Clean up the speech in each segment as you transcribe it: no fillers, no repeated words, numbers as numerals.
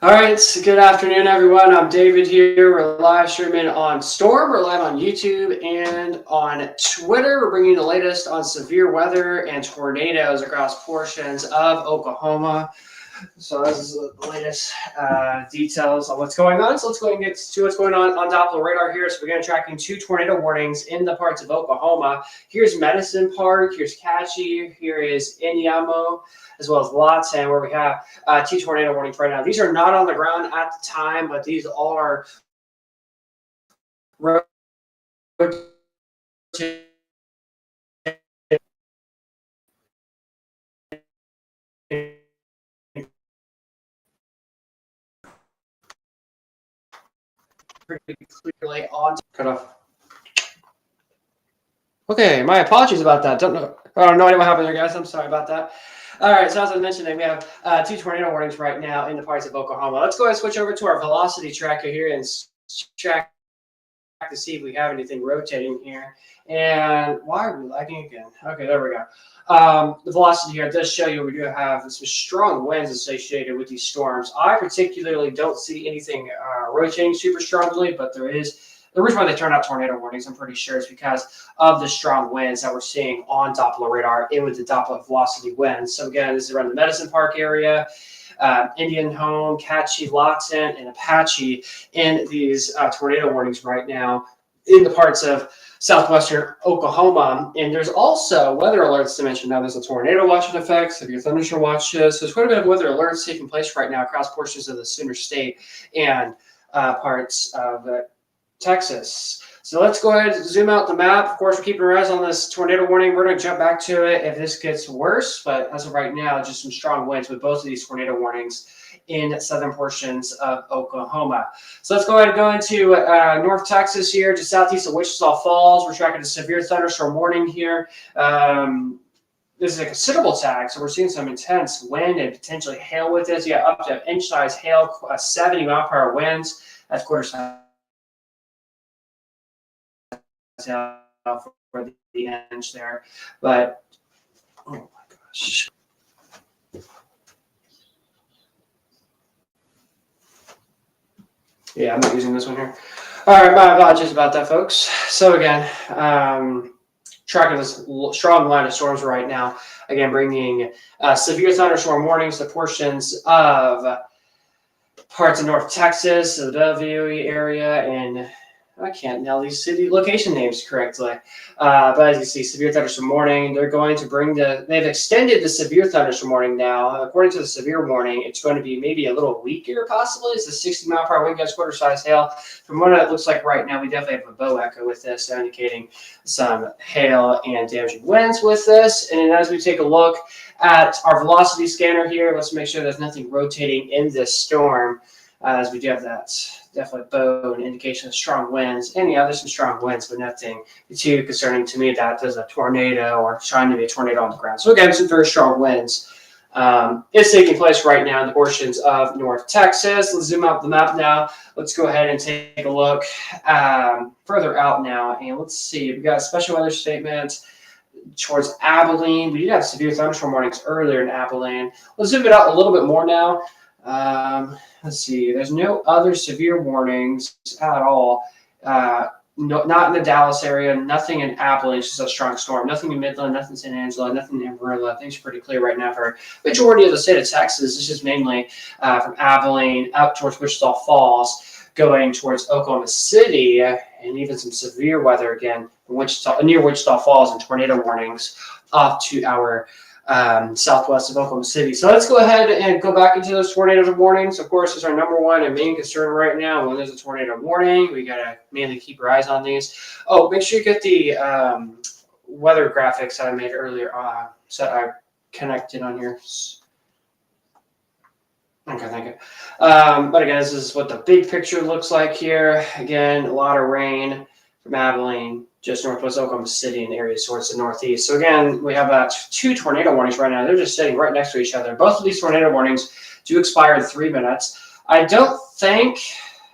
All right, so good afternoon, everyone. I'm David here. We're live streaming on Storm. We're live on YouTube and on Twitter. We're bringing you the latest on severe weather and tornadoes across portions of Oklahoma. So this is the latest details on what's going on. So let's go ahead and get to what's going on Doppler radar here. So we're going to tracking 2 tornado warnings in the parts of Oklahoma. Here's Medicine Park. Here's Chickasha. Here is Inyamo, as well as Lawton, where we have 2 tornado warnings right now. These are not on the ground at the time, but these are rotating pretty clearly on. Cut off. Okay, my apologies about that. Don't know. I don't know what happened there, guys. I'm sorry about that. All right, so as I mentioned, we have 2 tornado warnings right now in the parts of Oklahoma. Let's go ahead and switch over to our velocity tracker here and check to see if we have anything rotating here. And why are we lagging again? Okay, there we go. The velocity here does show you we do have some strong winds associated with these storms. I particularly don't see anything rotating super strongly, but there is. The reason why they turned out tornado warnings, I'm pretty sure, is because of the strong winds that we're seeing on Doppler radar and with the Doppler velocity winds. So again, this is around the Medicine Park area, Indian Home, Chickasha, Lawton, and Apache in these tornado warnings right now in the parts of southwestern Oklahoma. And there's also weather alerts to mention. Now there's a tornado watch in effect, severe thunderstorm watches. So there's quite a bit of weather alerts taking place right now across portions of the Sooner State and parts of Texas. So let's go ahead and zoom out the map. Of course, we're keeping our eyes on this tornado warning. We're going to jump back to it if this gets worse, but as of right now, just some strong winds with both of these tornado warnings in southern portions of Oklahoma. So let's go ahead and go into North Texas here, just southeast of Wichita Falls. We're tracking a severe thunderstorm warning here. This is a considerable tag, so we're seeing some intense wind and potentially hail with this. Yeah, up to inch-size hail, 70-mile-per-hour winds. That's quarter-size for the inch there, but oh my gosh. Yeah, I'm not using this one here. All right, my apologies about that, folks. So again, tracking this strong line of storms right now. Again, bringing severe thunderstorm warnings to portions of parts of North Texas, the Bellevue area, and I can't nail these city location names correctly. But as you see, severe thunderstorm warning, they're going to bring they've extended the severe thunderstorm warning now. According to the severe warning, it's going to be maybe a little weaker, possibly. It's a 60-mile-per-hour wind gust, quarter-size hail. From what it looks like right now, we definitely have a bow echo with this, indicating some hail and damaging winds with this. And as we take a look at our velocity scanner here, let's make sure there's nothing rotating in this storm, as we do have that definitely bow, an indication of strong winds. And yeah, there's some strong winds, but nothing too concerning to me that there's a tornado or trying to be a tornado on the ground. So again, some very strong winds. It's taking place right now in the portions of North Texas. Let's zoom out the map now. Let's go ahead and take a look further out now. And let's see, we've got a special weather statement towards Abilene. We did have severe thunderstorm warnings earlier in Abilene. Let's zoom it out a little bit more now. Let's see, there's no other severe warnings at all. No, not in the Dallas area, nothing in Abilene. It's just a strong storm. Nothing in Midland, nothing in San Angelo, nothing in Amarillo. Things are pretty clear right now for the majority of the state of Texas. It's just mainly from Abilene up towards Wichita Falls, going towards Oklahoma City, and even some severe weather again from near Wichita Falls, and tornado warnings off to our southwest of Oklahoma City. So let's go ahead and go back into those tornado warnings. Of course, it's our number one and main concern right now. When there's a tornado warning, we got to mainly keep our eyes on these. Oh, make sure you get the weather graphics that I made earlier. So I connected on here. Okay, thank you. But again, this is what the big picture looks like here. Again, a lot of rain from Abilene, just northwest Oklahoma City and areas towards the northeast. So again, we have 2 tornado warnings right now. They're just sitting right next to each other. Both of these tornado warnings do expire in 3 minutes. I don't think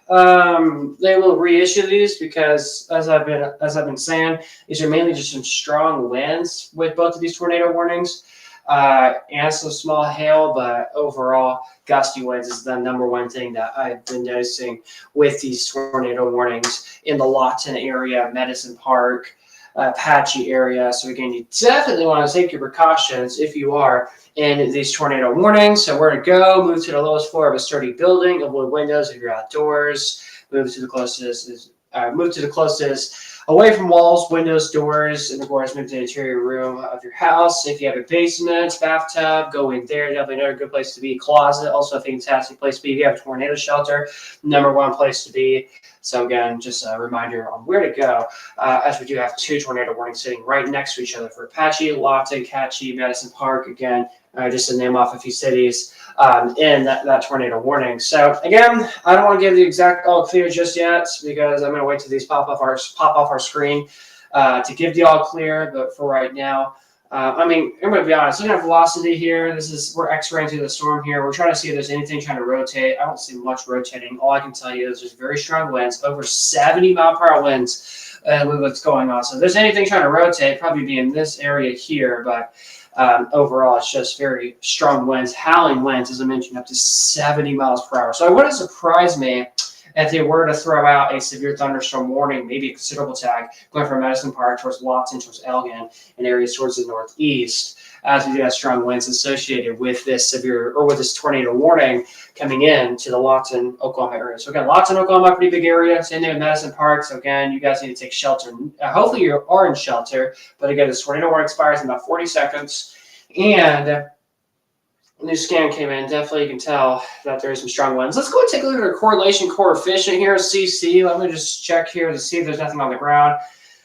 they will reissue these because, as I've been saying, these are mainly just some strong winds with both of these tornado warnings. and some small hail, but overall, gusty winds is the number one thing that I've been noticing with these tornado warnings in the Lawton area, Medicine Park, Apache area. So again, you definitely want to take your precautions if you are in these tornado warnings. So where to go? Move to the lowest floor of a sturdy building. Avoid windows if you're outdoors. Move to the closest away from walls, windows, doors, and of course move to the interior room of your house. If you have a basement, bathtub, go in there. Definitely another good place to be. Closet, also a fantastic place to be. If you have a tornado shelter, number one place to be. So again, just a reminder on where to go, as we do have two tornado warnings sitting right next to each other for Apache, Lawton, Chickasha, Medicine Park. Again, just to name off a few cities in that tornado warning. So again, I don't want to give the exact all clear just yet because I'm going to wait till these pop off our screen to give the all clear. But for right now, I mean, I'm going to be honest. Looking at velocity here, we're X-raying through the storm here. We're trying to see if there's anything trying to rotate. I don't see much rotating. All I can tell you is there's very strong winds, over 70-mile-per-hour winds with what's going on. So if there's anything trying to rotate, probably be in this area here. But overall, it's just very strong winds, howling winds, as I mentioned, up to 70 miles per hour. So it wouldn't surprise me if they were to throw out a severe thunderstorm warning, maybe a considerable tag, going from Medicine Park towards Lawton, towards Elgin, and areas towards the northeast, as we do have strong winds associated with this tornado warning coming in to the Lawton, Oklahoma area. So again, Lawton, Oklahoma, pretty big area. Same thing with Medicine Park. So again, you guys need to take shelter. Hopefully you are in shelter. But again, this tornado warning expires in about 40 seconds. And a new scan came in. Definitely you can tell that there is some strong winds. Let's go and take a look at our correlation coefficient here, CC. Let me just check here to see if there's nothing on the ground.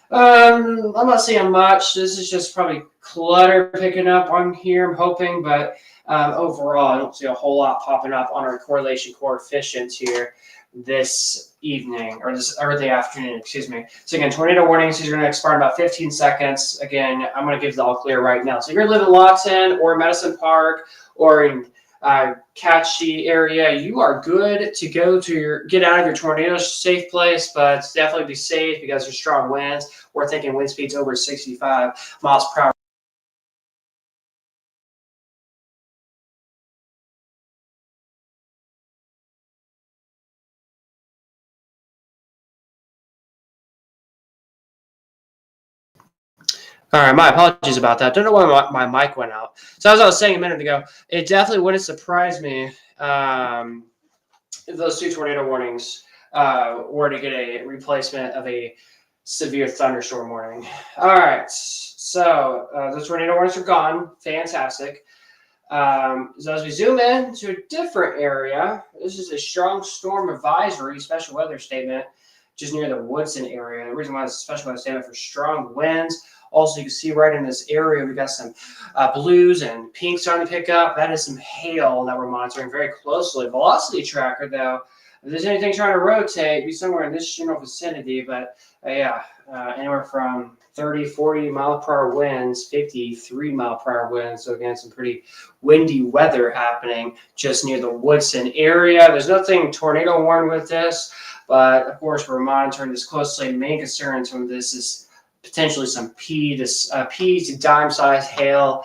I'm not seeing much. This is just probably clutter picking up on here, I'm hoping, but overall, I don't see a whole lot popping up on our correlation coefficients here this evening or this early afternoon, excuse me. So again, tornado warnings, these are going to expire in about 15 seconds. Again, I'm going to give the all clear right now. So if you're living in Lawton or Medicine Park or in Chickasha area, you are good to go to get out of your tornado safe place, but definitely be safe because there's strong winds. We're thinking wind speeds over 65 miles per hour. All right, my apologies about that. Don't know why my mic went out. So as I was saying a minute ago, it definitely wouldn't surprise me if those two tornado warnings were to get a replacement of a severe thunderstorm warning. All right, so the tornado warnings are gone. Fantastic. So as we zoom in to a different area, this is a strong storm advisory special weather statement just near the Woodson area. The reason why it's a special weather statement for strong winds. Also, you can see right in this area, we got some blues and pinks starting to pick up. That is some hail that we're monitoring very closely. Velocity tracker, though, if there's anything trying to rotate, be somewhere in this general vicinity. But anywhere from 30, 40 mile per hour winds, 53 mile per hour winds. So again, some pretty windy weather happening just near the Woodson area. There's nothing tornado warned with this, but of course, we're monitoring this closely. Main concerns from this is potentially some P to dime size hail,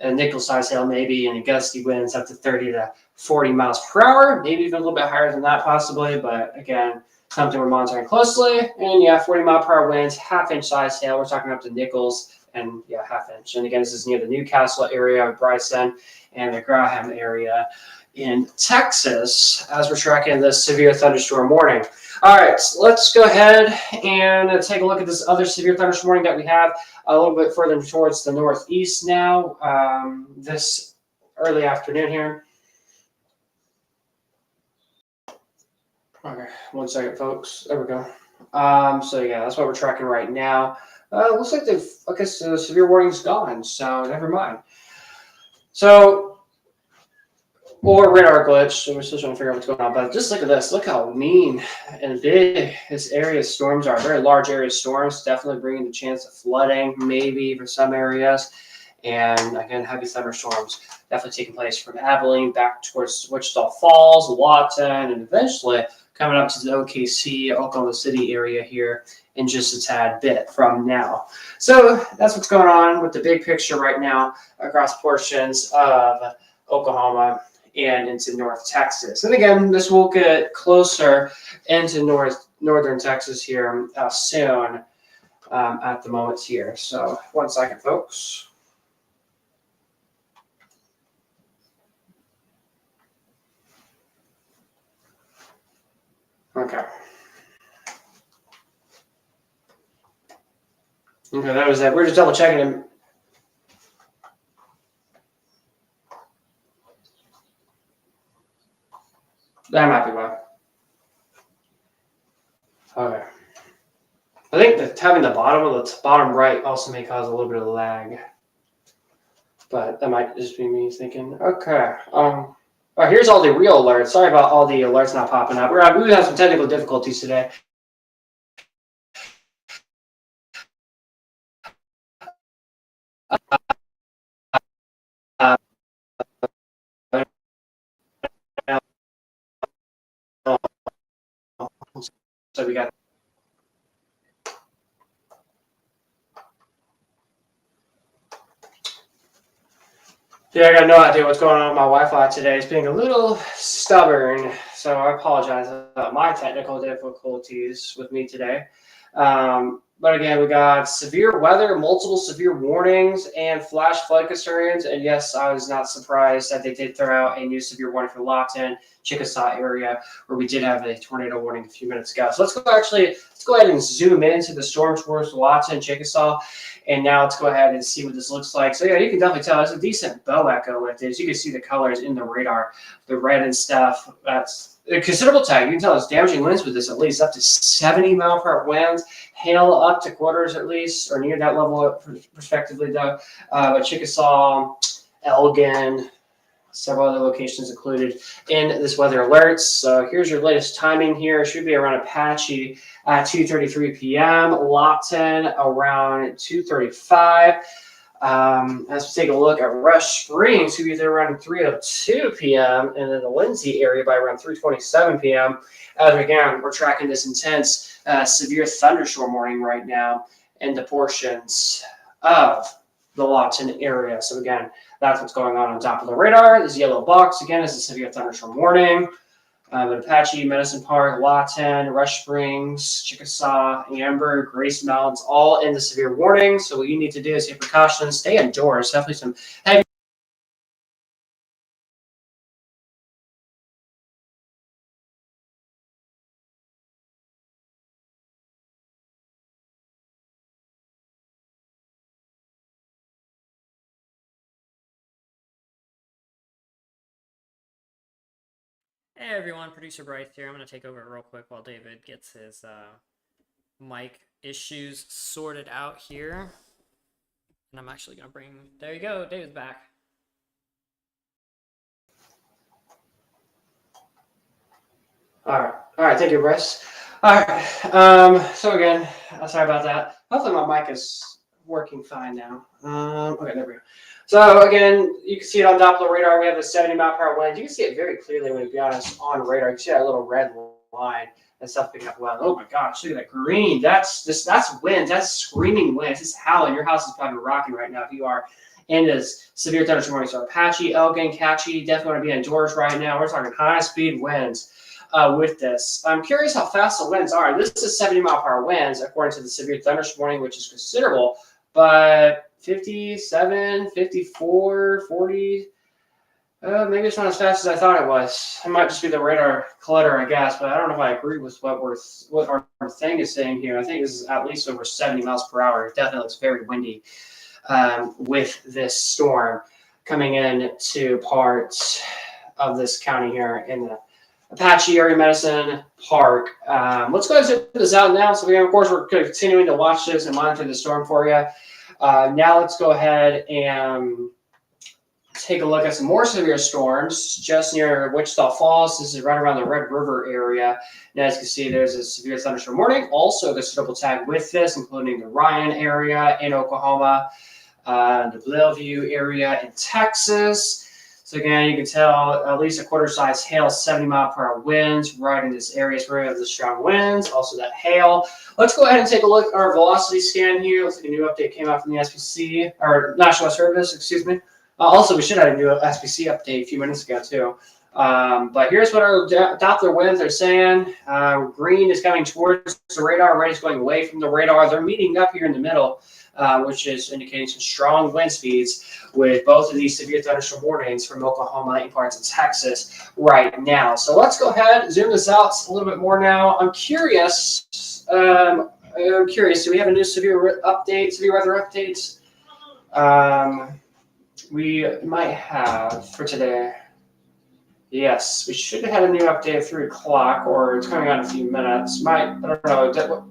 nickel size hail maybe, and gusty winds up to 30 to 40 miles per hour, maybe even a little bit higher than that possibly. But again, something we're monitoring closely. And yeah, 40 mile per hour winds, half-inch size hail. We're talking up to nickels and yeah, half-inch. And again, this is near the Newcastle area of Bryson and the Graham area in Texas as we're tracking this severe thunderstorm warning. All right, so let's go ahead and take a look at this other severe thunderstorm warning that we have a little bit further towards the northeast now, this early afternoon here. Okay, 1 second, folks. There we go. So yeah, that's what we're tracking right now. Looks like the severe warning's gone, so never mind. So, or radar glitch, so we're still trying to figure out what's going on. But just look at this. Look how mean and big this area's storms are. Very large area storms, definitely bringing the chance of flooding, maybe for some areas. And again, heavy thunderstorms definitely taking place from Abilene back towards Wichita Falls, Lawton, and eventually coming up to the OKC, Oklahoma City area here in just a tad bit from now. So that's what's going on with the big picture right now across portions of Oklahoma and into North Texas. And again, this will get closer into northern Texas here soon at the moment here. So 1 second, folks. Okay. Okay, that was that. We're just double checking them. That might be why. Okay. I think that having the bottom right also may cause a little bit of lag. But that might just be me thinking, okay. All right, here's all the real alerts. Sorry about all the alerts not popping up. We have some technical difficulties today. So we got. Yeah, I got no idea what's going on with my Wi-Fi today. It's being a little stubborn, so I apologize about my technical difficulties with me today. But again, we got severe weather, multiple severe warnings, and flash flood concerns. And yes, I was not surprised that they did throw out a new severe warning for Lawton, Chickasha area, where we did have a tornado warning a few minutes ago. So let's go ahead and zoom into the storm towards Lawton, Chickasha. And now let's go ahead and see what this looks like. So yeah, you can definitely tell there's a decent bow echo with this. You can see the colors in the radar, the red and stuff. That's a considerable tag. You can tell it's damaging winds with this, at least up to 70-mile-per-hour winds, hail up to quarters at least, or near that level respectively though. But Chickasha, Elgin, several other locations included in this weather alerts. So here's your latest timing here. It should be around Apache at 2:33 p.m. Lawton around 2:35. As we take a look at Rush Springs, should be there around 3:02 p.m. and then the Lindsay area by around 3:27 p.m. As again, we're tracking this intense severe thunderstorm warning right now in the portions of the Lawton area. So again, that's what's going on top of the radar. This yellow box again is a severe thunderstorm warning. Apache, Medicine Park, Lawton, Rush Springs, Chickasha, Amber, Grace Mountains, all in the severe warning. So what you need to do is take precautions, stay indoors. Definitely some heavy. Hey everyone, producer Bryce here. I'm going to take over real quick while David gets his mic issues sorted out here. And I'm actually going to bring, there you go, David's back. All right, thank you, Bryce. All right, so again, sorry about that. Hopefully my mic is working fine now. Okay, there we go. So again, you can see it on Doppler radar. We have a 70-mile-per-hour wind. You can see it very clearly when, to be honest, on radar. You can see that little red line and stuff picking up well. Oh my gosh, look at that green. That's wind. That's screaming wind. It's howling. Your house is probably rocking right now if you are in this severe thunderstorm warning. So Apache, Elgin, Catchy, definitely want to be indoors right now. We're talking high-speed winds. With this, I'm curious how fast the winds are. This is 70-mile-per-hour winds according to the severe thunderstorm warning, which is considerable, but 57, 54, 40, maybe it's not as fast as I thought it was. It might just be the radar clutter, I guess, but I don't know if I agree with what our thing is saying here. I think this is at least over 70 miles per hour. It definitely looks very windy with this storm coming in to parts of this county here in the Apache area, Medicine Park. Let's go ahead and set this out now. So we, of course, we're continuing to watch this and monitor the storm for you. Now let's go ahead and take a look at some more severe storms just near Wichita Falls. This is right around the Red River area. Now, as you can see, there's a severe thunderstorm warning. Also, there's a double tag with this, including the Ryan area in Oklahoma. the Bellevue area in Texas. So again, you can tell at least a quarter-size hail, 70-mile-per-hour winds right in this area is where we have the strong winds, also that hail. Let's go ahead and take a look at our velocity scan here. Looks like a new update came out from the SPC, or National Service, excuse me. Also, we should have a new SPC update a few minutes ago, too. But here's what our Doppler winds are saying. Green is coming towards the radar, red is going away from the radar. They're meeting up here in the middle, which is indicating some strong wind speeds with both of these severe thunderstorm warnings from Oklahoma and parts of Texas right now. So let's go ahead and zoom this out a little bit more now. I'm curious. Do we have a new severe weather updates? We might have for today. Yes, we should have had a new update at 3 o'clock, or it's coming out in a few minutes. I don't know.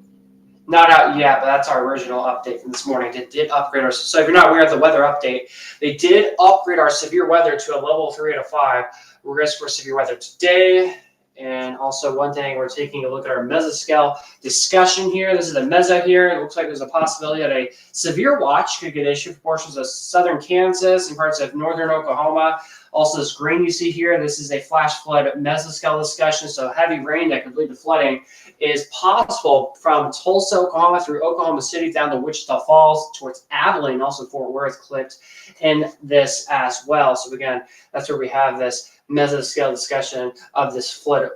Not out yet, but that's our original update from this morning. They did upgrade our. So if you're not aware of the weather update, they did upgrade our severe weather to a level 3 out of 5 risk for severe weather today. And also one thing, we're taking a look at our mesoscale discussion here. This is a mesa here. It looks like there's a possibility that a severe watch could get issued for portions of southern Kansas and parts of northern Oklahoma. Also, this green you see here, this is a flash flood mesoscale discussion. So heavy rain that could lead to flooding is possible from Tulsa, Oklahoma, through Oklahoma City down to Wichita Falls towards Abilene, also Fort Worth clipped in this as well. So again, that's where we have this mesoscale discussion of this flood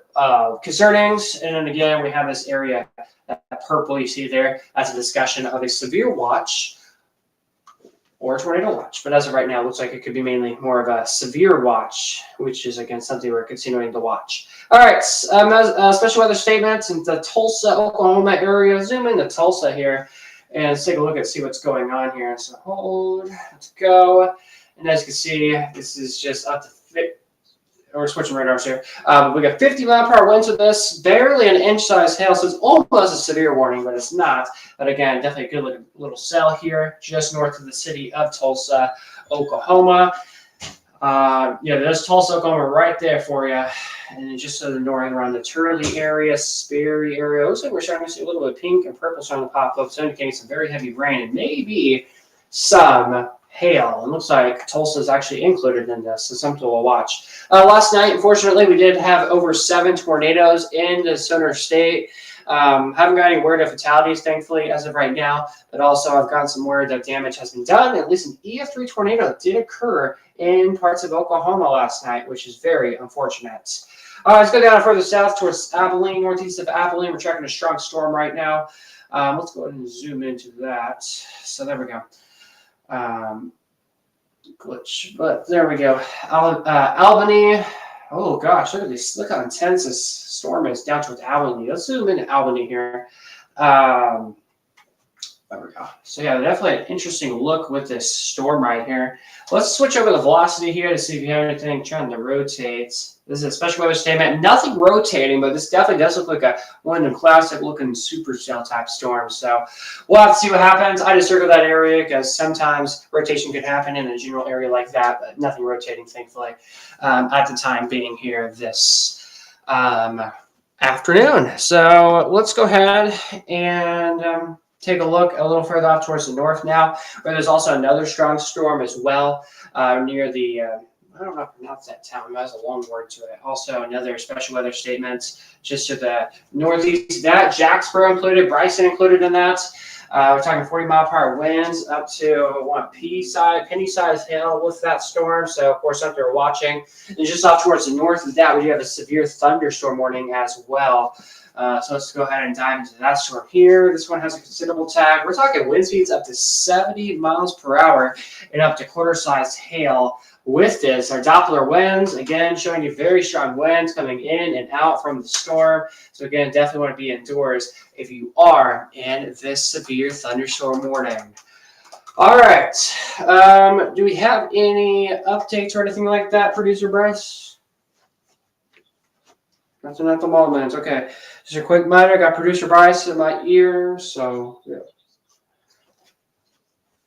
concernings. And then again, we have this area, that purple you see there, as a discussion of a severe watch or a tornado watch. But as of right now, it looks like it could be mainly more of a severe watch, which is, again, something we're continuing to watch. All right, special weather statements in the Tulsa, Oklahoma area. Zoom into Tulsa here, and let's take a look and see what's going on here. So hold, let's go. And as you can see, this is just up to we're switching radars here. We got 50-mile-per-hour winds with this, barely an inch-size hail, so it's almost a severe warning, but it's not. But again, definitely a good little cell here, just north of the city of Tulsa, Oklahoma. There's Tulsa, Oklahoma right there for you. And then just to the north around the Turley area, Sperry area. It looks like we're starting to see a little bit of pink and purple starting to pop up, so indicating some very heavy rain and maybe some hail. It looks like Tulsa is actually included in this, so something we'll watch. Last night, unfortunately, we did have over 7 tornadoes in the center state. Haven't got any word of fatalities, thankfully, as of right now, but also I've gotten some word that damage has been done. At least an EF3 tornado did occur in parts of Oklahoma last night, which is very unfortunate. Let's go down further south towards Abilene, northeast of Abilene. We're tracking a strong storm right now. Let's go ahead and zoom into that. So there we go. Glitch, but there we go. Albany. Oh gosh, look at this. Look how intense this storm is down towards Albany. Let's zoom into Albany here. There we go. So yeah, definitely an interesting look with this storm right here. Let's switch over the velocity here to see if you have anything trying to rotate. This is a special weather statement. Nothing rotating, but this definitely does look like one of the classic looking supercell type storms. So we'll have to see what happens. I just circled that area because sometimes rotation could happen in a general area like that, but nothing rotating, thankfully, at the time being here this afternoon. So let's go ahead and take a look a little further off towards the north now, where there's also another strong storm as well near the, I don't know how to pronounce that town. That has a long word to it. Also, another special weather statement just to the northeast. That Jacksboro included, Bryson included in that. We're talking 40-mile-per-hour winds up to penny-sized hail with that storm. So, of course, something we're watching. And just off towards the north of that, we do have a severe thunderstorm warning as well. So let's go ahead and dive into that storm here. This one has a considerable tag. We're talking wind speeds up to 70 miles per hour and up to quarter-sized hail with this. Our Doppler winds, again, showing you very strong winds coming in and out from the storm. So again, definitely want to be indoors if you are in this severe thunderstorm warning. All right. Do we have any updates or anything like that, Producer Bryce? Nothing at the moment. Okay. Just a quick matter. I got Producer Bryce in my ear, so yeah.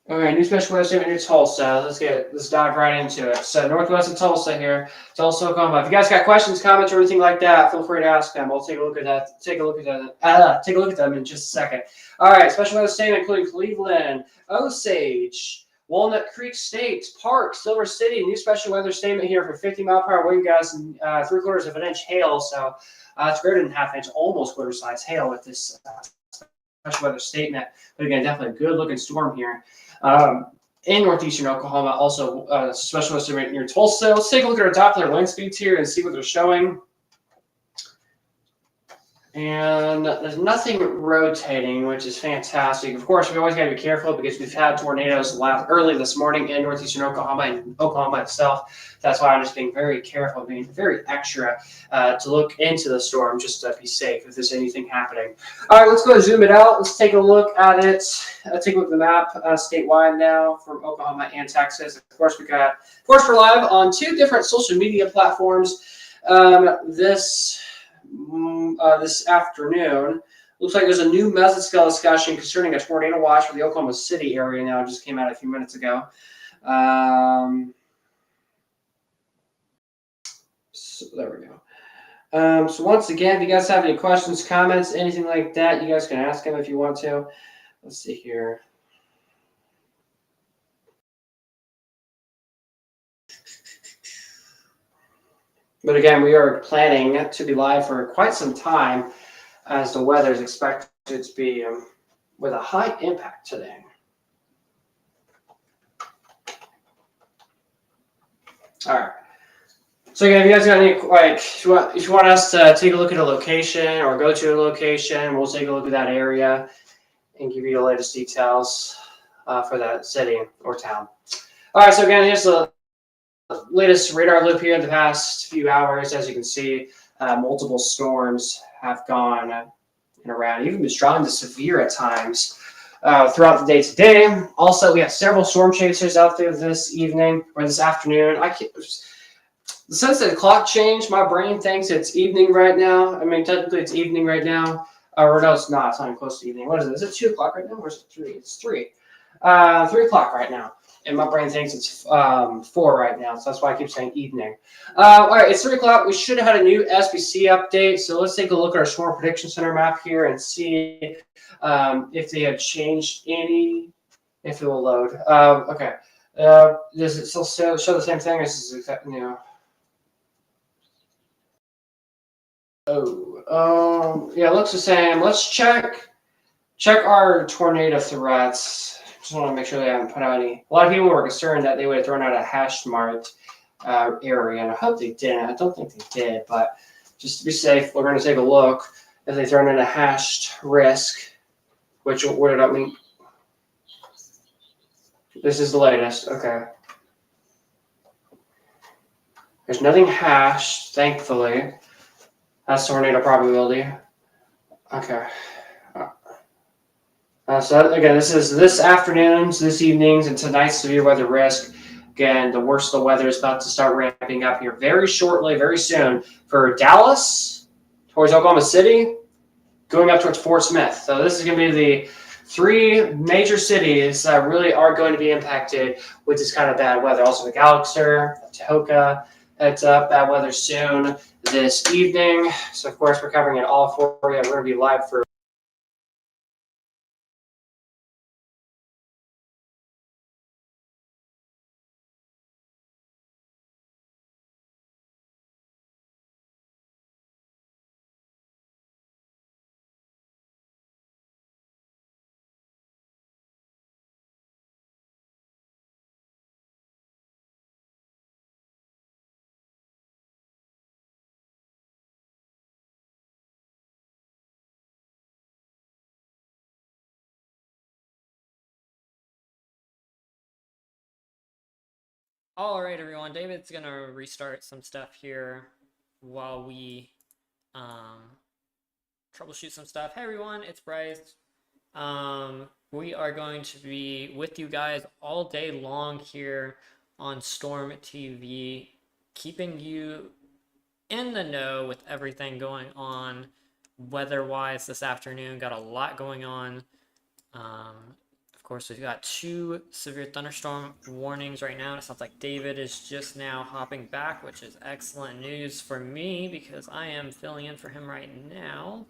Okay, new special weather statement in Tulsa. Let's dive right into it. So northwest of Tulsa here, Tulsa, Oklahoma. If you guys got questions, comments, or anything like that, feel free to ask them. We'll take a look at that. Take a look at them in just a second. All right, special weather statement including Cleveland, Osage, Walnut Creek State Park, Silver City, new special weather statement here for 50-mile-per-hour wind gusts and 3/4 of an inch hail. So it's greater than half inch, almost quarter size hail with this special weather statement. But again, definitely a good looking storm here. In northeastern Oklahoma, also special weather statement near Tulsa. Let's take a look at our Doppler wind speeds here and see what they're showing. And there's nothing rotating, which is fantastic. Of course, we always got to be careful because we've had tornadoes early this morning in northeastern Oklahoma and Oklahoma itself. That's why I'm just being very careful, being very extra to look into the storm just to be safe if there's anything happening. All right, let's go zoom it out. Let's take a look at it. Take a look at the map statewide now from Oklahoma and Texas. Of course, we're live on 2 different social media platforms. This afternoon. Looks like there's a new mesoscale discussion concerning a tornado watch for the Oklahoma City area now. It just came out a few minutes ago. So there we go. So once again, if you guys have any questions, comments, anything like that, you guys can ask him if you want to. Let's see here. But again, we are planning to be live for quite some time as the weather is expected to be with a high impact today. All right. So again, if you guys got any, if you want us to take a look at a location or go to a location, we'll take a look at that area and give you the latest details for that city or town. All right. So again, here's the latest radar loop here in the past few hours. As you can see, multiple storms have gone and around, even been strong to severe at times throughout the day today. Also, we have several storm chasers out there this evening or this afternoon. Since the clock changed, my brain thinks it's evening right now. I mean, technically it's evening right now. Or no, it's not. It's not even close to evening. What is it? Is it 2 o'clock right now or is it 3? It's 3. 3 o'clock right now. And my brain thinks it's 4 right now, so that's why I keep saying evening. All right, it's 3 o'clock. We should have had a new SBC update, so let's take a look at our Storm Prediction Center map here and see if they have changed any, if it will load. Okay, does it still show the same thing? This is exactly new. Yeah, it looks the same. Let's check our tornado threats. Just want to make sure they haven't put out any. A lot of people were concerned that they would have thrown out a hash marked area, and I hope they didn't. I don't think they did, but just to be safe, we're going to take a look if they thrown in a hashed risk, which what did I mean? This is the latest. Okay. There's nothing hashed, thankfully. That's tornado probability. Okay. So again, this is this afternoon's, this evening's, and tonight's severe weather risk. Again, the worst of the weather is about to start ramping up here very shortly, very soon for Dallas, towards Oklahoma City, going up towards Fort Smith. So this is going to be the 3 major cities that really are going to be impacted with this kind of bad weather. Also the Galaxy, Tahoka, heads up, bad weather soon this evening. So of course, we're covering it all for you. We're going to be live for All right, everyone. David's gonna restart some stuff here while we troubleshoot some stuff. Hey, everyone, it's Bryce. We are going to be with you guys all day long here on Storm TV, keeping you in the know with everything going on weather-wise this afternoon. Got a lot going on. Of course, we've got 2 severe thunderstorm warnings right now. It sounds like David is just now hopping back, which is excellent news for me because I am filling in for him right now.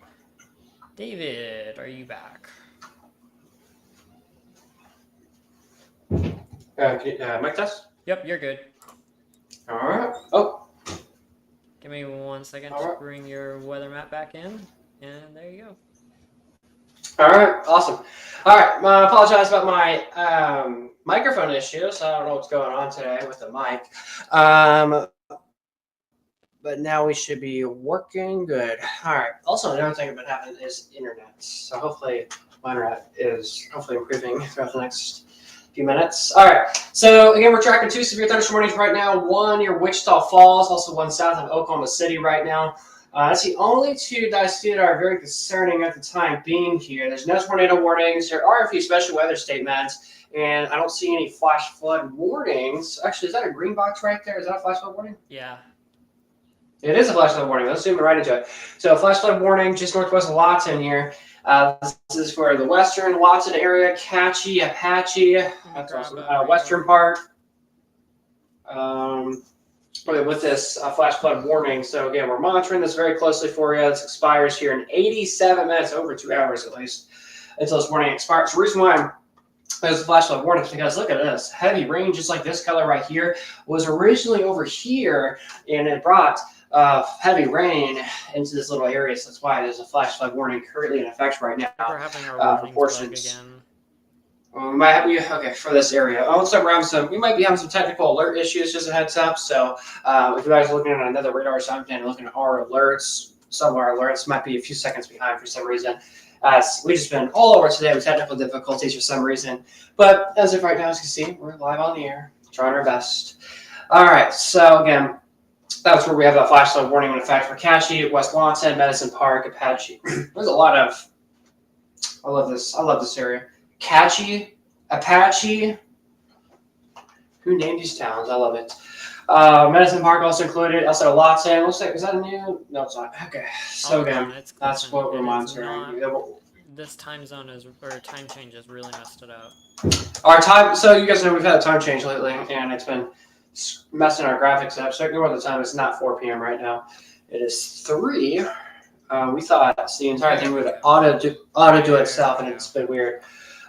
David, are you back? Mic test? Yep, you're good. All right. Oh, Give me 1 second all to right. bring your weather map back in, and there you go. All right. Awesome. All right. I apologize about my microphone issues. I don't know what's going on today with the mic. But now we should be working good. All right. Also, another thing I've been having is internet. So hopefully my internet is improving throughout the next few minutes. All right. So again, we're tracking 2 severe thunderstorm warnings right now. One near Wichita Falls, also one south of Oklahoma City right now. That's the only 2 that I see that are very concerning at the time being here. There's no tornado warnings. There are a few special weather statements, and I don't see any flash flood warnings. Actually, is that a green box right there? Is that a flash flood warning? Yeah. It is a flash flood warning. Let's zoom right into it. So flash flood warning just northwest of Lawton here. This is for the western Lawton area, Catchy, Apache. That's awesome. Western part. With this flash flood warning. So again, we're monitoring this very closely for you. This expires here in 87 minutes, over 2 hours at least, until this warning expires. The reason why there's a flash flood warning is because look at this. Heavy rain, just like this color right here, was originally over here, and it brought heavy rain into this little area. So that's why there's a flash flood warning currently in effect right now. We're having our warnings bug again. We might have okay for this area. We might be having some technical alert issues. Just a heads up. So if you guys are looking at another radar sound and looking at our alerts, some of our alerts might be a few seconds behind for some reason. We've just been all over today with technical difficulties for some reason. But as of right now, as you can see, we're live on the air, trying our best. All right. So again, that's where we have that flash flood warning in effect for Catchy, West Lawton, Medicine Park, Apache. There's a lot of. I love this. I love this area. Catchy, Apache. Who named these towns? I love it. Medicine Park also included. Also, Lawton. Looks like, is that a new? No, it's not. Okay. So again, that's what we're monitoring. This time zone or time change has really messed it up. Our time. So you guys know we've had a time change lately, and it's been messing our graphics up. So ignore the time. It's not 4 p.m. right now. It is 3. We thought the entire thing would auto do itself, and it's been weird.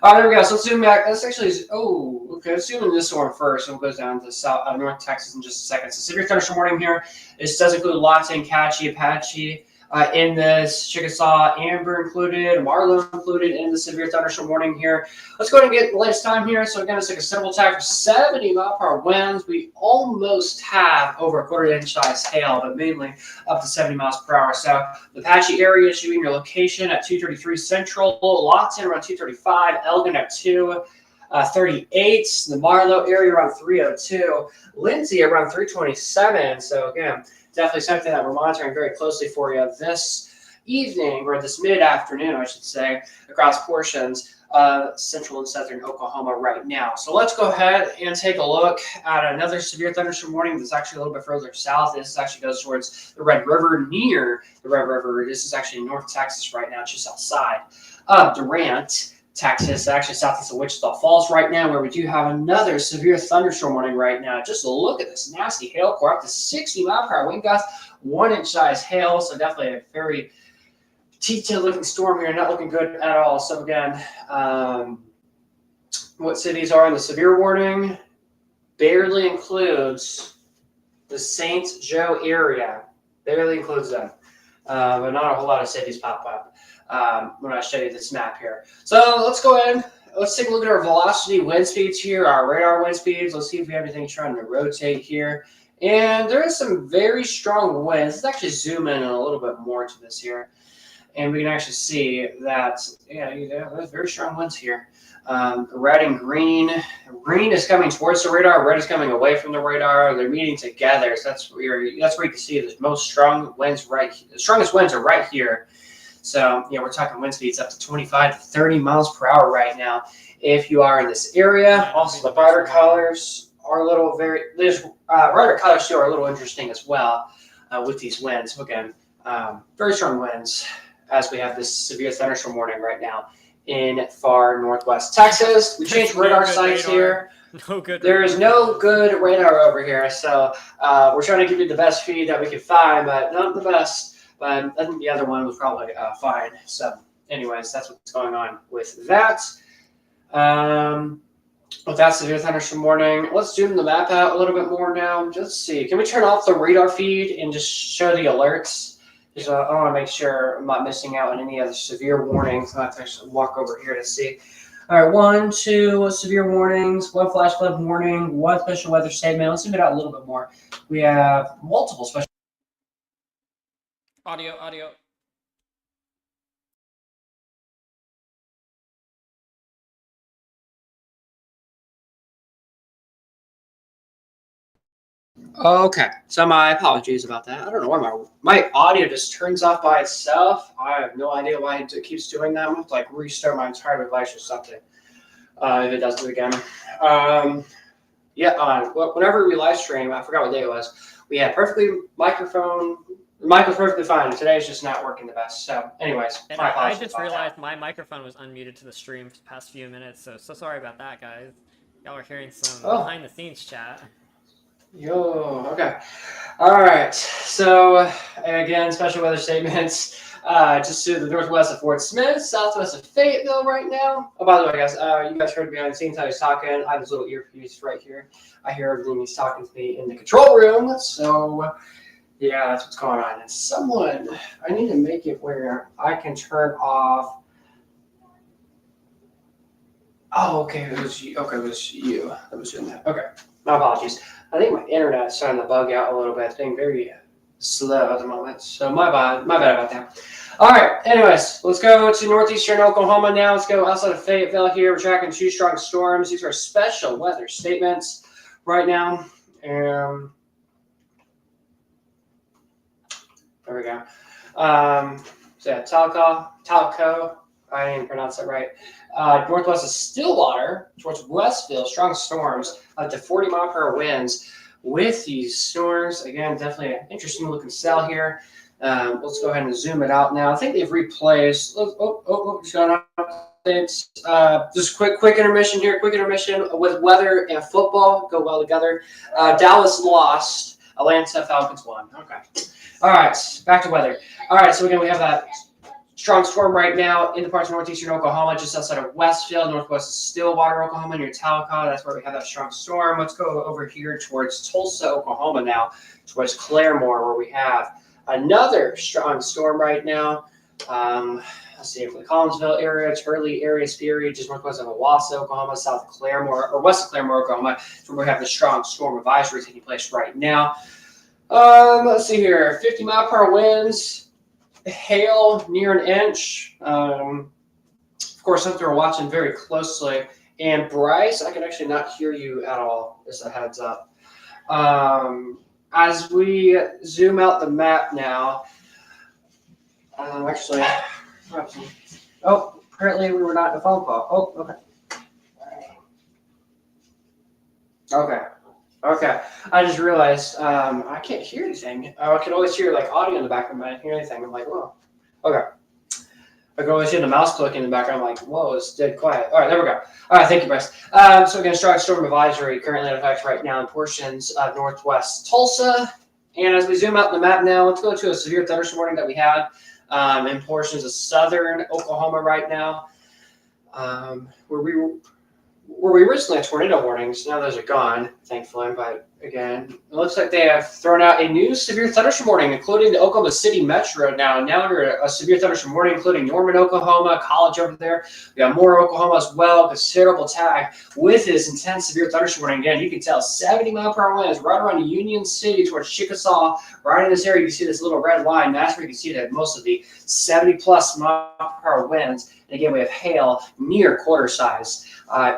All right, there we go. So let's zoom back. Let's actually, let's zoom in this storm first, and we'll go down to North Texas in just a second. So severe thunderstorm warning here. This does include Lawton, Catchy, Apache. In this, Chickasha, Amber included, Marlowe included in the severe thunderstorm warning here. Let's go ahead and get the latest time here. So again, it's like a simple attack for 70-mile-per-hour winds. We almost have over a quarter-inch size hail, but mainly up to 70 miles per hour. So the Apache area is showing your location at 233 Central, Lawton around 235, Elgin at 238, the Marlowe area around 302, Lindsay around 327. So again, definitely something that we're monitoring very closely for you this evening, or this mid-afternoon, I should say, across portions of central and southern Oklahoma right now. So let's go ahead and take a look at another severe thunderstorm warning that's actually a little bit further south. This actually goes towards the Red River, near the Red River. This is actually in North Texas right now, just outside of Durant, Texas, actually southeast of Wichita Falls right now, where we do have another severe thunderstorm warning right now. Just look at this nasty hail core, up to 60-mile-per-hour wind gusts, 1-inch size hail. So definitely a very detailed looking storm here, not looking good at all. So again, what cities are in the severe warning? Barely includes the St. Joe area. Barely includes them, but not a whole lot of cities pop up when I show you this map here. So let's go ahead. Let's take a look at our velocity wind speeds here, our radar wind speeds. Let's see if we have anything trying to rotate here. And there is some very strong winds. Let's actually zoom in a little bit more to this here. And we can actually see that, there's very strong winds here. Red and green. Green is coming towards the radar. Red is coming away from the radar. They're meeting together. So that's where you can see the most strong winds right here. The strongest winds are right here. So, we're talking wind speeds up to 25 to 30 miles per hour right now if you are in this area. Also, the brighter colors are a little brighter colors too are a little interesting as well with these winds. Again, very strong winds as we have this severe thunderstorm warning right now in far northwest Texas. We changed radar sites here. No good. There is no good radar over here, so we're trying to give you the best feed that we can find, but not the best. But I think the other one was probably fine. So anyways, that's what's going on with that. with that severe thunderstorm warning. Let's zoom the map out a little bit more now. Just see. Can we turn off the radar feed and just show the alerts? Because I want to make sure I'm not missing out on any other severe warnings. I have to actually walk over here to see. All right, 1, 2 severe warnings, 1 flash flood warning, 1 special weather statement. Let's zoom it out a little bit more. We have multiple special. Audio. Okay, so my apologies about that. I don't know why my audio just turns off by itself. I have no idea why it keeps doing that. I'm going to like restart my entire device or something if it does it again. Whenever we live stream, I forgot what day it was. We had microphone. The mic was perfectly fine. Today is just not working the best. So, anyways, And my I apologies just about realized that. my microphone was unmuted to the stream for the past few minutes, so sorry about that, guys. Y'all are hearing some behind the scenes chat. Yo, okay. All right. So, again, special weather statements. Just to the northwest of Fort Smith, southwest of Fayetteville right now. Oh, by the way, guys, you guys heard behind the scenes how he's talking. I have this little earpiece right here. I hear everything he's talking to me in the control room. So, yeah, that's what's going on. And I need to make it where I can turn off. Oh, okay, it was you. Okay, it was you that was doing that. Okay, my apologies. I think my internet's starting to bug out a little bit. It's being very slow at the moment. So my bad about that. All right, anyways, let's go to northeastern Oklahoma now. Let's go outside of Fayetteville here. We're tracking 2 strong storms. These are special weather statements right now. There we go. So yeah, Talco. I didn't pronounce that right. Northwest of Stillwater towards Westville, strong storms up to 40-mile-per-hour winds. With these storms, again, definitely an interesting looking cell here. Let's go ahead and zoom it out now. I think they've replaced. Just going on. Just quick intermission here. Quick intermission with weather and football go well together. Dallas lost. Atlanta Falcons won. Okay. All right. Back to weather. All right. So again, we have that strong storm right now in the parts of northeastern Oklahoma, just outside of Westfield, northwest of Stillwater, Oklahoma, near Talcott. That's where we have that strong storm. Let's go over here towards Tulsa, Oklahoma now, towards Claremore, where we have another strong storm right now. Let's see, for the Collinsville area, Turley area, Speary, just northwest of Owasso, Oklahoma, south of Claremore, or west of Claremore, Oklahoma. That's where we have the strong storm advisory taking place right now. Let's see here, 50-mile-per-hour winds. Hail near an inch. Of course, something we're watching very closely. And Bryce, I can actually not hear you at all, as a heads up. As we zoom out the map now, apparently we were not in a phone call. Oh, okay. Okay. I just realized I can't hear anything. I can always hear like audio in the background, but I didn't hear anything. I'm like, whoa. Okay. I can always hear the mouse clicking in the background. I'm like, whoa, it's dead quiet. All right, there we go. All right, thank you, Bryce. So again, strong storm advisory currently in effect right now in portions of northwest Tulsa. And as we zoom out the map now, let's go to a severe thunderstorm warning that we had in portions of southern Oklahoma right now, where we originally had tornado warnings. Now those are gone, thankfully. But again, it looks like they have thrown out a new severe thunderstorm warning, including the Oklahoma City Metro now. Now under a severe thunderstorm warning, including Norman, Oklahoma, College over there. We got more Oklahoma as well. Considerable tag with this intense severe thunderstorm warning. Again, you can tell 70-mile-per-hour winds right around Union City towards Chickasha. Right in this area, you can see this little red line. That's where you can see that most of the 70-plus mile-per-hour winds. And again, we have hail near quarter size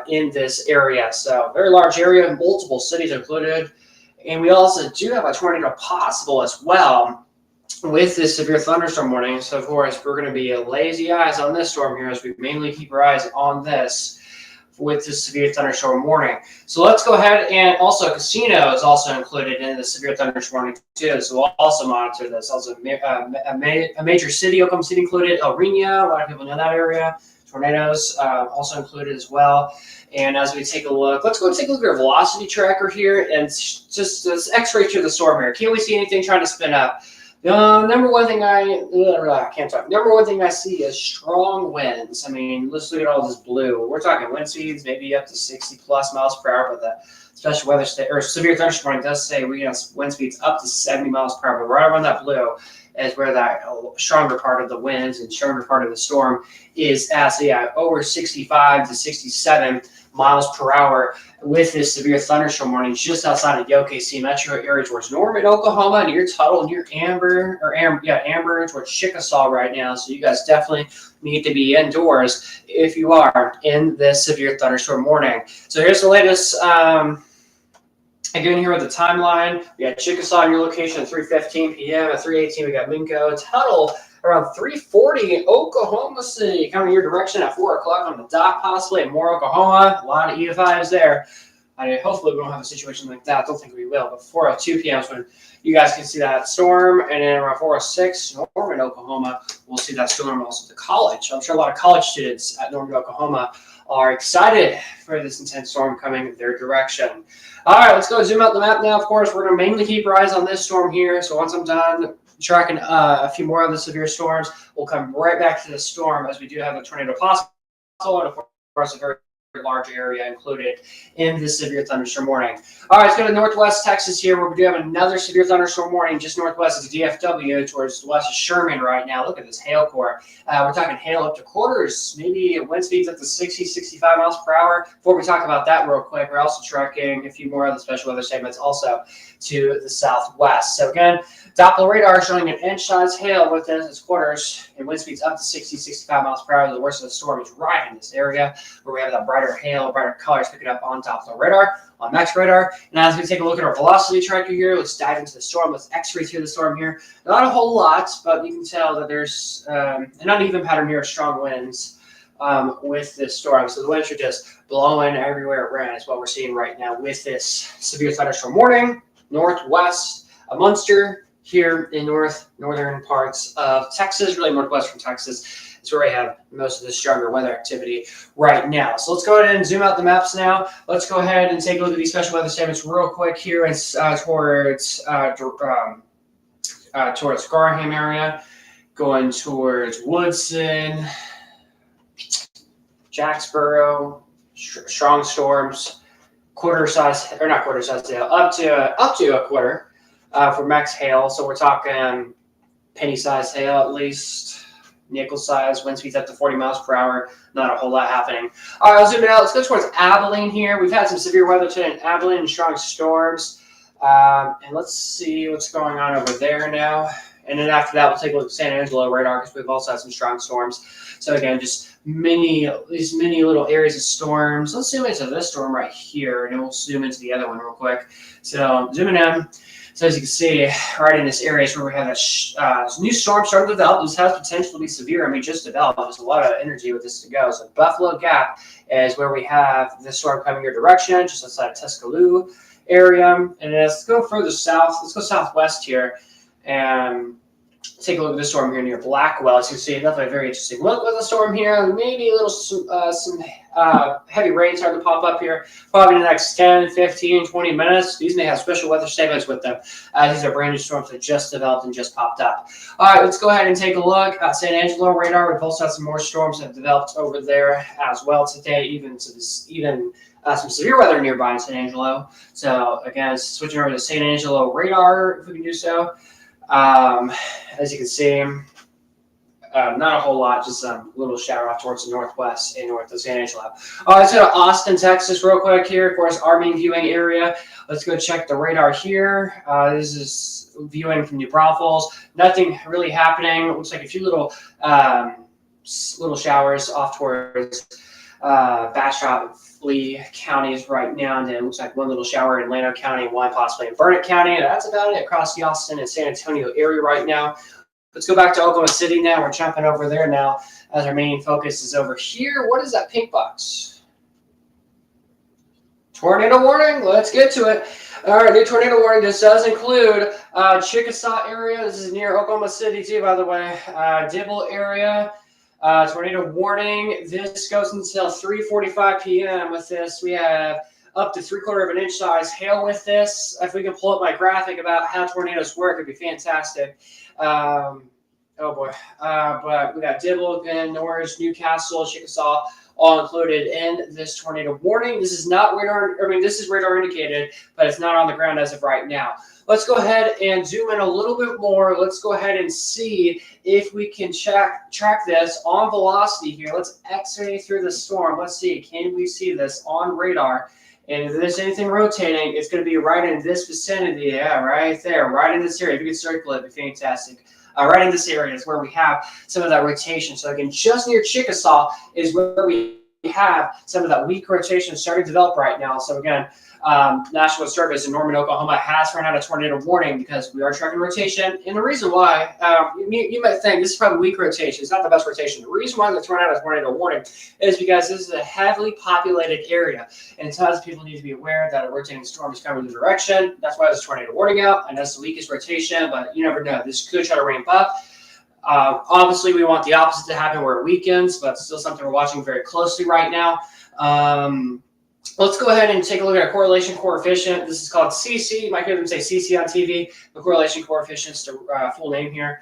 in this area. So very large area, multiple cities included. And we also do have a tornado possible as well with this severe thunderstorm warning. So of course, we're going to be lazy eyes on this storm here as we mainly keep our eyes on this with this severe thunderstorm warning. So let's go ahead, and also casino is also included in the severe thunderstorm warning too. So we'll also monitor this. Also a major city, Oklahoma City included, El Reno, a lot of people know that area. Tornadoes also included as well. And as we take a look, let's go take a look at our velocity tracker here and just x-ray through the storm here. Can we see anything trying to spin up? Number one thing I can't talk. Number one thing I see is strong winds. I mean, let's look at all this blue. We're talking wind speeds maybe up to 60 plus miles per hour, but the special weather or severe thunderstorm does say we have wind speeds up to 70 miles per hour. But right around that blue is where that stronger part of the winds and stronger part of the storm is at. So yeah, over 65 to 67 miles per hour with this severe thunderstorm warning just outside of the OKC metro area towards Norman, Oklahoma, near Tuttle, near Amber towards Chickasha right now. So you guys definitely need to be indoors if you are in this severe thunderstorm warning. So here's the latest. Again, here with the timeline, we got Chickasha on your location at 3:15 p.m. At 3:18, we got Minko. Tuttle around 3:40, Oklahoma City coming your direction at 4 o'clock on the dot, possibly in Moore, Oklahoma. A lot of E5s there. Hopefully, we don't have a situation like that. Don't think we will. But 4:02 p.m. is when you guys can see that storm. And then around 4:06, Norman, Oklahoma, we'll see that storm also at the college. I'm sure a lot of college students at Norman, Oklahoma are excited for this intense storm coming their direction. All right, let's go zoom out the map now. Of course, we're going to mainly keep our eyes on this storm here. So once I'm done tracking a few more of the severe storms, we'll come right back to the storm as we do have a tornado possible, and of course a very large area included in this severe thunderstorm warning. All right, let's go to northwest Texas here, where we do have another severe thunderstorm warning just northwest of the DFW towards the west of Sherman right now. Look at this hail core. We're talking hail up to quarters, maybe wind speeds up to 60, 65 miles per hour. Before we talk about that real quick, we're also tracking a few more of the special weather statements also to the southwest. So again, Doppler radar showing an inch-size hail within its quarters and wind speeds up to 60, 65 miles per hour. The worst of the storm is right in this area where we have that brighter hail, brighter colors picking up on Doppler radar, on max radar. And as we take a look at our velocity tracker here, let's dive into the storm. Let's x-ray through the storm here. Not a whole lot, but you can tell that there's an uneven pattern here of strong winds with this storm. So the winds are just blowing everywhere around is what we're seeing right now with this severe thunderstorm warning. Northwest of Munster, here in northern parts of Texas, really northwestern Texas, is where I have most of the stronger weather activity right now. So let's go ahead and zoom out the maps now. Let's go ahead and take a look at these special weather statements real quick here and towards Garham area, going towards Woodson, Jacksboro, strong storms. Not quarter size hail, up to a quarter for max hail. So we're talking penny size hail at least, nickel size, wind speeds up to 40 miles per hour. Not a whole lot happening. All right, I'll zoom it out. Let's go towards Abilene here. We've had some severe weather today in Abilene and strong storms. And let's see what's going on over there now. And then after that, we'll take a look at San Angelo radar because we've also had some strong storms. So again, just these many little areas of storms. Let's zoom into this storm right here, and then we'll zoom into the other one real quick. So zooming in. So as you can see, right in this area is where we have a new storm starting to develop. This has potential to be severe. I mean, just developed. There's a lot of energy with this to go. So Buffalo Gap is where we have this storm coming your direction, just outside of Tuscaloosa area. And let's go further south. Let's go southwest here and take a look at this storm here near Blackwell. As you can see, definitely a very interesting look with the storm here. Maybe a little some heavy rain starting to pop up here. Probably in the next 10, 15, 20 minutes. These may have special weather statements with them. These are brand new storms that just developed and just popped up. All right, let's go ahead and take a look at San Angelo radar. We've also had some more storms that have developed over there as well today, even some severe weather nearby in San Angelo. So again, switching over to San Angelo radar, if we can do so. As you can see, not a whole lot, just a little shower off towards the northwest and north of San Angelo. All right, let's go to Austin, Texas real quick here. Of course, our main viewing area. Let's go check the radar here. This is viewing from New Braunfels. Nothing really happening. It looks like a few little showers off towards Bastrop, Lee counties right now, and then it looks like one little shower in Llano County, one possibly in Burnett County. That's about it across the Austin and San Antonio area right now. Let's go back to Oklahoma City now. We're jumping over there now as our main focus is over here. What is that pink box? Tornado warning. Let's get to it. All right, new tornado warning. This does include Chickasha area. This is near Oklahoma City too, by the way. Dibble area. Tornado warning. This goes until 3:45 p.m. With this, we have up to 3/4 of an inch size hail with this. If we can pull up my graphic about how tornadoes work, it'd be fantastic. Oh boy. But we got Dibble, Norris, Newcastle, Chickasha, all included in this tornado warning. This is not radar, this is radar indicated, but it's not on the ground as of right now. Let's go ahead and zoom in a little bit more. Let's go ahead and see if we can track this on velocity here. Let's X-ray through the storm. Let's see, can we see this on radar? And if there's anything rotating, it's going to be right in this vicinity. Yeah, right there, right in this area. If you could circle it, it'd be fantastic. Right in this area is where we have some of that rotation. So again, just near Chickasha is where we have some of that weak rotation starting to develop right now. So again, National Service in Norman, Oklahoma has run out of tornado warning because we are tracking rotation. And the reason why, you might think this is probably weak rotation. It's not the best rotation. The reason why they're throwing out a tornado warning is because this is a heavily populated area. And sometimes people need to be aware that a rotating storm is coming in the direction. That's why there's a tornado warning out. And that's the weakest rotation, but you never know. This could try to ramp up. Obviously, we want the opposite to happen where it weakens, but it's still something we're watching very closely right now. Let's go ahead and take a look at a correlation coefficient. This is called CC. You might hear them say CC on TV. The correlation coefficient is the full name here.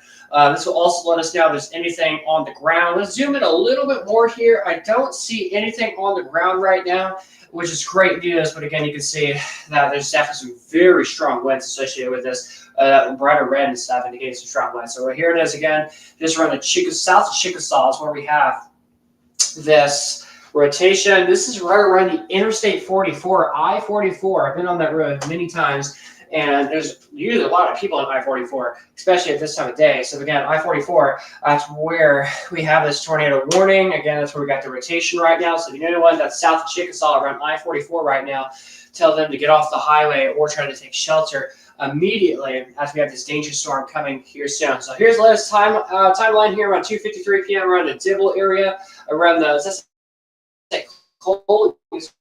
This will also let us know if there's anything on the ground. Let's zoom in a little bit more here. I don't see anything on the ground right now, which is great news. But again, you can see that there's definitely some very strong winds associated with this. Brighter red and stuff indicates some strong winds. So here it is again. Just around the south of Chickasha is where we have this rotation. This is right around the Interstate 44, I-44. I've been on that road many times, and there's usually a lot of people on I-44, especially at this time of day. So again, I-44, that's where we have this tornado warning. Again, that's where we got the rotation right now. So if you know anyone that's south of Chickasha around I-44 right now, tell them to get off the highway or try to take shelter immediately as we have this dangerous storm coming here soon. So here's the latest timeline here around 2:53 p.m. around the Dibble area, around the Cole. That's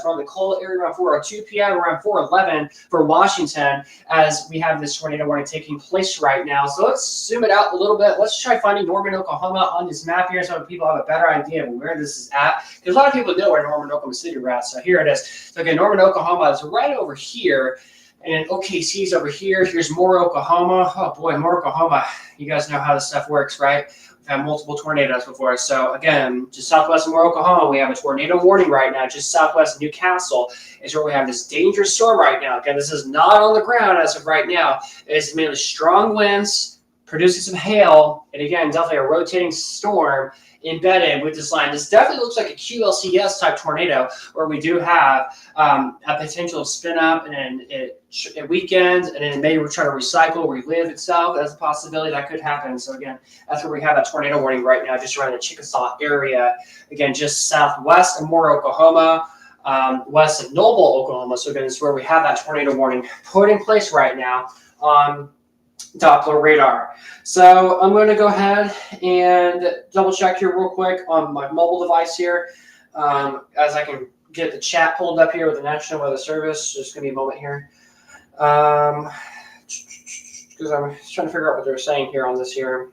around the Cole area around 4:02 p.m. around 4:11 for Washington as we have this tornado warning taking place right now. So let's zoom it out a little bit. Let's try finding Norman, Oklahoma on this map here so people have a better idea of where this is at. Because a lot of people know where Norman, Oklahoma City we're at. So here it is. So again, Norman, Oklahoma is right over here. And OKC is over here. Here's Moore, Oklahoma. Oh boy, Moore, Oklahoma. You guys know how this stuff works, right? We've had multiple tornadoes before. So again, just southwest of Moore, Oklahoma, we have a tornado warning right now. Just southwest of Newcastle is where we have this dangerous storm right now. Again, this is not on the ground as of right now. It's mainly strong winds, producing some hail, and again, definitely a rotating storm embedded with this line. This definitely looks like a QLCS type tornado where we do have a potential spin up and then it weakens and then it may try to recycle, relive itself. That's a possibility that could happen. So again, that's where we have that tornado warning right now, just around the Chickasha area. Again, just southwest of Moore, Oklahoma, west of Noble, Oklahoma. So again, this is where we have that tornado warning put in place right now on Doppler radar. So I'm going to go ahead and double check here real quick on my mobile device here as I can get the chat pulled up here with the National Weather Service. Just give me a moment here because I'm trying to figure out what they're saying here on this here.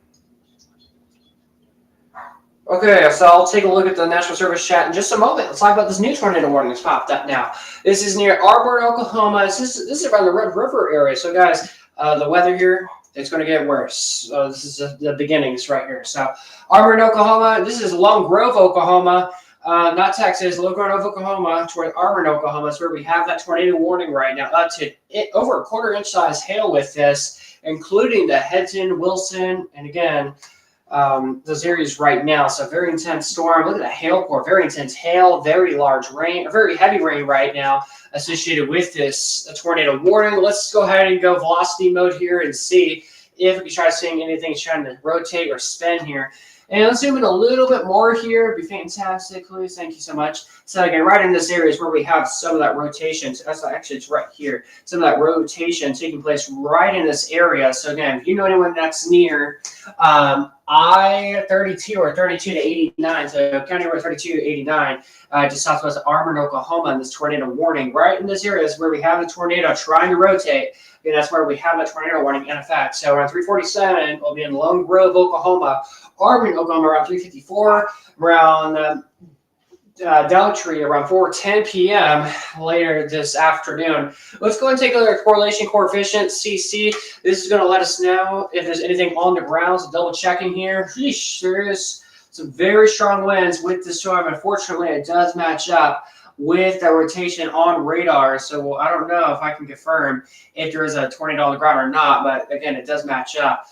Okay, so I'll take a look at the National Service chat in just a moment. Let's talk about this new tornado warning that's popped up now. This is near Auburn, Oklahoma. This is around the Red River area. So guys, the weather here, it's going to get worse. So this is the beginnings right here. So Auburn, Oklahoma. This is Lone Grove, Oklahoma. Not Texas, Lone Grove, Oklahoma, toward Auburn, Oklahoma. That's where we have that tornado warning right now. Up to over a 1/4 inch size hail with this, including the Headton, Wilson, and again, those areas right now. So very intense storm. Look at the hail core. Very intense hail, very large rain, very heavy rain right now associated with this tornado warning. Let's go ahead and go velocity mode here and see if we can try seeing anything trying to rotate or spin here. And let's zoom in a little bit more here. It'd be fantastic, please. Thank you so much. So again, right in this area is where we have some of that rotation. So that's actually, it's right here. Some of that rotation taking place right in this area. So again, if you know anyone that's near I-32 or 32 to 89, so County Road 32 to 89, just southwest of Auburn, Oklahoma, and this tornado warning. Right in this area is where we have the tornado trying to rotate. And that's where we have that tornado warning in effect. So around 3:47, we'll be in Lone Grove, Oklahoma. Auburn, Oklahoma, around 3:54. Around Daughtry around 4:10 p.m. later this afternoon. Let's go and take a look at correlation coefficient, CC. This is going to let us know if there's anything on the ground. So double checking here. Sheesh, there is some very strong winds with this storm. Unfortunately, it does match up with that rotation on radar. So I don't know if I can confirm if there is a tornado on the ground or not, but again, it does match up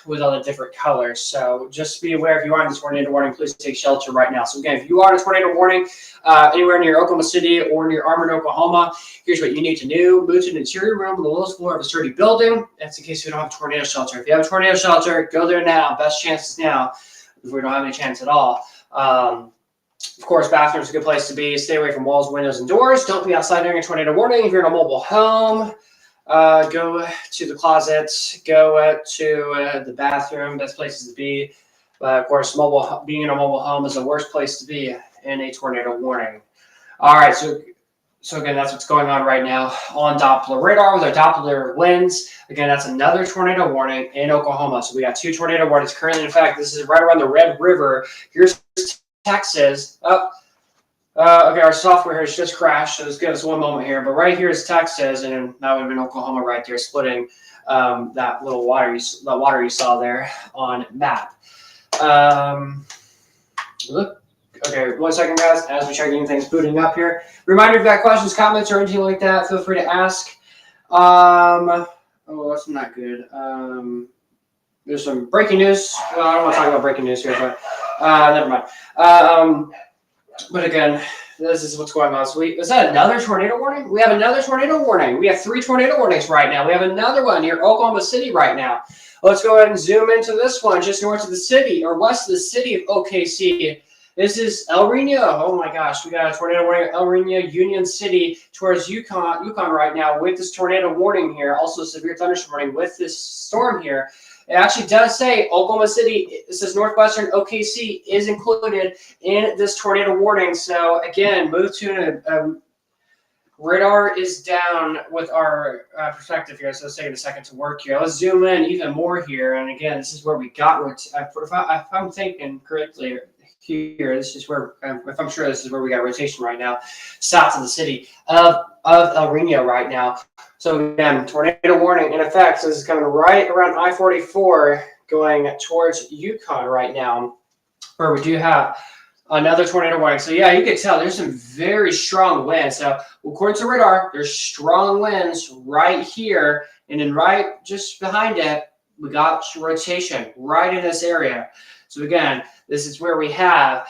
with all the different colors. So just be aware, if you are in the tornado warning, please take shelter right now. So again, if you are in a tornado warning anywhere near Oklahoma City or near Armored, Oklahoma, here's what you need to do. Move to an interior room on the lowest floor of a sturdy building. That's in case you don't have a tornado shelter. If you have a tornado shelter, go there now. Best chances now if we don't have any chance at all. Of course, bathrooms are a good place to be. Stay away from walls, windows, and doors. Don't be outside during a tornado warning. If you're in a mobile home, go to the closet, go to the bathroom. Best places to be. Of course, being in a mobile home is the worst place to be in a tornado warning. All right, so again, that's what's going on right now on Doppler radar with our Doppler winds. Again, that's another tornado warning in Oklahoma. So we got 2 tornado warnings currently in effect. This is right around the Red River. Here's Texas. Okay, our software has just crashed, so just give us one moment here. But right here is Texas, and that would have been Oklahoma right there, splitting that little water you saw there on map. Look. Okay, 1 second, guys, as we start getting things booting up here. Reminder, if you've got questions, comments, or anything like that, feel free to ask. Oh, that's not good. There's some breaking news. Well, I don't want to talk about breaking news here, but never mind. But again, this is what's going on. So is that another tornado warning? We have another tornado warning. We have 3 tornado warnings right now. We have another one near Oklahoma City right now. Let's go ahead and zoom into this one just north of the city or west of the city of OKC. This is El Reno. Oh my gosh, we got a tornado warning El Reno, Union City towards Yukon right now with this tornado warning here. Also severe thunderstorm warning with this storm here. It actually does say Oklahoma City, it says northwestern OKC is included in this tornado warning. So again, move to radar is down with our perspective here. So it's taking a second to work here. Let's zoom in even more here. And again, this is where we got, if I'm thinking correctly here, this is where, if I'm sure this is where we got rotation right now, south of the city of El Reno right now. So again, tornado warning in effect. So this is coming right around I-44 going towards Yukon right now, where we do have another tornado warning. So yeah, you can tell there's some very strong winds. So according to radar, there's strong winds right here. And then right just behind it, we got rotation right in this area. So again, this is where we have,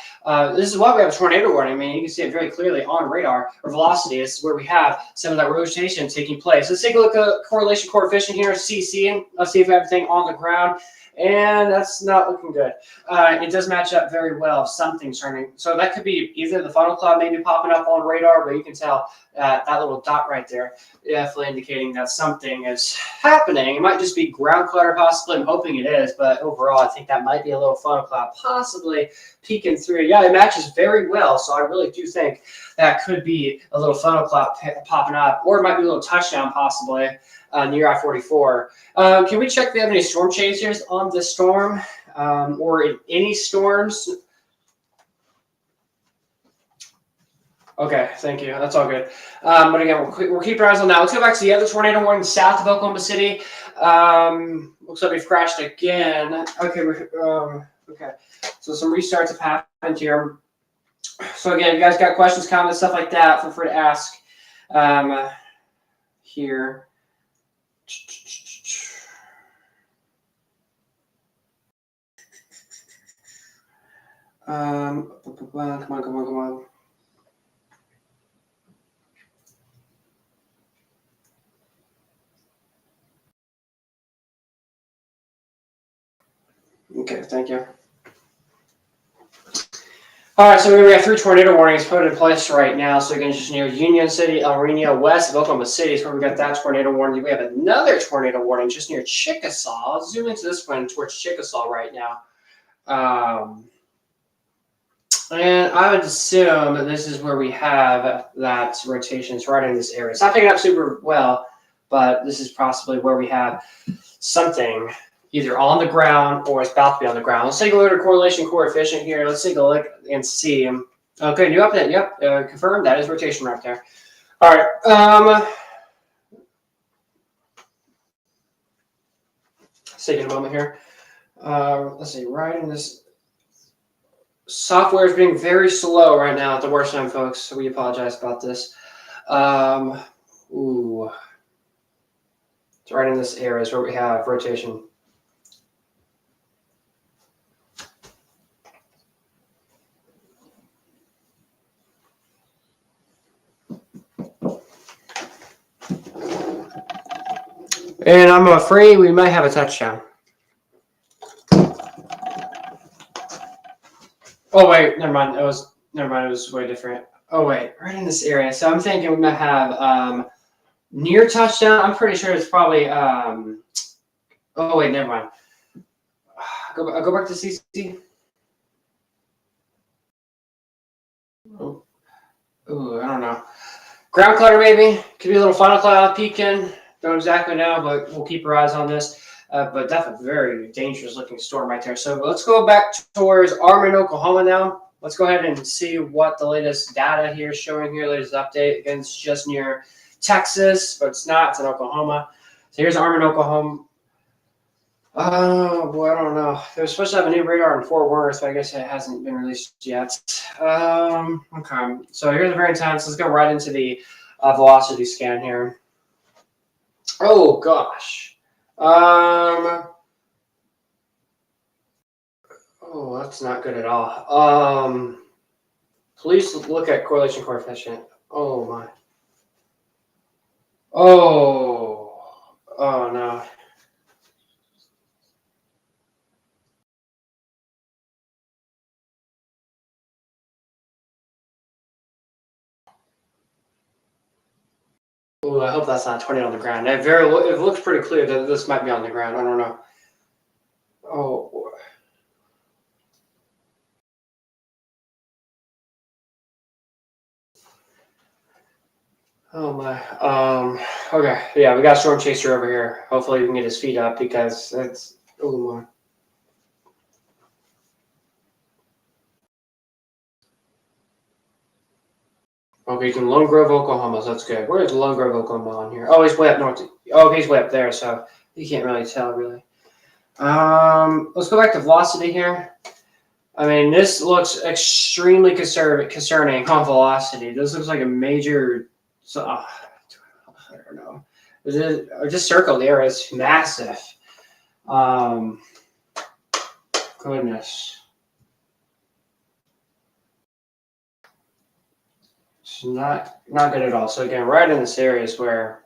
this is why we have a tornado warning. I mean, you can see it very clearly on radar or velocity. This is where we have some of that rotation taking place. Let's take a look at correlation coefficient here, CC. Let's see if we have everything on the ground. And that's not looking good. It does match up very well. Something's turning. So that could be either the funnel cloud maybe popping up on radar, but you can tell that little dot right there definitely indicating that something is happening. It might just be ground clutter possibly. I'm hoping it is, but overall I think that might be a little funnel cloud possibly peeking through. Yeah, it matches very well. So I really do think that could be a little funnel cloud popping up, or it might be a little touchdown possibly. Near I-44. Can we check if we have any storm chasers on this storm or in any storms? Okay, thank you. That's all good. But again, we'll keep our eyes on that. Let's go back to the other tornado warning south of Oklahoma City. Looks like we've crashed again. Okay, okay. So some restarts have happened here. So again, if you guys got questions, comments, stuff like that, feel free to ask here. Come on. Okay, thank you. All right, so we have 3 tornado warnings put in place right now. So again, just near Union City, El Reno, west of Oklahoma City is where we got that tornado warning. We have another tornado warning just near Chickasha. I'll zoom into this one towards Chickasha right now. And I would assume that this is where we have that rotation. It's right in this area. It's not picking up super well, but this is possibly where we have something either on the ground or it's about to be on the ground. Let's take a look at the correlation coefficient here. Let's take a look and see Okay, new update. Yep, confirmed. That is rotation right there. All right. Let's take a moment here. Let's see. Right in this software is being very slow right now at the worst time, folks. So we apologize about this. Ooh. It's right in this area is where we have rotation. And I'm afraid we might have a touchdown. Oh wait, never mind. It was way different. Oh wait, right in this area. So I'm thinking we might have near touchdown. I'm pretty sure it's probably oh wait, never mind. Go back to CC. Oh, ooh, I don't know. Ground clutter maybe. Could be a little funnel cloud peeking. Don't exactly know, but we'll keep our eyes on this. But definitely very dangerous looking storm right there. So let's go back towards Armin, Oklahoma now. Let's go ahead and see what the latest data here is showing here. Latest update. Again, it's just near Texas, but it's not. It's in Oklahoma. So here's Armin, Oklahoma. Oh boy, I don't know. They were supposed to have a new radar in Fort Worth, but I guess it hasn't been released yet. Okay, so here's the very intense. Let's go right into the velocity scan here. Oh gosh. Oh, that's not good at all. Please look at correlation coefficient. Oh my. Oh no. Oh, I hope that's not 20 on the ground. It looks pretty clear that this might be on the ground. I don't know. Oh boy. Oh my. Okay. Yeah, we got Storm Chaser over here. Hopefully we can get his feet up because it's. Oh my. Okay, he's in Lone Grove, Oklahoma. So that's good. Where is Lone Grove, Oklahoma on here? Oh, he's way up north. Oh, he's way up there, so you can't really tell, really. Let's go back to velocity here. I mean, this looks extremely concerning on velocity. This looks like a major. I don't know. Just circle there. It's massive. Goodness. It's not good at all. So again, right in this area is where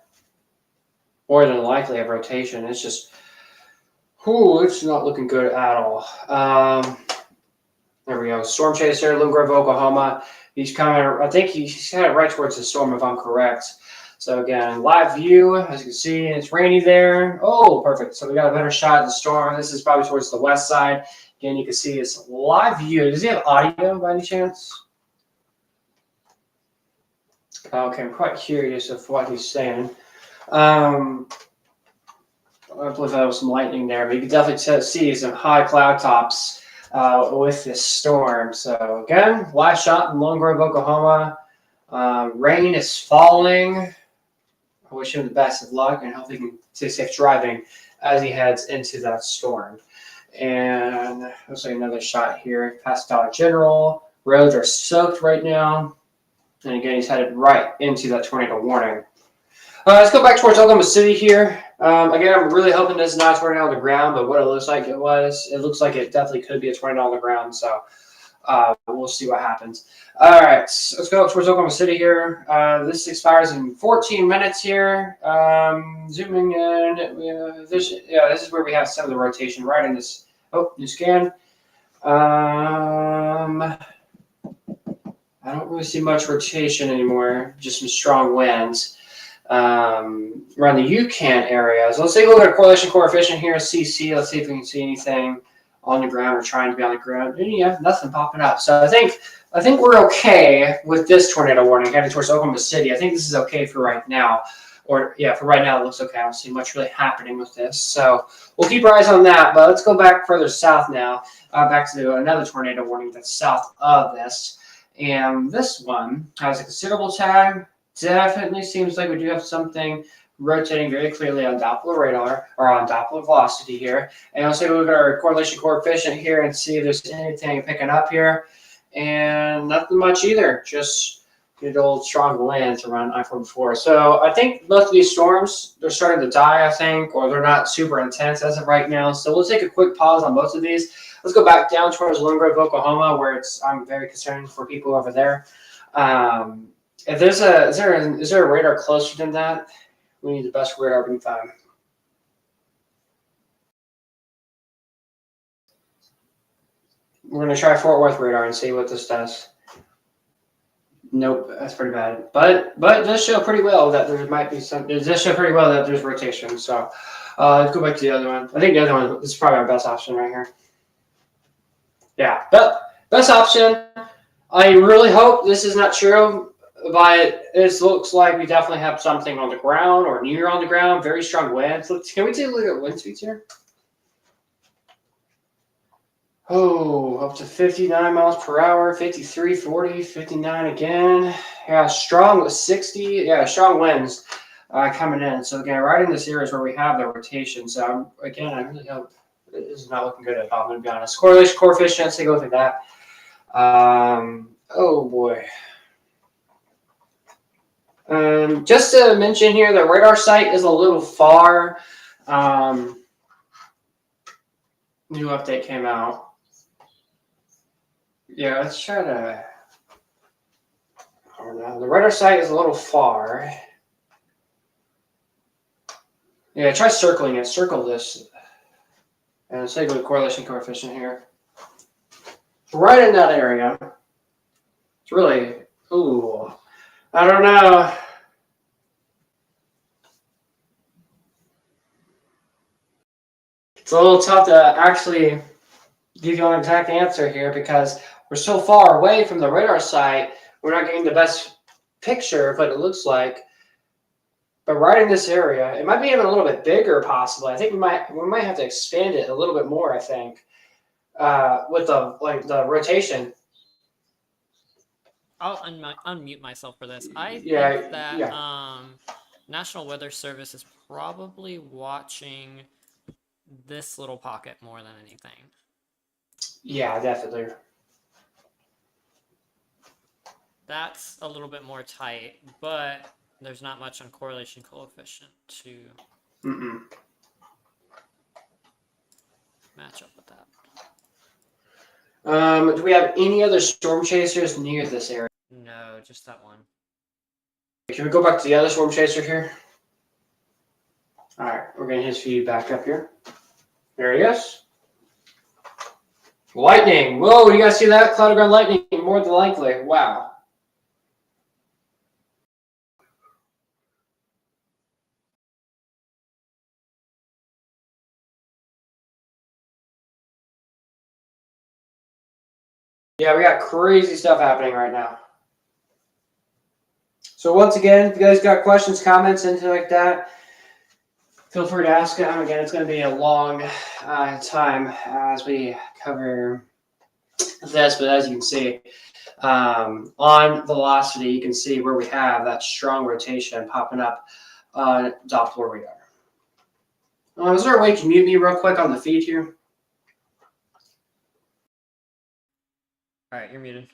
more than likely have rotation. It's just, it's not looking good at all. There we go. Storm Chaser, Lone Grove, Oklahoma. He's coming. I think he's headed right towards the storm, if I'm correct. So again, live view, as you can see, it's rainy there. Oh, perfect. So we got a better shot of the storm. This is probably towards the west side. Again, you can see it's live view. Does he have audio by any chance? Okay, I'm quite curious of what he's saying. I believe there was some lightning there, but you can definitely see some high cloud tops with this storm. So again, live shot in Lone Grove, Oklahoma. Rain is falling. I wish him the best of luck and hope he can stay safe driving as he heads into that storm. And let's say another shot here past Dollar General. Roads are soaked right now. And again, he's headed right into that tornado warning. Let's go back towards Oklahoma City here. Again, I'm really hoping this is not a tornado on the ground, but what it looks like it looks like it definitely could be a tornado on the ground. So we'll see what happens. All right, let's go towards Oklahoma City here. This expires in 14 minutes here. Zooming in, this is where we have some of the rotation right in this. Oh, new scan. I don't really see much rotation anymore, just some strong winds. Around the Yukon area. So let's take a look at correlation coefficient here, CC. Let's see if we can see anything on the ground or trying to be on the ground. And yeah, nothing popping up. So I think we're okay with this tornado warning heading towards Oklahoma City. I think this is okay for right now. Or yeah, for right now it looks okay. I don't see much really happening with this. So we'll keep our eyes on that. But let's go back further south now, back to another tornado warning that's south of this. And this one has a considerable tag. Definitely seems like we do have something rotating very clearly on Doppler radar or on Doppler velocity here. And I'll take a look at our correlation coefficient here and see if there's anything picking up here. And nothing much either, just good old strong winds around I-44. So I think both of these storms, they're starting to die, I think, or they're not super intense as of right now. So we'll take a quick pause on both of these. Let's go back down towards Lone Grove, Oklahoma, where I'm very concerned for people over there. If there's is there a radar closer than that? We need the best radar we can find. We're going to try Fort Worth radar and see what this does. Nope, that's pretty bad. But it does show pretty well that there might be some. It does show pretty well that there's rotation. So let's go back to the other one. I think the other one is probably our best option right here. Yeah, but best option. I really hope this is not true, but it looks like we definitely have something on the ground or near on the ground. Very strong winds. Can we take a look at wind speeds here? Oh, up to 59 miles per hour, 53, 40, 59 again. Yeah, strong with 60. Yeah, strong winds coming in. So again, right in this area is where we have the rotation. So again, I really hope it is not looking good at all, I'm going to be honest. Correlation coefficients, they go through that. Oh boy. Just to mention here, the radar site is a little far. New update came out. Yeah, let's try to. Oh no, the radar site is a little far. Yeah, try circling it. Circle this. And let's take a correlation coefficient here. Right in that area. It's really, ooh, I don't know. It's a little tough to actually give you an exact answer here because we're so far away from the radar site, we're not getting the best picture of what it looks like. But right in this area, it might be even a little bit bigger possibly. I think we might have to expand it a little bit more, I think. With the rotation. I'll unmute myself for this. I Yeah, think that yeah. National Weather Service is probably watching this little pocket more than anything. Yeah, definitely. That's a little bit more tight, but there's not much on correlation coefficient to match up with that. Do we have any other storm chasers near this area? No, just that one. Can we go back to the other storm chaser here? All right, we're getting his feed back up here. There he is. Lightning. Whoa, you guys see that? Cloud of ground lightning, more than likely. Wow. Yeah, we got crazy stuff happening right now. So once again, if you guys got questions, comments, anything like that, feel free to ask them. Again, it's going to be a long time as we cover this, but as you can see, on velocity, you can see where we have that strong rotation popping up on Doppler radar. Is there a way you can mute me real quick on the feed here? All right, you're muted.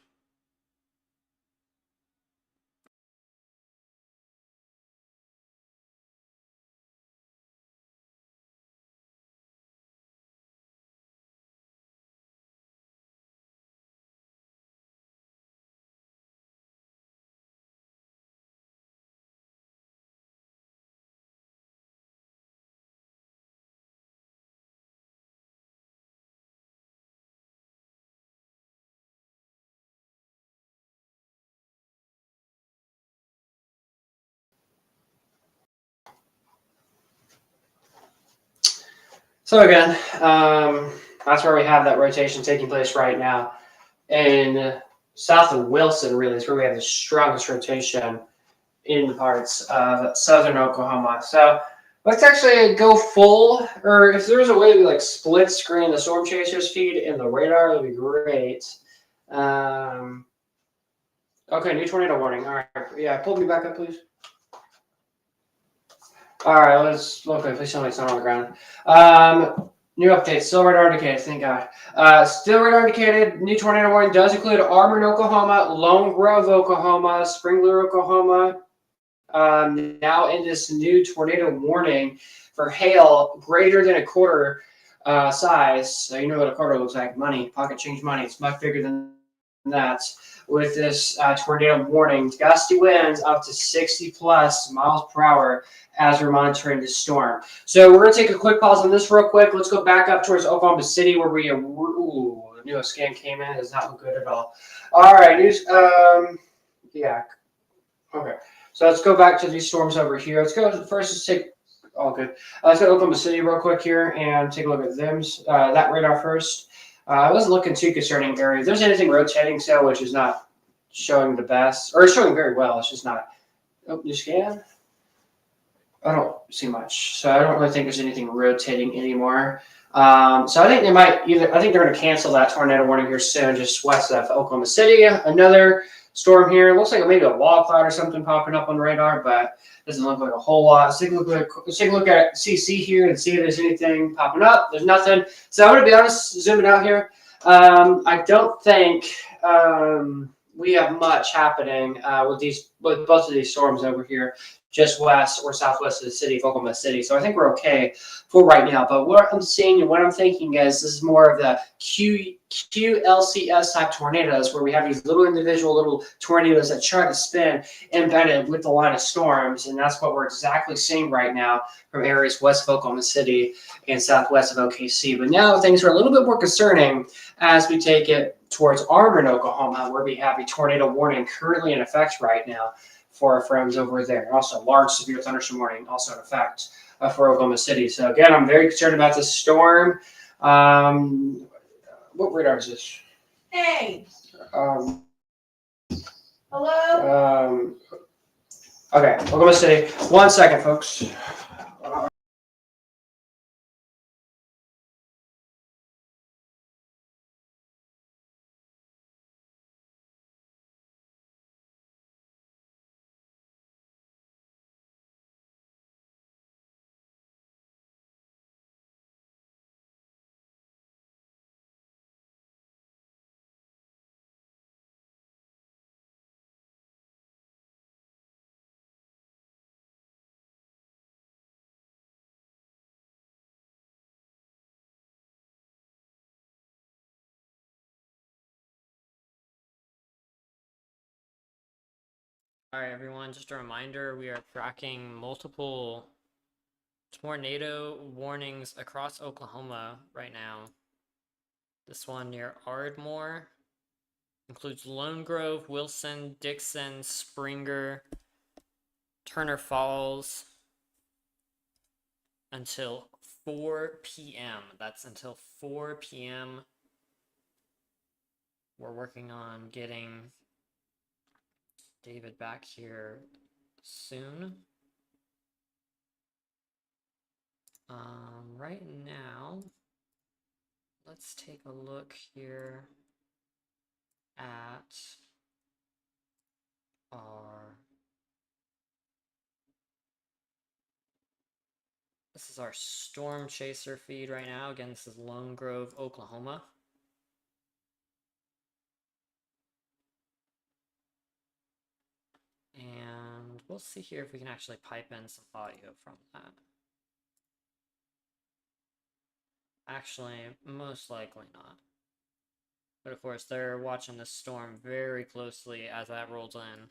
So again, that's where we have that rotation taking place right now. And south of Wilson, really, is where we have the strongest rotation in parts of southern Oklahoma. So let's actually go full, or if there's a way to like split screen the storm chasers feed and the radar, that'd be great. Okay, new tornado warning. All right. Yeah, pull me back up, please. All right, let's look. Please tell me it's not on the ground. New update. Still radar indicated. Thank God. Still radar indicated. New tornado warning does include Auburn, Oklahoma, Lone Grove, Oklahoma, Springler, Oklahoma. Now in this new tornado warning for hail greater than a quarter size. So you know what a quarter looks like. Money, pocket change money. It's much bigger than that. With this tornado warning, gusty winds up to 60 plus miles per hour as we're monitoring this storm. So we're going to take a quick pause on this real quick. Let's go back up towards Oklahoma City where we the newest scan came in. It does not look good at all. All right, news. Yeah. Okay. So let's go back to these storms over here. Let's go first. Let's take all good. Let's go to Oklahoma City real quick here and take a look at them. That radar first. I wasn't looking too concerning area. If there's anything rotating still, which is not showing the best, or it's showing very well, it's just not. Oh, you scan? I don't see much, so I don't really think there's anything rotating anymore. So I think they might either. I think they're going to cancel that tornado warning here soon, just west of Oklahoma City. Another storm here. It looks like maybe a wall cloud or something popping up on the radar, but doesn't look like a whole lot. Let's take a look at CC here and see if there's anything popping up. There's nothing. So I'm going to be honest, zooming out here. I don't think we have much happening with both of these storms over here, just west or southwest of the city of Oklahoma City. So I think we're okay for right now. But what I'm seeing and what I'm thinking is this is more of the QLCS type tornadoes where we have these little tornadoes that try to spin embedded with the line of storms. And that's what we're exactly seeing right now from areas west of Oklahoma City and southwest of OKC. But now things are a little bit more concerning as we take it towards Auburn, Oklahoma, where we have a tornado warning currently in effect right now for our friends over there. Also, large severe thunderstorm warning also in effect for Oklahoma City. So again, I'm very concerned about this storm. What radar is this? Hey. Hello. Okay, Oklahoma City. 1 second, folks. All right, everyone, just a reminder, we are tracking multiple tornado warnings across Oklahoma right now. This one near Ardmore includes Lone Grove, Wilson, Dixon, Springer, Turner Falls until 4 p.m. That's until 4 p.m. We're working on getting David back here soon. Right now, let's take a look here at our. This is our Storm Chaser feed right now. Again, this is Lone Grove, Oklahoma. And we'll see here if we can actually pipe in some audio from that. Actually, most likely not. But of course, they're watching the storm very closely as that rolls in.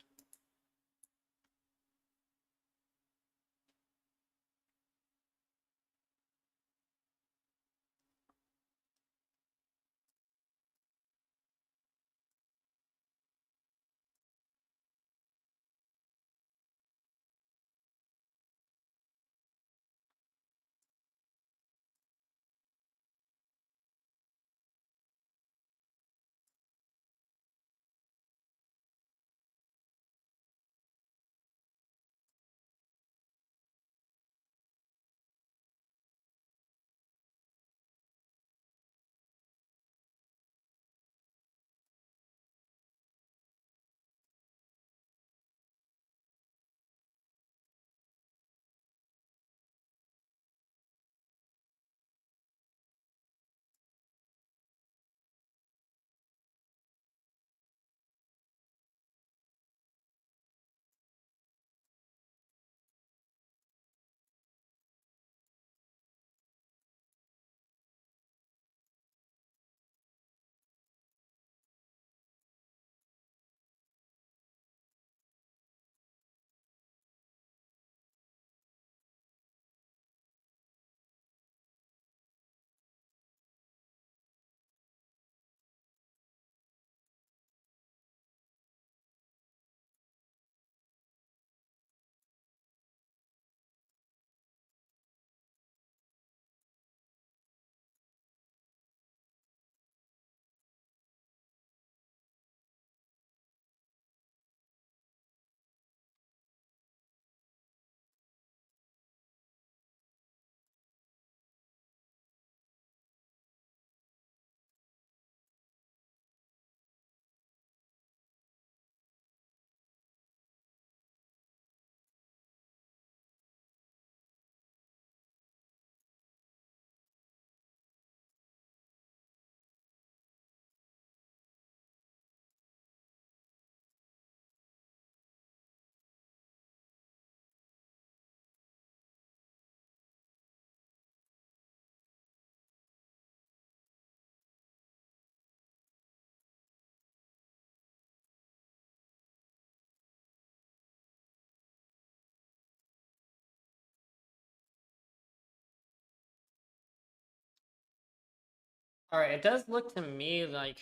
All right, it does look to me like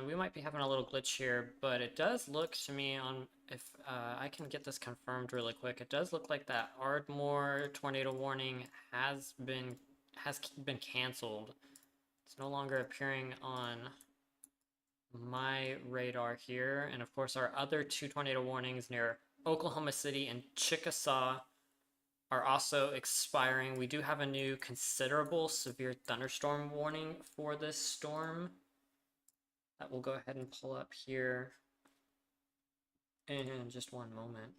we might be having a little glitch here, but it does look to me on if I can get this confirmed really quick. It does look like that Ardmore tornado warning has been canceled. It's no longer appearing on my radar here, and of course our other 2 tornado warnings near Oklahoma City and Chickasha are also expiring. We do have a new considerable severe thunderstorm warning for this storm that we'll go ahead and pull up here in just one moment.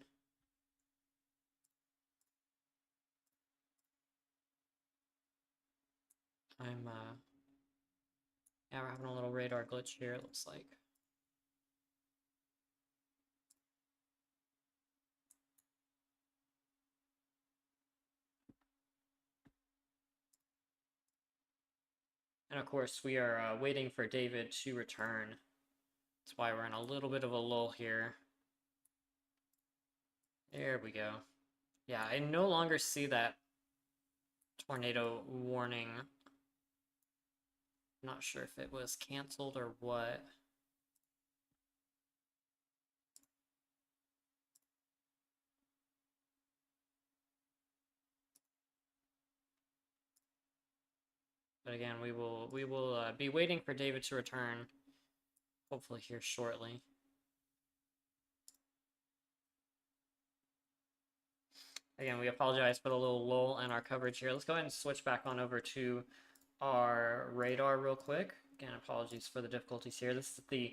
Yeah, we're having a little radar glitch here, it looks like. And of course, we are waiting for David to return. That's why we're in a little bit of a lull here. There we go. Yeah, I no longer see that tornado warning. Not sure if it was canceled or what. But again, we will be waiting for David to return, hopefully here shortly. Again, we apologize for the little lull in our coverage here. Let's go ahead and switch back on over to our radar real quick. Again, apologies for the difficulties here. This is the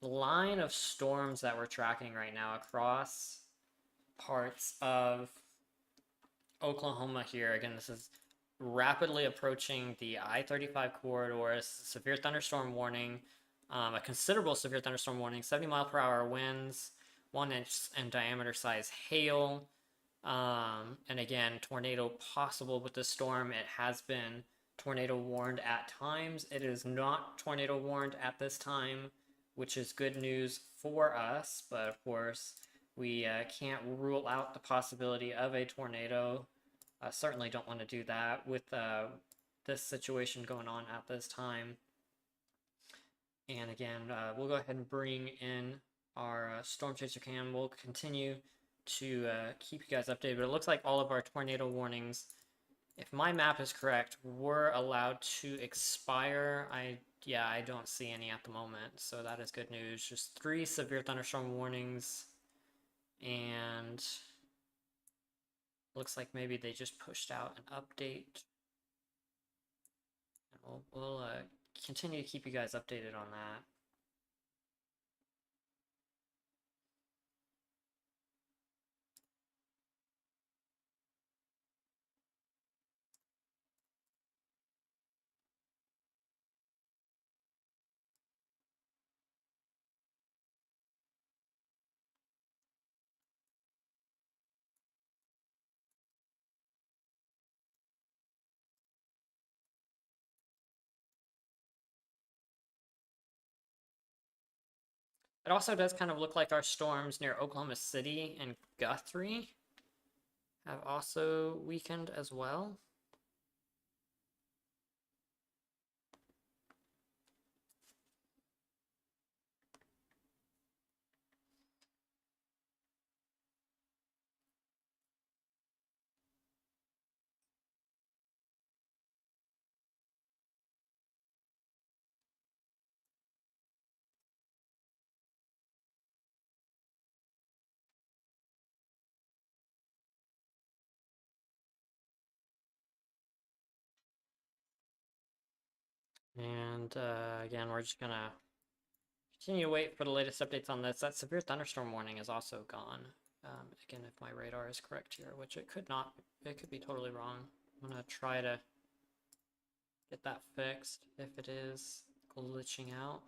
line of storms that we're tracking right now across parts of Oklahoma here. Again, this is rapidly approaching the I-35 corridor. Severe thunderstorm warning, a considerable severe thunderstorm warning, 70-mile-per-hour winds, 1-inch in diameter size hail. And again, tornado possible with this storm. It has been tornado warned at times. It is not tornado warned at this time, which is good news for us. But of course, we can't rule out the possibility of a tornado. Certainly don't want to do that with this situation going on at this time. And again, we'll go ahead and bring in our Storm Chaser Cam. We'll continue to keep you guys updated, but it looks like all of our tornado warnings, if my map is correct, were allowed to expire. I don't see any at the moment, so that is good news. Just 3 severe thunderstorm warnings, and looks like maybe they just pushed out an update. And we'll continue to keep you guys updated on that. It also does kind of look like our storms near Oklahoma City and Guthrie have also weakened as well. And again, we're just gonna continue to wait for the latest updates on this. That severe thunderstorm warning is also gone. Again, if my radar is correct here, which it could not, it could be totally wrong. I'm gonna try to get that fixed if it is glitching out.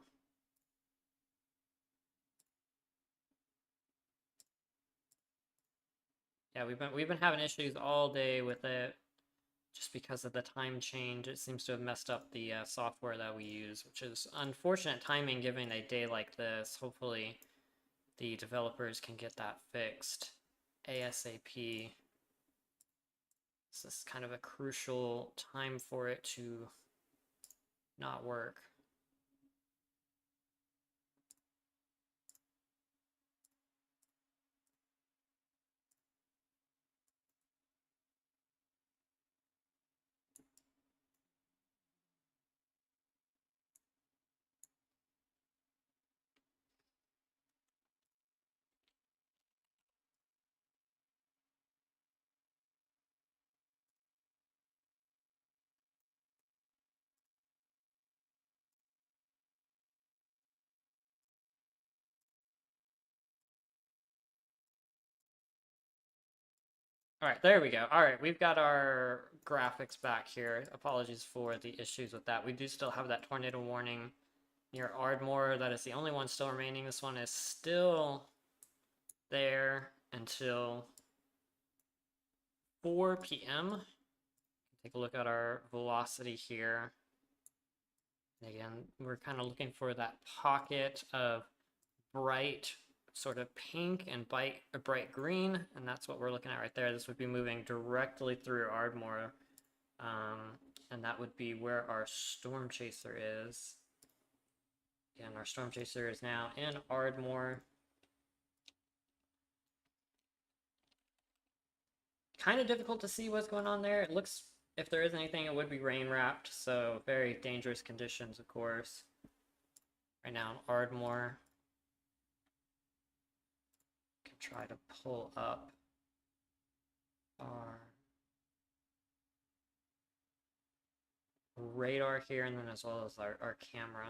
Yeah, we've been having issues all day with it. Just because of the time change, it seems to have messed up the software that we use, which is unfortunate timing given a day like this. Hopefully the developers can get that fixed ASAP. This is kind of a crucial time for it to not work. All right, there we go. All right, we've got our graphics back here. Apologies for the issues with that. We do still have that tornado warning near Ardmore. That is the only one still remaining. This one is still there until 4 p.m. Take a look at our velocity here. Again, we're kind of looking for that pocket of bright sort of pink and bright green, and that's what we're looking at right there. This would be moving directly through Ardmore, and that would be where our storm chaser is. Again, our storm chaser is now in Ardmore. Kind of difficult to see what's going on there. It looks, if there is anything, it would be rain wrapped, so very dangerous conditions, of course. Right now in Ardmore. Can try to pull up our radar here, and then as well as our camera.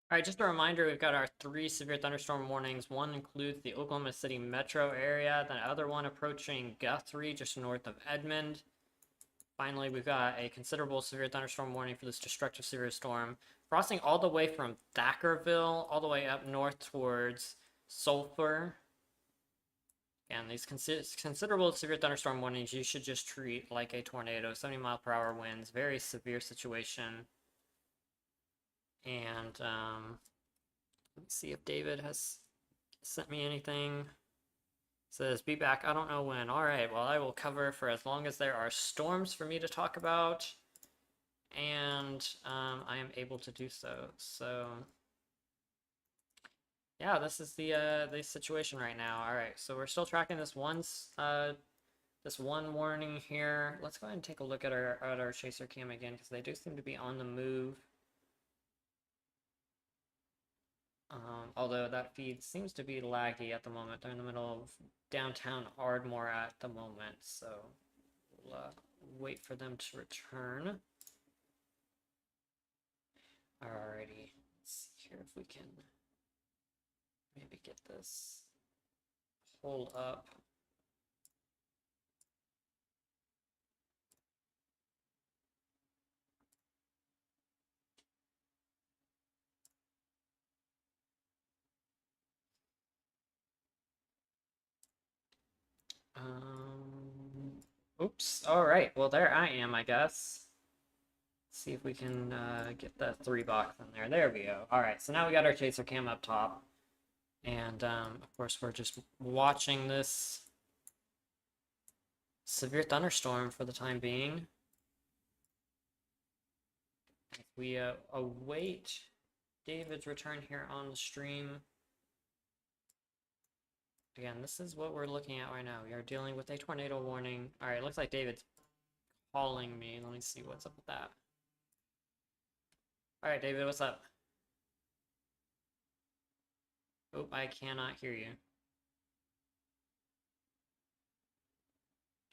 All right, just a reminder, we've got our 3 severe thunderstorm warnings. One includes the Oklahoma City metro area, the other one approaching Guthrie, just north of Edmond. Finally, we've got a considerable severe thunderstorm warning for this destructive severe storm, crossing all the way from Thackerville, all the way up north towards Sulphur. And these considerable severe thunderstorm warnings, you should just treat like a tornado. 70-mile-per-hour winds, very severe situation. And let's see if David has sent me anything. Says, be back, I don't know when. All right, well, I will cover for as long as there are storms for me to talk about. And I am able to do so. So, yeah, this is the situation right now. All right, so we're still tracking this one warning here. Let's go ahead and take a look at our chaser cam again, because they do seem to be on the move. Although that feed seems to be laggy at the moment. They're in the middle of downtown Ardmore at the moment, so we'll wait for them to return. Alrighty, let's see here if we can maybe get this pulled up. Oops. All right. Well, there I am, I guess. Let's see if we can get the 3 box in there. There we go. All right. So now we got our chaser cam up top. And, of course, we're just watching this severe thunderstorm for the time being. We await David's return here on the stream. Again, this is what we're looking at right now. We are dealing with a tornado warning. All right, looks like David's calling me. Let me see what's up with that. All right, David, what's up? Oh, I cannot hear you.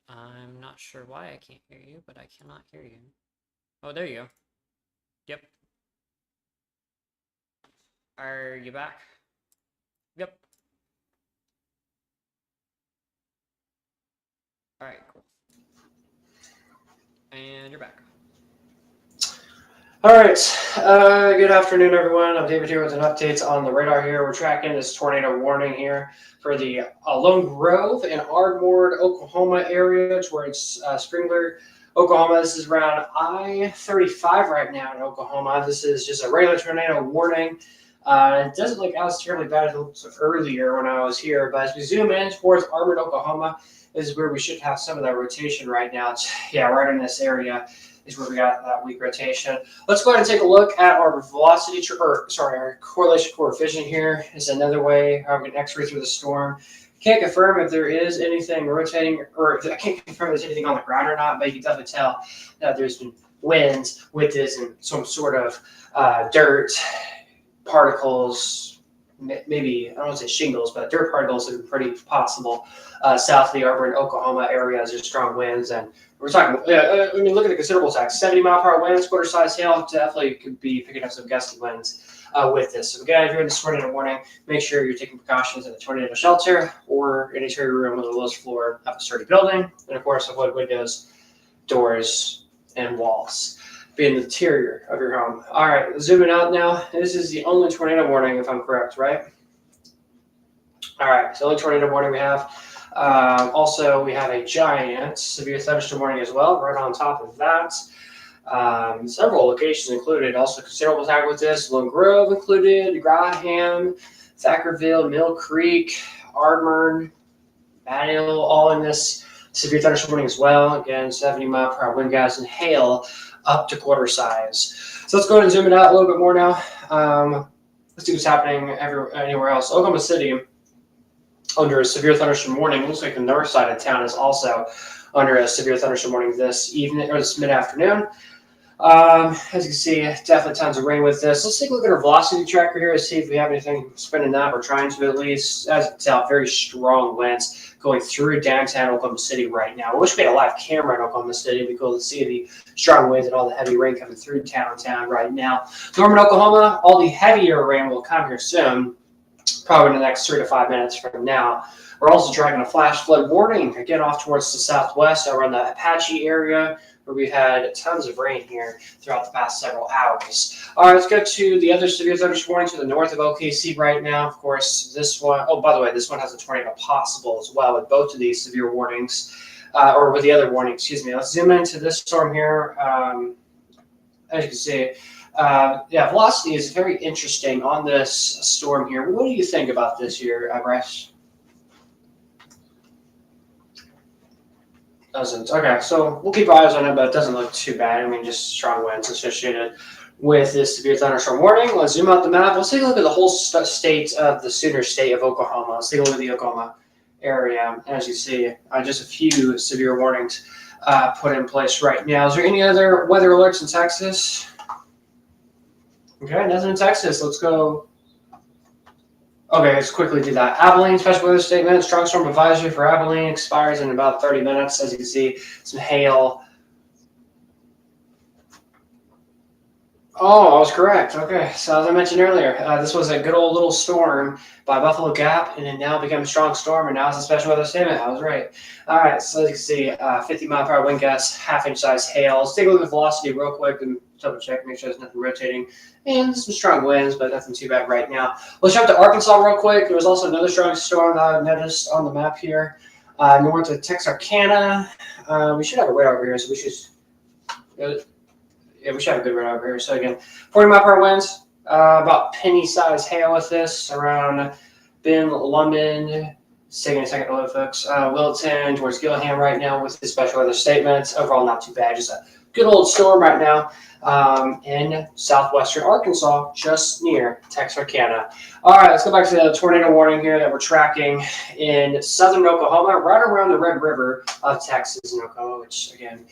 I'm not sure why I can't hear you, but I cannot hear you. Oh, there you go. Yep. Are you back? Yep. All right, cool. And you're back. All right. Good afternoon, everyone. I'm David here with an update on the radar here. We're tracking this tornado warning here for the Lone Grove and Ardmore, Oklahoma area towards Springler, Oklahoma. This is around I-35 right now in Oklahoma. This is just a regular tornado warning. It doesn't look as terribly bad as it looked earlier when I was here, but as we zoom in towards Ardmore, Oklahoma, this is where we should have some of that rotation right now. Yeah, right in this area is where we got that weak rotation. Let's go ahead and take a look at our velocity, our correlation coefficient here. Is another way how we can x-ray through the storm. Can't confirm if there is anything rotating, or I can't confirm if there's anything on the ground or not, but you can definitely tell that there's been winds with this and some sort of dirt particles, maybe, I don't want to say shingles, but dirt particles have been pretty possible south of the Ardmore, Oklahoma areas. There's strong winds, and we're talking, I mean, look at the considerable attacks. 70-mile-per-hour winds, quarter-size hail, definitely could be picking up some gusty winds with this. So again, if you're in the tornado warning, make sure you're taking precautions in a tornado shelter or in a interior room with a lowest floor of a sturdy building. And of course, avoid windows, doors, and walls. Be in the interior of your home. All right, zooming out now. This is the only tornado warning, if I'm correct, right? All right, it's the only tornado warning we have. Also, we have a giant severe thunderstorm warning as well, right on top of that. Several locations included. Also, considerable attack with this. Lone Grove included, Graham, Thackerville, Mill Creek, Ardmore, Manuel, all in this severe thunderstorm warning as well. Again, 70-mile-per-hour wind gusts and hail up to quarter size. So let's go ahead and zoom it out a little bit more now. Let's see what's happening anywhere else. Oklahoma City, under a severe thunderstorm warning. It looks like the north side of town is also under a severe thunderstorm warning this evening or this mid-afternoon. As you can see, definitely tons of rain with this. Let's take a look at our velocity tracker here to see if we have anything spinning that. We're trying to at least. As you can tell, very strong winds going through downtown Oklahoma City right now. I wish we had a live camera in Oklahoma City. It'd be cool to see the strong winds and all the heavy rain coming through downtown right now. Norman, Oklahoma, all the heavier rain will come here soon. Probably in the next 3 to 5 minutes from now. We're also tracking a flash flood warning, again off towards the southwest around the Apache area, where we've had tons of rain here throughout the past several hours. All right, let's go to the other severe thunderstorm warning to the north of OKC right now. Of course, this one, oh, by the way, this one has a tornado possible as well with both of these severe warnings, or with the other warning, excuse me. Let's zoom into this storm here. As you can see, yeah, velocity is very interesting on this storm here. What do you think about this here, Bryce? Doesn't. Okay, so we'll keep our eyes on it, but it doesn't look too bad. I mean, just strong winds associated with this severe thunderstorm warning. Let's zoom out the map. Let's take a look at the whole state of the Sooner State of Oklahoma. Let's take a look at the Oklahoma area. As you see, just a few severe warnings put in place right now. Is there any other weather alerts in Texas? Okay, nothing in Texas. Let's go. Okay, let's quickly do that. Abilene special weather statement. Strong storm advisory for Abilene expires in about 30 minutes. As you can see, some hail. Oh, I was correct. Okay, so as I mentioned earlier, this was a good old little storm by Buffalo Gap, and it now became a strong storm, and now it's a special weather statement. I was right. All right, so as you can see, 50-mile-per-hour wind gusts, half-inch size hail. Let's take a look at the velocity real quick and double check, make sure there's nothing rotating. And some strong winds, but nothing too bad right now. Let's jump to Arkansas real quick. There was also another strong storm that I noticed on the map here. North of Texarkana. We should have a radar over here, so we should. Yeah, we should have a good radar over here. So again, 40-mile-per-hour winds, about penny-sized hail with this around Ben London. It's taking a second to load, folks. Wilton towards Gillingham right now with the special weather statements. Overall, not too bad. Just a good old storm right now in southwestern Arkansas, just near Texarkana. All right, let's go back to the tornado warning here that we're tracking in southern Oklahoma, right around the Red River of Texas and Oklahoma, which again,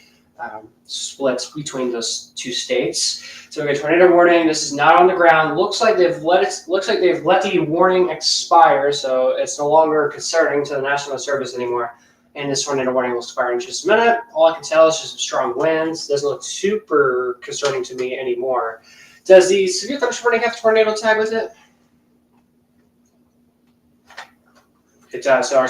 splits between those two states. So we get tornado warning. This is not on the ground. Looks like they've let the warning expire, so it's no longer concerning to the National Service anymore. And this tornado warning will expire in just a minute. All I can tell is just some strong winds. Doesn't look super concerning to me anymore. Does the severe thunderstorm warning have tornado tag with it? It does. So our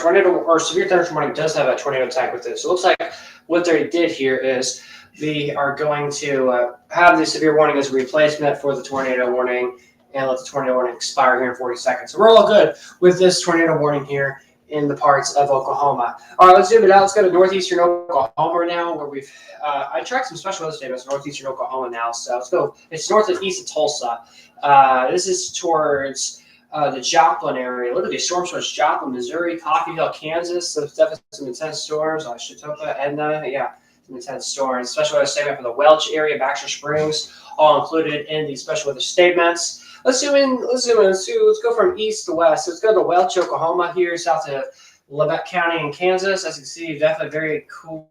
severe thunderstorm warning does have a tornado tag with it. So it looks like what they did here is we are going to have the severe warning as a replacement for the tornado warning and let the tornado warning expire here in 40 seconds. So we're all good with this tornado warning here in the parts of Oklahoma. All right, let's zoom it out. Let's go to Northeastern Oklahoma now, where we've I tracked some special weather statements in Northeastern Oklahoma now. So let's go. It's north and east of Tulsa. This is towards the Joplin area. Look at these storms towards Joplin, Missouri, Coffeyville, Kansas. So definitely some intense storms. Chautauqua, Edna, yeah, some intense storms. Special weather statement for the Welch area, Baxter Springs, all included in the special weather statements. Let's zoom in. Let's go from east to west. Let's go to Welch, Oklahoma here, south of Lebec County in Kansas. As you can see, definitely very cool,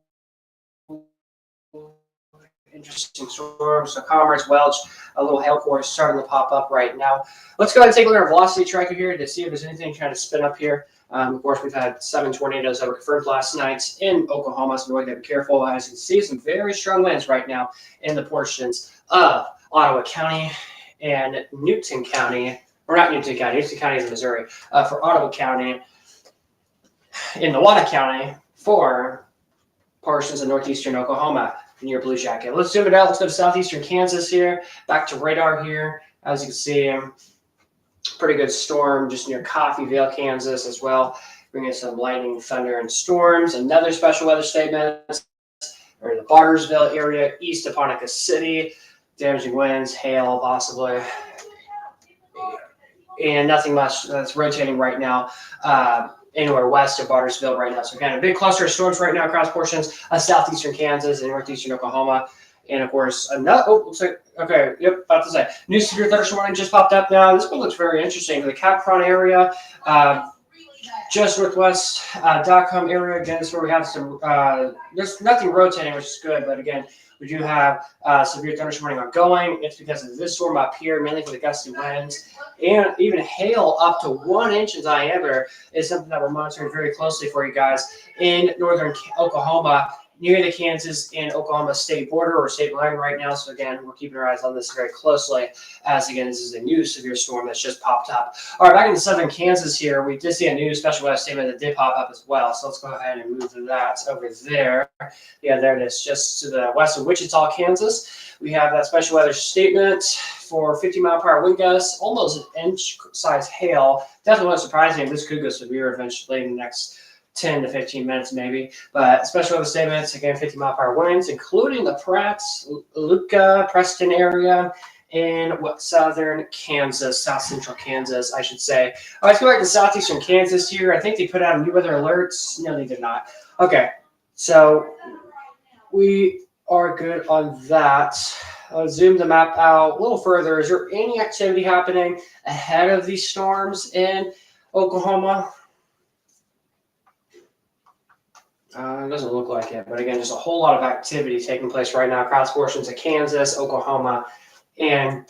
interesting storm. So Commerce, Welch, a little hail core is starting to pop up right now. Let's go ahead and take a look at our velocity tracker here to see if there's anything trying to spin up here. Of course, we've had 7 tornadoes that were confirmed last night in Oklahoma, so we're going to be careful. As you can see, some very strong winds right now in the portions of Ottawa County and Newton County, or not Newton County. Newton County is in Missouri. For Ottawa County, in Newada County, for portions of northeastern Oklahoma near Blue Jacket. Let's zoom it out. Let's go to southeastern Kansas here. Back to radar here. As you can see, pretty good storm just near Coffeyville, Kansas as well. Bringing some lightning, thunder, and storms. Another special weather statement, or the Bartersville area, east of Ponica City. Damaging winds, hail possibly, and nothing much that's rotating right now anywhere west of Bartersville right now. So again, a big cluster of storms right now across portions of southeastern Kansas and northeastern Oklahoma. And of course, looks like, okay, yep, about to say, new severe thunderstorm warning just popped up now. This one looks very interesting. The Capron area, just northwest .com area. Again, this is where we have some, there's nothing rotating, which is good, but again, we do have severe thunderstorm warning ongoing. It's because of this storm up here, mainly for the gusty winds. And even hail up to 1 inch in diameter is something that we're monitoring very closely for you guys in northern Oklahoma, near the Kansas and Oklahoma state border or state line right now. So again, we're keeping our eyes on this very closely as, again, this is a new severe storm that's just popped up. All right, back in southern Kansas here, we did see a new special weather statement that did pop up as well. So let's go ahead and move to that over there. Yeah, there it is, just to the west of Wichita, Kansas. We have that special weather statement for 50-mile-per-hour wind gusts, almost an inch-size hail. Definitely not surprising. This could go severe eventually in the next 10 to 15 minutes maybe. But special weather statements, again, 50-mile-per-hour winds, including the Lucca, Preston area, in southern Kansas, south central Kansas, I should say. All right, let's go back to southeastern Kansas here. I think they put out new weather alerts. No, they did not. Okay, so we are good on that. I'll zoom the map out a little further. Is there any activity happening ahead of these storms in Oklahoma? It doesn't look like it, but again, there's a whole lot of activity taking place right now across portions of Kansas, Oklahoma, and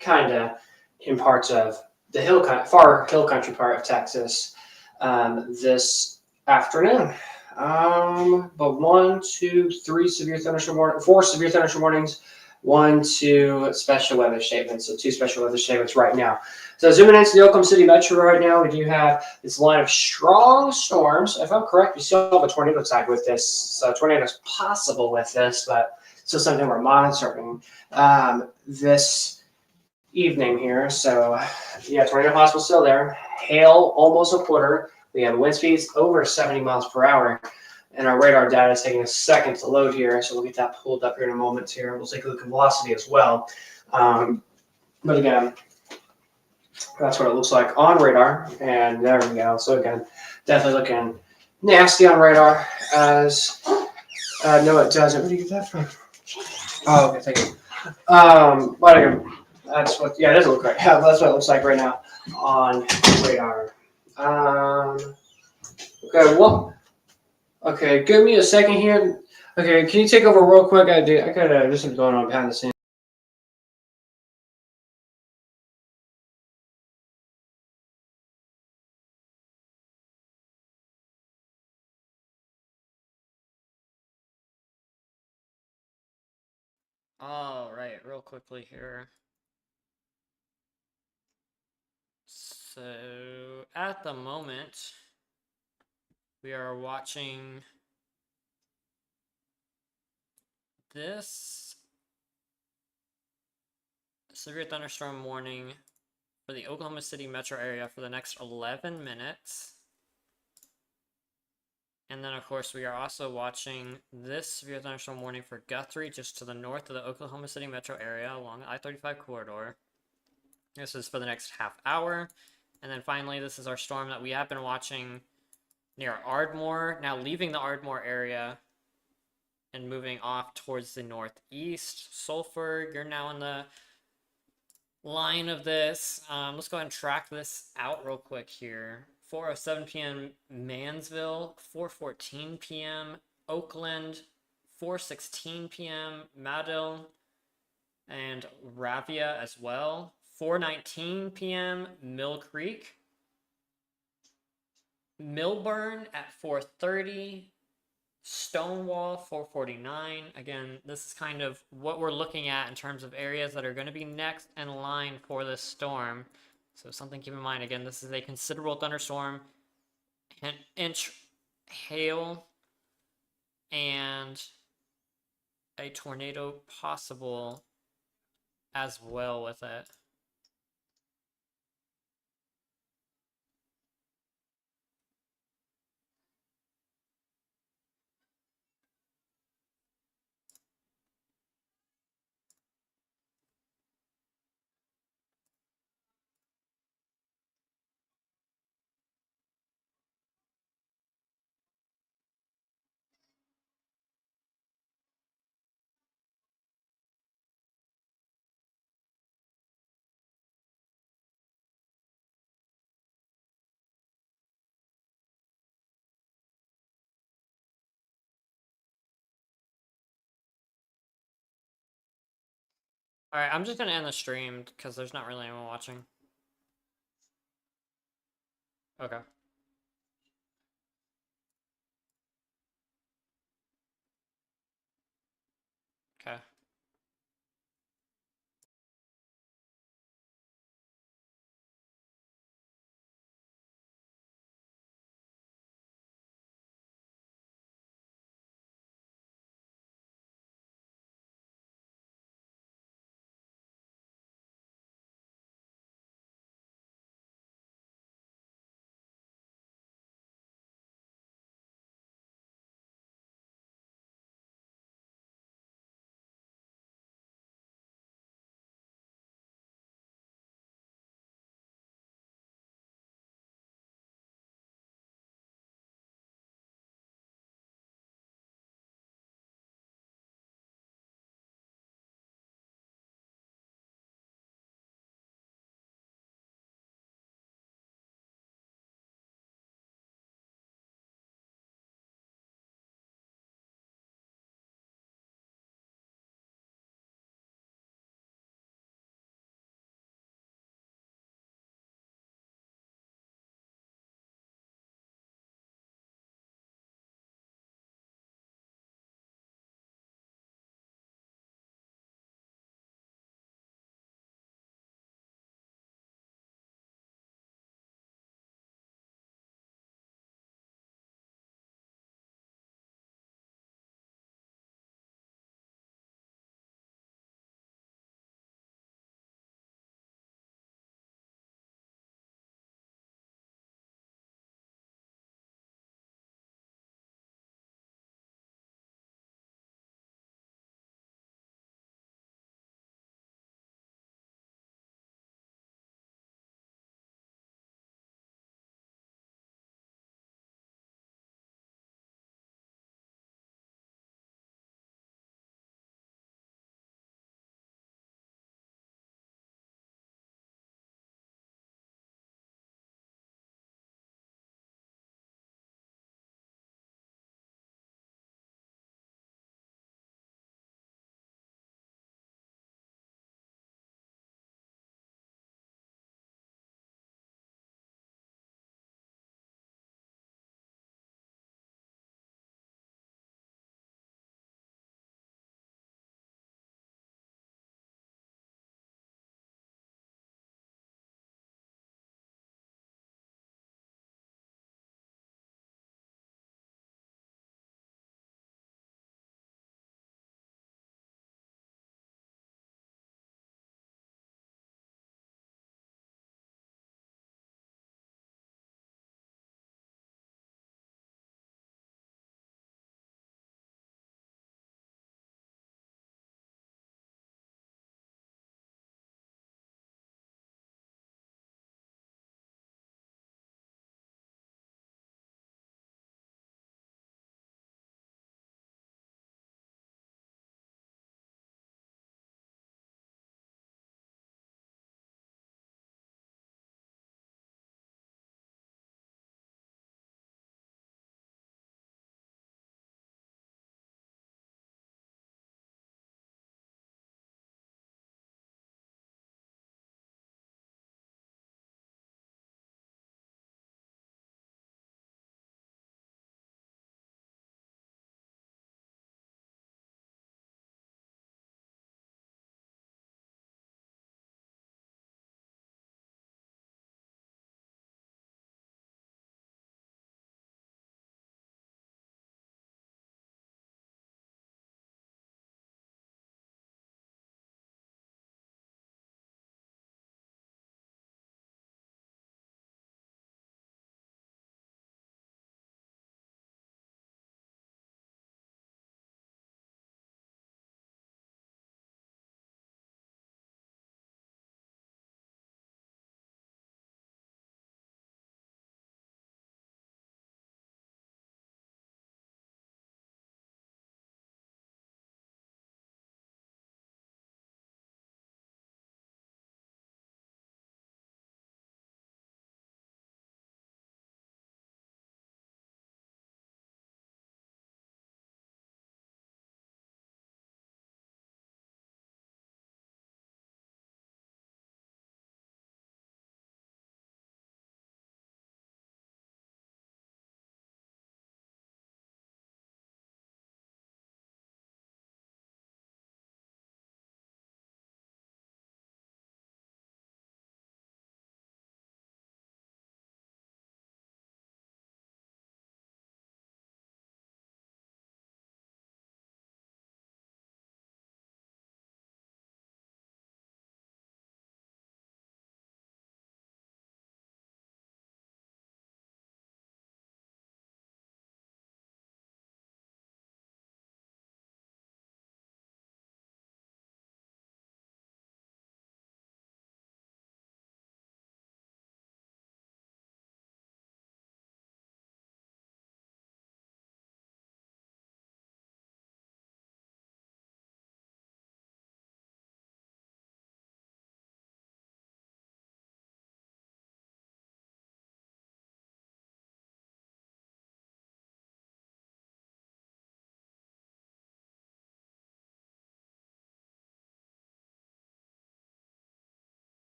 kind of in parts of the far hill country part of Texas this afternoon. But 1, 2, 3 severe thunderstorm warnings, 4 severe thunderstorm warnings, 1, 2 special weather statements. So 2 special weather statements right now. So zooming into the Oklahoma City Metro right now, we do have this line of strong storms. If I'm correct, we still have a tornado tag with this. So tornado is possible with this, but still something we're monitoring this evening here. So yeah, tornado possible still there. Hail almost a quarter. We have wind speeds over 70 miles per hour. And our radar data is taking a second to load here. So we'll get that pulled up here in a moment here. We'll take a look at velocity as well. But again, that's what it looks like on radar. And there we go. So again, definitely looking nasty on radar as no, it doesn't. Where do you get that from? Oh, okay, thank you. But again, that's what, yeah, it doesn't look right. Yeah, that's what it looks like right now on radar. Okay, well, okay, give me a second here. Okay, can you take over real quick? I gotta do something going on behind the scenes. All right, real quickly here. So at the moment, we are watching this severe thunderstorm warning for the Oklahoma City metro area for the next 11 minutes. And then, of course, we are also watching this severe thunderstorm warning for Guthrie, just to the north of the Oklahoma City metro area along the I-35 corridor. This is for the next half hour. And then finally, this is our storm that we have been watching near Ardmore, now leaving the Ardmore area and moving off towards the northeast. Sulphur, you're now in the line of this. Let's go ahead and track this out real quick here. 4:07 p.m. Mansville, 4:14 p.m. Oakland, 4:16 p.m. Madill, and Ravia as well. 4:19 p.m. Mill Creek. Milburn at 4:30. Stonewall 449. Again, this is kind of what we're looking at in terms of areas that are going to be next in line for this storm. So something to keep in mind. Again, this is a considerable thunderstorm, an inch hail, and a tornado possible as well with it. All right, I'm just going to end the stream because there's not really anyone watching. Okay. Okay.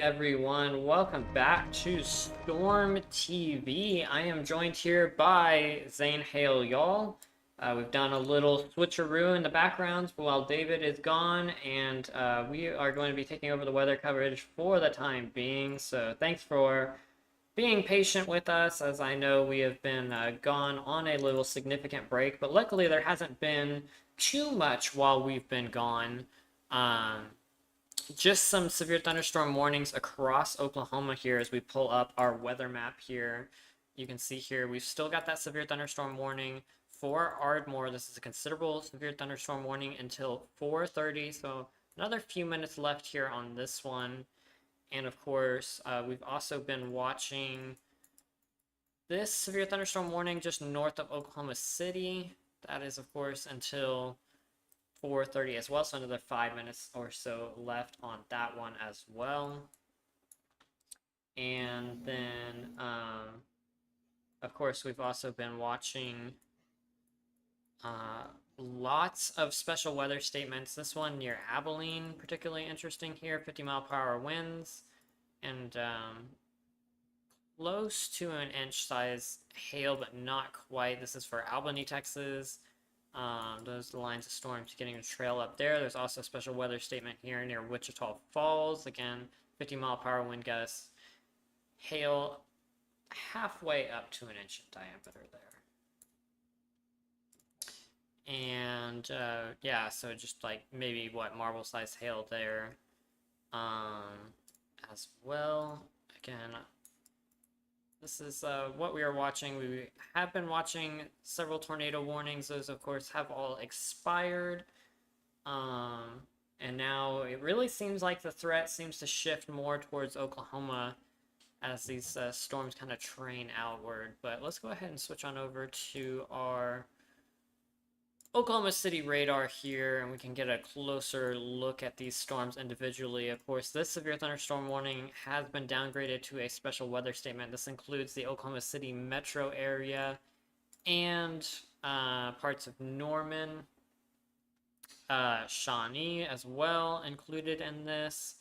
everyone, welcome back to Storm TV. I am joined here by Zane Hale, y'all. We've done a little switcheroo in the backgrounds while David is gone, and we are going to be taking over the weather coverage for the time being. So thanks for being patient with us, as I know we have been gone on a little significant break, but luckily there hasn't been too much while we've been gone. Just some severe thunderstorm warnings across Oklahoma here as we pull up our weather map here. You can see here we've still got that severe thunderstorm warning for Ardmore. This is a considerable severe thunderstorm warning until 4:30, so another few minutes left here on this one. And of course, we've also been watching this severe thunderstorm warning just north of Oklahoma City. That is, of course, until 4:30 as well, so another 5 minutes or so left on that one as well. And then, of course, we've also been watching lots of special weather statements. This one near Abilene, particularly interesting here, 50-mile-per-hour winds, and close to an inch size hail, but not quite. This is for Albany, Texas. Those are the lines of storms getting a trail up there. There's also a special weather statement here near Wichita Falls. Again, 50-mile-per-hour wind gusts. Hail halfway up to an inch in diameter there. And yeah, so just like maybe what marble-sized hail there as well. Again, this is what we are watching. We have been watching several tornado warnings. Those, of course, have all expired. And now it really seems like the threat seems to shift more towards Oklahoma as these storms kind of train outward. But let's go ahead and switch on over to our Oklahoma City radar here, and we can get a closer look at these storms individually. Of course, this severe thunderstorm warning has been downgraded to a special weather statement. This includes the Oklahoma City metro area and parts of Norman, Shawnee as well included in this.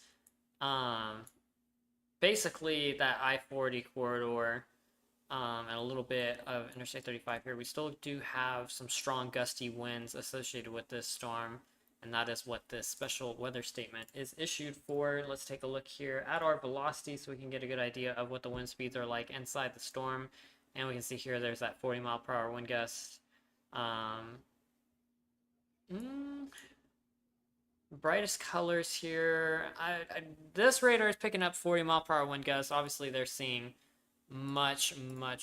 Basically, that I-40 corridor and a little bit of Interstate 35 here. We still do have some strong gusty winds associated with this storm, and that is what this special weather statement is issued for. Let's take a look here at our velocity so we can get a good idea of what the wind speeds are like inside the storm. And we can see here there's that 40-mile-per-hour wind gust. Brightest colors here. This radar is picking up 40-mile-per-hour wind gusts. Obviously, they're seeing much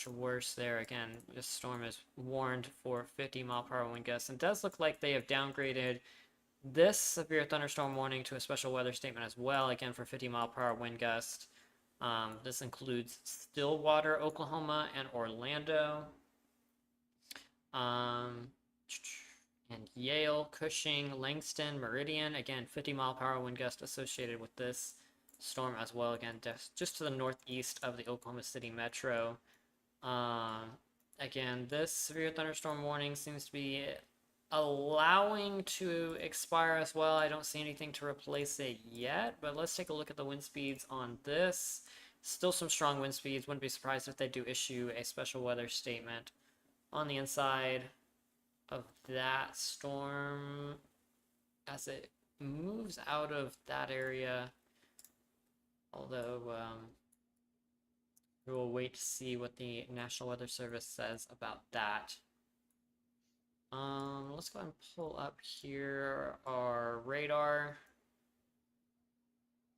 worse there. Again, this storm is warned for 50-mile-per-hour wind gusts, and it does look like they have downgraded this severe thunderstorm warning to a special weather statement as well, again for 50-mile-per-hour wind gusts. This includes Stillwater, Oklahoma, and Orlando, and Yale, Cushing, Langston, Meridian. Again, 50-mile-per-hour wind gust associated with this storm as well. Again, just to the northeast of the Oklahoma City metro. Again, this severe thunderstorm warning seems to be allowing to expire as well. I don't see anything to replace it yet, but let's take a look at the wind speeds on this. Still some strong wind speeds. Wouldn't be surprised if they do issue a special weather statement on the inside of that storm as it moves out of that area. Although, we will wait to see what the National Weather Service says about that. Let's go ahead and pull up here our radar.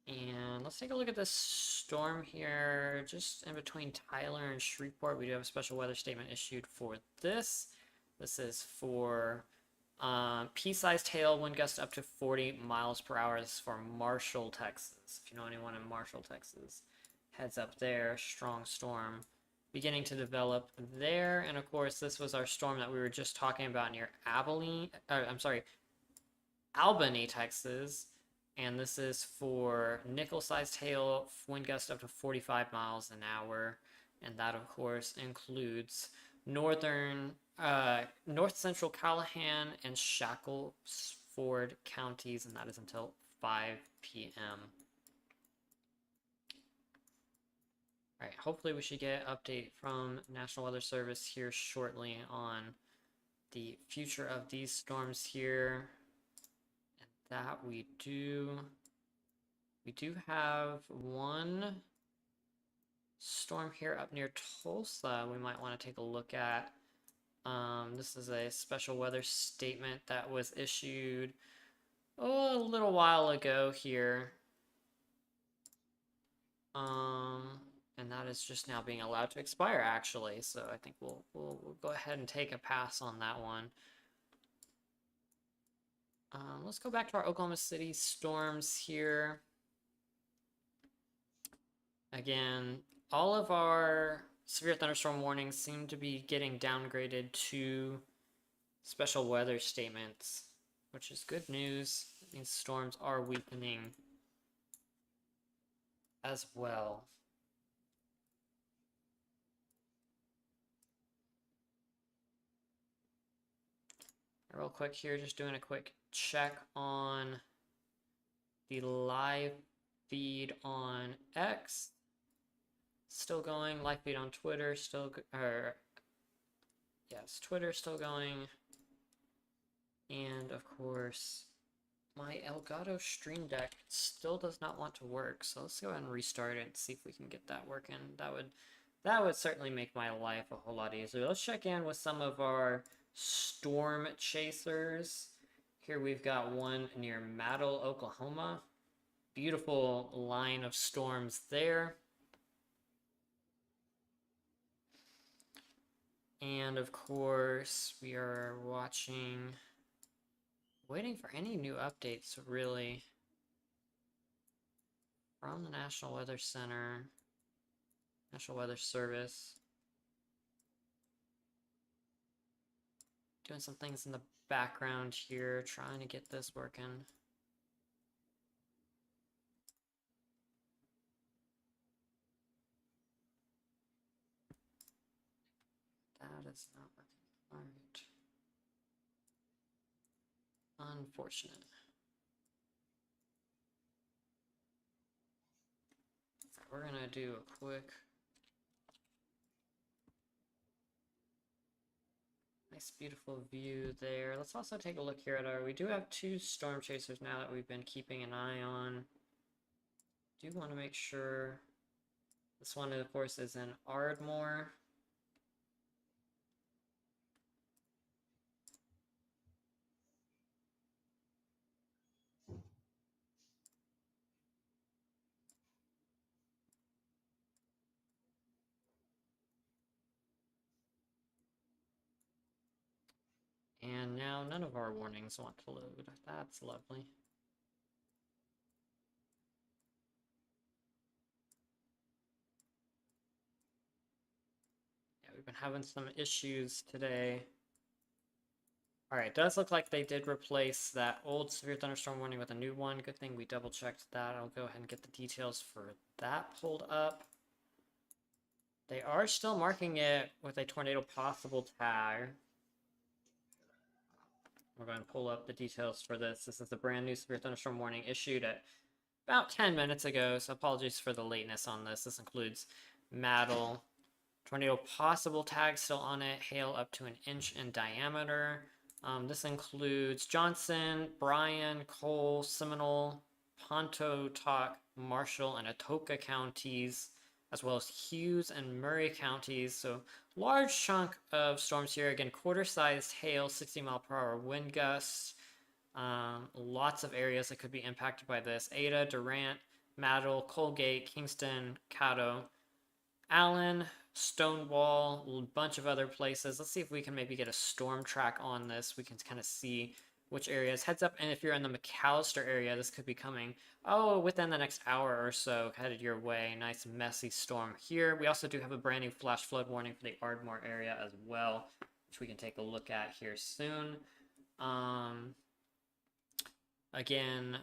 And let's take a look at this storm here, just in between Tyler and Shreveport. We do have a special weather statement issued for this. This is for pea-sized hail, wind gusts up to 40 miles per hour. This is for Marshall, Texas. If you know anyone in Marshall, Texas, heads up there. Strong storm beginning to develop there. And of course, this was our storm that we were just talking about near Albany, Texas. And this is for nickel-sized hail, wind gusts up to 45 miles an hour. And that, of course, includes north central Callahan and Shackleford counties, and that is until 5 p.m. All right, hopefully we should get an update from National Weather Service here shortly on the future of these storms here. And that we do. We do have one storm here up near Tulsa we might want to take a look at. This is a special weather statement that was issued a little while ago here. And that is just now being allowed to expire, actually. So I think we'll go ahead and take a pass on that one. Let's go back to our Oklahoma City storms here. Again, all of our severe thunderstorm warnings seem to be getting downgraded to special weather statements, which is good news. It means storms are weakening as well. Real quick here, just doing a quick check on the live feed on X. Still going. Live feed on Twitter still, yes, Twitter still going. And of course, my Elgato Stream Deck still does not want to work. So let's go ahead and restart it and see if we can get that working. That would certainly make my life a whole lot easier. Let's check in with some of our storm chasers. Here we've got one near Maddle, Oklahoma. Beautiful line of storms there. And of course, we are waiting for any new updates, really, from the National Weather Center, National Weather Service. Doing some things in the background here, trying to get this working. That is not working. All right. Unfortunate. We're gonna do a quick. Nice, beautiful view there. Let's also take a look here at we do have two storm chasers now that we've been keeping an eye on. Do want to make sure. This one, of course, is in Ardmore. And now none of our warnings want to load. That's lovely. Yeah, we've been having some issues today. All right, does look like they did replace that old severe thunderstorm warning with a new one. Good thing we double checked that. I'll go ahead and get the details for that pulled up. They are still marking it with a tornado possible tag. We're going to pull up the details for this. This is the brand new severe thunderstorm warning issued at about 10 minutes ago, so apologies for the lateness on this. This includes Maddle, tornado possible tag still on it, hail up to 1 inch in diameter. This includes Johnson, Bryan, Cole, Seminole, Pontotoc, Marshall, and Atoka counties, as well as Hughes and Murray counties. So large chunk of storms here. Again, quarter-sized hail, 60-mile-per-hour wind gusts. Lots of areas that could be impacted by this. Ada, Durant, Maddle, Colgate, Kingston, Caddo, Allen, Stonewall, a bunch of other places. Let's see if we can maybe get a storm track on this. We can kind of see which areas. Heads up, and if you're in the McAllister area, this could be coming, within the next hour or so, headed your way. Nice, messy storm here. We also do have a brand new flash flood warning for the Ardmore area as well, which we can take a look at here soon. Again,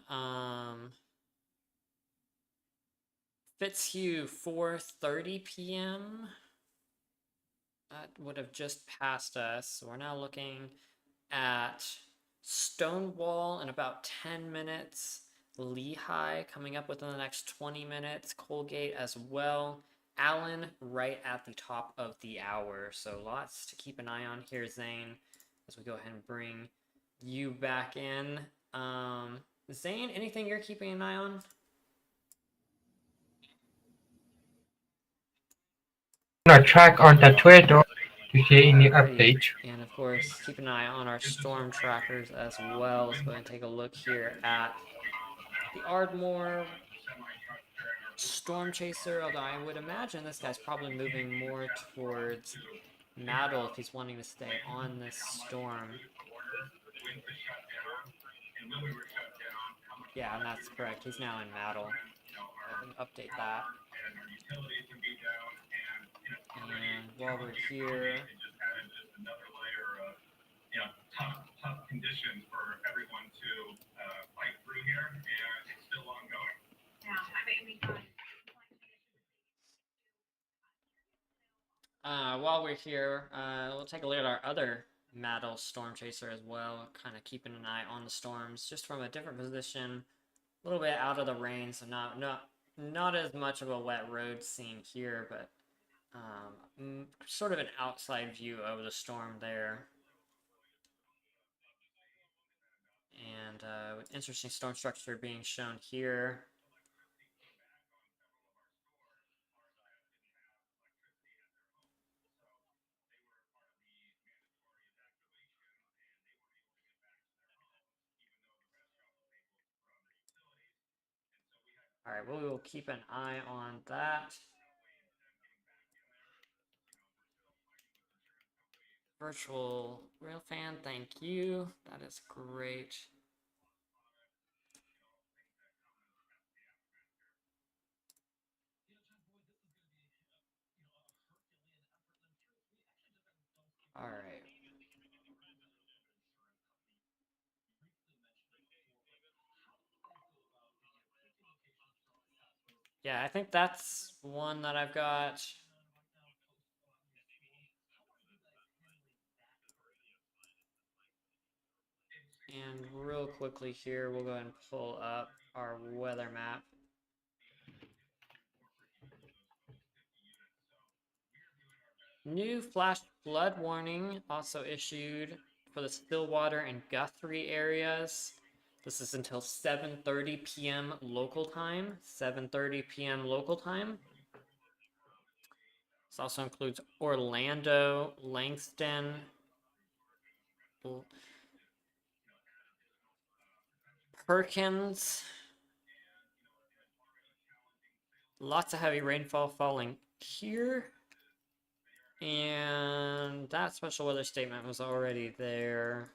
Fitzhugh, 4:30 p.m. That would have just passed us. So we're now looking at Stonewall in about 10 minutes. Lehigh coming up within the next 20 minutes. Colgate as well. Allen right at the top of the hour. So lots to keep an eye on here, Zane, as we go ahead and bring you back in. Zane, anything you're keeping an eye on? Gonna track on the Twitter to see any Alrighty. updates. And of course, keep an eye on our storm trackers as well. Let's go ahead and take a look here at the Ardmore Storm Chaser, although I would imagine this guy's probably moving more towards Maddle if he's wanting to stay on this storm. Yeah, and that's correct. He's now in Maddle. Go ahead and update that. And while we're here, tough conditions for everyone to fight through here, and it's still ongoing. while we're here, we'll take a look at our other Maddle Storm Chaser as well, kind of keeping an eye on the storms, just from a different position, a little bit out of the rain, so not as much of a wet road scene here, but sort of an outside view of the storm there. And interesting storm structure being shown here. All right, we will keep an eye on that. Virtual Rail Fan, thank you. That is great. All right. Yeah, I think that's one that I've got. And real quickly here, we'll go ahead and pull up our weather map. New flash flood warning also issued for the Stillwater and Guthrie areas. This is until 7:30 p.m. local time. 7:30 p.m. local time. This also includes Orlando, Langston, Perkins. Lots of heavy rainfall falling here. And that special weather statement was already there.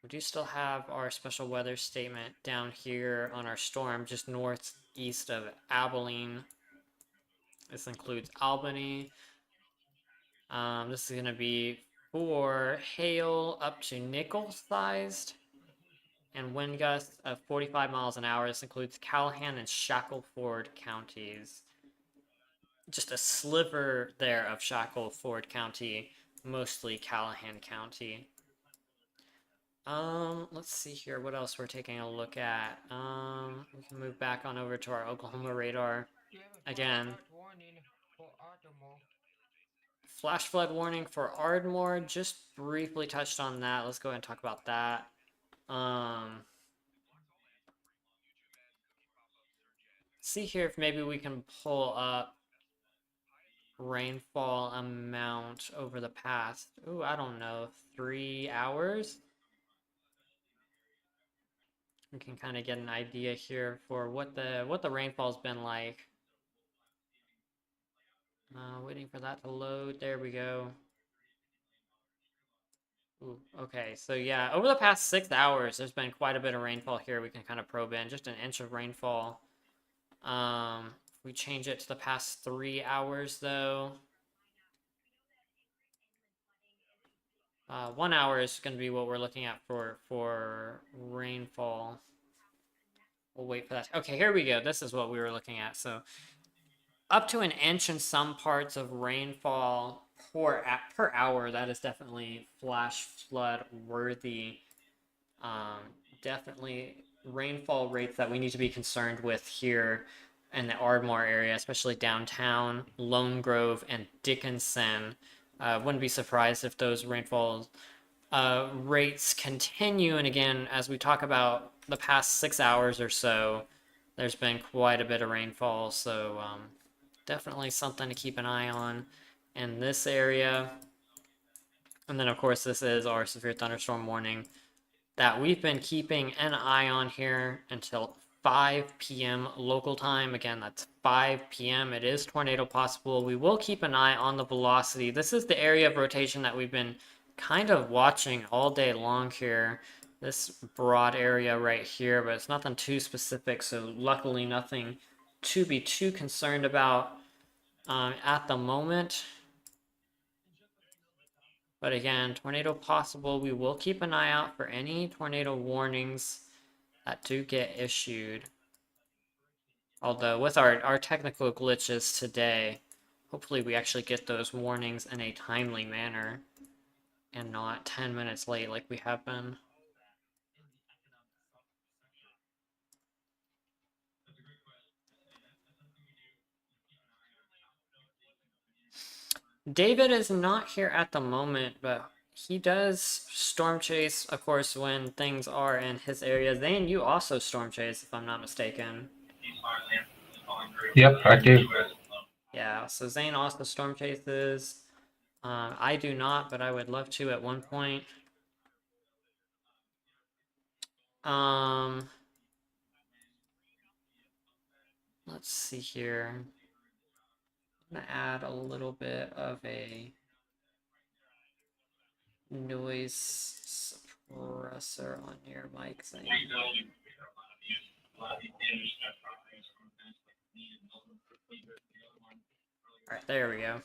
We do still have our special weather statement down here on our storm, just northeast of Abilene. This includes Albany. This is going to be for hail up to nickel-sized and wind gusts of 45 miles an hour. This includes Callahan and Shackleford counties. Just a sliver there of Shackleford County, mostly Callahan County. Let's see here what else we're taking a look at. We can move back on over to our Oklahoma radar. Again, flash flood warning for Ardmore. Just briefly touched on that. Let's go ahead and talk about that. See here if maybe we can pull up rainfall amount over the past, I don't know, 3 hours. We can kind of get an idea here for what the rainfall's been like. Waiting for that to load. There we go. Ooh, okay, so yeah, over the past 6 hours, there's been quite a bit of rainfall here. We can kind of probe in, just an inch of rainfall. If we change it to the past 3 hours, though, 1 hour is going to be what we're looking at for rainfall. We'll wait for that. Okay, here we go. This is what we were looking at. So up to an inch in some parts of rainfall per hour. That is definitely flash flood worthy. Definitely rainfall rates that we need to be concerned with here. in the Ardmore area, especially downtown, Lone Grove, and Dickinson. Wouldn't be surprised if those rainfall rates continue. And again, as we talk about the past 6 hours or so, there's been quite a bit of rainfall. So definitely something to keep an eye on in this area. And then, of course, this is our severe thunderstorm warning that we've been keeping an eye on here until 5 p.m. local time. Again, that's 5 p.m. It is tornado possible. We will keep an eye on the velocity. This is the area of rotation that we've been kind of watching all day long here. This broad area right here, but it's nothing too specific. So luckily nothing to be too concerned about at the moment. But again, tornado possible. We will keep an eye out for any tornado warnings that do get issued. Although with our technical glitches today, hopefully we actually get those warnings in a timely manner and not 10 minutes late like we have been. David is not here at the moment, but he does storm chase, of course, when things are in his area. Zane, you also storm chase, if I'm not mistaken. Yep, I do. Yeah, so Zane also storm chases. I do not, but I would love to at one point. Let's see here. I'm gonna add a little bit of a noise suppressor on your mic thing. All right, there we go.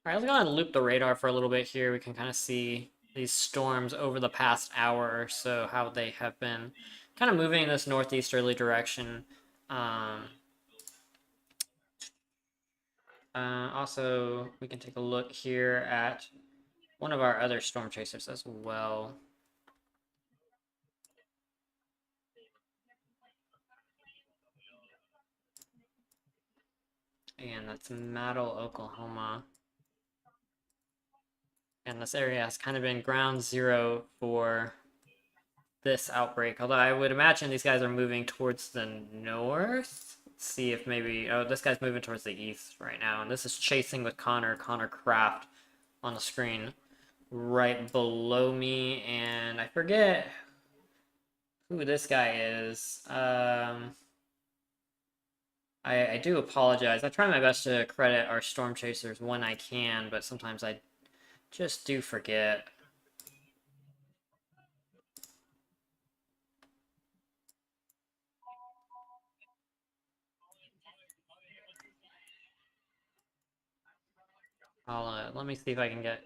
All right, let's go ahead and loop the radar for a little bit here. We can kind of see these storms over the past hour or so, how they have been kind of moving in this northeasterly direction. Also, we can take a look here at one of our other storm chasers as well. And that's Mattle, Oklahoma. And this area has kind of been ground zero for this outbreak. Although I would imagine these guys are moving towards the north. Let's see if maybe... Oh, this guy's moving towards the east right now. And this is chasing with Connor Kraft on the screen right below me. And I forget who this guy is. I do apologize. I try my best to credit our storm chasers when I can, but sometimes I just do forget. Let me see if I can get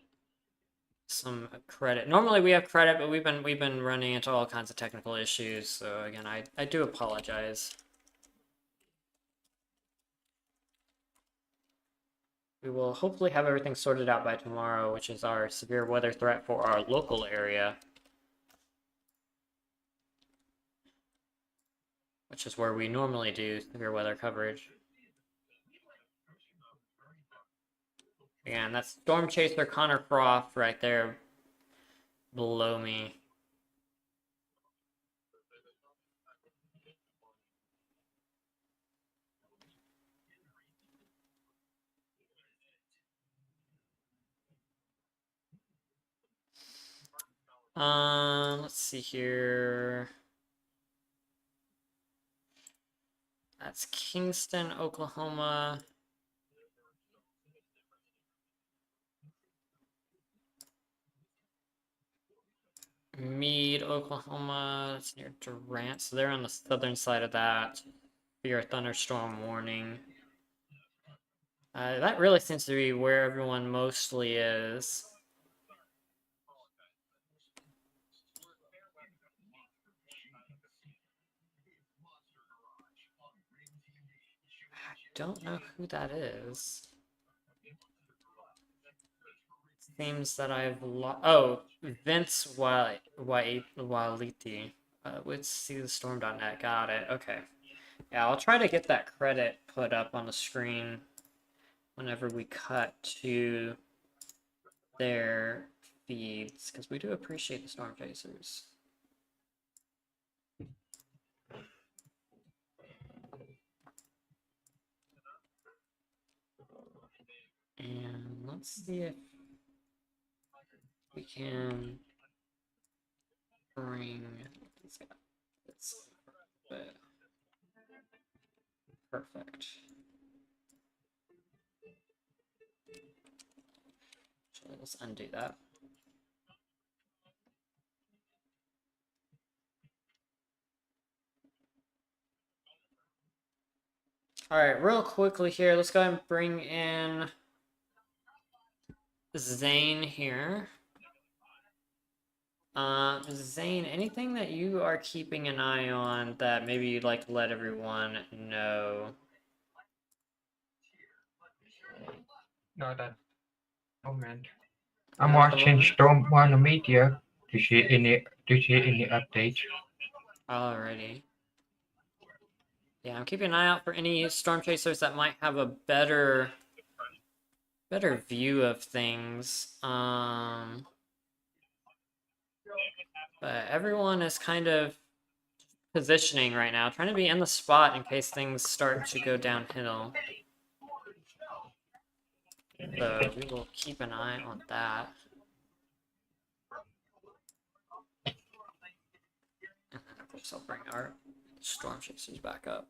some credit. Normally we have credit, but we've been running into all kinds of technical issues. So again, I do apologize. We will hopefully have everything sorted out by tomorrow, which is our severe weather threat for our local area, which is where we normally do severe weather coverage. And that's Storm Chaser Connor Croft right there below me. Let's see here. That's Kingston, Oklahoma. Meade, Oklahoma. That's near Durant. So they're on the southern side of that. Fear thunderstorm warning. That really seems to be where everyone mostly is. I don't know who that is. seems that I've oh, Vince Waliti. Let's see the storm.net. Got it. Okay. Yeah, I'll try to get that credit put up on the screen whenever we cut to their feeds, because we do appreciate the storm chasers. And let's see if we can bring this guy. Perfect. So let's undo that. All right, real quickly here, let's go ahead and bring in Zane here. Zane, anything that you are keeping an eye on that maybe you'd like to let everyone know? No, that moment. I'm Not at the watching moment? Stormwater Media to see any updates. Alrighty. Yeah, I'm keeping an eye out for any storm chasers that might have a better view of things. But everyone is kind of positioning right now, trying to be in the spot in case things start to go downhill. So we will keep an eye on that. And then of course I'll bring our storm chasers back up.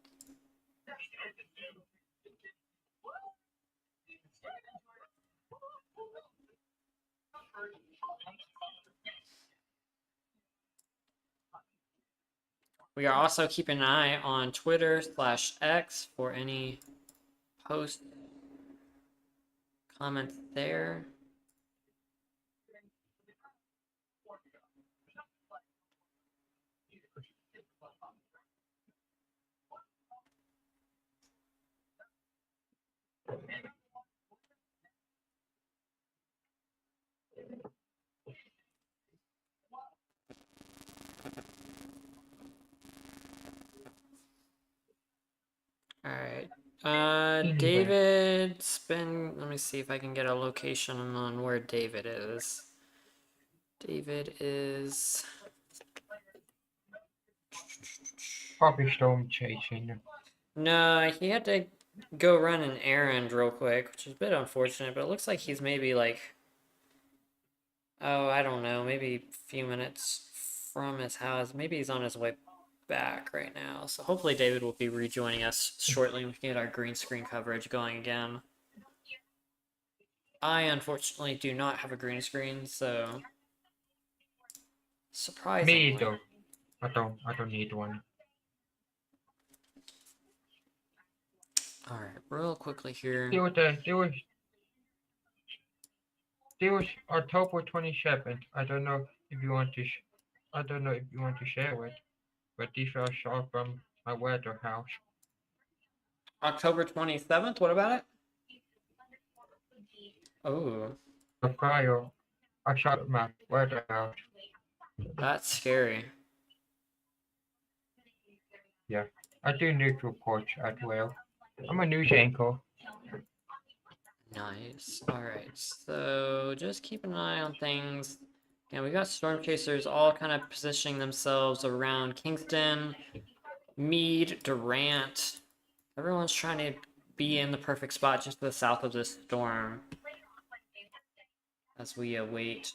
We are also keeping an eye on Twitter/X for any posts, comments there. Alright. David's been. Let me see if I can get a location on where David is. David is. Probably storm chasing. No, he had to go run an errand real quick, which is a bit unfortunate, but it looks like he's maybe like. Oh, I don't know, maybe a few minutes from his house. Maybe he's on his way back right now. So hopefully David will be rejoining us shortly and we can get our green screen coverage going again. I unfortunately do not have a green screen, so surprisingly. Me though. I don't need one. Alright, real quickly here. There was October 27th. I don't know if you want to share it, but these are shot from my weather house. October 27th, what about it? Oh, The fire I shot at my weather house. that's scary. Yeah, I do news reports as well. I'm a news anchor. Nice. Alright, so just keep an eye on things. Yeah, we got storm chasers all kind of positioning themselves around Kingston, Meade, Durant. Everyone's trying to be in the perfect spot just to the south of this storm as we await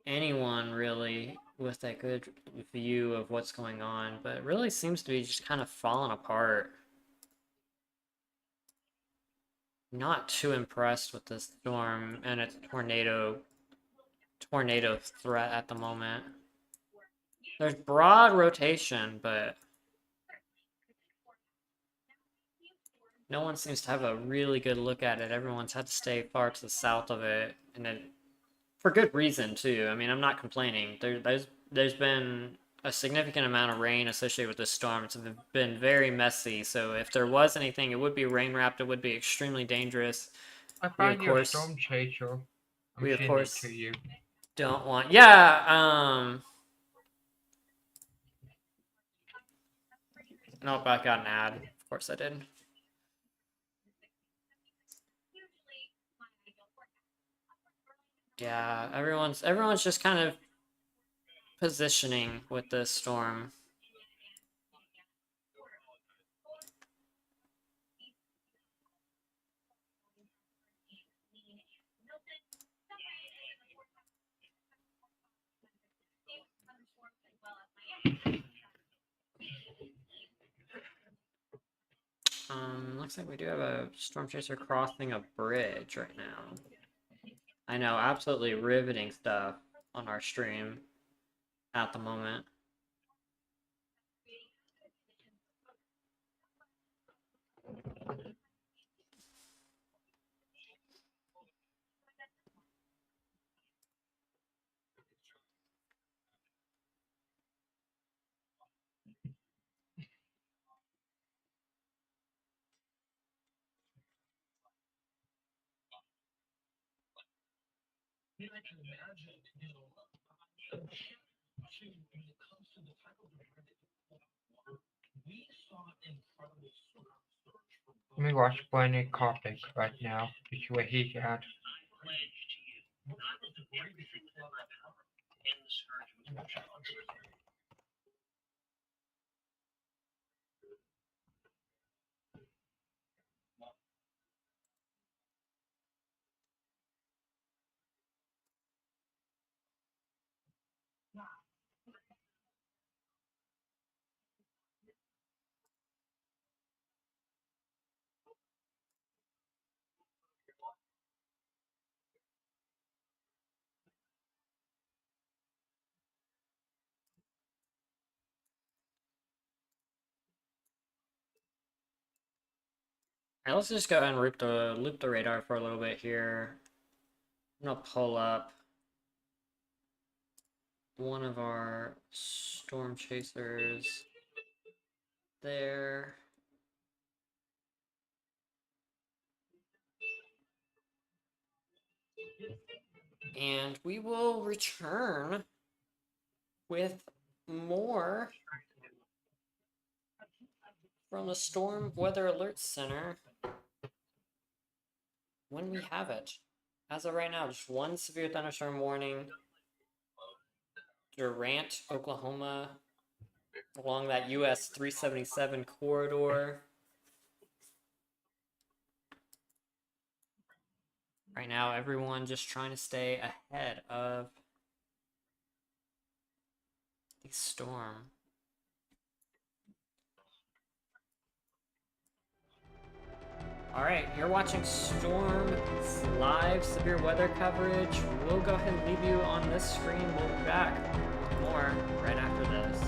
anyone really with a good view of what's going on, but it really seems to be just kind of falling apart. Not too impressed with this storm and its tornado threat at the moment. There's broad rotation, but no one seems to have a really good look at it. Everyone's had to stay far to the south of it, and it, for good reason too. I mean, I'm not complaining. There's been a significant amount of rain associated with this storm. It's been very messy. So if there was anything, it would be rain wrapped. It would be extremely dangerous. I We, of found you a course- storm chaser. I'm we, of sending course- it to you. Don't want. Yeah. Nope, I got an ad. Of course I did. Yeah, everyone's just kind of positioning with this storm. Looks like we do have a storm chaser crossing a bridge right now. I know, absolutely riveting stuff on our stream at the moment. Let me watch Blinded Coptic right now to see where he's at. Alright, let's just go ahead and loop the radar for a little bit here. I'm gonna pull up one of our storm chasers there. And we will return with more from the Storm Weather Alert Center when we have it. As of right now, just one severe thunderstorm warning. Durant, Oklahoma, along that US 377 corridor. Right now, everyone just trying to stay ahead of the storm. Alright, you're watching Storm's live severe weather coverage. We'll go ahead and leave you on this screen. We'll be back with more right after this.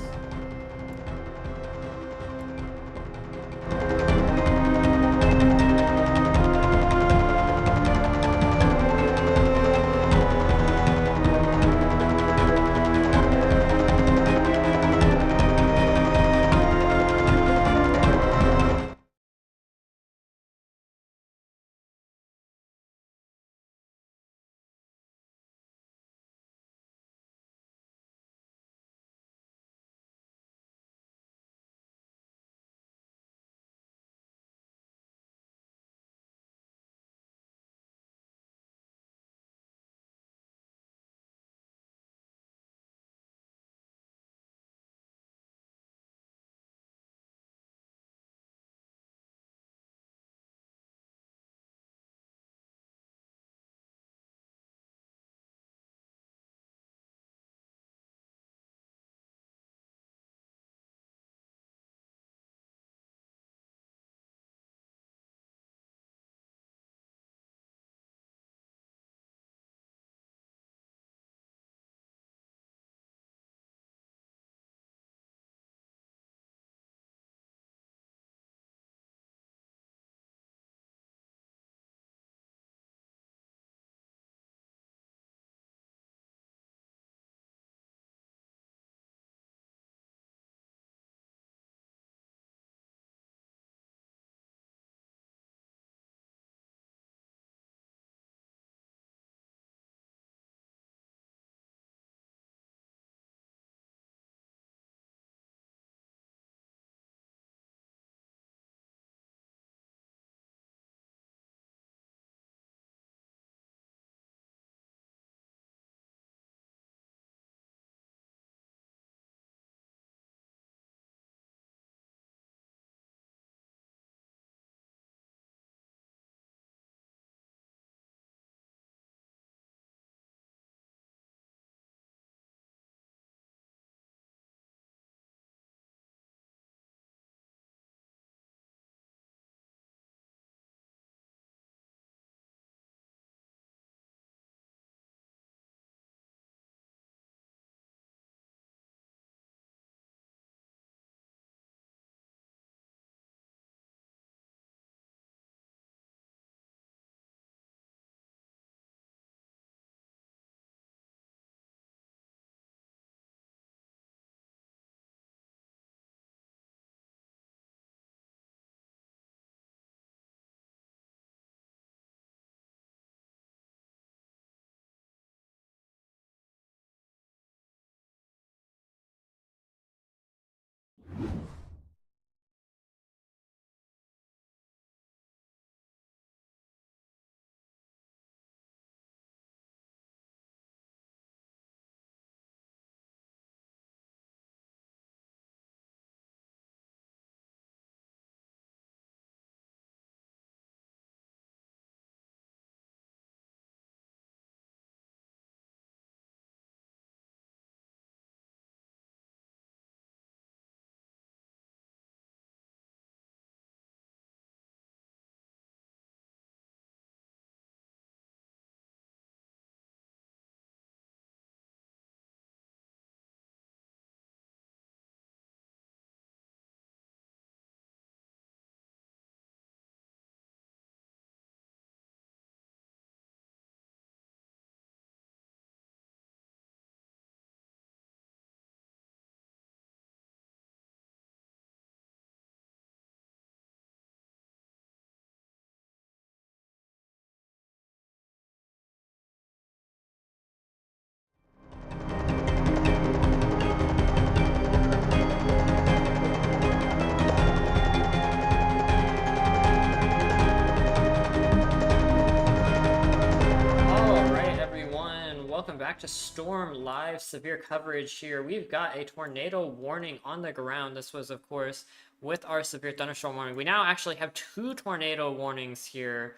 welcome back to Storm Live severe coverage here. We've got a tornado warning on the ground. This was, of course, with our severe thunderstorm warning. We now actually have 2 tornado warnings here.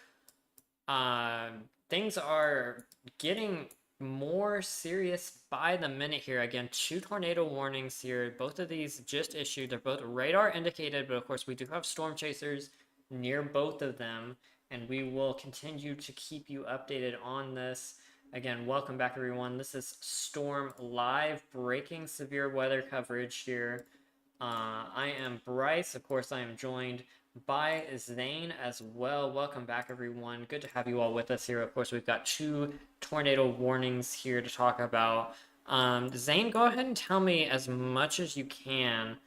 Things are getting more serious by the minute here. Again, 2 tornado warnings here. Both of these just issued. They're both radar indicated, but of course we do have storm chasers near both of them, and we will continue to keep you updated on this. Again, welcome back everyone. This is Storm Live breaking severe weather coverage here. I am Bryce. Of course, I am joined by Zane as well. Welcome back everyone. Good to have you all with us here. Of course, we've got 2 tornado warnings here to talk about. Zane, go ahead and tell me as much as you can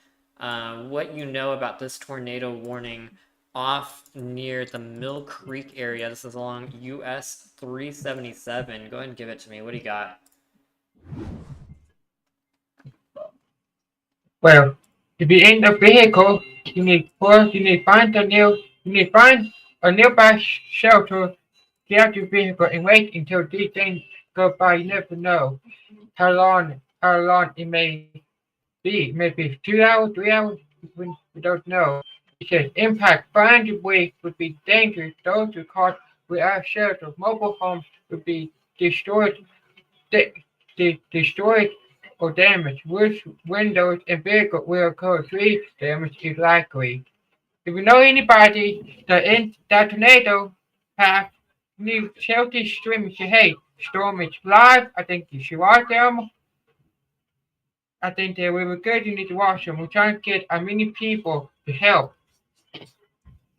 what you know about this tornado warning off near the Mill Creek area. This is along US 377. Go ahead and give it to me. What do you got? Well, if you're in a vehicle, you need to find a nearby shelter, get out your vehicle and wait until these things go by. You never know how long it may be. Maybe 2 hours, 3 hours, we don't know. It says impact 500 ways would be dangerous. Those who caught without shelter, mobile homes would be destroyed, destroyed or damaged. Which windows and vehicles will occur. Tree damage is likely. If you know anybody that in that tornado path, need shelter streaming, say, hey, storm is live. I think you should watch them. I think they will be good. You need to watch them. We're trying to get as many people to help.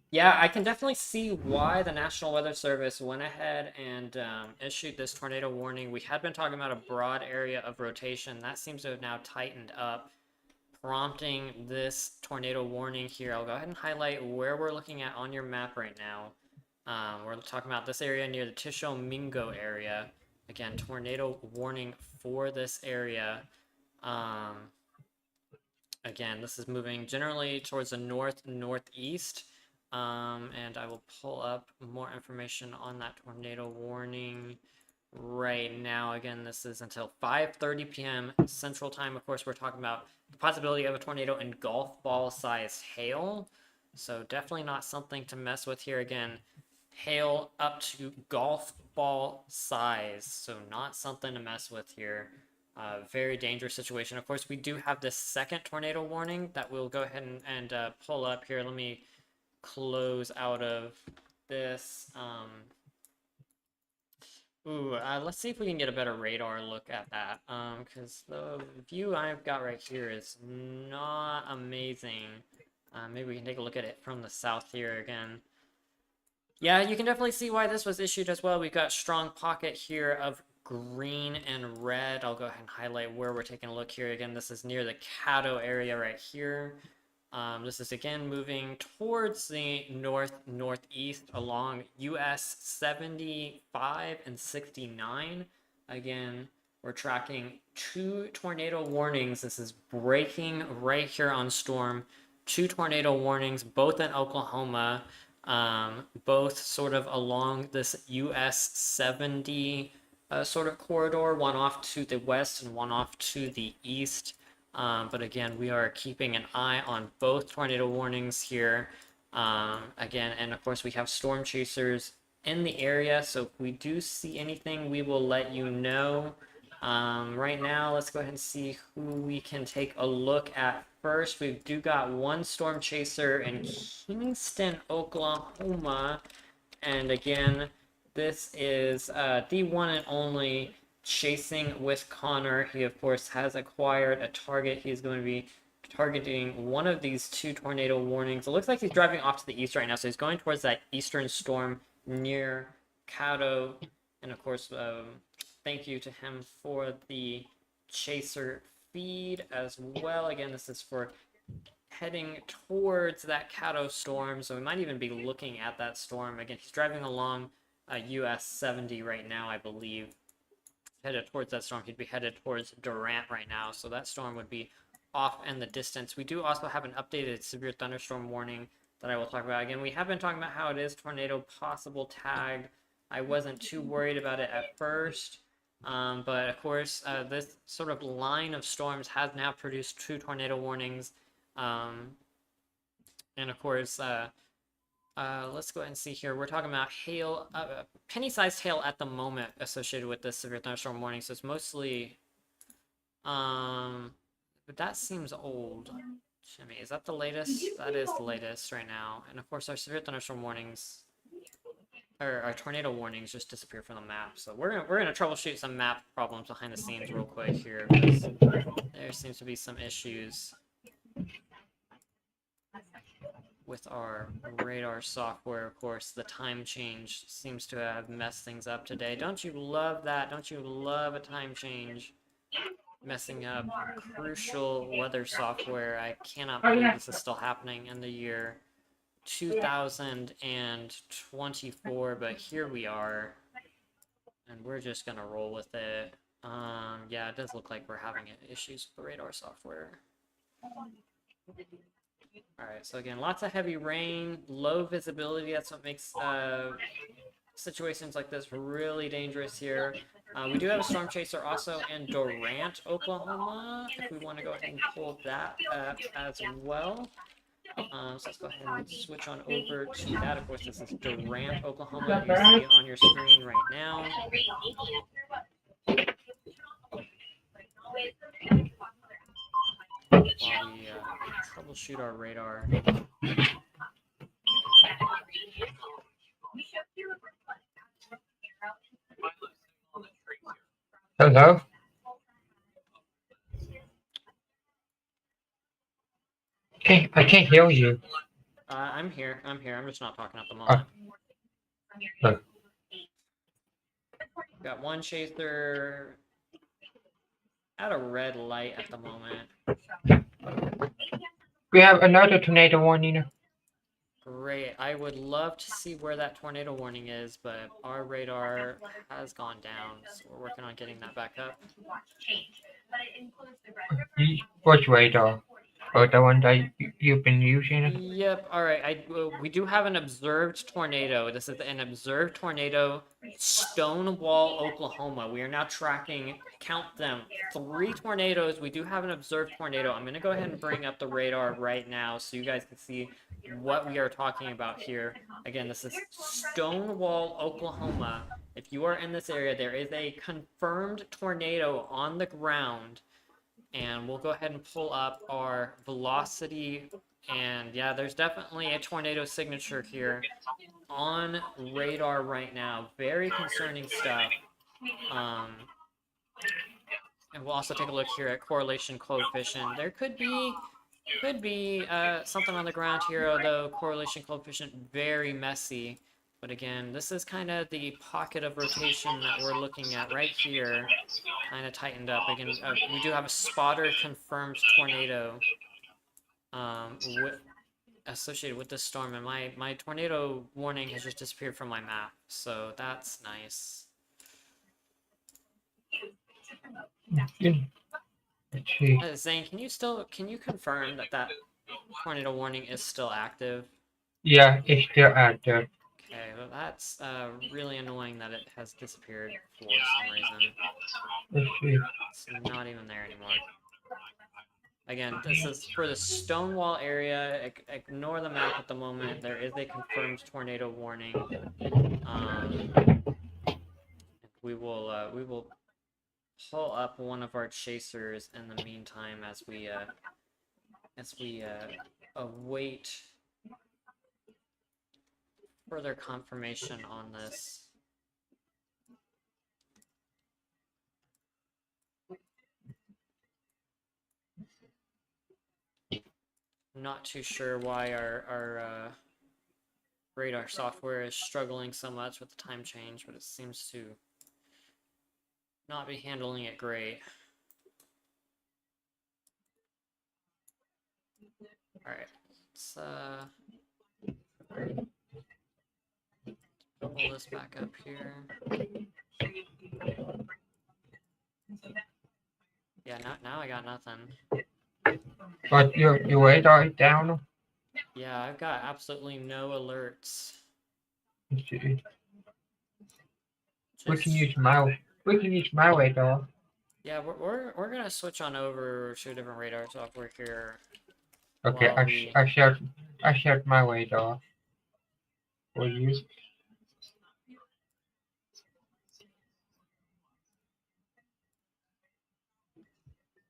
Yeah, I can definitely see why the National Weather Service went ahead and issued this tornado warning. We had been talking about a broad area of rotation. That seems to have now tightened up, prompting this tornado warning here. I'll go ahead and highlight where we're looking at on your map right now. We're talking about this area near the Tishomingo area. Again, tornado warning for this area. Again, this is moving generally towards the northeast. And I will pull up more information on that tornado warning right now. Again, this is until 5:30 p.m. Central Time. Of course, we're talking about the possibility of a tornado in golf ball sized hail. So definitely not something to mess with here. Again, hail up to golf ball size. So not something to mess with here. Very dangerous situation. Of course, we do have this second tornado warning that we'll go ahead and pull up here. Let me close out of this. Let's see if we can get a better radar look at that, because the view I've got right here is not amazing. Maybe we can take a look at it from the south here again. Yeah, you can definitely see why this was issued as well. We've got strong pocket here of green and red. I'll go ahead and highlight where we're taking a look here. Again, this is near the Caddo area right here. This is again moving towards the northeast along US 75 and 69. Again, we're tracking 2 tornado warnings. This is breaking right here on Storm. 2 tornado warnings, both in Oklahoma, both sort of along this US 70 sort of corridor, one off to the west and one off to the east. But again, we are keeping an eye on both tornado warnings here. Again, and of course we have storm chasers in the area, so if we do see anything, we will let you know. Right now, let's go ahead and see who we can take a look at first. We do got 1 storm chaser in Kingston, Oklahoma. And again, this is the one and only Chasing with Connor. He of course has acquired a target. He's going to be targeting one of these 2 tornado warnings. It looks like he's driving off to the east right now, so he's going towards that eastern storm near Caddo. And of course, thank you to him for the chaser feed as well. Again, this is for heading towards that Caddo storm, so we might even be looking at that storm. Again, he's driving along US 70 right now, I believe. Headed towards that storm. He'd be headed towards Durant right now, so that storm would be off in the distance. We do also have an updated severe thunderstorm warning that I will talk about. Again, we have been talking about how it is tornado possible tagged. I wasn't too worried about it at first, But of course, this sort of line of storms has now produced 2 tornado warnings. And of course, let's go ahead and see here. We're talking about hail, penny-sized hail at the moment associated with this severe thunderstorm warning. So it's mostly, but that seems old. Jimmy, is that the latest? That is the latest right now. And of course, our severe thunderstorm warnings, or our tornado warnings, just disappear from the map. So we're gonna troubleshoot some map problems behind the scenes real quick here, because there seems to be some issues with our radar software. Of course, the time change seems to have messed things up today. Don't you love that? Don't you love a time change messing up crucial weather software? I cannot believe this is still happening in the year 2024, but here we are, and we're just gonna roll with it. Yeah, it does look like we're having issues with the radar software. Alright, so again, lots of heavy rain, low visibility. That's what makes situations like this really dangerous here. We do have a storm chaser also in Durant, Oklahoma, if we want to go ahead and pull that up as well. So let's go ahead and switch on over to that. Of course, this is Durant, Oklahoma. You see it on your screen right now. While we troubleshoot our radar. Hello? Okay, I can't hear you. I'm here. I'm just not talking at the moment. Got one chaser at a red light at the moment. We have another tornado warning. Great. I would love to see where that tornado warning is, but our radar has gone down, so we're working on getting that back up. Which radar? Or the one that you've been using? Yep. All right. We do have an observed tornado. This is an observed tornado, Stonewall, Oklahoma. We are now tracking, count them, 3 tornadoes. We do have an observed tornado. I'm going to go ahead and bring up the radar right now so you guys can see what we are talking about here. Again, this is Stonewall, Oklahoma. If you are in this area, there is a confirmed tornado on the ground. And we'll go ahead and pull up our velocity. And yeah, there's definitely a tornado signature here on radar right now. Very concerning stuff. And we'll also take a look here at correlation coefficient. There could be something on the ground here, although correlation coefficient very messy. But again, this is kind of the pocket of rotation that we're looking at right here, kind of tightened up. Again, we do have a spotter confirmed tornado associated with this storm, and my tornado warning has just disappeared from my map, so that's nice. Zane, can you confirm that tornado warning is still active? Yeah, it's still active. Okay, well that's really annoying that it has disappeared for some reason. It's not even there anymore. Again, this is for the Stonewall area. Ignore the map at the moment. There is a confirmed tornado warning. We will pull up one of our chasers in the meantime as we await further confirmation on this. Not too sure why our radar software is struggling so much with the time change, but it seems to not be handling it great. All right, let's pull this back up here. Yeah, now I got nothing. But your radar is down? Yeah, I've got absolutely no alerts. We can use mouse We can use my radar. Yeah, we're gonna switch on over to a different radar software here. Okay, While we I shared my radar for you.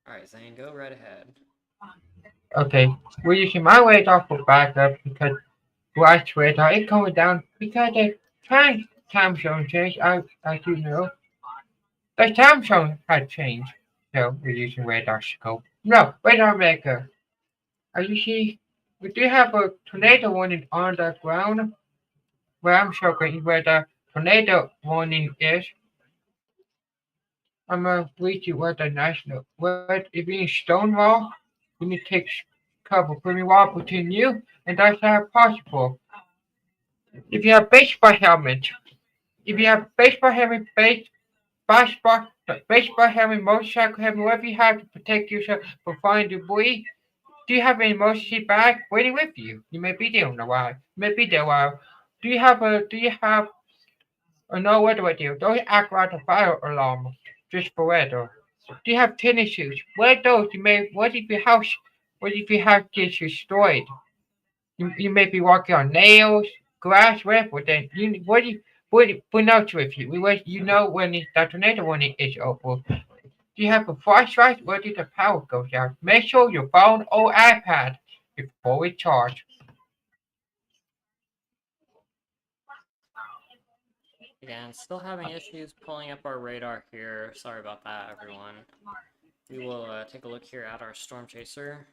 Alright, Zane, go right ahead. Okay, we're using my radar for backup because White's radar is coming down because the time zone change. I do know the time zone had changed, so we're using radar scope. No, radar maker. Are you see? We do have a tornado warning on the ground. Where I'm showing where the tornado warning is. I'm gonna read you where the national where if you're in Stonewall, you need to take cover from the wall between you and that's not possible. If you have baseball helmet, if you have baseball helmet, baseball helmet, motorcycle helmet, whatever you have to protect yourself from falling debris. Do you have an emergency bag waiting with you? You may be there in a while. You may be there a while. Do you have no weather radio? Don't act like a fire alarm just for weather. Do you have tennis shoes? Wear those. What if your house gets destroyed? You may be walking on nails, grass, whatever. Then what else with you? You know when the tornado warning is over. Do you have a flashlight? Where did the power goes out? Make sure your phone or iPad before we charge. Again, still having issues pulling up our radar here. Sorry about that, everyone. We will take a look here at our Storm Chaser.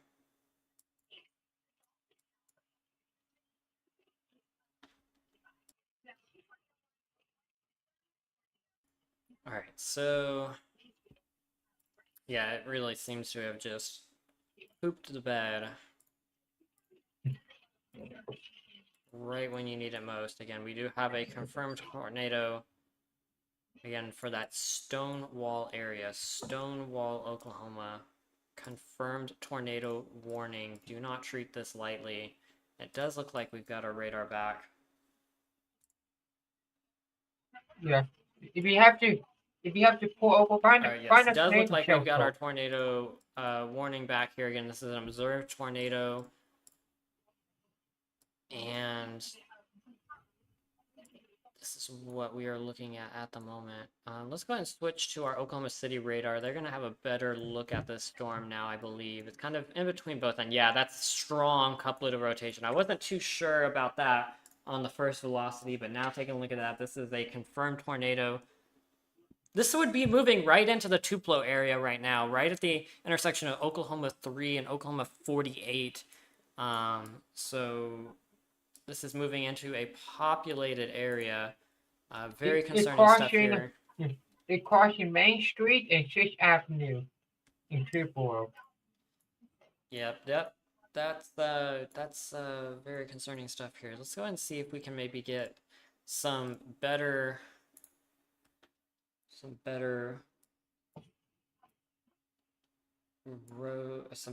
Alright, so yeah, it really seems to have just pooped the bed right when you need it most. Again, we do have a confirmed tornado, again, for that Stonewall area, Stonewall, Oklahoma. Confirmed tornado warning. Do not treat this lightly. It does look like we've got our radar back. Yeah. If you have to pull over, find Yes, a it does look tornado like we've got our shelter. tornado warning back here. Again, this is an observed tornado. And this is what we are looking at the moment. Let's go ahead and switch to our Oklahoma City radar. They're going to have a better look at this storm now, I believe. It's kind of in between both. And yeah, that's strong couplet of rotation. I wasn't too sure about that on the first velocity, but now taking a look at that, this is a confirmed tornado. This would be moving right into the Tupelo area right now, right at the intersection of Oklahoma 3 and Oklahoma 48. So this is moving into a populated area. Very concerning stuff here. They're crossing Main Street and 6th Avenue in Tupelo. Yep. That's very concerning stuff here. Let's go ahead and see if we can maybe get some better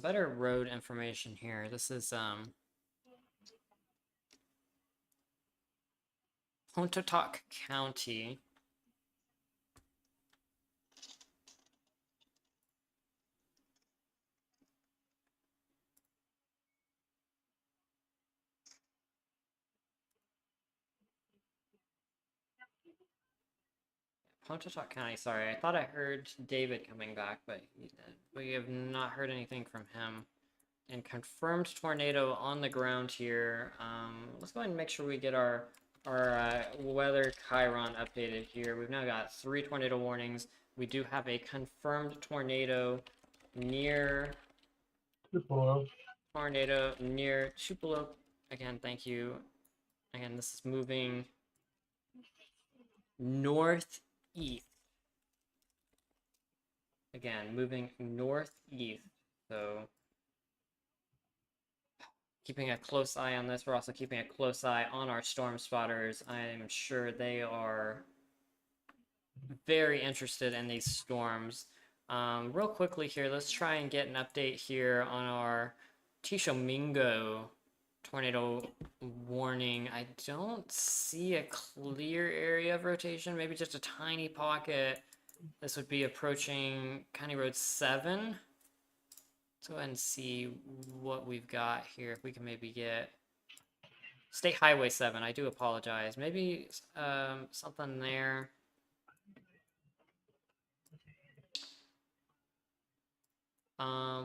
road information here. This is Pontotoc County. Pontotoc County, sorry. I thought I heard David coming back, but we have not heard anything from him. And confirmed tornado on the ground here. Let's go ahead and make sure we get our weather Chiron updated here. We've now got 3 tornado warnings. We do have a confirmed tornado near Tupelo. Tupelo. Again, thank you. Again, this is moving northeast. Again, moving northeast. So keeping a close eye on this. We're also keeping a close eye on our storm spotters. I'm sure they are very interested in these storms. Real quickly here, let's try and get an update here on our Tishomingo tornado warning. I don't see a clear area of rotation, maybe just a tiny pocket This would be approaching County Road 7. Let's go ahead and see what we've got here. If we can maybe get State Highway 7. I do apologize. Maybe something there.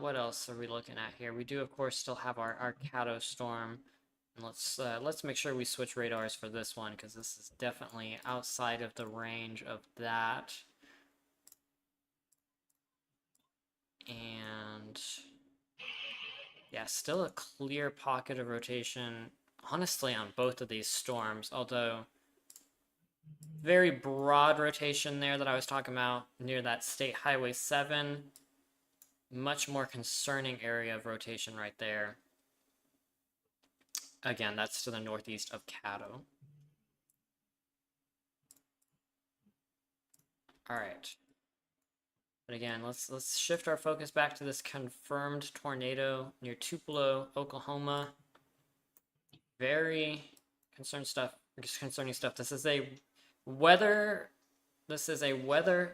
What else are we looking at here? We do, of course, still have our Caddo storm. And let's make sure we switch radars for this one, because this is definitely outside of the range of that. And yeah, still a clear pocket of rotation, honestly, on both of these storms, although very broad rotation there that I was talking about near that State Highway 7. Much more concerning area of rotation right there. Again, that's to the northeast of Caddo. All right. But again, let's shift our focus back to this confirmed tornado near Tupelo, Oklahoma. Very concerning stuff. This is a weather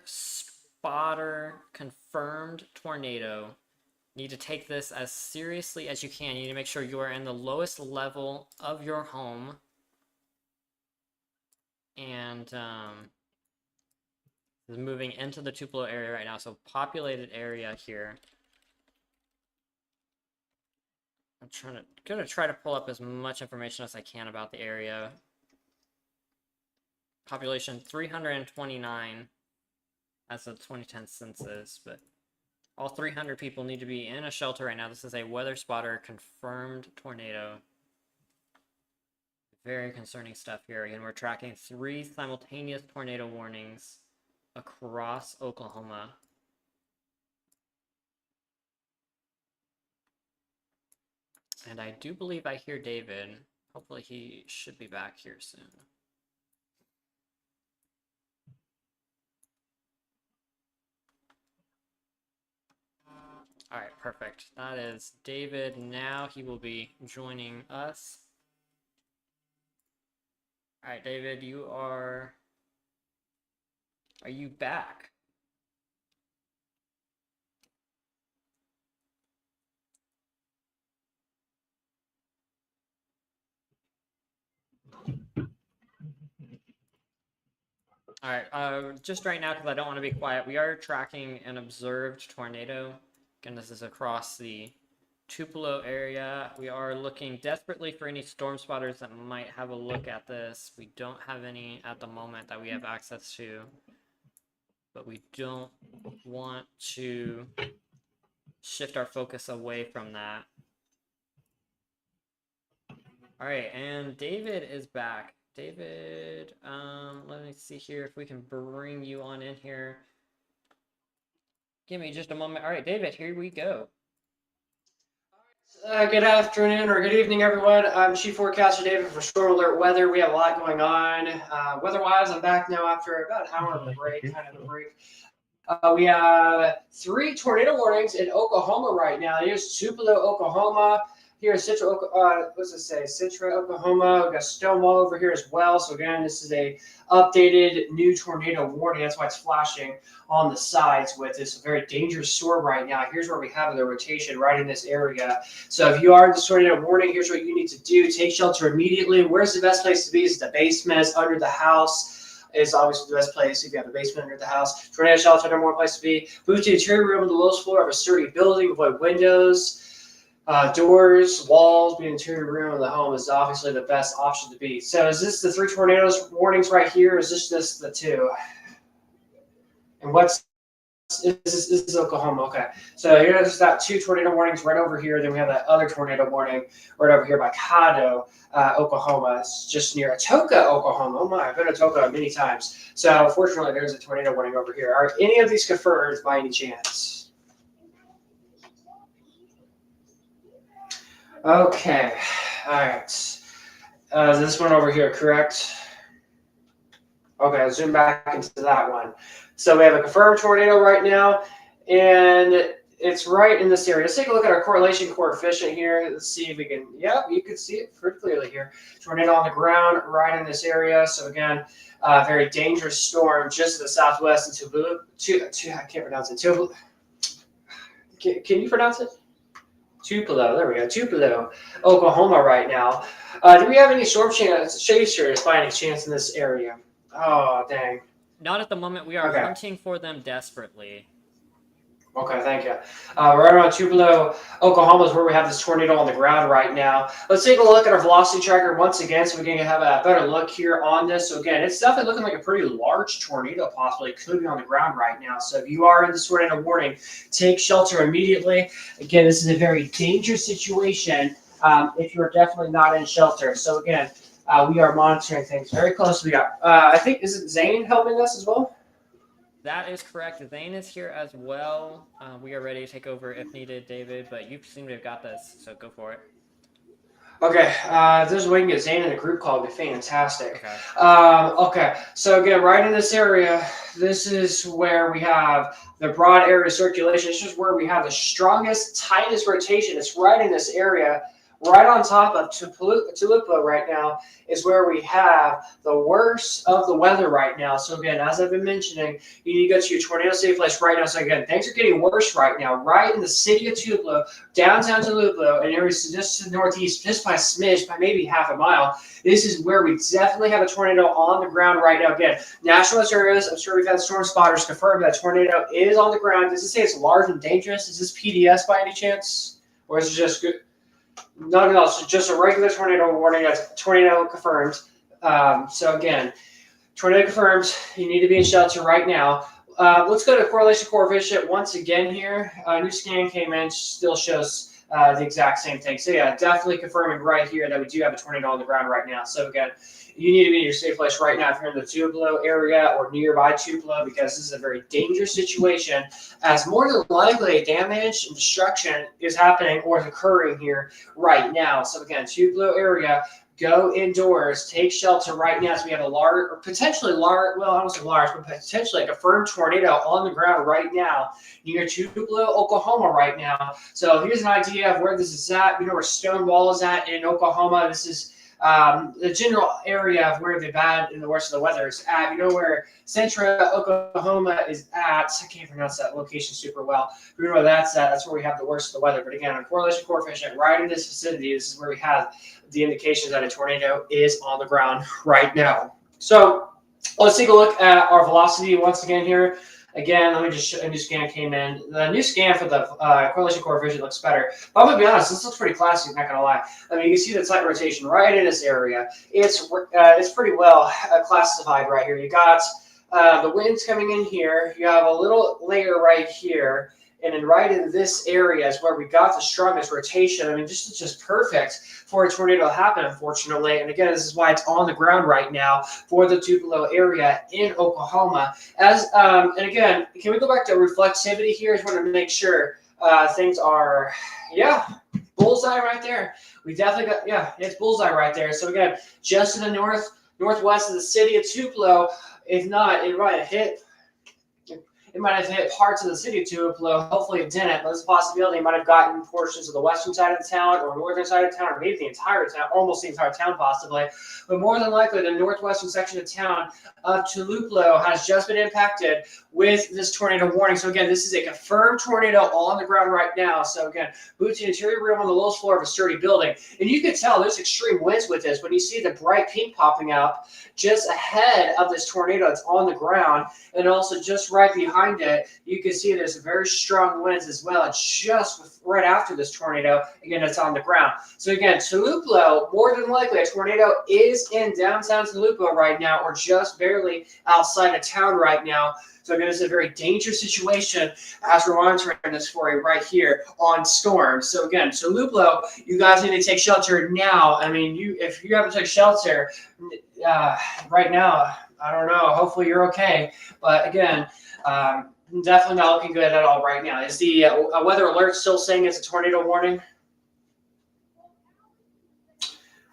spotter confirmed tornado. You need to take this as seriously as you can. You need to make sure you are in the lowest level of your home. And is moving into the Tupelo area right now, so populated area here. I'm gonna try to pull up as much information as I can about the area. Population 329 as of the 2010 census, but all 300 people need to be in a shelter right now. This is a weather spotter confirmed tornado. Very concerning stuff here. Again, we're tracking 3 simultaneous tornado warnings across Oklahoma. And I do believe I hear David. Hopefully he should be back here soon. All right, perfect. That is David. Now he will be joining us. All right, David, are you back? All right, just right now, because I don't want to be quiet, we are tracking an observed tornado. Again, this is across the Tupelo area. We are looking desperately for any storm spotters that might have a look at this. We don't have any at the moment that we have access to, but we don't want to shift our focus away from that. All right, and David is back. David, let me see here if we can bring you on in here. Give me just a moment. All right, David, here we go. Good afternoon or good evening, everyone. I'm Chief Forecaster David for Storm Alert Weather. We have a lot going on. Weather-wise, I'm back now after about an hour of a break, we have 3 tornado warnings in Oklahoma right now. Here's Tupelo, Oklahoma. Here's Citra, Oklahoma. We've got Stonewall over here as well. So again, this is a updated new tornado warning. That's why it's flashing on the sides with this very dangerous storm right now. Here's where we have the rotation right in this area. So if you are in the tornado warning, here's what you need to do. Take shelter immediately. Where's the best place to be? Is the basement, under the house. Is obviously the best place if you have a basement under the house. Tornado shelter, number 1 place to be. Move to the interior room on the lowest floor of a sturdy building. Avoid windows, doors, walls. Being interior room of the home is obviously the best option to be. So is this the 3 tornadoes warnings right here? Or is this just the 2? And this is Oklahoma. Okay. So here's that 2 tornado warnings right over here. Then we have that other tornado warning right over here by Caddo, Oklahoma. It's just near Atoka, Oklahoma. Oh my, I've been to Atoka many times. So fortunately, there's a tornado warning over here. Are any of these confirmed by any chance? Okay. All right. This one over here, correct? Okay, I'll zoom back into that one. So we have a confirmed tornado right now, and it's right in this area. Let's take a look at our correlation coefficient here. Let's see if we can, yep, you can see it pretty clearly here. Tornado on the ground right in this area. So again, very dangerous storm just to the southwest in Tupelo. I can't pronounce it. Tupelo. Can you pronounce it? Tupelo. There we go. Tupelo, Oklahoma right now. Do we have any storm chasers by any chance in this area? Oh, dang. Not at the moment. We are hunting for them desperately. Okay, thank you. Right around Tupelo, Oklahoma is where we have this tornado on the ground right now. Let's take a look at our velocity tracker once again so we can have a better look here on this. So again, it's definitely looking like a pretty large tornado possibly could be on the ground right now. So if you are in this tornado warning, take shelter immediately. Again, this is a very dangerous situation if you're definitely not in shelter. So again, we are monitoring things very closely. I think, is it Zane helping us as well? That is correct. Zane is here as well. We are ready to take over if needed, David, but you seem to have got this, so go for it. Okay, if there's a way to get Zane in a group call, it'd be fantastic. Okay. Okay, so again, right in this area, this is where we have the broad area circulation. This is where we have the strongest, tightest rotation. It's right in this area. Right on top of Tupelo right now is where we have the worst of the weather right now. So again, as I've been mentioning, you need to go to your tornado safe place right now. So again, things are getting worse right now. Right in the city of Tupelo, downtown Tupelo, and areas just to the northeast, just by a smidge, by maybe half a mile. This is where we definitely have a tornado on the ground right now. Again, national areas, I'm sure we've had storm spotters confirm that tornado is on the ground. Does it say it's large and dangerous? Is this PDS by any chance? Or is it just good? No, it's just a regular tornado warning. That's tornado confirmed. So again, tornado confirmed. You need to be in shelter right now. Let's go to correlation coefficient once again here. A new scan came in, still shows the exact same thing. So yeah, definitely confirming right here that we do have a tornado on the ground right now. So again, you need to be in your safe place right now if you're in the Tupelo area or nearby Tupelo, because this is a very dangerous situation, as more than likely damage and destruction is happening or is occurring here right now. So again, Tupelo area, go indoors, take shelter right now. So we have a large, or potentially large, well, I don't say large, but potentially like a firm tornado on the ground right now near Tupelo, Oklahoma right now. So here's an idea of where this is at. You know where Stonewall is at in Oklahoma. This is the general area of where the bad and the worst of the weather is at. You know where Central Oklahoma is at. I can't pronounce that location super well. You know where that's at. That's where we have the worst of the weather. But again, on correlation coefficient, right in this vicinity, this is where we have the indications that a tornado is on the ground right now. So let's take a look at our velocity once again here. Again, let me just show a new scan came in. The new scan for the correlation coefficient looks better. But I'm going to be honest, this looks pretty classic, not going to lie. I mean, you can see the tight rotation right in this area. It's pretty well classified right here. You got the winds coming in here. You have a little layer right here. And then right in this area is where we got the strongest rotation. I mean, it's just perfect for a tornado to happen, unfortunately. And again, this is why it's on the ground right now for the Tupelo area in Oklahoma. And again, can we go back to reflexivity here? I just want to make sure things are, yeah, bullseye right there. We definitely got, yeah, it's bullseye right there. So again, just to the northwest of the city of Tupelo. If not, it might have hit. It might have hit parts of the city of Tupelo. Hopefully it didn't, but there's a possibility it might have gotten portions of the western side of the town or northern side of town, or maybe the entire town, almost the entire town possibly. But more than likely, the northwestern section of town of Tupelo has just been impacted with this tornado warning. So again, this is a confirmed tornado on the ground right now. So again, boots in the interior room on the lowest floor of a sturdy building. And you can tell there's extreme winds with this. When you see the bright pink popping out just ahead of this tornado that's on the ground, and also just right behind it, you can see there's very strong winds as well. Just right after this tornado, again, it's on the ground. So again, Tupelo, more than likely, a tornado is in downtown Tupelo right now, or just barely outside of town right now. So again, it's a very dangerous situation as we're monitoring this for you right here on Storm. So again, Tupelo, you guys need to take shelter now. I mean, if you haven't taken shelter right now, I don't know. Hopefully you're okay. But again, definitely not looking good at all right now. Is the weather alert still saying it's a tornado warning?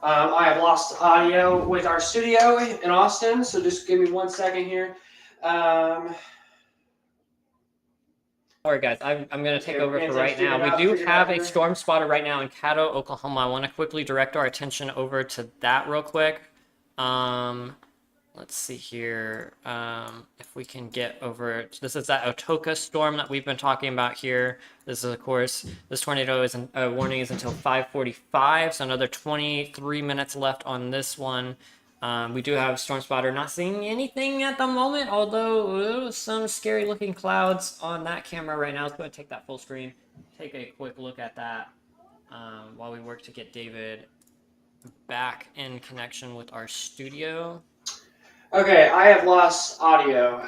I have lost audio with our studio in Austin, so just give me 1 second here. Alright guys, I'm going to take Okay, over we're for gonna right figure it now. We out, do figure it have out a here. storm spotter right now in Caddo, Oklahoma. I want to quickly direct our attention over to that real quick. Let's see here. If we can get over. This is that Otoka storm that we've been talking about here. This is, of course, this tornado is warning is until 5:45, so another 23 minutes left on this one. We do have storm spotter. Not seeing anything at the moment, although some scary looking clouds on that camera right now. Let's go ahead and take that full screen. Take a quick look at that while we work to get David back in connection with our studio. Okay, I have lost audio.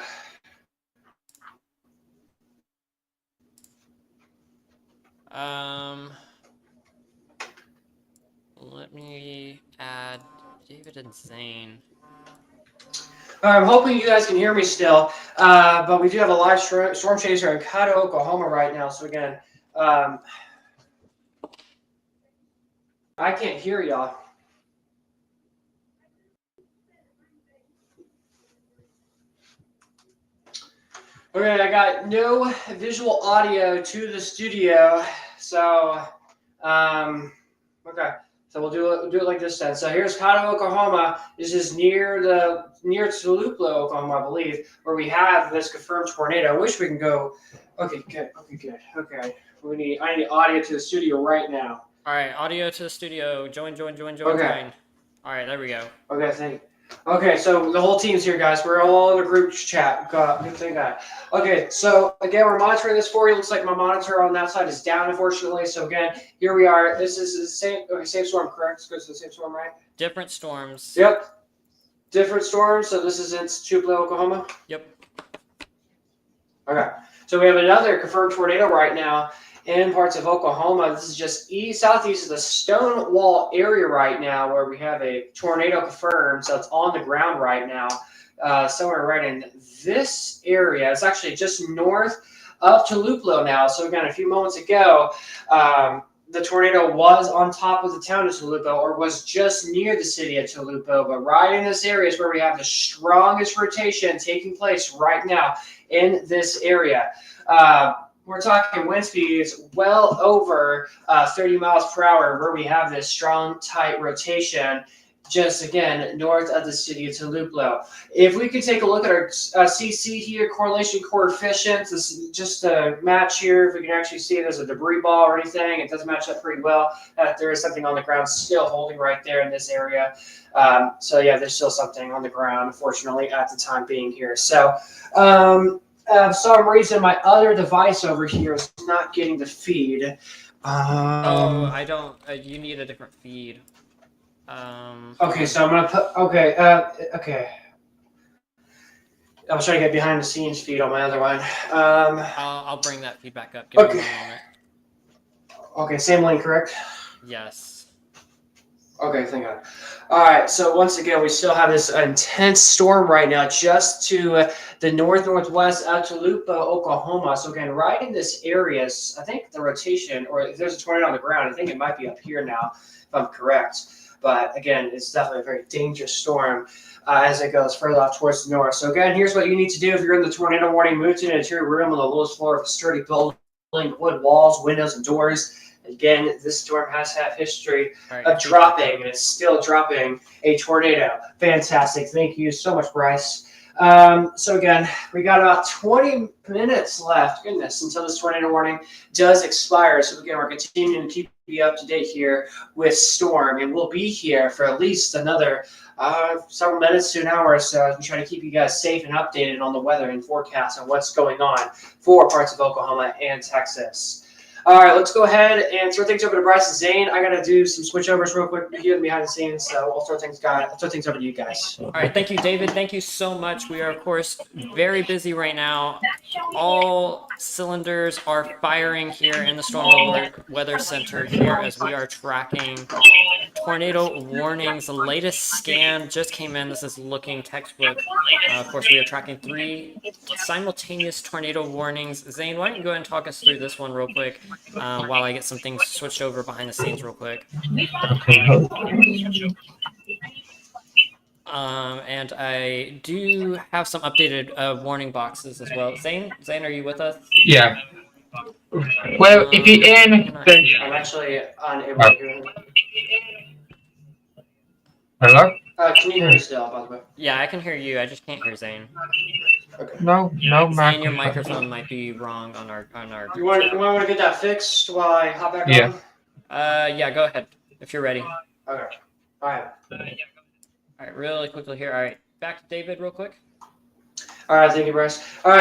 Let me add David and Zane. I'm hoping you guys can hear me still, but we do have a live storm chaser in Caddo, Oklahoma right now. So again, I can't hear y'all. Okay, I got no visual audio to the studio, so okay. So we'll do it like this then. So here's Caddo, Oklahoma. This is near Tupelo, Oklahoma, I believe, where we have this confirmed tornado. I wish we can go. Okay, good. Okay, good. Okay, I need audio to the studio right now. All right, audio to the studio. Join. Okay. Join. All right, there we go. Okay, thank you. Okay, so the whole team's here, guys. We're all in a group chat. Good thing, guy. Okay, so again, we're monitoring this for you. Looks like my monitor on that side is down, unfortunately. So again, here we are. This is the same storm, correct? This goes to the same storm, right? Different storms. Yep. Different storms. So this is in Tupelo, Oklahoma. Yep. Okay. So we have another confirmed tornado right now in parts of Oklahoma. This is just southeast of the Stonewall area right now, where we have a tornado confirmed. So it's on the ground right now, somewhere right in this area. It's actually just north of Tupelo now. So again, a few moments ago, the tornado was on top of the town of Tupelo, or was just near the city of Tupelo. But right in this area is where we have the strongest rotation taking place right now in this area. We're talking wind speeds well over 30 miles per hour, where we have this strong, tight rotation, just again, north of the city of Tupelo. If we could take a look at our CC here, correlation coefficient, this is just a match here. If we can actually see it as a debris ball or anything, it does match up pretty well. There is something on the ground still holding right there in this area. So yeah, there's still something on the ground, unfortunately, at the time being here. So, for some reason, my other device over here is not getting the feed. I don't. You need a different feed. Okay, so I'm gonna put. Okay, okay. I was trying to get behind the scenes feed on my other one. I'll bring that feed back up. Give me 1 moment. Okay, same link, correct? Yes. Okay, thank God. All right, so once again, we still have this intense storm right now just to the northwest of Tupelo, Oklahoma. So again, right in this area, I think the rotation, or if there's a tornado on the ground, I think it might be up here now, if I'm correct. But again, it's definitely a very dangerous storm as it goes further off towards the north. So again, here's what you need to do if you're in the tornado warning. Move to an interior room on the lowest floor of a sturdy building, wood walls, windows, and doors. Again, this storm has had history of dropping, and it's still dropping a tornado. Fantastic. Thank you so much, Bryce. So again, we got about 20 minutes left, goodness, until this tornado warning does expire. So again, we're continuing to keep you up to date here with storm, and we'll be here for at least another several minutes to an hour or so as we try to keep you guys safe and updated on the weather and forecast and what's going on for parts of Oklahoma and Texas. All right, let's go ahead and throw things over to Bryce and Zane. I got to do some switchovers real quick here behind the scenes, so I'll throw things over to you guys. All right, thank you, David. Thank you so much. We are, of course, very busy right now. All cylinders are firing here in the Storm Alert Weather Center here as we are tracking tornado warnings. The latest scan just came in. This is looking textbook. Of course, we are tracking 3 simultaneous tornado warnings. Zane, why don't you go ahead and talk us through this one real quick while I get some things switched over behind the scenes real quick. Okay. And I do have some updated warning boxes as well. Zane, are you with us? Yeah. Well, if you're in the... I'm actually unable to hear. Hello? Can you hear me still, by the way? Yeah, I can hear you. I just can't hear Zane. Okay. No Zane, your microphone. microphone might be wrong on our You want to get that fixed while I hop back Yeah. on? Yeah, go ahead if you're ready. Okay. All right. All right, really quickly here. All right, back to David real quick. All right. Thank you, Bryce. All right.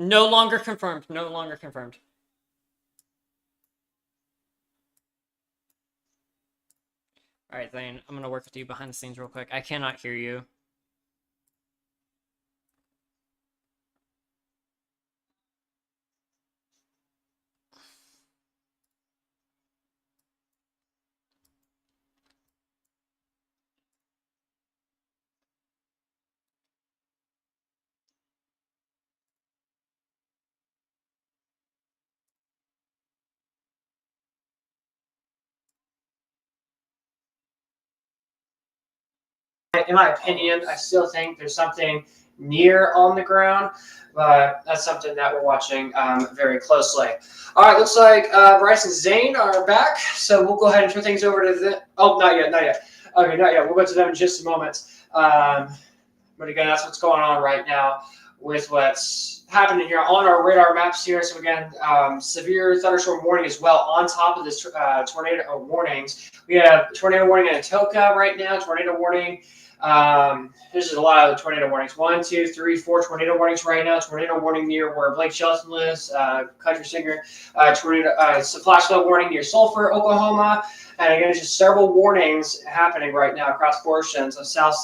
No longer confirmed. No longer confirmed. All right, Zane, I'm gonna work with you behind the scenes real quick. I cannot hear you. In my opinion, I still think there's something near on the ground, but that's something that we're watching very closely. All right, looks like Bryce and Zane are back, so we'll go ahead and turn things over to them. Oh, not yet. Okay, not yet. We'll go to them in just a moment. But again, that's what's going on right now with what's happening here on our radar maps here. So again, severe thunderstorm warning as well on top of this tornado warnings. We have tornado warning in Atoka right now, tornado warning. There's a lot of tornado warnings. 1, 2, 3, 4 tornado warnings right now. Tornado warning near where Blake Shelton lives, country singer. Tornado, flash flood warning near Sulphur, Oklahoma. And again, just several warnings happening right now across portions of south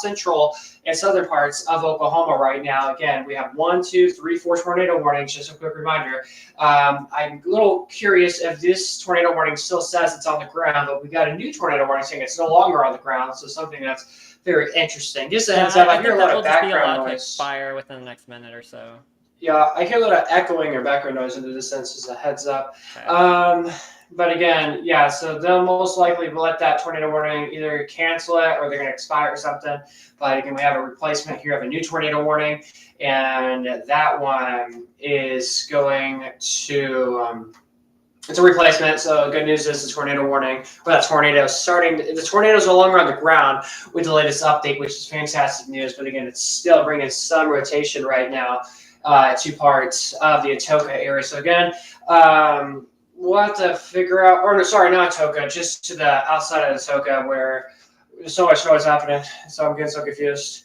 central and southern parts of Oklahoma right now. Again, we have 1, 2, 3, 4 tornado warnings. Just a quick reminder. I'm a little curious if this tornado warning still says it's on the ground, but we got a new tornado warning saying it's no longer on the ground. So something that's very interesting. Just a heads up, I hear a lot of background noise. Fire within the next minute or so. Yeah, I hear a lot of echoing or background noise in the distance as a heads up. Okay. But again, yeah, so they'll most likely let that tornado warning either cancel it or they're going to expire or something. But again, we have a replacement here of a new tornado warning, and that one is going to it's a replacement. So good news is the tornado warning, or that tornado starting. The tornado is no longer on the ground with the latest update, which is fantastic news. But again, it's still bringing some rotation right now to parts of the Atoka area. So again, we'll have to figure out, or no, sorry, not Atoka, just to the outside of Atoka where there's so much noise happening. So I'm getting so confused.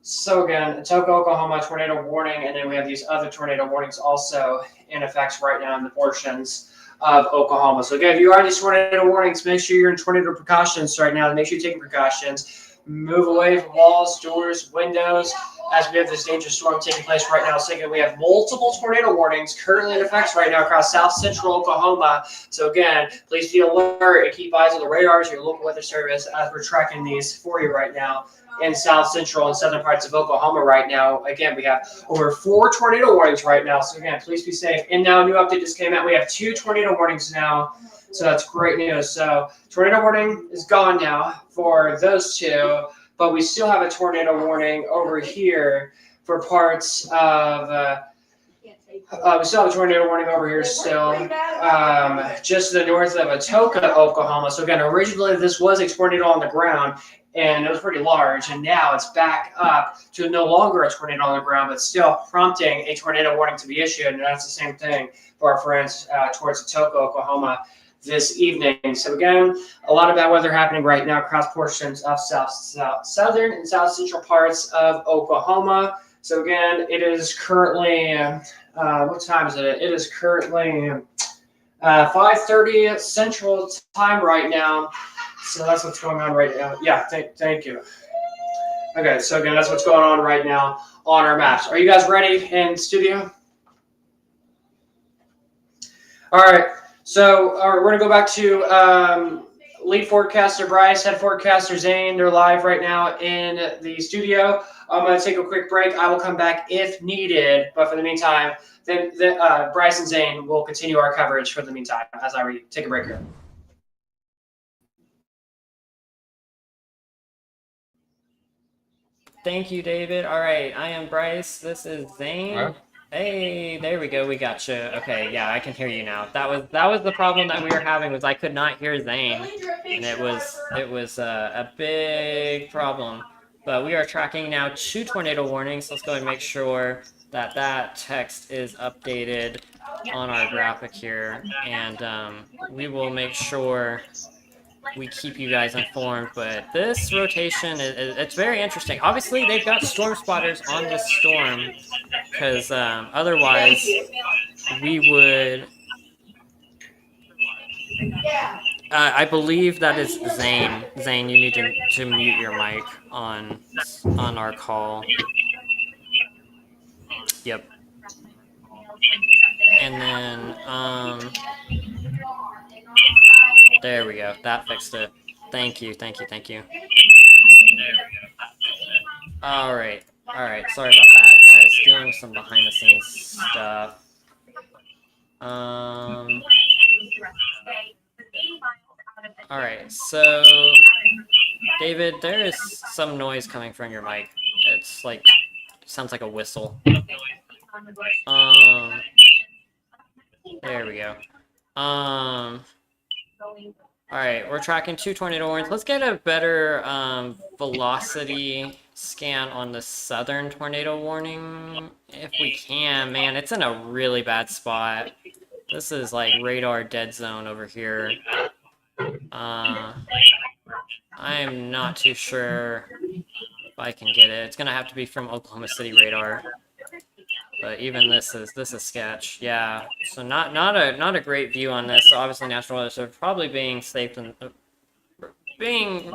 So again, Atoka, Oklahoma, tornado warning, and then we have these other tornado warnings also in effect right now in the portions of Oklahoma. So again, if you are in these tornado warnings, make sure you're in tornado precautions right now. Make sure you're taking precautions. Move away from walls, doors, windows, as we have this dangerous storm taking place right now. So again, we have multiple tornado warnings currently in effect right now across south central Oklahoma. So again, please be alert and keep eyes on the radars, your local weather service, as we're tracking these for you right now in south central and southern parts of Oklahoma right now. Again, we have over 4 tornado warnings right now. So again, please be safe. And now a new update just came out. We have 2 tornado warnings now. So that's great news. So tornado warning is gone now for those 2, but we still have a tornado warning over here for parts of we still have a tornado warning over here still, just to the north of Atoka, Oklahoma. So again, originally this was a tornado on the ground, and it was pretty large, and now it's back up to no longer a tornado on the ground, but still prompting a tornado warning to be issued, and that's the same thing for our friends towards Atoka, Oklahoma this evening. So again, a lot of bad weather happening right now across portions of southern and south central parts of Oklahoma. So again, it is currently, what time is it? It is currently 5:30 Central Time right now. So that's what's going on right now. Yeah, thank you. Okay, so again, that's what's going on right now on our maps. Are you guys ready in studio? All right. So we're going to go back to lead forecaster Bryce, head forecaster Zane. They're live right now in the studio. I'm going to take a quick break. I will come back if needed. But for the meantime, then Bryce and Zane will continue our coverage for the meantime as I take a break here. Thank you, David. All right, I am Bryce. This is Zane. Huh? Hey, there we go. We got you. Okay, yeah, I can hear you now. That was the problem that we were having, was I could not hear Zane, and it was a big problem. But we are tracking now 2 tornado warnings. Let's go ahead and make sure that that text is updated on our graphic here, and we will make sure we keep you guys informed. But this rotation it's very interesting. Obviously, they've got storm spotters on this storm, because otherwise we would. I believe that is Zane. Zane, you need to mute your mic on our call. Yep. And then there we go. That fixed it. Thank you. All right. Sorry about that, guys. Dealing with some behind the scenes stuff. All right. So, David, there is some noise coming from your mic. It's like, sounds like a whistle. There we go. All right, we're tracking 2 tornado warnings. Let's get a better velocity scan on the southern tornado warning if we can. Man, it's in a really bad spot. This is like radar dead zone over here. I am not too sure if I can get it. It's gonna have to be from Oklahoma City radar. But even this is sketch. Yeah. So not a great view on this. So obviously National Weather Service probably being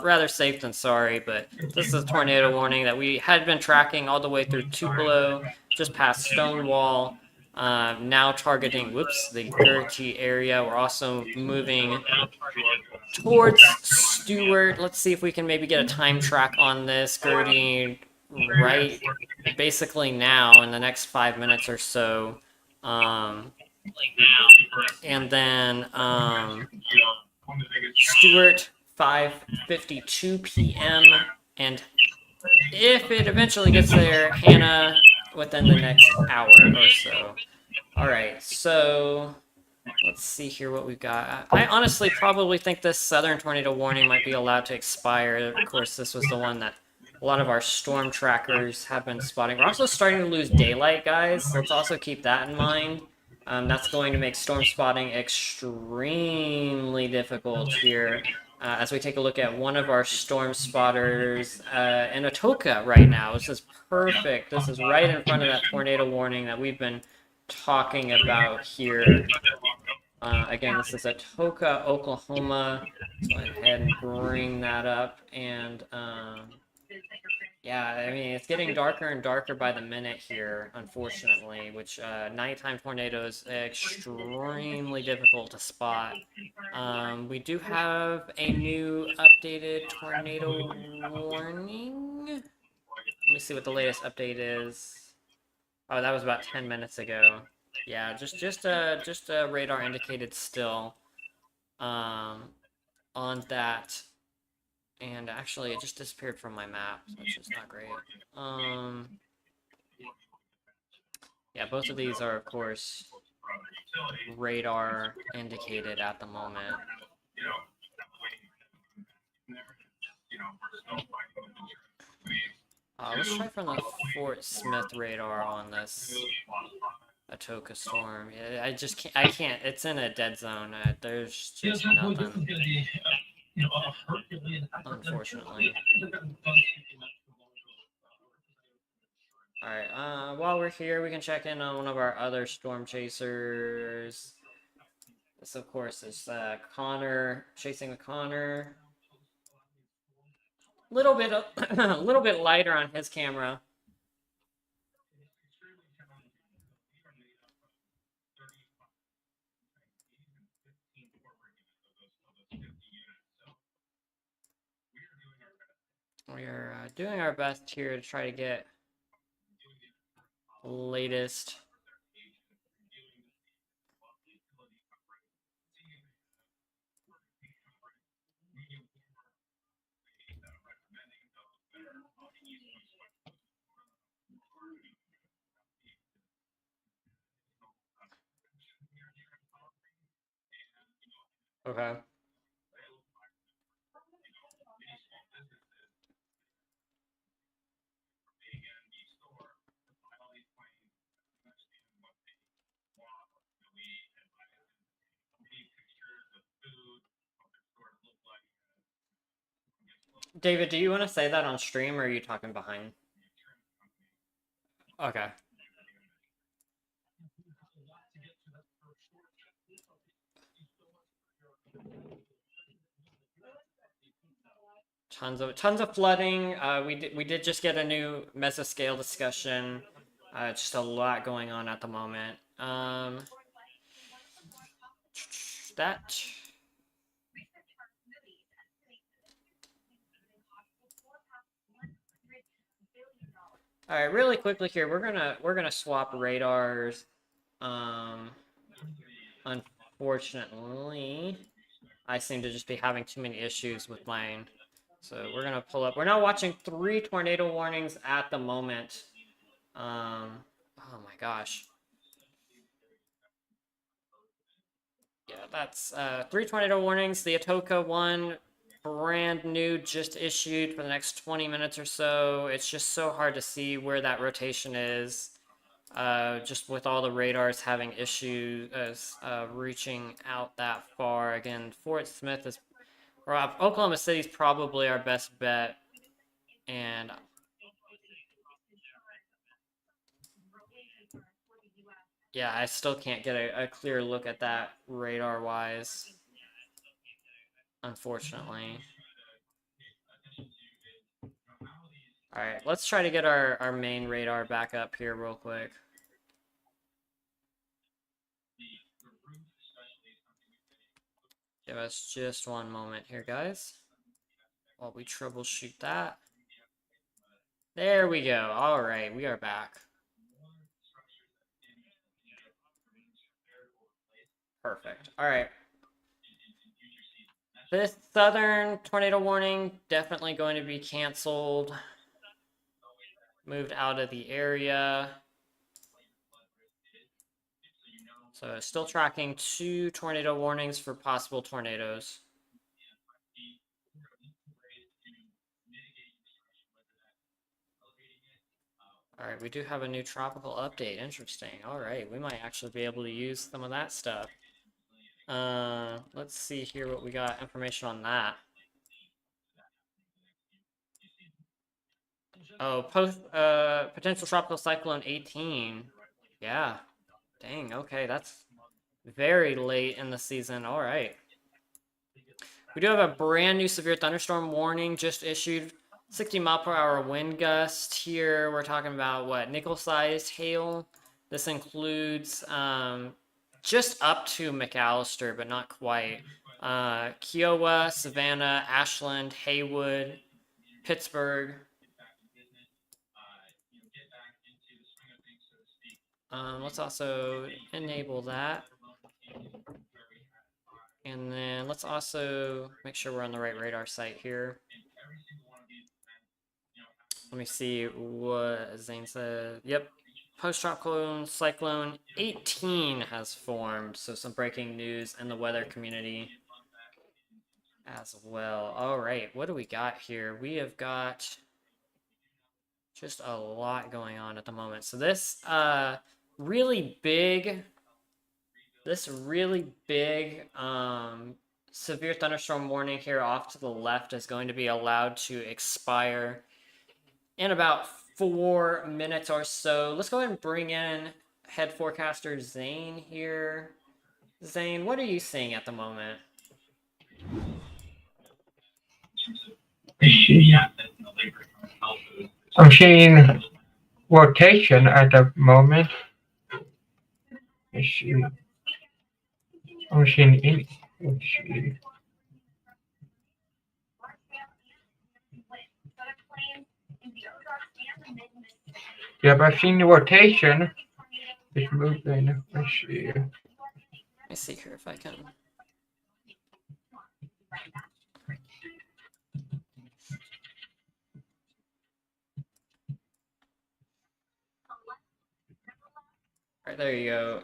rather safe than sorry, but this is a tornado warning that we had been tracking all the way through Tupelo, just past Stonewall. Now targeting, the Gertie area. We're also moving towards Stewart. Let's see if we can maybe get a time track on this. Gertie right basically now in the next 5 minutes or so. And then Stewart 5:52 p.m. and if it eventually gets there, Hannah within the next hour or so. All right, so let's see here what we've got. I honestly probably think this southern tornado warning might be allowed to expire. Of course, this was the one that a lot of our storm trackers have been spotting. We're also starting to lose daylight, guys. Let's also keep that in mind. That's going to make storm spotting extremely difficult here. As we take a look at one of our storm spotters in Atoka right now. This is perfect. This is right in front of that tornado warning that we've been talking about here. Again, this is Atoka, Oklahoma. Let's go ahead and bring that up. And yeah, I mean, it's getting darker and darker by the minute here, unfortunately, which nighttime tornadoes extremely difficult to spot. We do have a new updated tornado warning. Let me see what the latest update is. Oh, that was about 10 minutes ago. Yeah, just a radar indicated still on that. And actually, it just disappeared from my map, so it's just not great. Yeah, both of these are, of course, radar indicated at the moment. Let's try from the Fort Smith radar on this Atoka storm. Yeah, I can't. It's in a dead zone. There's just nothing. Unfortunately. Alright, while we're here, we can check in on one of our other storm chasers. This, of course, is Connor, chasing with Connor. A little bit lighter on his camera. We are doing our best here to try to get the latest. Okay. David, do you want to say that on stream, or are you talking behind? Okay. Tons of flooding. We did just get a new mesoscale discussion. Just a lot going on at the moment. That. All right, really quickly here, we're gonna swap radars. Unfortunately, I seem to just be having too many issues with mine. So we're gonna pull up. We're now watching 3 tornado warnings at the moment. Oh my gosh. Yeah, that's 3 tornado warnings. The Atoka one, brand new, just issued for the next 20 minutes or so. It's just so hard to see where that rotation is. Just with all the radars having issues reaching out that far. Again, Fort Smith is, or Oklahoma City is probably our best bet. And yeah, I still can't get a clear look at that radar-wise, unfortunately. All right, let's try to get our main radar back up here real quick. Give us just one moment here, guys, while we troubleshoot that. There we go. All right, we are back. Perfect. All right. This southern tornado warning definitely going to be canceled. Moved out of the area. So still tracking 2 tornado warnings for possible tornadoes. All right, we do have a new tropical update. Interesting. All right, we might actually be able to use some of that stuff. Let's see here what we got information on that. Oh, potential tropical cyclone 18. Yeah. Dang, okay, that's very late in the season. All right. We do have a brand new severe thunderstorm warning just issued. 60-mile-per-hour wind gust here. We're talking about what, nickel-sized hail. This includes just up to McAllister, but not quite. Kiowa, Savannah, Ashland, Haywood, Pittsburgh. Let's also enable that. And then let's also make sure we're on the right radar site here. Let me see what Zane said. Yep. Post-tropical cyclone 18 has formed. So some breaking news in the weather community as well. All right. What do we got here? We have got just a lot going on at the moment. So this really big severe thunderstorm warning here off to the left is going to be allowed to expire in about 4 minutes or so. Let's go ahead and bring in head forecaster Zane here. Zane, what are you seeing at the moment? I'm seeing rotation at the moment. I'm seeing any. Let's see. Yeah, but I've seen the rotation. It's moving. Let's see. Let me see here if I can. All right, there you go.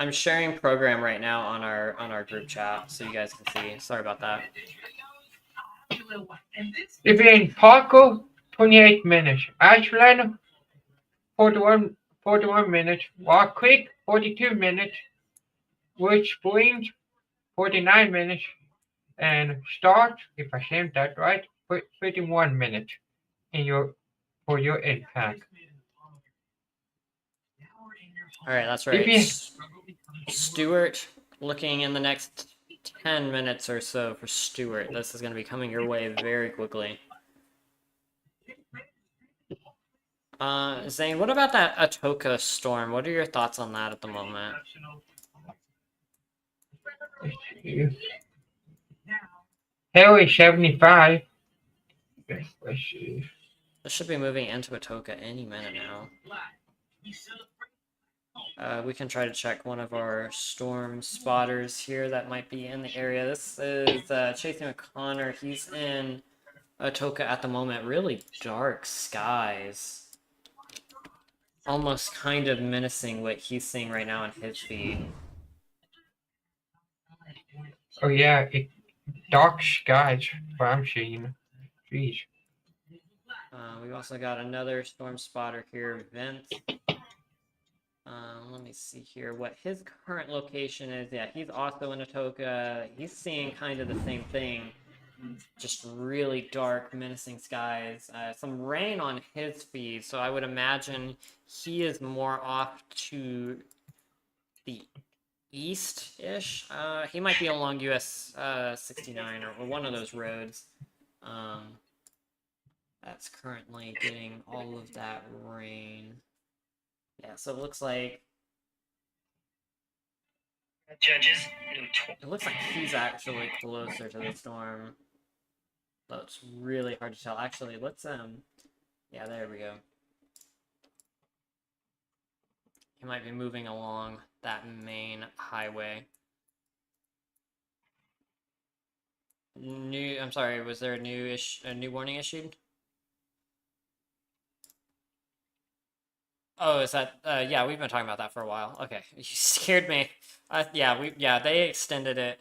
I'm sharing program right now on our group chat so you guys can see. Sorry about that. If you're in Parco, 28 minutes. Ashland, 41 minutes. Walk Creek, 42 minutes. Wood Springs, 49 minutes. And Start, if I said that right, 51 minutes for your impact. All right, that's If right. you, Stewart, looking in the next 10 minutes or so for Stewart. This is going to be coming your way very quickly. Zane, what about that Atoka storm? What are your thoughts on that at the moment? Harry 75. Let's see. This should be moving into Atoka any minute now. We can try to check one of our storm spotters here that might be in the area. This is Chasing O'Connor. He's in Atoka at the moment. Really dark skies. Almost kind of menacing what he's seeing right now on his feed. Oh yeah, dark skies. What I'm seeing. Jeez. We've also got another storm spotter here, Vince. Let me see here what his current location is. Yeah, he's also in Atoka. He's seeing kind of the same thing. Just really dark, menacing skies. Some rain on his feed, so I would imagine he is more off to the east-ish. He might be along US 69 or one of those roads. That's currently getting all of that rain. Yeah, so it looks like he's actually closer to the storm. Though it's really hard to tell. Actually, let's yeah, there we go. He might be moving along that main highway. I'm sorry, was there a new warning issued? Oh, is that yeah, we've been talking about that for a while. Okay. You scared me. Yeah, they extended it.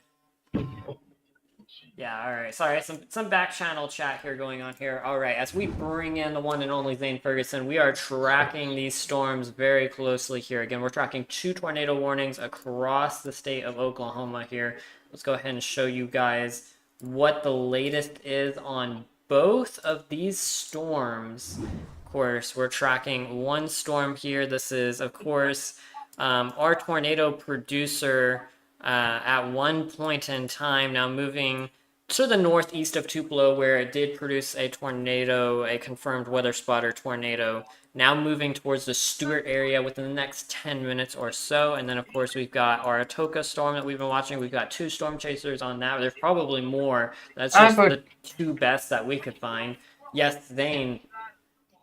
Yeah, all right. Sorry, some back channel chat here going on here. All right, as we bring in the one and only Zane Ferguson, we are tracking these storms very closely here. Again, we're tracking 2 tornado warnings across the state of Oklahoma here. Let's go ahead and show you guys what the latest is on both of these storms. Of course, we're tracking one storm here. This is, of course, our tornado producer at one point in time, now moving to the northeast of Tupelo, where it did produce a tornado, a confirmed weather spotter tornado, now moving towards the Stewart area within the next 10 minutes or so. And then, of course, we've got our Atoka storm that we've been watching. We've got 2 storm chasers on that. There's probably more. That's just the 2 best that we could find. Yes, Zane.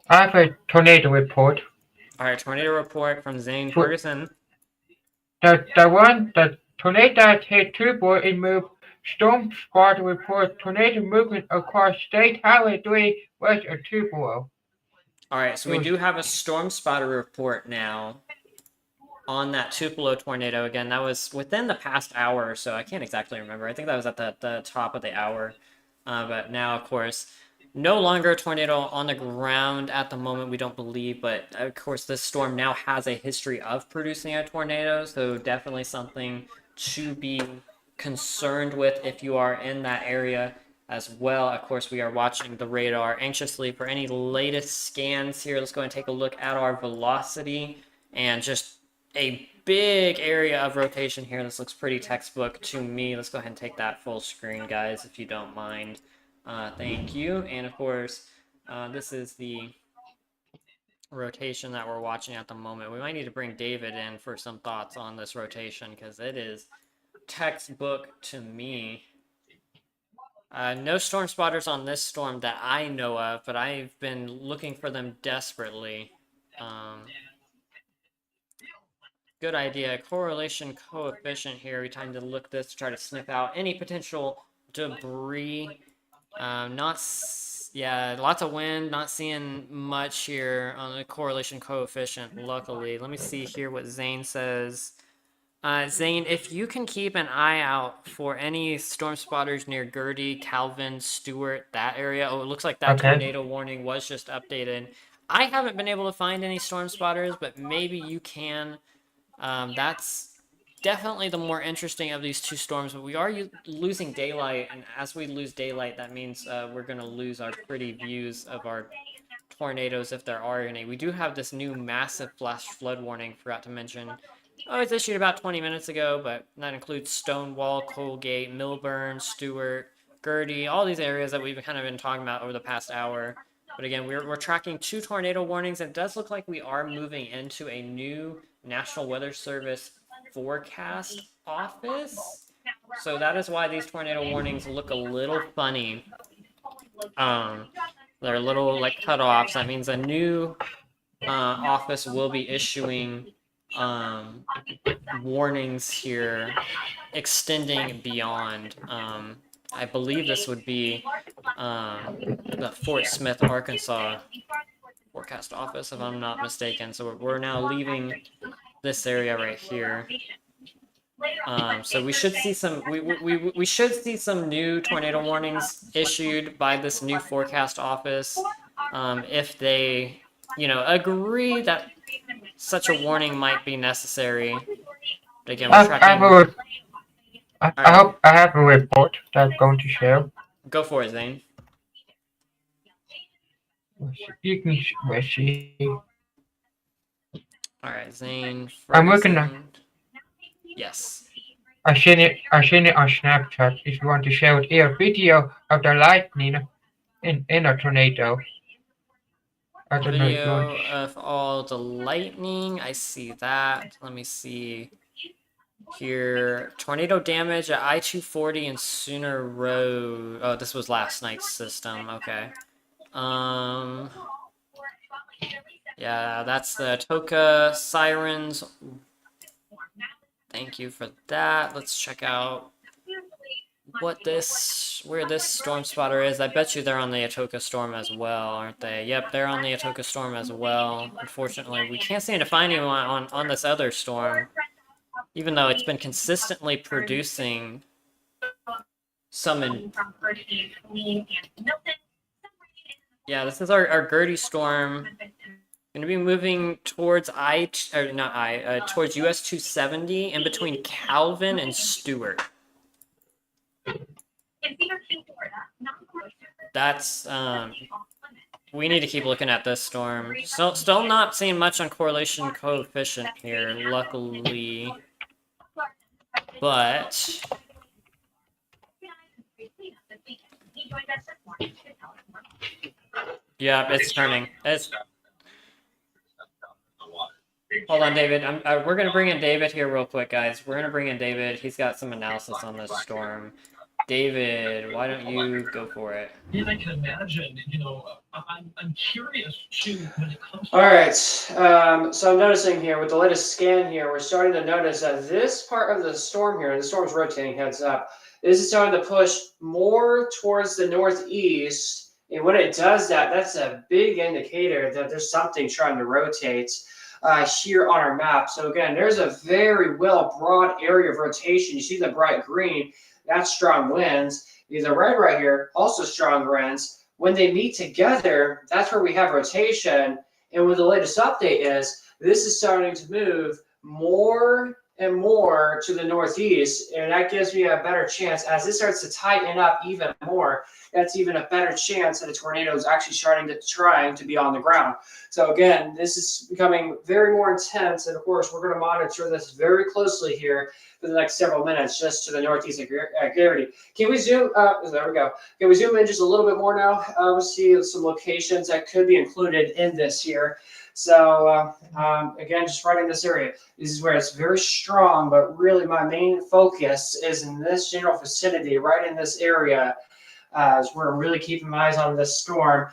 I have a tornado report. All right, tornado report from Zane Ferguson. The tornado that hit Tupelo, it moved. Storm spotter report tornado movement across State Highway 3 west of Tupelo. All right, so we do have a storm spotter report now on that Tupelo tornado. Again, that was within the past hour or so. I can't exactly remember. I think that was at the top of the hour. But now, of course, no longer a tornado on the ground at the moment, we don't believe. But, of course, this storm now has a history of producing a tornado. So definitely something to be concerned with if you are in that area as well. Of course, we are watching the radar anxiously for any latest scans here. Let's go and take a look at our velocity and just a big area of rotation here. This looks pretty textbook to me. Let's go ahead and take that full screen, guys, if you don't mind. Thank you. And of course, this is the rotation that we're watching at the moment. We might need to bring David in for some thoughts on this rotation because it is textbook to me. No storm spotters on this storm that I know of, but I've been looking for them desperately. Good idea. Correlation coefficient here. We tend to look this to try to sniff out any potential debris. Yeah, lots of wind. Not seeing much here on the correlation coefficient. Luckily, let me see here what Zane says. Zane, if you can keep an eye out for any storm spotters near Gertie, Calvin, Stewart, that area. Oh, it looks like that Okay. tornado warning was just updated. I haven't been able to find any storm spotters, but maybe you can. That's definitely the more interesting of these two storms, but we are losing daylight, and as we lose daylight, that means we're going to lose our pretty views of our tornadoes if there are any. We do have this new massive flash flood warning, forgot to mention. Oh, it's issued about 20 minutes ago, but that includes Stonewall, Colgate, Milburn, Stewart, Gertie, all these areas that we've kind of been talking about over the past hour. But again, we're tracking 2 tornado warnings, and it does look like we are moving into a new National Weather Service forecast office. So that is why these tornado warnings look a little funny. They're a little like cutoffs. That means a new office will be issuing warnings here extending beyond. I believe this would be the Fort Smith, Arkansas forecast office, if I'm not mistaken. So we're now leaving this area right here. So we should see some we should see some new tornado warnings issued by this new forecast office, if they, you know, agree that such a warning might be necessary. But again, we're tracking. I hope I have a report that's going to show. Go for it, Zane. You can see. All right, Zane. I'm looking at. Yes. I seen it on Snapchat. If you want to share it here, video of the lightning in a tornado. I don't know if you want Video to of all the lightning. I see that. Let me see here. Tornado damage at I-240 and Sooner Road. Oh, this was last night's system. Okay. Yeah, that's the Atoka sirens. Thank you for that. Let's check out where this storm spotter is. I bet you they're on the Atoka storm as well, aren't they? Yep, they're on the Atoka storm as well. Unfortunately, we can't seem to find anyone on this other storm, even though it's been consistently producing some. Yeah, this is our Gertie storm. Going to be moving towards towards US 270 in between Calvin and Stewart. That's we need to keep looking at this storm. Still not seeing much on correlation coefficient here, luckily. But yeah, it's turning. Hold on, David. We're going to bring in David here real quick, guys. We're going to bring in David. He's got some analysis on this storm. David, why don't you go for it? Yeah, I can imagine. You know, I'm curious too when it comes to. All right. So I'm noticing here with the latest scan here, we're starting to notice that this part of the storm here, the storm's rotating heads up, this is starting to push more towards the northeast. And when it does that, that's a big indicator that there's something trying to rotate here on our map. So again, there's a very well broad area of rotation. You see the bright green, that's strong winds. The red right here, also strong winds. When they meet together, that's where we have rotation. And what the latest update is, this is starting to move more and more to the northeast, and that gives me a better chance as it starts to tighten up even more. That's even a better chance that a tornado is actually trying to be on the ground. So again, this is becoming very more intense, and of course, we're going to monitor this very closely here for the next several minutes, just to the northeast of Garrity. Can we zoom? There we go. Can we zoom in just a little bit more now? We'll see some locations that could be included in this here. So again, just right in this area. This is where it's very strong, but really my main focus is in this general vicinity, right in this area. as we're really keeping eyes on this storm.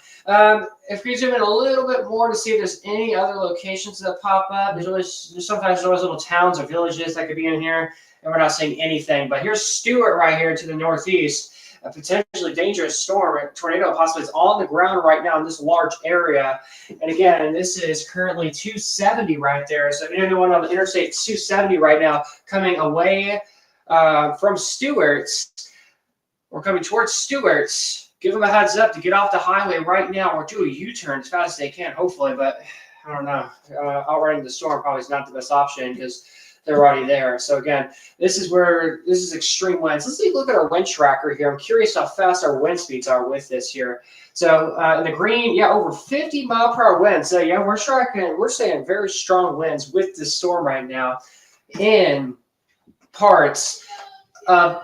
If we zoom in a little bit more to see if there's any other locations that pop up, sometimes there's always little towns or villages that could be in here, and we're not seeing anything. But here's Stewart right here to the northeast, a potentially dangerous storm, a tornado possibly is on the ground right now in this large area. And again, this is currently 270 right there. So if anyone on the Interstate 270 right now coming away from Stewart's, or coming towards Stewart's, give them a heads up to get off the highway right now or do a U-turn as fast as they can, hopefully. But I don't know. Outrunning the storm probably is not the best option because they're already there. So again, this is extreme winds. Let's take a look at our wind tracker here. I'm curious how fast our wind speeds are with this here. So in the green, yeah, over 50 mile per hour winds. So yeah, we're saying very strong winds with this storm right now in parts of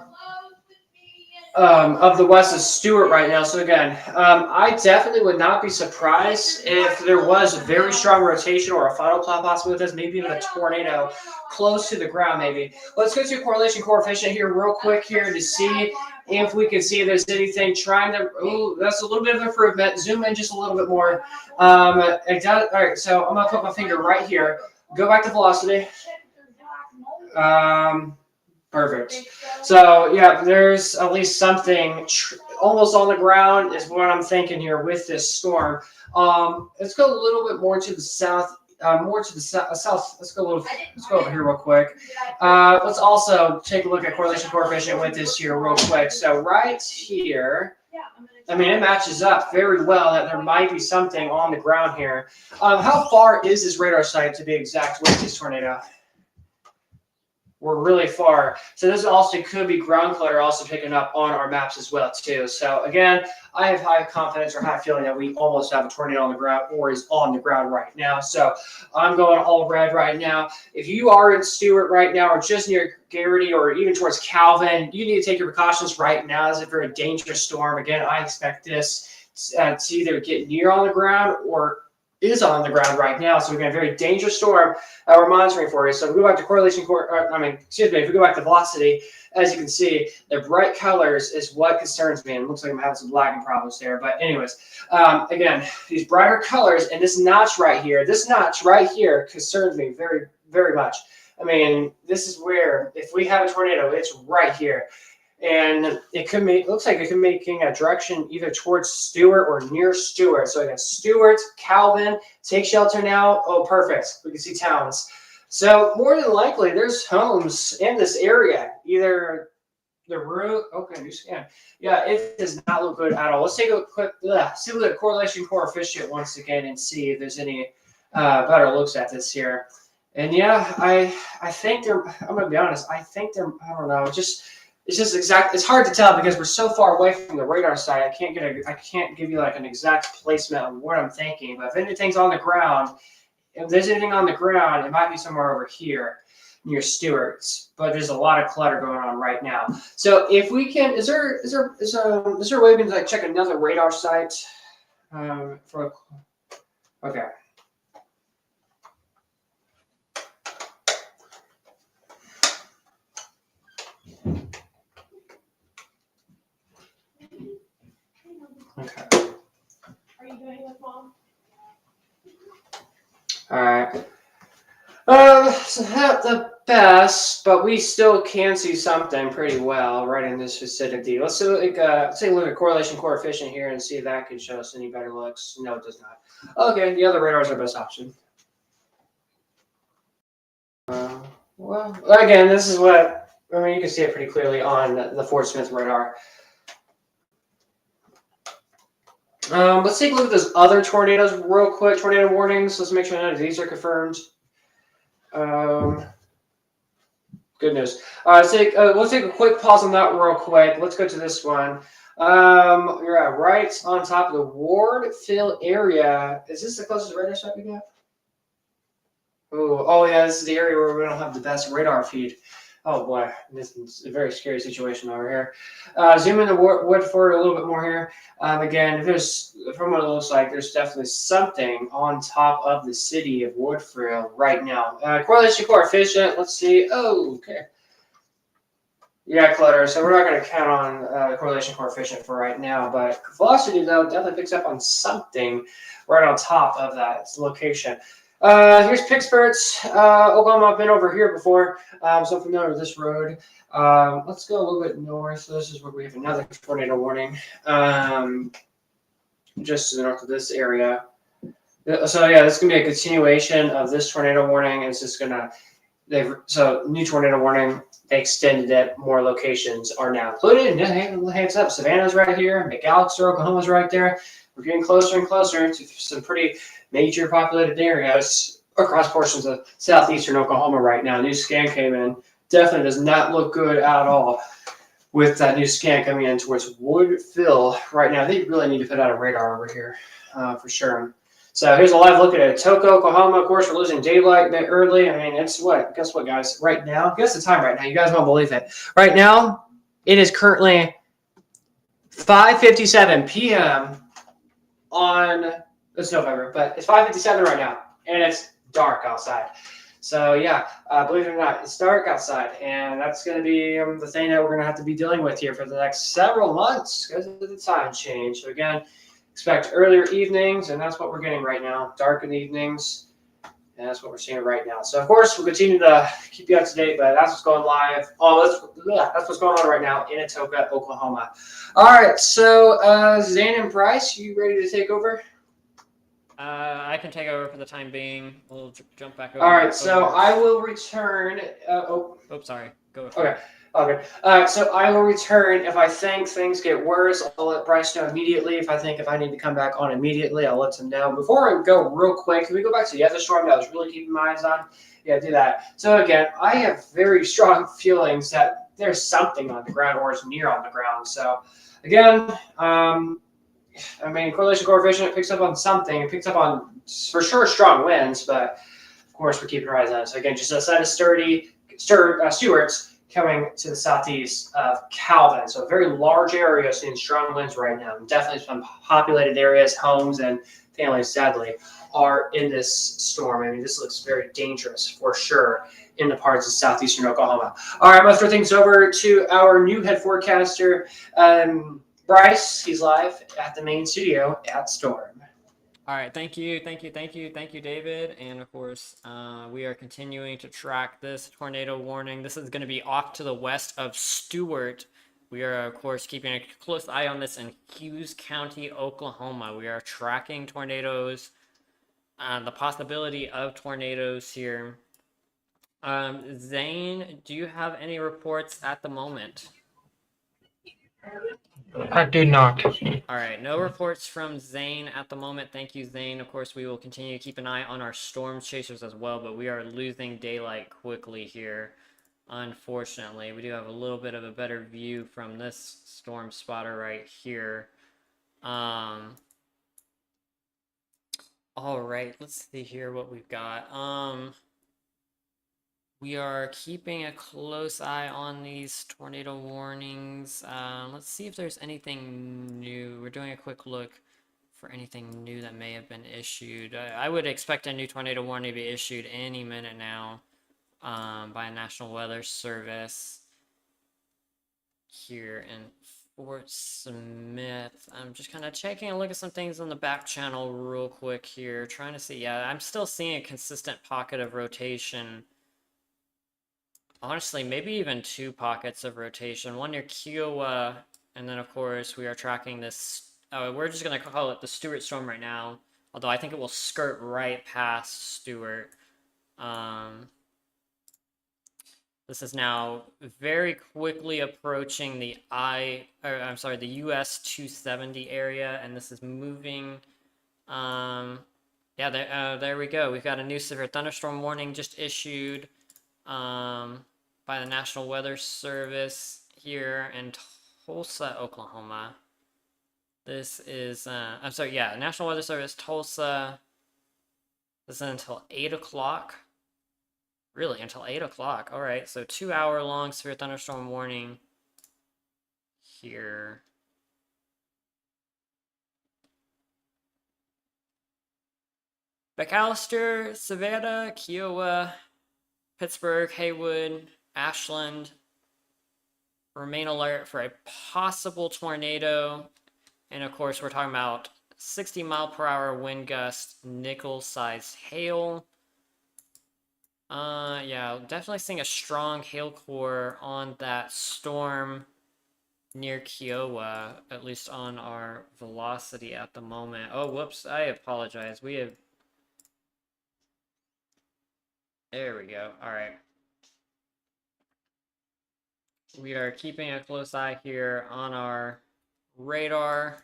the west of Stewart right now. So again, I definitely would not be surprised if there was a very strong rotation or a final cloud possibly with this, maybe even a tornado close to the ground maybe. Let's go to a correlation coefficient here real quick here to see if we can see if there's anything trying to, that's a little bit of improvement. Zoom in just a little bit more. All right, so I'm gonna put my finger right here. Go back to velocity. Perfect. So yeah, there's at least something almost on the ground is what I'm thinking here with this storm. Let's go a little bit more to the south, south. Let's go over here real quick. Let's also take a look at correlation coefficient with this here real quick. So right here, I mean, it matches up very well that there might be something on the ground here. How far is this radar site to be exact with this tornado? We're really far. So this also could be ground clutter also picking up on our maps as well too. So again, I have high confidence or high feeling that we almost have a tornado on the ground or is on the ground right now. So I'm going all red right now. If you are in Stewart right now or just near Garrity or even towards Calvin, you need to take your precautions right now. It's a very dangerous storm. Again, I expect this to either get near on the ground or is on the ground right now. So we've got a very dangerous storm we're monitoring for you. So if we go back to if we go back to velocity, as you can see, the bright colors is what concerns me. And it looks like I'm having some lagging problems there. But anyways, again, these brighter colors and this notch right here concerns me very, very much. I mean, this is where, if we have a tornado, it's right here. And it could make, looks like it could be making a direction either towards Stewart or near Stewart. So again, Stewart, Calvin, take shelter now. Oh, perfect. We can see towns. So more than likely, there's homes in this area. Either the roof. Okay, new scan. Yeah, it does not look good at all. Let's take a quick see the correlation coefficient once again and see if there's any better looks at this here. And yeah, I think they're. I'm gonna be honest. I think they're. I don't know. It's just exact. It's hard to tell because we're so far away from the radar site. I can't give you like an exact placement of what I'm thinking. But if anything's on the ground, if there's anything on the ground, it might be somewhere over here near Stewart's. But there's a lot of clutter going on right now. So if we can, is there a way we can like check another radar site? Okay. Okay. Are you doing with Mom? All right. It's not the best, but we still can see something pretty well right in this vicinity. Let's take a look at correlation coefficient here and see if that can show us any better looks. No, it does not. Okay, the other radar is our best option. Well, again, this is what, I mean, you can see it pretty clearly on the Fort Smith radar. Let's take a look at those other tornadoes real quick. Tornado warnings. Let's make sure none of these are confirmed. Good news. Let's take a quick pause on that real quick. Let's go to this one. You're at right on top of the Wardville area. Is this the closest radar site we got? Oh yeah, this is the area where we don't have the best radar feed. Oh boy, this is a very scary situation over here. Zoom in to Woodford a little bit more here. Again, from what it looks like, there's definitely something on top of the city of Woodford right now. Correlation coefficient, let's see. Oh, okay. Yeah, clutter. So we're not going to count on the correlation coefficient for right now, but velocity though definitely picks up on something right on top of that location. Here's Pittsburgh, Oklahoma. I've been over here before, so I'm familiar with this road. Let's go a little bit north. So this is where we have another tornado warning, just to the north of this area. So yeah, this is gonna be a continuation of this tornado warning. It's just gonna so new tornado warning. They extended it. More locations are now included. And heads up, Savannah's right here. McAllister, Oklahoma's right there. We're getting closer and closer to some pretty major populated areas across portions of southeastern Oklahoma right now. New scan came in. Definitely does not look good at all with that new scan coming in towards Woodville right now. They really need to put out a radar over here for sure. So here's a live look at Tulsa, Oklahoma. Of course, we're losing daylight a bit early. I mean, it's what? Guess what, guys? Right now, guess the time right now. You guys won't believe it. Right now, it is currently 5:57 p.m. on it's November, but it's 5:57 right now, and it's dark outside. So yeah, believe it or not, it's dark outside, and that's going to be the thing that we're going to have to be dealing with here for the next several months because of the time change. So again, expect earlier evenings, and that's what we're getting right now. Dark in the evenings, and that's what we're seeing right now. So of course, we'll continue to keep you up to date, but that's what's going live. That's what's going on right now in Atoka, Oklahoma. All right, so Zane and Bryce, you ready to take over? I can take over for the time being. We'll jump back over. All right, so I will return. Sorry. Go. Okay. Okay. So I will return if I think things get worse. I'll let Bryce know immediately. If I need to come back on immediately, I'll let him know. Before I go real quick, can we go back to the other storm that I was really keeping my eyes on? Yeah, do that. So again, I have very strong feelings that there's something on the ground or it's near on the ground. So again, I mean, correlation coefficient picks up on something. It picks up on, for sure, strong winds, but of course, we're keeping our eyes on it. So again, just outside of Stewart's, coming to the southeast of Calvin. So a very large area seeing strong winds right now. Definitely some populated areas, homes, and families, sadly, are in this storm. I mean, this looks very dangerous for sure in the parts of southeastern Oklahoma. All right, I'm going to throw things over to our new head forecaster, Bryce. He's live at the main studio at Storm. All right, thank you, David. And of course, we are continuing to track this tornado warning. This is going to be off to the west of Stewart. We are, of course, keeping a close eye on this in Hughes County, Oklahoma. We are tracking tornadoes, the possibility of tornadoes here. Zane, do you have any reports at the moment? I do not. All right, no reports from Zane at the moment. Thank you, Zane. Of course, we will continue to keep an eye on our storm chasers as well, but we are losing daylight quickly here. Unfortunately, we do have a little bit of a better view from this storm spotter right here. All right, let's see here what we've got. We are keeping a close eye on these tornado warnings. Let's see if there's anything new. We're doing a quick look for anything new that may have been issued. I would expect a new tornado warning to be issued any minute now by a National Weather Service here in Fort Smith. I'm just kind of taking a look at some things on the back channel real quick here, trying to see. Yeah, I'm still seeing a consistent pocket of rotation. Honestly, maybe even two pockets of rotation. One near Kiowa, and then of course we are tracking this. We're just gonna call it the Stewart storm right now. Although I think it will skirt right past Stewart. This is now very quickly approaching the the US 270 area, and this is moving. Yeah, there we go. We've got a new severe thunderstorm warning just issued by the National Weather Service here in Tulsa, Oklahoma. This is, National Weather Service, Tulsa. This is until 8 o'clock. Really, until 8 o'clock. All right, so 2-hour long severe thunderstorm warning here. McAllister, Savannah, Kiowa, Pittsburgh, Haywood, Ashland, remain alert for a possible tornado. And of course, we're talking about 60-mile-per-hour wind gust, nickel-sized hail. Yeah, definitely seeing a strong hail core on that storm near Kiowa, at least on our velocity at the moment. Oh, whoops, I apologize. There we go. All right. We are keeping a close eye here on our radar.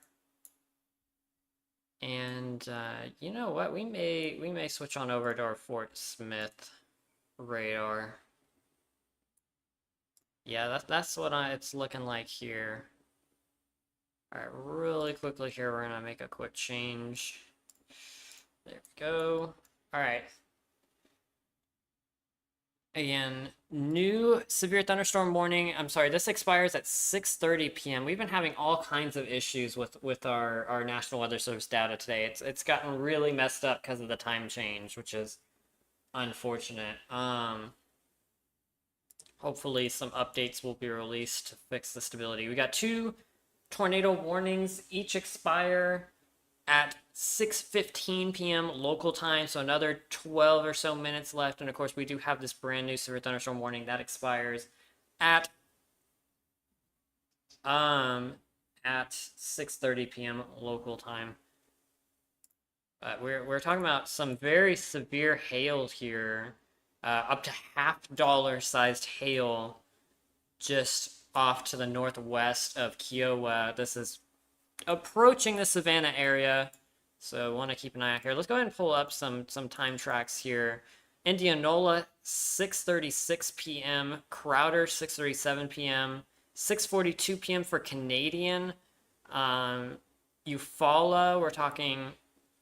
And you know what? We may switch on over to our Fort Smith radar. Yeah, that's what it's looking like here. All right, really quickly here, we're gonna make a quick change. There we go. All right. Again, new severe thunderstorm warning. I'm sorry, this expires at 6:30 p.m. We've been having all kinds of issues with our National Weather Service data today. It's gotten really messed up because of the time change, which is unfortunate. Hopefully some updates will be released to fix the stability. We got 2 tornado warnings, each expire at 6:15 p.m. local time, so another 12 or so minutes left. And of course, we do have this brand new severe thunderstorm warning that expires at 6:30 p.m. local time. But we're talking about some very severe hail here, up to $half sized hail just off to the northwest of Kiowa. This is approaching the Savannah area, so want to keep an eye out here. Let's go ahead and pull up some time tracks here. Indianola, 6:36 p.m. Crowder, 6:37 p.m. 6:42 p.m. for Canadian. Eufaula, we're talking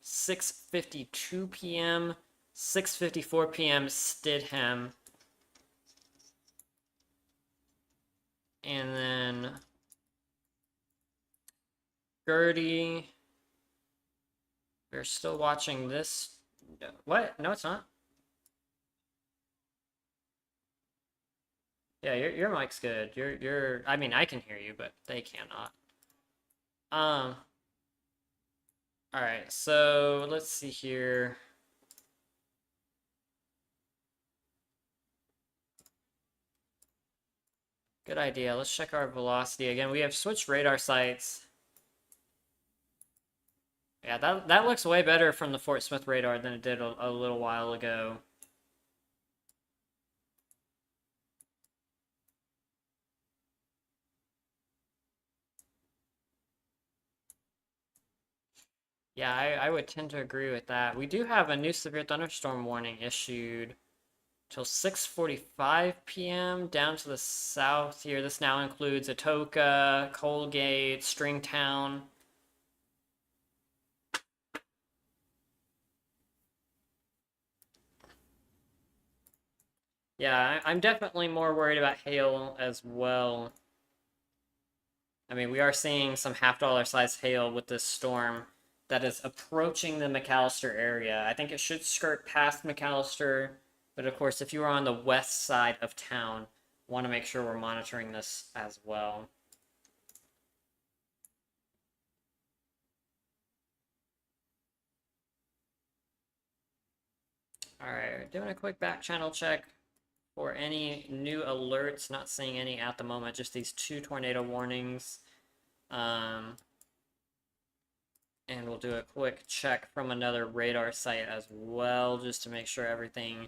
6:52 p.m. 6:54 p.m. Stidham. And then Gertie. We're still watching this. What? No, it's not. Yeah, your mic's good. I mean, I can hear you, but they cannot. All right, so let's see here. Good idea. Let's check our velocity again. We have switched radar sites. Yeah, that looks way better from the Fort Smith radar than it did a little while ago. Yeah, I would tend to agree with that. We do have a new severe thunderstorm warning issued till 6:45 p.m. down to the south here. This now includes Atoka, Colgate, Stringtown. Yeah, I'm definitely more worried about hail as well. I mean, we are seeing some $half-sized hail with this storm that is approaching the McAllister area. I think it should skirt past McAllister, but of course, if you are on the west side of town, want to make sure we're monitoring this as well. All right, doing a quick back channel check for any new alerts. Not seeing any at the moment, just these 2 tornado warnings. And we'll do a quick check from another radar site as well, just to make sure everything...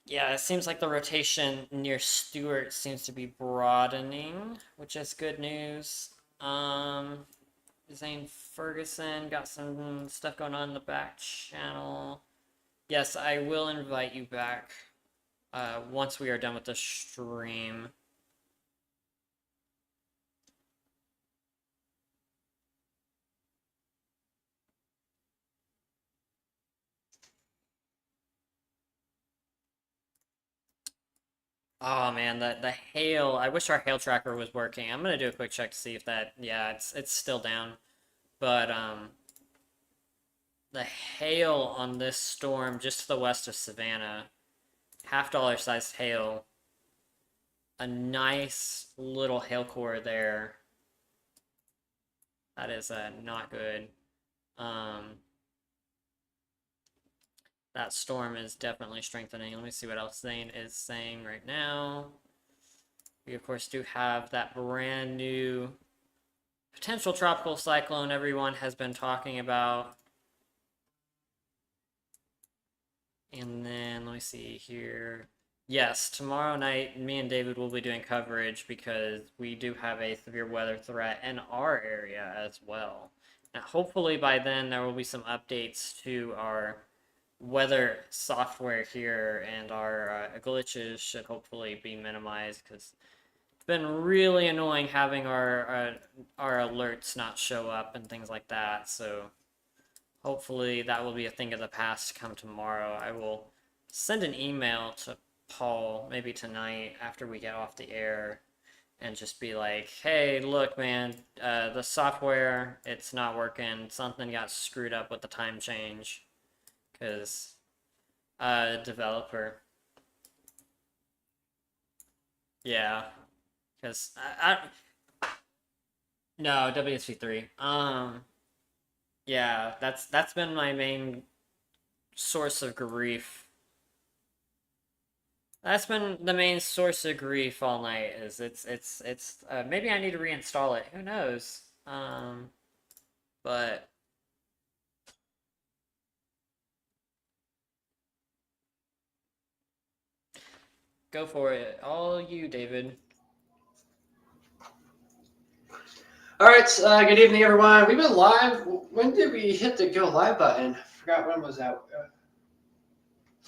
Yeah, it seems like the rotation near Stewart seems to be broadening, which is good news. Zane Ferguson got some stuff going on in the back channel. Yes, I will invite you back once we are done with the stream. Oh man, the hail. I wish our hail tracker was working. I'm gonna do a quick check to see if that, yeah, it's still down. But the hail on this storm just to the west of Savannah, $half-sized hail. a nice little hail core there. That is not good. That storm is definitely strengthening. Let me see what else Zane is saying right now. We, of course, do have that brand new potential tropical cyclone everyone has been talking about. And then, let me see here. Yes, tomorrow night, me and David will be doing coverage because we do have a severe weather threat in our area as well. Now, hopefully by then, there will be some updates to our weather software here, and our glitches should hopefully be minimized, because it's been really annoying having our alerts not show up and things like that. So hopefully that will be a thing of the past come tomorrow. I will send an email to Paul maybe tonight after we get off the air and just be like, hey, look, man, the software, it's not working. Something got screwed up with the time change. Because developer. Yeah. Because no, WSP3. Yeah, that's been my main source of grief. That's been the main source of grief all night. Is it's maybe I need to reinstall it. Who knows? But go for it. All you, David. All right, good evening, everyone. We've been live. When did we hit the go live button? I forgot when was that.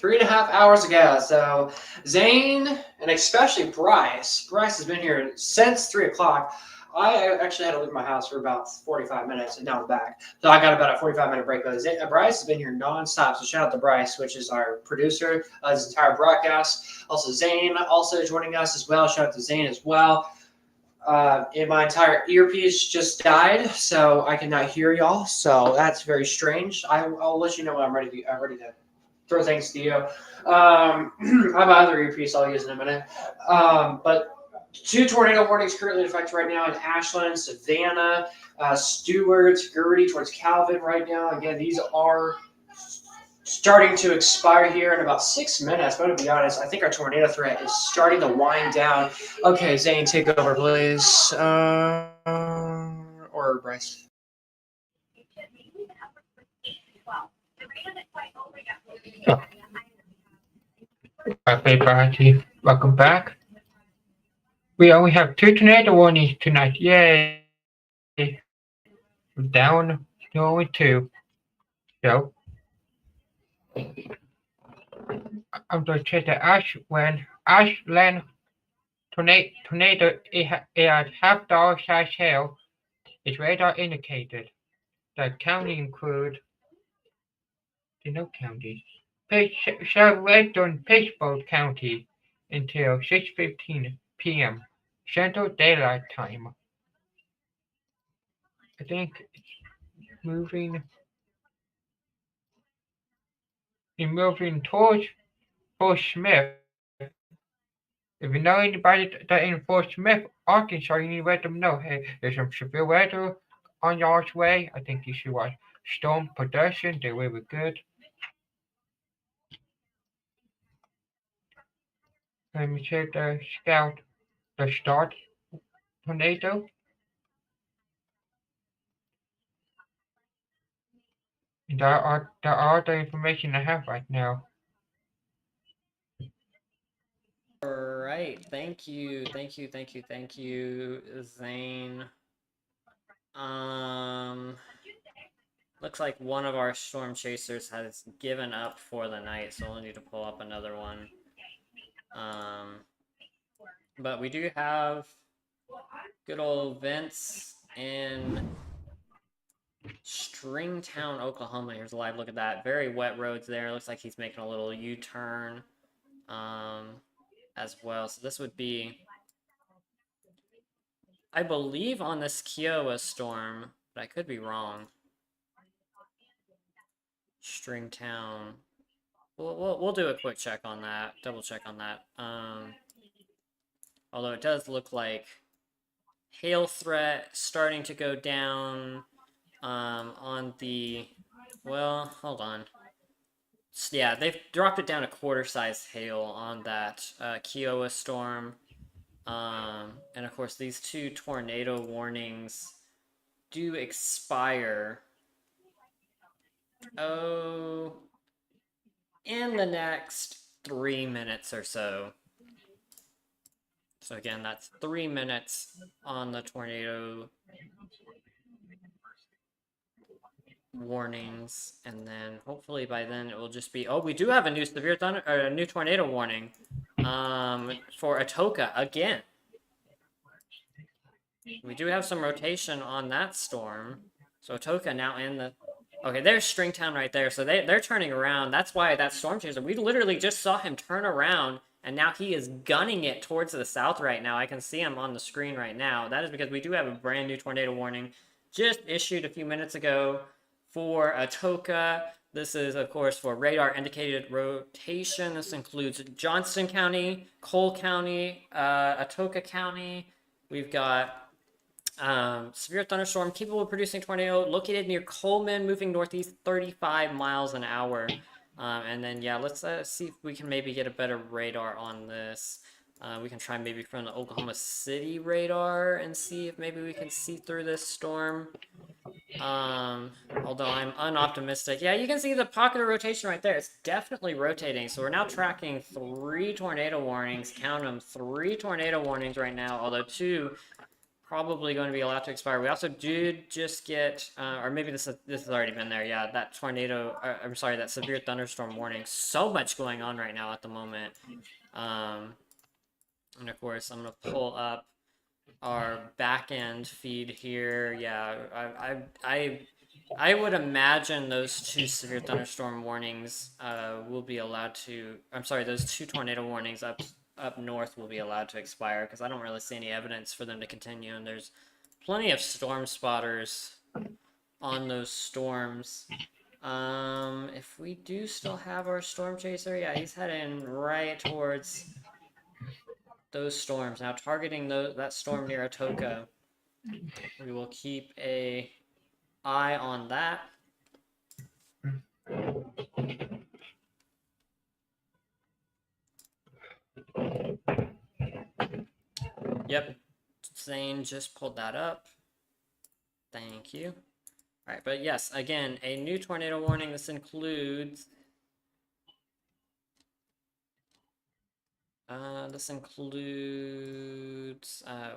3.5 hours ago. So Zane and especially Bryce has been here since 3 o'clock. I actually had to leave my house for about 45 minutes and now I'm back. So I got about a 45-minute break. Bryce has been here nonstop. So shout out to Bryce, which is our producer of this entire broadcast. Also Zane also joining us as well. Shout out to Zane as well. And my entire earpiece just died, so I cannot hear y'all. So that's very strange. I'll let you know when I'm ready to throw things to you. I have my other earpiece I'll use in a minute. But 2 tornado warnings currently in effect right now in Ashland, Savannah, Stewart, Gertie towards Calvin right now. Again, these are starting to expire here in about 6 minutes. But to be honest, I think our tornado threat is starting to wind down. Okay, Zane, take over, please. Or Bryce. Okay, everybody, welcome back. We only have 2 tornado warnings tonight. Yay! We're down to only 2. So I'm going to check the Ashland tornado. It had half-dollar size hail. Its radar indicated. The county include no counties. Southwestern Pittsburgh County until 6:15 p.m. Central Daylight Time. I think it's moving towards Fort Smith. If you know anybody that in Fort Smith, Arkansas, you need to let them know. Hey, there's some severe weather on y'all's way. I think you should watch Storm Production. They're really good. Let me check the start tornado. There are the information I have right now. All right, thank you, Zane. Looks like one of our storm chasers has given up for the night, so we'll need to pull up another one. But we do have good old Vince in Stringtown, Oklahoma. Here's a live look at that. Very wet roads there. Looks like he's making a little U-turn as well. So this would be, I believe, on this Kiowa storm, but I could be wrong. Stringtown. We'll do a quick check on that. Double check on that. Although it does look like hail threat starting to go down on the, well, hold on. Yeah, they've dropped it down a quarter size hail on that Kiowa storm. And of course, these 2 tornado warnings do expire. Oh, in the next 3 minutes or so. So again, that's 3 minutes on the tornado warnings, and then hopefully by then it will just be. Oh, we do have a new severe thunder or a new tornado warning, for Atoka again. We do have some rotation on that storm, so Atoka now in the. Okay, there's Stringtown right there, so they're turning around. That's why that storm chaser. We literally just saw him turn around, and now he is gunning it towards the south right now. I can see him on the screen right now. That is because we do have a brand new tornado warning just issued a few minutes ago for Atoka. This is, of course, for radar indicated rotation. This includes Johnston County, Cole County, Atoka County. We've got severe thunderstorm capable of producing tornado located near Coleman, moving northeast 35 miles an hour. And then, yeah, let's see if we can maybe get a better radar on this. We can try maybe from the Oklahoma City radar and see if maybe we can see through this storm. Although I'm unoptimistic. Yeah, you can see the pocket of rotation right there. It's definitely rotating. So we're now tracking 3 tornado warnings. Count them, 3 tornado warnings right now, although 2 probably going to be allowed to expire. We also did just get, or maybe this has already been there. Yeah, that tornado. I'm sorry, that severe thunderstorm warning. So much going on right now at the moment. And of course, I'm gonna pull up our back end feed here. Yeah, I would imagine those 2 severe thunderstorm warnings will be allowed to. I'm sorry, those 2 tornado warnings up north will be allowed to expire because I don't really see any evidence for them to continue, and there's plenty of storm spotters on those storms. If we do still have our storm chaser, yeah, he's heading right towards those storms. Now targeting that storm near Atoka. We will keep a eye on that. Yep, Zane just pulled that up. Thank you. All right, but yes, again, a new tornado warning. This includes.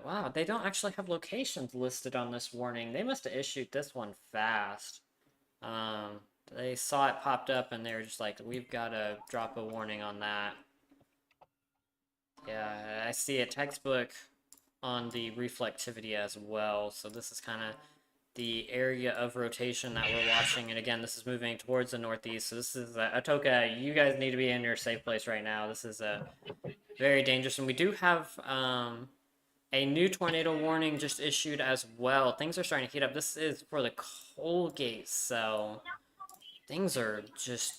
Wow, they don't actually have locations listed on this warning. They must have issued this one fast. They saw it popped up and they were just like, we've got to drop a warning on that. Yeah, I see a textbook on the reflectivity as well. So this is kind of the area of rotation that we're watching. And again, this is moving towards the northeast. So this is Atoka. You guys need to be in your safe place right now. This is very dangerous. And we do have a new tornado warning just issued as well. Things are starting to heat up. This is for the Colgate cell. Things are just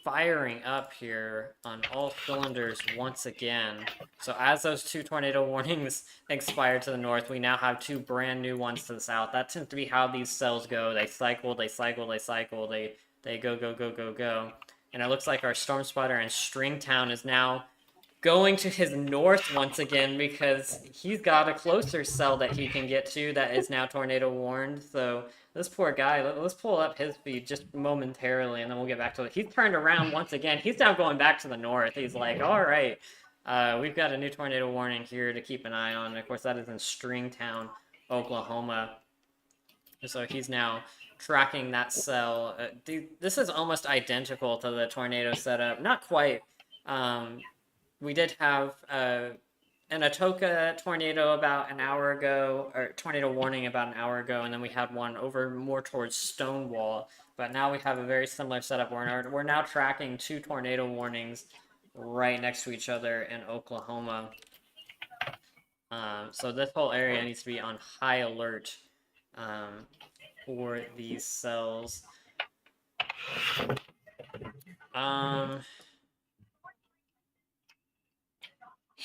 firing up here on all cylinders once again. So as those 2 tornado warnings expire to the north, we now have 2 brand new ones to the south. That tends to be how these cells go. They cycle, they cycle, they cycle, they go, go, go, go, go. And it looks like our storm spotter in Stringtown is now going to his north once again because he's got a closer cell that he can get to that is now tornado warned. So this poor guy, let's pull up his feed just momentarily and then we'll get back to it. He's turned around once again. He's now going back to the north. He's like, all right, we've got a new tornado warning here to keep an eye on. And of course, that is in Stringtown, Oklahoma. So he's now tracking that cell. This is almost identical to the tornado setup. Not quite. We did have an Atoka tornado about an hour ago, or tornado warning about an hour ago, and then we had one over more towards Stonewall. But now we have a very similar setup. We're now tracking 2 tornado warnings right next to each other in Oklahoma. So this whole area needs to be on high alert for these cells.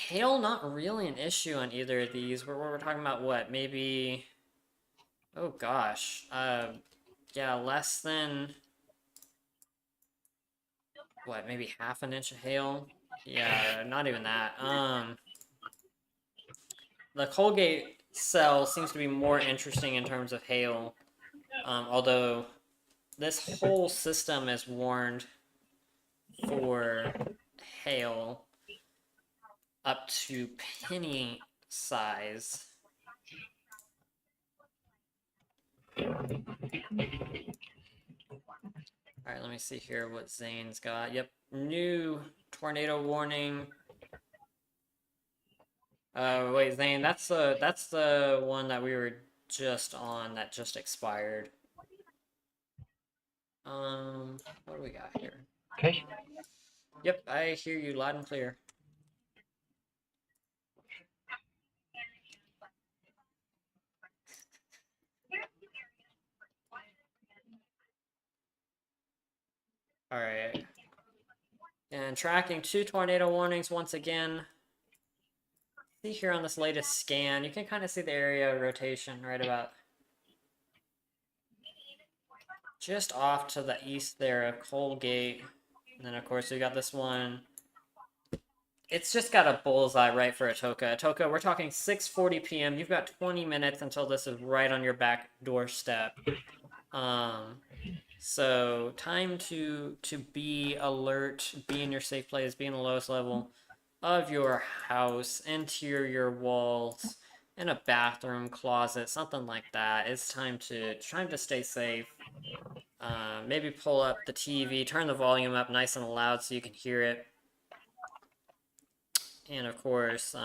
Hail, not really an issue on either of these. We're talking about what? Maybe. Oh gosh. Yeah, less than. What? Maybe half an inch of hail? Yeah, not even that. The Colgate cell seems to be more interesting in terms of hail. Although this whole system is warned for hail up to penny size. Alright, let me see here what Zane's got. Yep, new tornado warning. Wait, Zane, that's the one that we were just on that just expired. What do we got here? Okay. Yep, I hear you loud and clear. Alright. And tracking 2 tornado warnings once again. See here on this latest scan, you can kind of see the area of rotation right about just off to the east there of Colgate. And then of course we got this one. It's just got a bullseye right for Atoka. Atoka, we're talking 6:40 p.m. You've got 20 minutes until this is right on your back doorstep. So time to be alert, be in your safe place, be in the lowest level of your house, interior walls, in a bathroom, closet, something like that. It's time to stay safe. Maybe pull up the TV, turn the volume up nice and loud so you can hear it. And of course,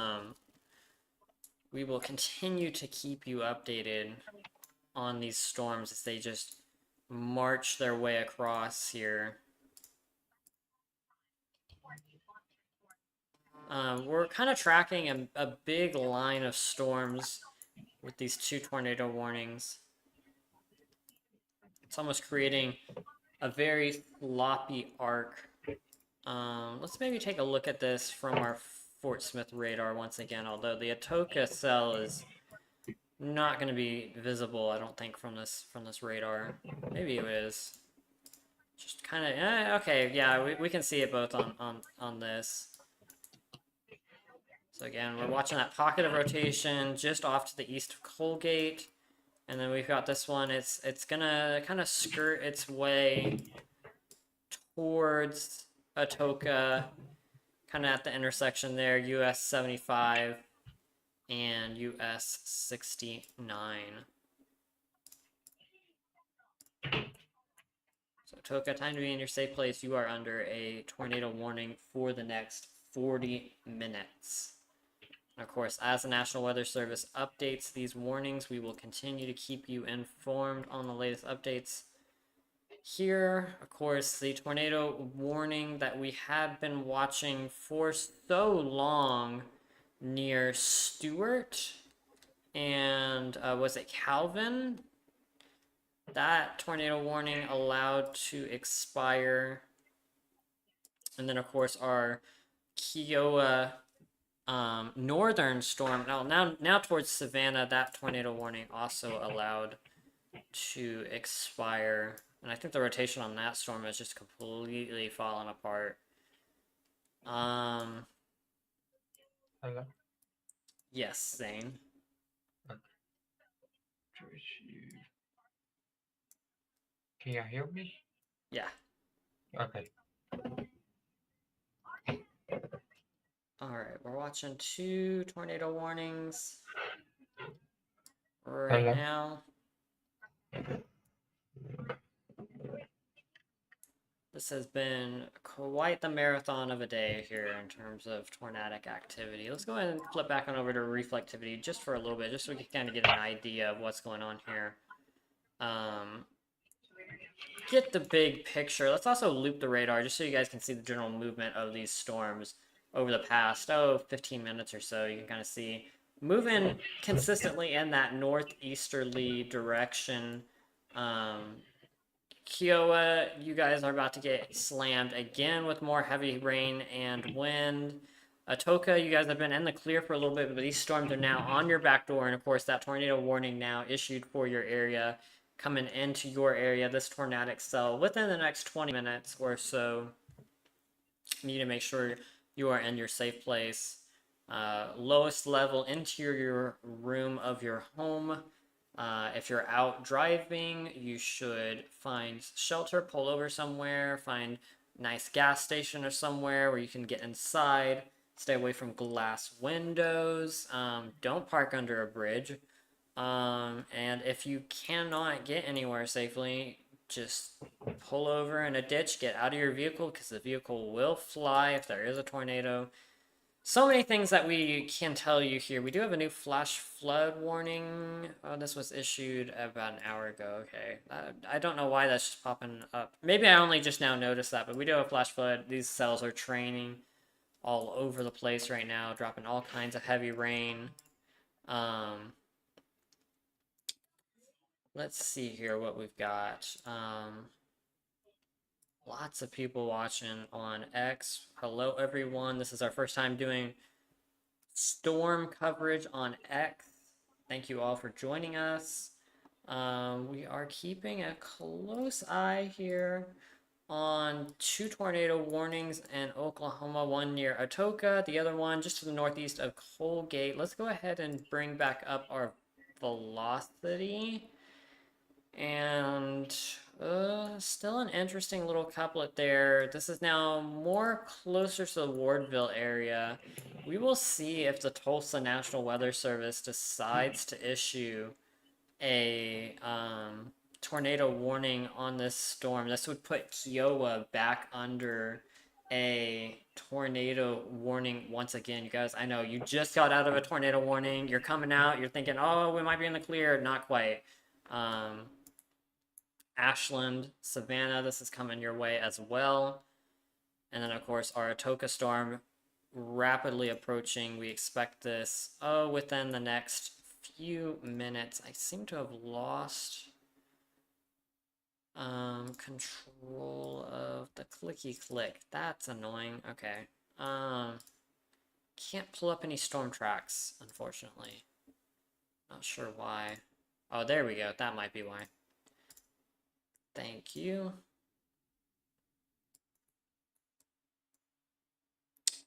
we will continue to keep you updated on these storms as they just march their way across here. We're kind of tracking a big line of storms with these 2 tornado warnings. It's almost creating a very sloppy arc. Let's maybe take a look at this from our Fort Smith radar once again, although the Atoka cell is not going to be visible, I don't think, from this radar. Maybe it is. Just kind of, okay, yeah, we can see it both on this. So again, we're watching that pocket of rotation just off to the east of Colgate. And then we've got this one, it's gonna kind of skirt its way towards Atoka, kind of at the intersection there, US 75 and US 69. So Atoka, time to be in your safe place. You are under a tornado warning for the next 40 minutes. Of course, as the National Weather Service updates these warnings, we will continue to keep you informed on the latest updates. Here, of course, the tornado warning that we have been watching for so long near Stewart and, was it Calvin? That tornado warning allowed to expire. And then, of course, our Kiowa northern storm, now towards Savannah, that tornado warning also allowed to expire. And I think the rotation on that storm has just completely fallen apart. Hello? Yes, Zane. Can you hear me? Yeah. Okay. Alright, we're watching 2 tornado warnings right Hello? now. This has been quite the marathon of a day here in terms of tornadic activity. Let's go ahead and flip back on over to reflectivity just for a little bit, just so we can kind of get an idea of what's going on here. Get the big picture. Let's also loop the radar just so you guys can see the general movement of these storms over the past, 15 minutes or so. You can kind of see moving consistently in that northeasterly direction. Kiowa, you guys are about to get slammed again with more heavy rain and wind. Atoka, you guys have been in the clear for a little bit, but these storms are now on your back door, and of course that tornado warning now issued for your area, coming into your area, this tornadic cell, within the next 20 minutes or so. You need to make sure you are in your safe place. Lowest level interior room of your home. If you're out driving, you should find shelter, pull over somewhere, find a nice gas station or somewhere where you can get inside. Stay away from glass windows. Don't park under a bridge. And if you cannot get anywhere safely, just pull over in a ditch, get out of your vehicle, because the vehicle will fly if there is a tornado. So many things that we can tell you here. We do have a new flash flood warning. Oh, this was issued about an hour ago. Okay. I don't know why that's just popping up. Maybe I only just now noticed that, but we do have a flash flood. These cells are training all over the place right now, dropping all kinds of heavy rain. Let's see here what we've got. Lots of people watching on X. Hello, everyone. This is our first time doing storm coverage on X. Thank you all for joining us. We are keeping a close eye here on 2 tornado warnings in Oklahoma, one near Atoka, the other one just to the northeast of Colgate. Let's go ahead and bring back up our velocity. And still an interesting little couplet there. This is now more closer to the Wardville area. We will see if the Tulsa National Weather Service decides to issue a tornado warning on this storm. This would put Kiowa back under a tornado warning once again. You guys, I know you just got out of a tornado warning. You're coming out. You're thinking, oh, we might be in the clear. Not quite. Ashland, Savannah, this is coming your way as well. And then, of course, our Atoka storm rapidly approaching. We expect this, within the next few minutes. I seem to have lost control of the clicky click. That's annoying. Okay. Can't pull up any storm tracks, unfortunately. Not sure why. Oh, there we go. That might be why. Thank you.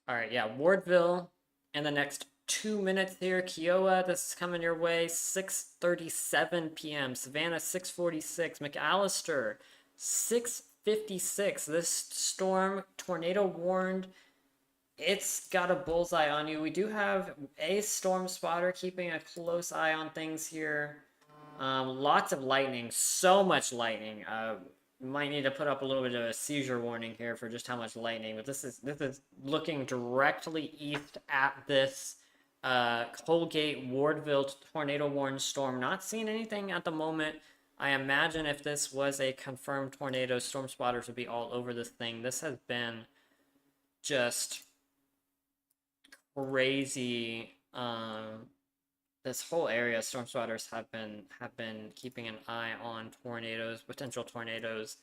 All right, yeah, Wardville in the next 2 minutes here. Kiowa, this is coming your way. 6:37 p.m. Savannah, 6:46. McAllister, 6:56. This storm, tornado warned. It's got a bullseye on you. We do have a storm spotter keeping a close eye on things here. Lots of lightning, so much lightning. Might need to put up a little bit of a seizure warning here for just how much lightning, but this is looking directly east at this Colgate Wardville tornado warned storm. Not seeing anything at the moment. I imagine if this was a confirmed tornado, storm spotters would be all over this thing. This has been just crazy. This whole area, storm spotters have been keeping an eye on tornadoes, potential tornadoes.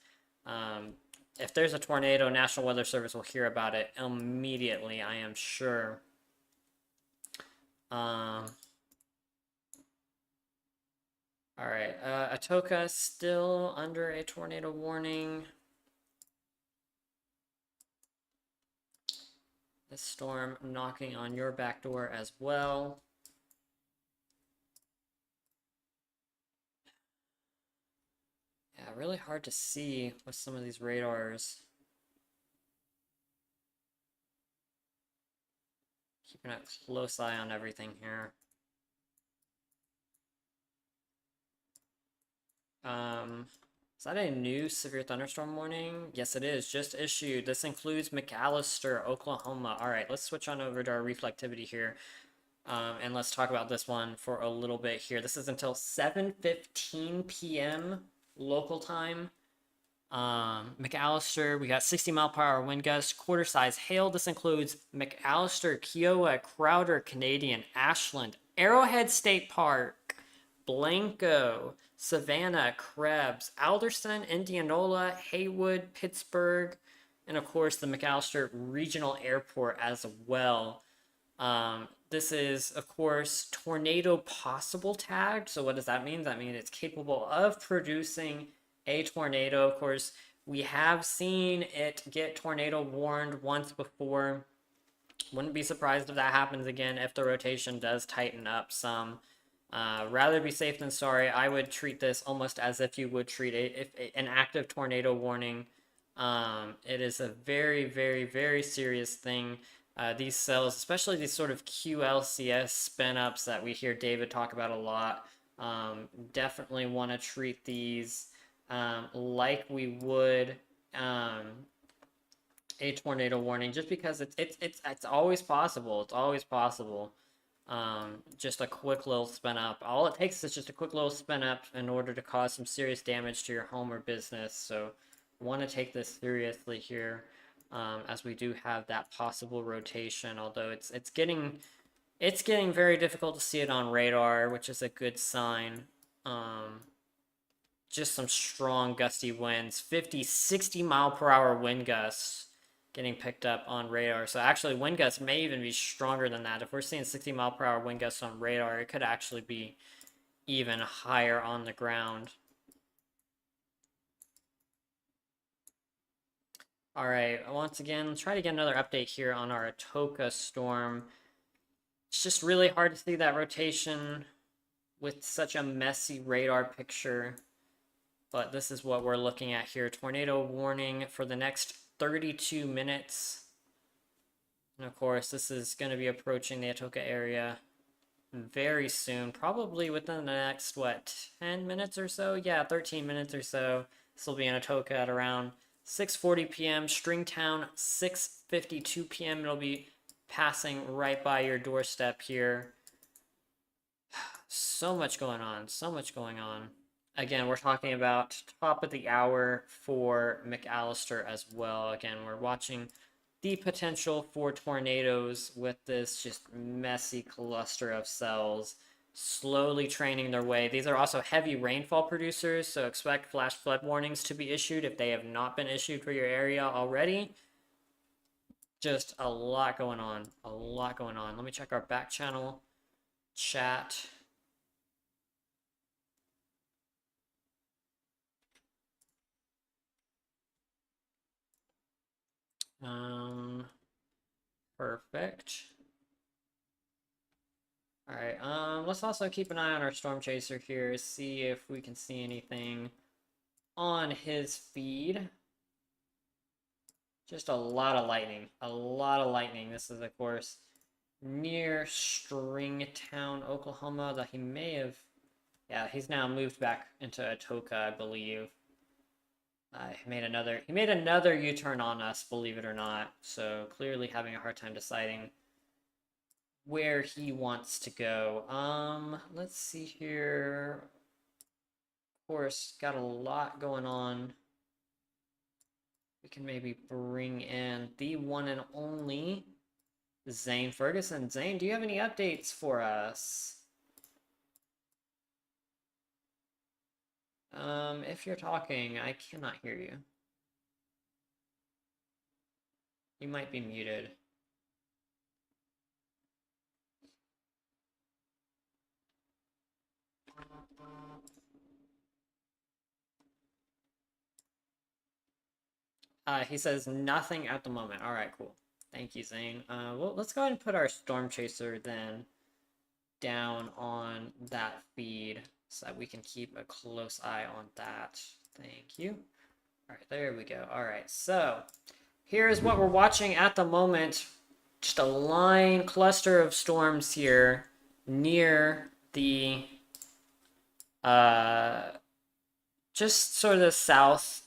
If there's a tornado, National Weather Service will hear about it immediately, I am sure. All right, Atoka still under a tornado warning. This storm knocking on your back door as well. Yeah, really hard to see with some of these radars. Keeping a close eye on everything here. Is that a new severe thunderstorm warning? Yes, it is. Just issued. This includes McAllister, Oklahoma. All right, let's switch on over to our reflectivity here. And let's talk about this one for a little bit here. This is until 7:15 p.m. local time. McAllister, we got 60-mile-per-hour wind gusts, quarter-size hail. This includes McAllister, Kiowa, Crowder, Canadian, Ashland, Arrowhead State Park, Blanco, Savannah, Krebs, Alderson, Indianola, Haywood, Pittsburgh, and of course the McAllister Regional Airport as well. This is, of course, tornado possible tagged. So what does that mean? That means it's capable of producing a tornado. Of course, we have seen it get tornado warned once before. Wouldn't be surprised if that happens again if the rotation does tighten up some. Rather be safe than sorry. I would treat this almost as if you would treat an active tornado warning. It is a very, very, very serious thing. These cells, especially these sort of QLCS spin-ups that we hear David talk about a lot, definitely want to treat these like we would a tornado warning, just because it's always possible. It's always possible. Just a quick little spin up. All it takes is just a quick little spin up in order to cause some serious damage to your home or business. So want to take this seriously here, as we do have that possible rotation, although it's getting very difficult to see it on radar, which is a good sign. Just some strong gusty winds, 50, 60 mile per hour wind gusts getting picked up on radar. So actually wind gusts may even be stronger than that. If we're seeing 60 mile per hour wind gusts on radar, it could actually be even higher on the ground. All right, once again, let's try to get another update here on our Atoka storm. It's just really hard to see that rotation with such a messy radar picture. But this is what we're looking at here. Tornado warning for the next 32 minutes. And of course, this is going to be approaching the Atoka area very soon. Probably within the next, 10 minutes or so? Yeah, 13 minutes or so. This will be in Atoka at around 6:40 p.m. Stringtown, 6:52 p.m. It'll be passing right by your doorstep here. So much going on. So much going on. Again, we're talking about top of the hour for McAllister as well. Again, we're watching the potential for tornadoes with this just messy cluster of cells slowly training their way. These are also heavy rainfall producers, so expect flash flood warnings to be issued if they have not been issued for your area already. Just a lot going on. A lot going on. Let me check our back channel chat. Perfect. All right, let's also keep an eye on our storm chaser here, see if we can see anything on his feed. Just a lot of lightning, a lot of lightning. This is, of course, near Stringtown, Oklahoma, that he may have, yeah, he's now moved back into Atoka, I believe. He made another U-turn on us, believe it or not. So clearly having a hard time deciding where he wants to go. Let's see here. Of course, got a lot going on. We can maybe bring in the one and only Zane Ferguson. Zane, do you have any updates for us? If you're talking, I cannot hear you. You might be muted. He says nothing at the moment. All right, cool. Thank you, Zane. Well, let's go ahead and put our Storm Chaser then down on that feed so that we can keep a close eye on that. Thank you. All right, there we go. All right, so here's what we're watching at the moment. Just a line cluster of storms here near the just sort of the southwest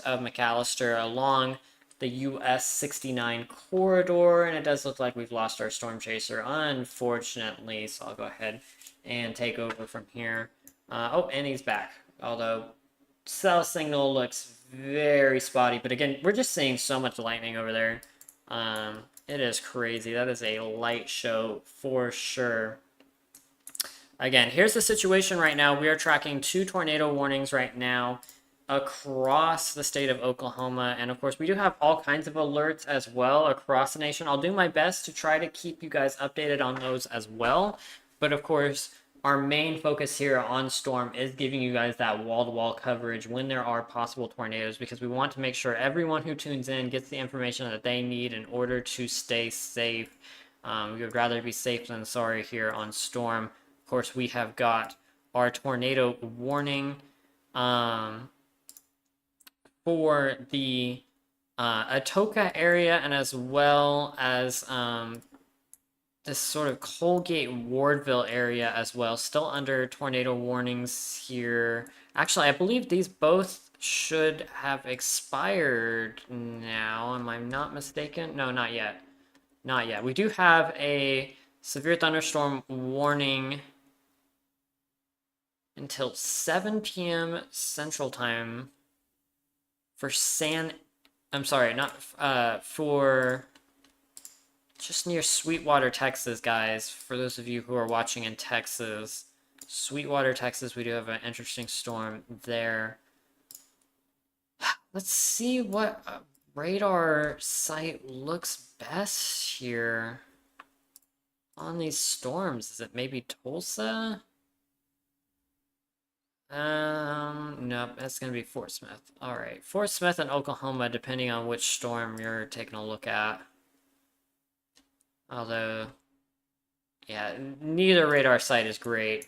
of McAllister along the US 69 corridor, and it does look like we've lost our storm chaser, unfortunately, so I'll go ahead and take over from here. Oh, and he's back, although cell signal looks very spotty, but again, we're just seeing so much lightning over there. It is crazy. That is a light show for sure. Again, here's the situation right now. We are tracking 2 tornado warnings right now. across the state of Oklahoma. And of course, we do have all kinds of alerts as well across the nation. I'll do my best to try to keep you guys updated on those as well. But of course, our main focus here on Storm is giving you guys that wall-to-wall coverage when there are possible tornadoes, because we want to make sure everyone who tunes in gets the information that they need in order to stay safe. We would rather be safe than sorry here on Storm. Of course, we have got our tornado warning for the Atoka area, and as well as this sort of Colgate Wardville area as well, still under tornado warnings here. Actually, I believe these both should have expired now. Am I not mistaken? No, not yet. Not yet. We do have a severe thunderstorm warning until 7 p.m. Central Time for for just near Sweetwater, Texas, guys. For those of you who are watching in Texas, Sweetwater, Texas, we do have an interesting storm there. Let's see what radar site looks best here on these storms. Is it maybe Tulsa? Nope, that's gonna be Fort Smith. All right, Fort Smith and Oklahoma, depending on which storm you're taking a look at. Although, yeah, neither radar site is great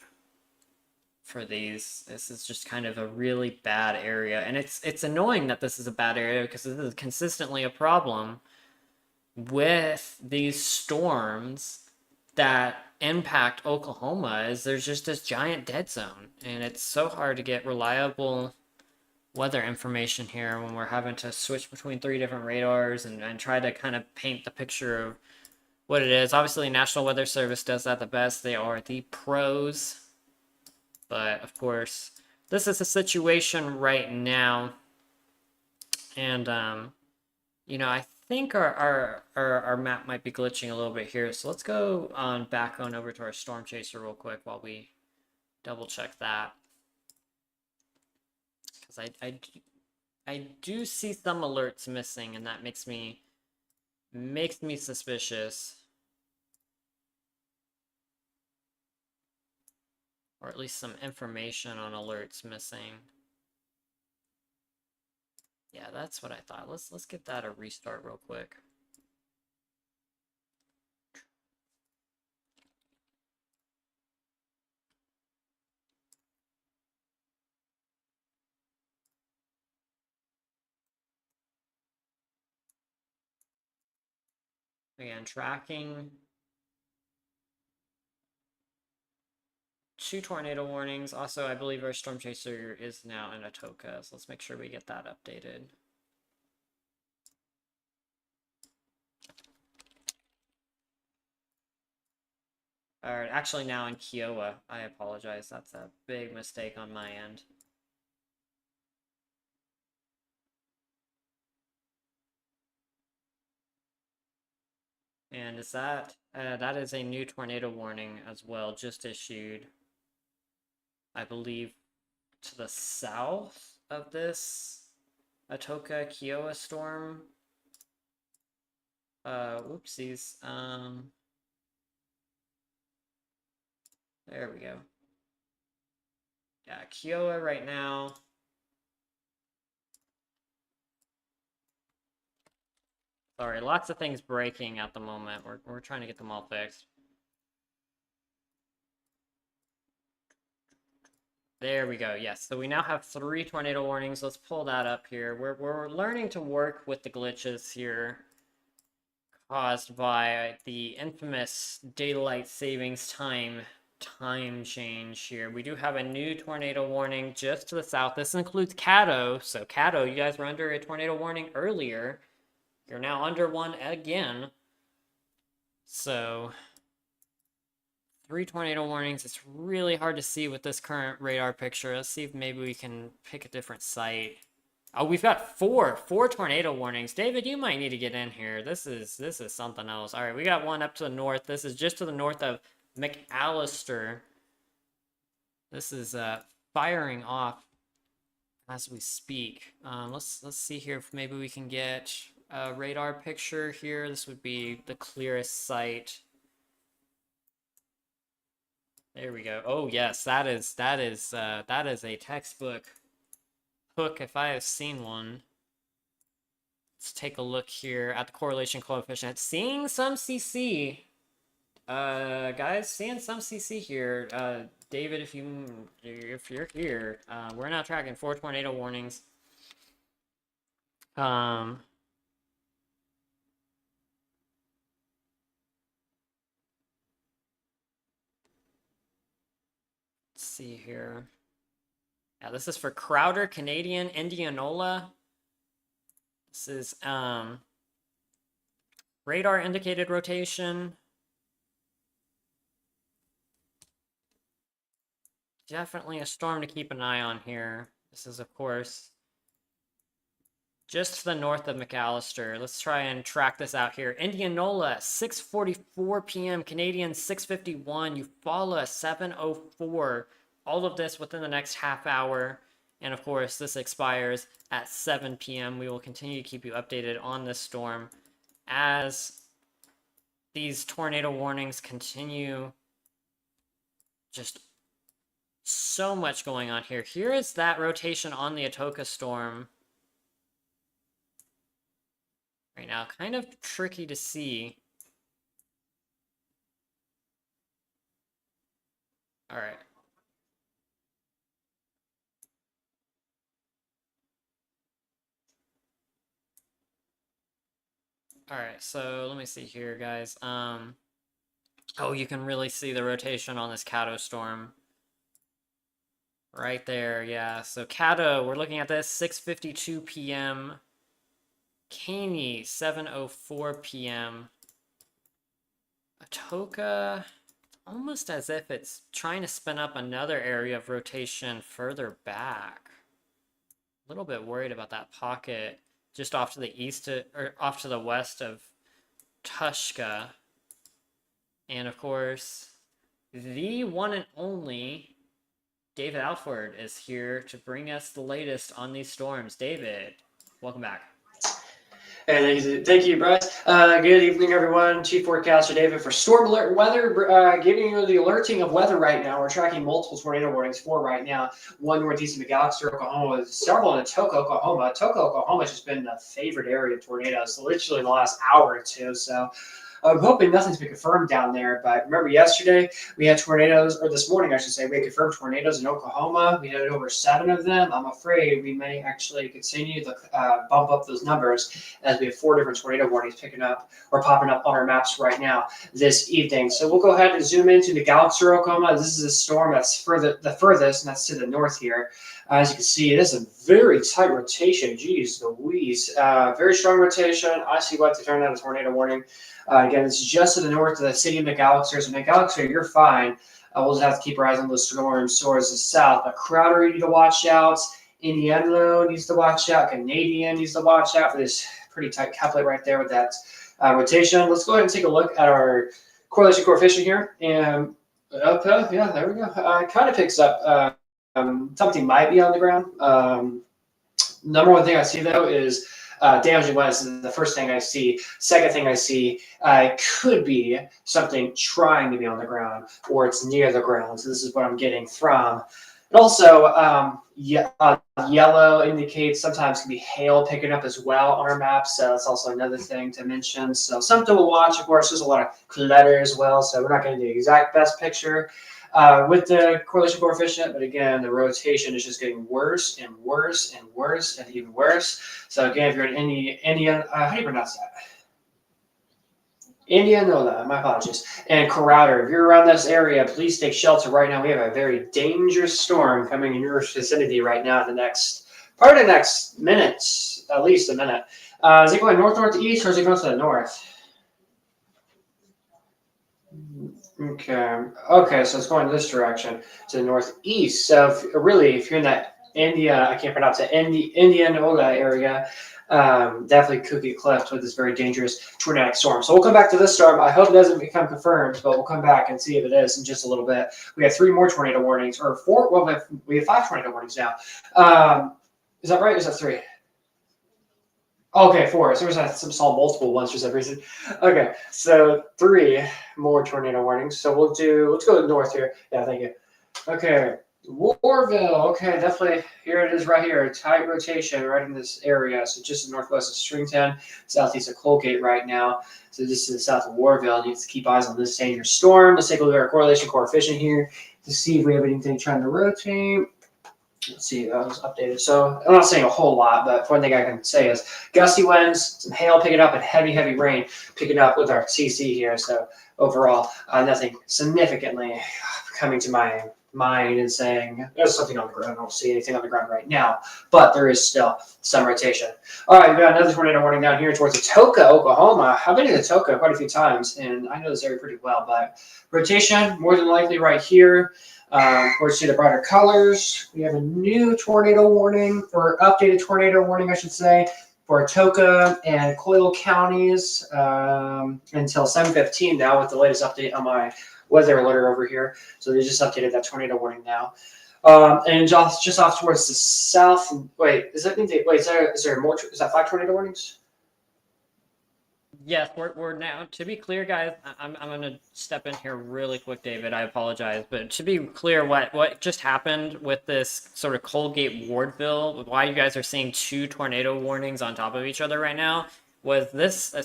for these. This is just kind of a really bad area, and it's annoying that this is a bad area, because this is consistently a problem with these storms that impact Oklahoma. Is there's just this giant dead zone, and it's so hard to get reliable weather information here when we're having to switch between 3 different radars and try to kind of paint the picture of what it is. Obviously, National Weather Service does that the best. They are the pros. But of course, this is a situation right now, and you know, I think our map might be glitching a little bit here. So let's go back on over to our storm chaser real quick while we double check that, because I do see some alerts missing, and that makes me suspicious. Or at least some information on alerts missing. Yeah, that's what I thought. Let's give that a restart real quick. Again, tracking 2 tornado warnings. Also, I believe our storm chaser is now in Atoka, so let's make sure we get that updated. Alright, actually now in Kiowa. I apologize. That's a big mistake on my end. And is that is a new tornado warning as well, just issued, I believe, to the south of this Atoka Kiowa storm. Whoopsies. There we go. Yeah, Kiowa right now. Sorry, lots of things breaking at the moment. We're trying to get them all fixed. There we go. Yes, so we now have 3 tornado warnings. Let's pull that up here. We're learning to work with the glitches here caused by the infamous daylight savings time change here. We do have a new tornado warning just to the south. This includes Caddo. So Caddo, you guys were under a tornado warning earlier. You're now under one again. So 3 tornado warnings. It's really hard to see with this current radar picture. Let's see if maybe we can pick a different site. Oh, we've got four tornado warnings. David, you might need to get in here. This is something else. All right, we got one up to the north. This is just to the north of McAllister. This is firing off as we speak. Let's see here if maybe we can get a radar picture here. This would be the clearest sight. There we go. Oh yes, that is a textbook hook if I have seen one. Let's take a look here at the correlation coefficient. Seeing some CC. Guys, seeing some CC here. David, if you're here, we're now tracking 4 tornado warnings. Let's see here. Yeah, this is for Crowder, Canadian, Indianola. This is radar indicated rotation. Definitely a storm to keep an eye on here. This is, of course, just to the north of McAllister. Let's try and track this out here. Indianola, 6:44 p.m. Canadian, 6:51. Eufaula, 7:04. All of this within the next half hour. And of course, this expires at 7 p.m. We will continue to keep you updated on this storm as these tornado warnings continue. Just so much going on here. Here is that rotation on the Atoka storm. Right now, kind of tricky to see. All right. All right, so let me see here, guys. Oh, you can really see the rotation on this Cato storm. Right there, yeah. So Cato, we're looking at this, 6:52 p.m. Caney, 7:04 p.m. Atoka, almost as if it's trying to spin up another area of rotation further back. A little bit worried about that pocket just off to the east, or off to the west of Tushka. And of course, the one and only David Alford is here to bring us the latest on these storms. David, welcome back. Hey, thank you, Bryce. Good evening, everyone. Chief Forecaster David for Storm Alert Weather, giving you the alerting of weather right now. We're tracking multiple tornado warnings for right now. One northeast of McAllister, Oklahoma, with several in Atoka, Oklahoma. Atoka, Oklahoma has just been a favorite area of tornadoes, literally in the last hour or two. So I'm hoping nothing's been confirmed down there. But remember yesterday we had tornadoes, or this morning I should say, we had confirmed tornadoes in Oklahoma. We had over 7 of them. I'm afraid we may actually continue to bump up those numbers as we have 4 different tornado warnings picking up or popping up on our maps right now this evening. So we'll go ahead and zoom into the McAllister, Oklahoma. This is a storm that's the furthest, and that's to the north here. As you can see, it is a very tight rotation. Geez Louise. Very strong rotation. I see what to turn out a tornado warning. Again, it's just to the north of the city of McAllister. So McAllister, you're fine. We'll just have to keep our eyes on those storms towards the south. But Crowder, you need to watch out. Indiana needs to watch out. Canadian needs to watch out for this pretty tight couplet right there with that rotation. Let's go ahead and take a look at our correlation coefficient here. And yeah, there we go. It kind of picks up something might be on the ground. Number one thing I see, though, is damaging winds is the first thing I see. Second thing I see could be something trying to be on the ground, or it's near the ground. So this is what I'm getting from. And also, yellow indicates sometimes can be hail picking up as well on our map. So that's also another thing to mention. So something we'll watch. Of course, there's a lot of clutter as well. So we're not going to do the exact best picture with the correlation coefficient, but again, the rotation is just getting worse and worse and worse and even worse. So again, if you're in Indian, how do you pronounce that? Indianola, my apologies. And Crowder, if you're around this area, please take shelter right now. We have a very dangerous storm coming in your vicinity right now in the next, probably the next minute, at least a minute. Is it going north-northeast, or is it going to the north? Okay, so it's going this direction to the northeast. So if you're in that I can't pronounce it, Indianola area, definitely could get cleft with this very dangerous tornadic storm. So we'll come back to this storm. I hope it doesn't become confirmed, but we'll come back and see if it is in just a little bit. We have 3 more tornado warnings, or 4. Well, we have 5 tornado warnings now. Is that right? Or is that 3? Okay, 4. So I saw multiple ones for some reason. Okay, so 3 more tornado warnings. So let's go north here. Yeah, thank you. Okay, Warville. Okay, definitely. Here it is right here. Tight rotation right in this area. So just the northwest of Stringtown, southeast of Colgate right now. So this is the south of Warville. You have to keep eyes on this dangerous storm. Let's take a look at our correlation coefficient here to see if we have anything trying to rotate. Let's see, that was updated. So I'm not saying a whole lot, but one thing I can say is gusty winds, some hail picking up, and heavy rain picking up with our CC here. So overall, nothing significantly coming to my mind and saying there's something on the ground. I don't see anything on the ground right now, but there is still some rotation. All right, we got another tornado warning down here towards Atoka, Oklahoma. I've been in Atoka quite a few times, and I know this area pretty well, but rotation more than likely right here. We're see the brighter colors. We have a new tornado warning, or updated tornado warning, I should say, for Atoka and Coyle counties until 7:15 now with the latest update on my weather alert over here. So they just updated that tornado warning now. And just off towards the south. Wait, is there more? Is that 5 tornado warnings? Yes, we're now, to be clear, guys, I'm going to step in here really quick, David. I apologize. But to be clear, what just happened with this sort of Colgate Wardville, why you guys are seeing 2 tornado warnings on top of each other right now, was this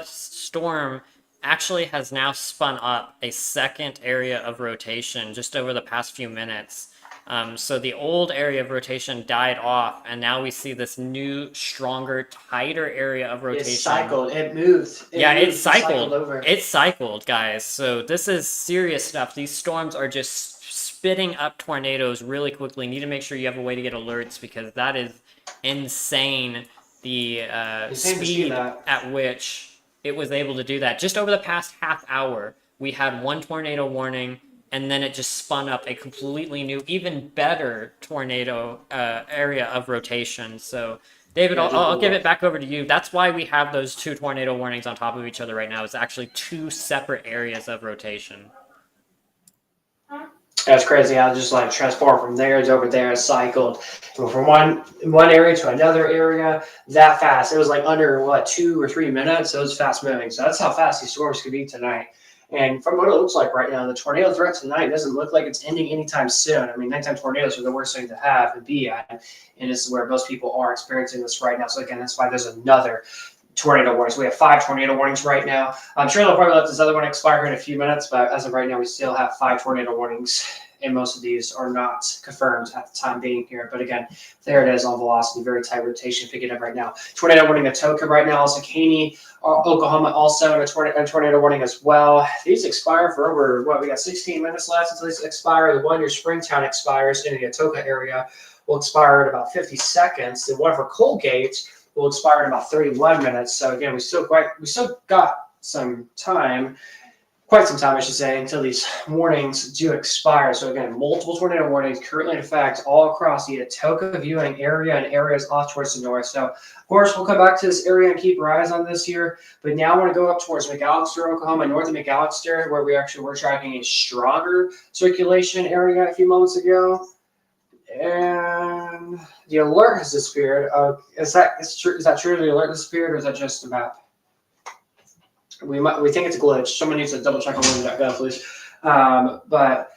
storm actually has now spun up a second area of rotation just over the past few minutes. So the old area of rotation died off, and now we see this new, stronger, tighter area of rotation. It cycled. It moved. It cycled. Over. It cycled, guys. So this is serious stuff. These storms are just spitting up tornadoes really quickly. You need to make sure you have a way to get alerts, because that is insane. The speed at which it was able to do that. Just over the past half hour, we had 1 tornado warning, and then it just spun up a completely new, even better tornado area of rotation. So, David, I'll give it back over to you. That's why we have those 2 tornado warnings on top of each other right now. It's actually 2 separate areas of rotation. That's crazy how it just like transformed from there to over there, cycled from one area to another area that fast. It was like under 2 or 3 minutes. It was fast moving. So that's how fast these storms could be tonight. And from what it looks like right now, the tornado threat tonight doesn't look like it's ending anytime soon. I mean, nighttime tornadoes are the worst thing to have and be at, and this is where most people are experiencing this right now. So again, that's why there's another tornado warning. So we have 5 tornado warnings right now. I'm sure they'll probably let this other one expire here in a few minutes, but as of right now, we still have 5 tornado warnings, and most of these are not confirmed at the time being here. But again, there it is on velocity, very tight rotation, picking up right now. Tornado warning at Atoka right now, also Caney, Oklahoma also a tornado warning as well. These expire for over, we got 16 minutes left until these expire. The one near Springtown expires in the Atoka area will expire in about 50 seconds. The one for Colgate will expire in about 31 minutes. So again, we still got some time, quite some time, I should say, until these warnings do expire. So again, multiple tornado warnings currently in effect all across the Atoka viewing area and areas off towards the north. So of course, we'll come back to this area and keep our eyes on this here. But now I want to go up towards McAllister, Oklahoma, north of McAllister, where we actually were tracking a stronger circulation area a few moments ago. And the alert has disappeared. Is that true? The alert disappeared, or is that just a map? We think it's a glitch. Someone needs to double check on weather.gov, please. But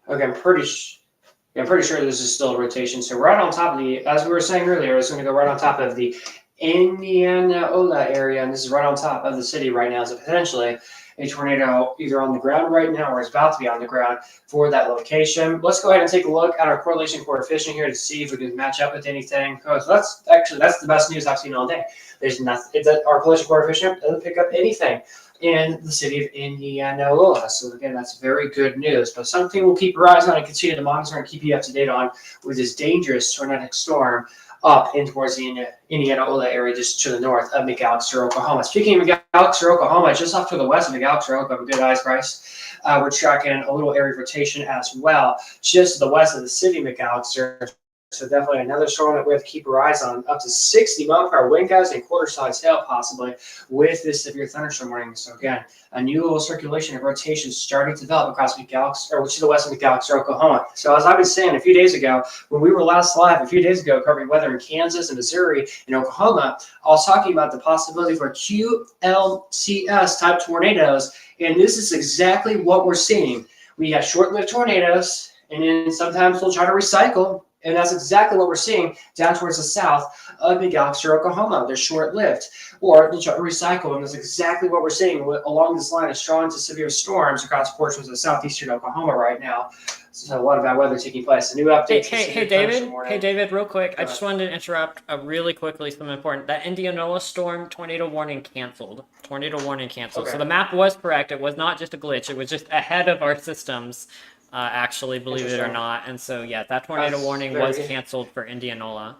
okay, I'm pretty sure this is still a rotation. So right on top of as we were saying earlier, it's going to go right on top of the Indianola area, and this is right on top of the city right now. So potentially a tornado either on the ground right now or is about to be on the ground for that location. Let's go ahead and take a look at our correlation coefficient here to see if we can match up with anything. So that's the best news I've seen all day. There's nothing. Our correlation coefficient doesn't pick up anything in the city of Indianola. So again, that's very good news. But something we'll keep our eyes on and continue to monitor and keep you up to date on with this dangerous tornadic storm up in towards the Indianola area, just to the north of McAllister, Oklahoma. Speaking of McAllister, Oklahoma, just off to the west of McAllister, Oklahoma, good eyes, Bryce. We're tracking a little area of rotation as well, just to the west of the city of McAllister. So definitely another storm that we have to keep our eyes on. Up to 60-mile-per-hour wind gusts and quarter-size hail possibly with this severe thunderstorm warning. So again, a new little circulation and rotation starting to develop across the galaxy, or to the west of the galaxy, Oklahoma. So as I've been saying a few days ago, when we were last live a few days ago covering weather in Kansas and Missouri and Oklahoma, I was talking about the possibility for QLCS type tornadoes, and this is exactly what we're seeing. We have short-lived tornadoes, and then sometimes they'll try to recycle. And that's exactly what we're seeing down towards the south of the galaxy, Oklahoma. They're short-lived, or they'll try to recycle, and that's exactly what we're seeing along this line of strong to severe storms across portions of southeastern Oklahoma right now. So a lot of bad weather taking place. A new update. Hey, David. Hey, David. Real quick, I just wanted to interrupt really quickly. Something important. That Indianola storm tornado warning canceled. Tornado warning canceled. Okay. So the map was correct. It was not just a glitch. It was just ahead of our systems. Actually, believe it or not. And so, yeah, that tornado warning was canceled for Indianola.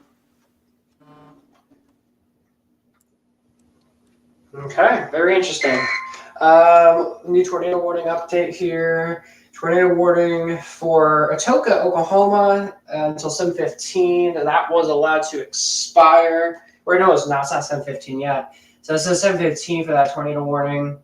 Okay, very interesting. New tornado warning update here. Tornado warning for Atoka, Oklahoma until 7:15. And that was allowed to expire. Or no, it's not 7:15 yet. So it says 7:15 for that tornado warning.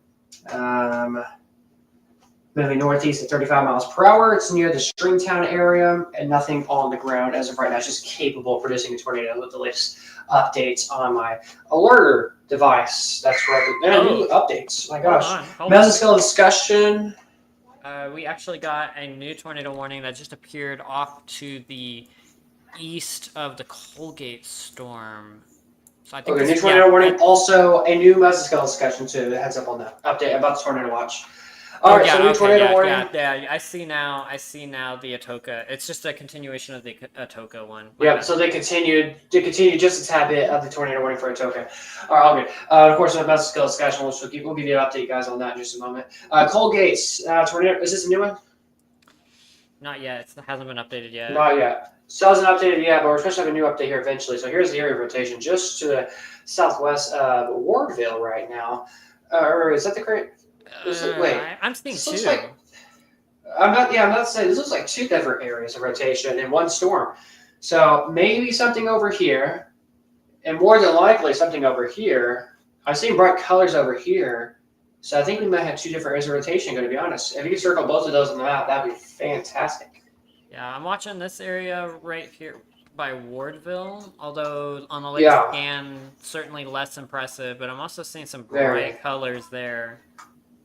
Moving northeast at 35 miles per hour. It's near the Stringtown area and nothing on the ground as of right now. It's just capable of producing a tornado with the latest updates on my alerter device. That's right. New updates. My gosh. Mesoscale discussion. We actually got a new tornado warning that just appeared off to the east of the Colgate storm. So I think new tornado warning. Also, a new mesoscale discussion too. The heads up on that update about the tornado watch. All right, so new tornado warning. Yeah, I see now the Atoka. It's just a continuation of the Atoka one. Yep. So they continued just a tad bit of the tornado warning for Atoka. All right, all good. Of course, the mesoscale discussion. We'll give you an update, guys, on that in just a moment. Colgate's tornado. Is this a new one? Not yet. It hasn't been updated yet. Not yet. Still hasn't updated yet, but we're supposed to have a new update here eventually. So here's the area of rotation, just to the southwest of Wardville right now. Or is that the correct? Wait, I'm seeing two. I'm not saying this looks like two different areas of rotation in one storm. So maybe something over here, and more than likely something over here. I'm seeing bright colors over here. So I think we might have two different areas of rotation, to be honest. If you could circle both of those on the map, that'd be fantastic. Yeah, I'm watching this area right here by Wardville, although on the latest scan, certainly less impressive, but I'm also seeing some bright colors there.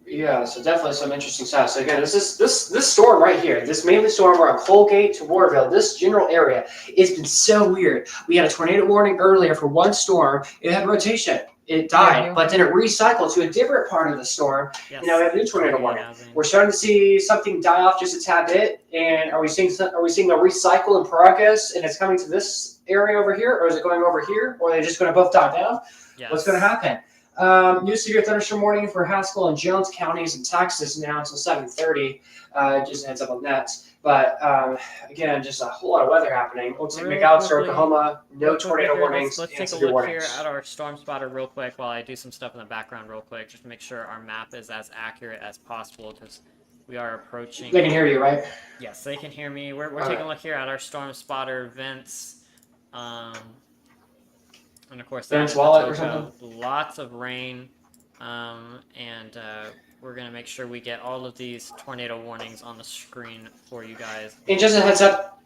Yeah, so definitely some interesting stuff. So again, this storm right here, this mainly storm we're on Colgate to Warville, this general area, it's been so weird. We had a tornado warning earlier for one storm. It had rotation. It died, but then it recycled to a different part of the storm. Yes. We have a new tornado warning. We're starting to see something die off just a tad bit. And are we seeing a recycle in progress and it's coming to this area over here, or is it going over here, or are they just going to both die down? Yes. What's going to happen? New severe thunderstorm warning for Haskell and Jones counties in Texas now until 7:30. Just a heads up on that. But again, just a whole lot of weather happening. Looks like McAllister, Oklahoma, no tornado warnings. Let's take a look here at our storm spotter real quick while I do some stuff in the background real quick, just to make sure our map is as accurate as possible, because we are approaching. They can hear you, right? Yes, they can hear me. We're taking a look here at our storm spotter vents. And of course, Vents wallet or something? Lots of rain. And we're going to make sure we get all of these tornado warnings on the screen for you guys. And just a heads up,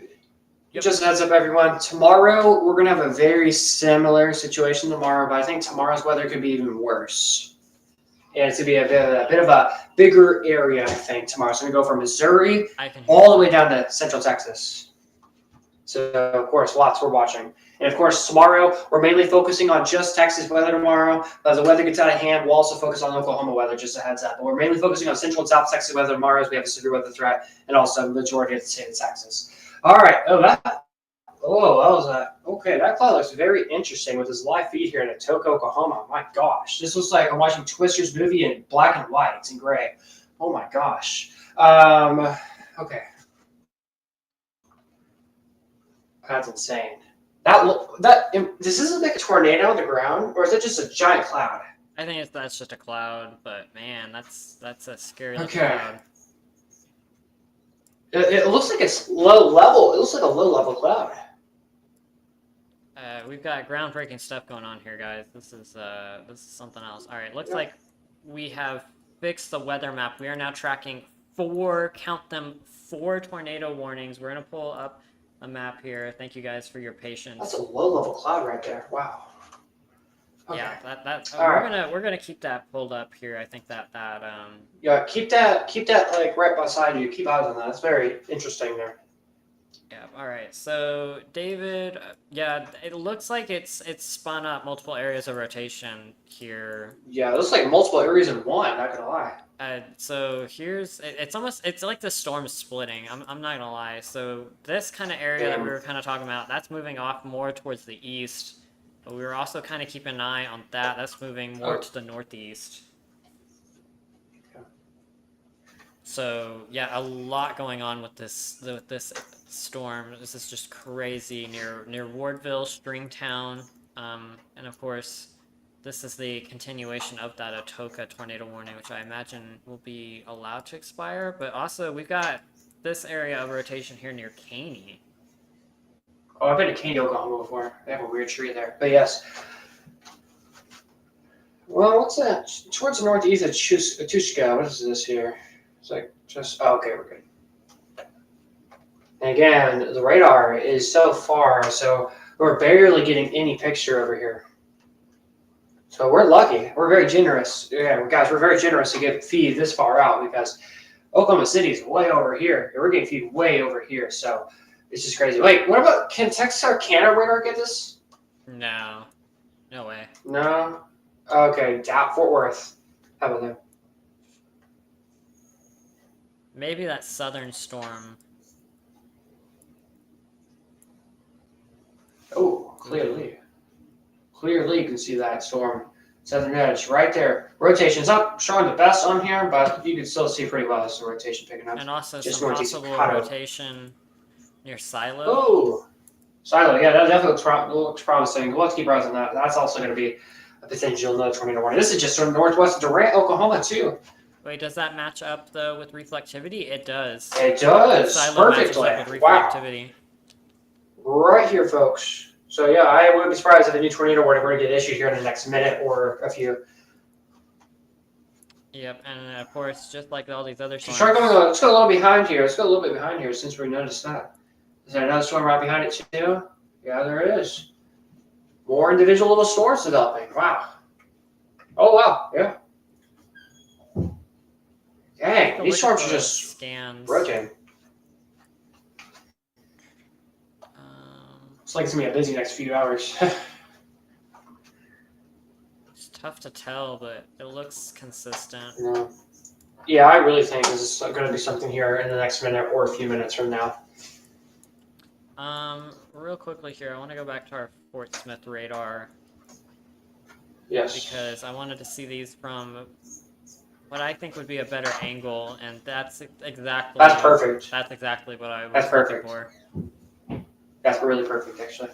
everyone. Tomorrow, we're going to have a very similar situation tomorrow, but I think tomorrow's weather could be even worse. And it's going to be a bit of a bigger area, I think, tomorrow. It's going to go from Missouri all the way down to central Texas. So, of course, lots we're watching. And, of course, tomorrow, we're mainly focusing on just Texas weather tomorrow. As the weather gets out of hand, we'll also focus on Oklahoma weather, just a heads up. But we're mainly focusing on central and south Texas weather tomorrow as we have a severe weather threat, and also the majority of the state of Texas. All right. Okay, that cloud looks very interesting with this live feed here in Atoka, Oklahoma. My gosh. This looks like I'm watching Twister's movie in black and white. It's in gray. Oh, my gosh. Okay. That's insane. This isn't like a tornado on the ground, or is it just a giant cloud? I think that's just a cloud, but man, that's a scary looking cloud. It looks like it's low level. It looks like a low level cloud. we've got groundbreaking stuff going on here, guys. This is something else. All right, looks Yeah. like we have fixed the weather map. We are now tracking 4, count them, 4 tornado warnings. We're gonna pull up a map here. Thank you guys for your patience. That's a low level cloud right there. Wow. Okay. Yeah, that All we're gonna keep that pulled up here. I think that Yeah, keep that like right beside you. Keep eyes on that. It's very interesting there. yeah. All right. So David, yeah, it looks like it's spun up multiple areas of rotation here. Yeah, it looks like multiple areas in one. Not gonna lie. So here's it's like the storm's splitting. I'm not gonna lie. So this kind of area that we were kind of talking about, that's moving off more towards the east. But we were also kind of keeping an eye on that. That's moving more to the northeast. So yeah, a lot going on with this storm. This is just crazy near Wardville, Stringtown, and of course, this is the continuation of that Atoka tornado warning, which I imagine will be allowed to expire. But also, we've got this area of rotation here near Caney. Oh, I've been to Caney, Oklahoma before. They have a weird tree there. But yes. Well, what's that? Towards the northeast of Chickasha. What is this here? It's like just, oh, okay, we're good. And again, the radar is so far, so we're barely getting any picture over here. So we're lucky. We're very generous. Yeah, guys, we're very generous to get feed this far out because Oklahoma City is way over here. We're getting feed way over here, so it's just crazy. Wait, what about, can Texarkana radar get this? No, no way. No? Okay, Fort Worth. How about that? Maybe that southern storm. Oh, clearly. Clearly you can see that storm. Southern edge right there. Rotation's up, showing the best on here, but you can still see pretty well as the rotation picking up. And also Just some northeast possible Chicago. rotation near Silo. Oh, Silo, yeah, that definitely looks promising. We'll have to keep our eyes on that. That's also going to be a potential another tornado warning. This is just from northwest of Durant, Oklahoma, too. Wait, does that match up though with reflectivity? It does. It does. Silo matches Perfectly. up with Wow. reflectivity. Right here, folks. So, yeah, I wouldn't be surprised if a new tornado warning were to get issued here in the next minute or a few. Yep, and of course, just like all these other storms. Start going. Let's go a little behind here. Let's go a little bit behind here since we noticed that. Is there another storm right behind it too? Yeah, there is. More individual little storms developing. Wow. Oh wow. Yeah. Dang, these storms are just scans. rotating. It's like it's gonna be a busy next few hours. It's tough to tell, but it looks consistent. Yeah. Yeah, I really think this is going to be something here in the next minute or a few minutes from now. Real quickly here, I want to go back to our Fort Smith radar. Yes. Because I wanted to see these from what I think would be a better angle, and that's exactly. That's perfect. That's exactly what I was That's perfect. looking for. That's really perfect, actually.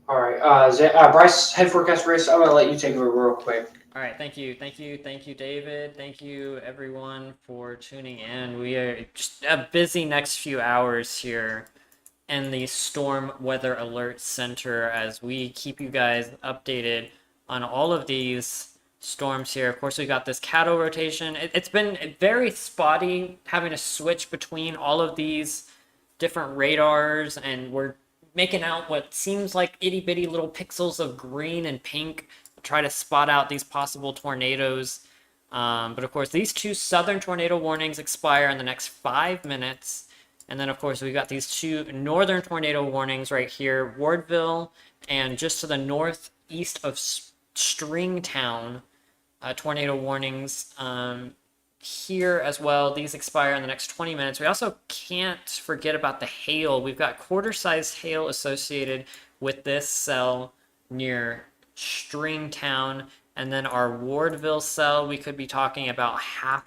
All right, Bryce, head forecast race. I'm gonna let you take over real quick. All right, thank you, David. Thank you, everyone, for tuning in. We are just a busy next few hours here in the Storm Weather Alert Center as we keep you guys updated on all of these storms here. Of course, we got this cattle rotation. It's been very spotty having to switch between all of these different radars, and we're making out what seems like itty-bitty little pixels of green and pink to try to spot out these possible tornadoes. But of course, these 2 southern tornado warnings expire in the next 5 minutes. And then, of course, we've got these 2 northern tornado warnings right here, Wardville, and just to the northeast of Stringtown, tornado warnings here as well. These expire in the next 20 minutes. We also can't forget about the hail. We've got quarter-sized hail associated with this cell near Stringtown, and then our Wardville cell, we could be talking about $half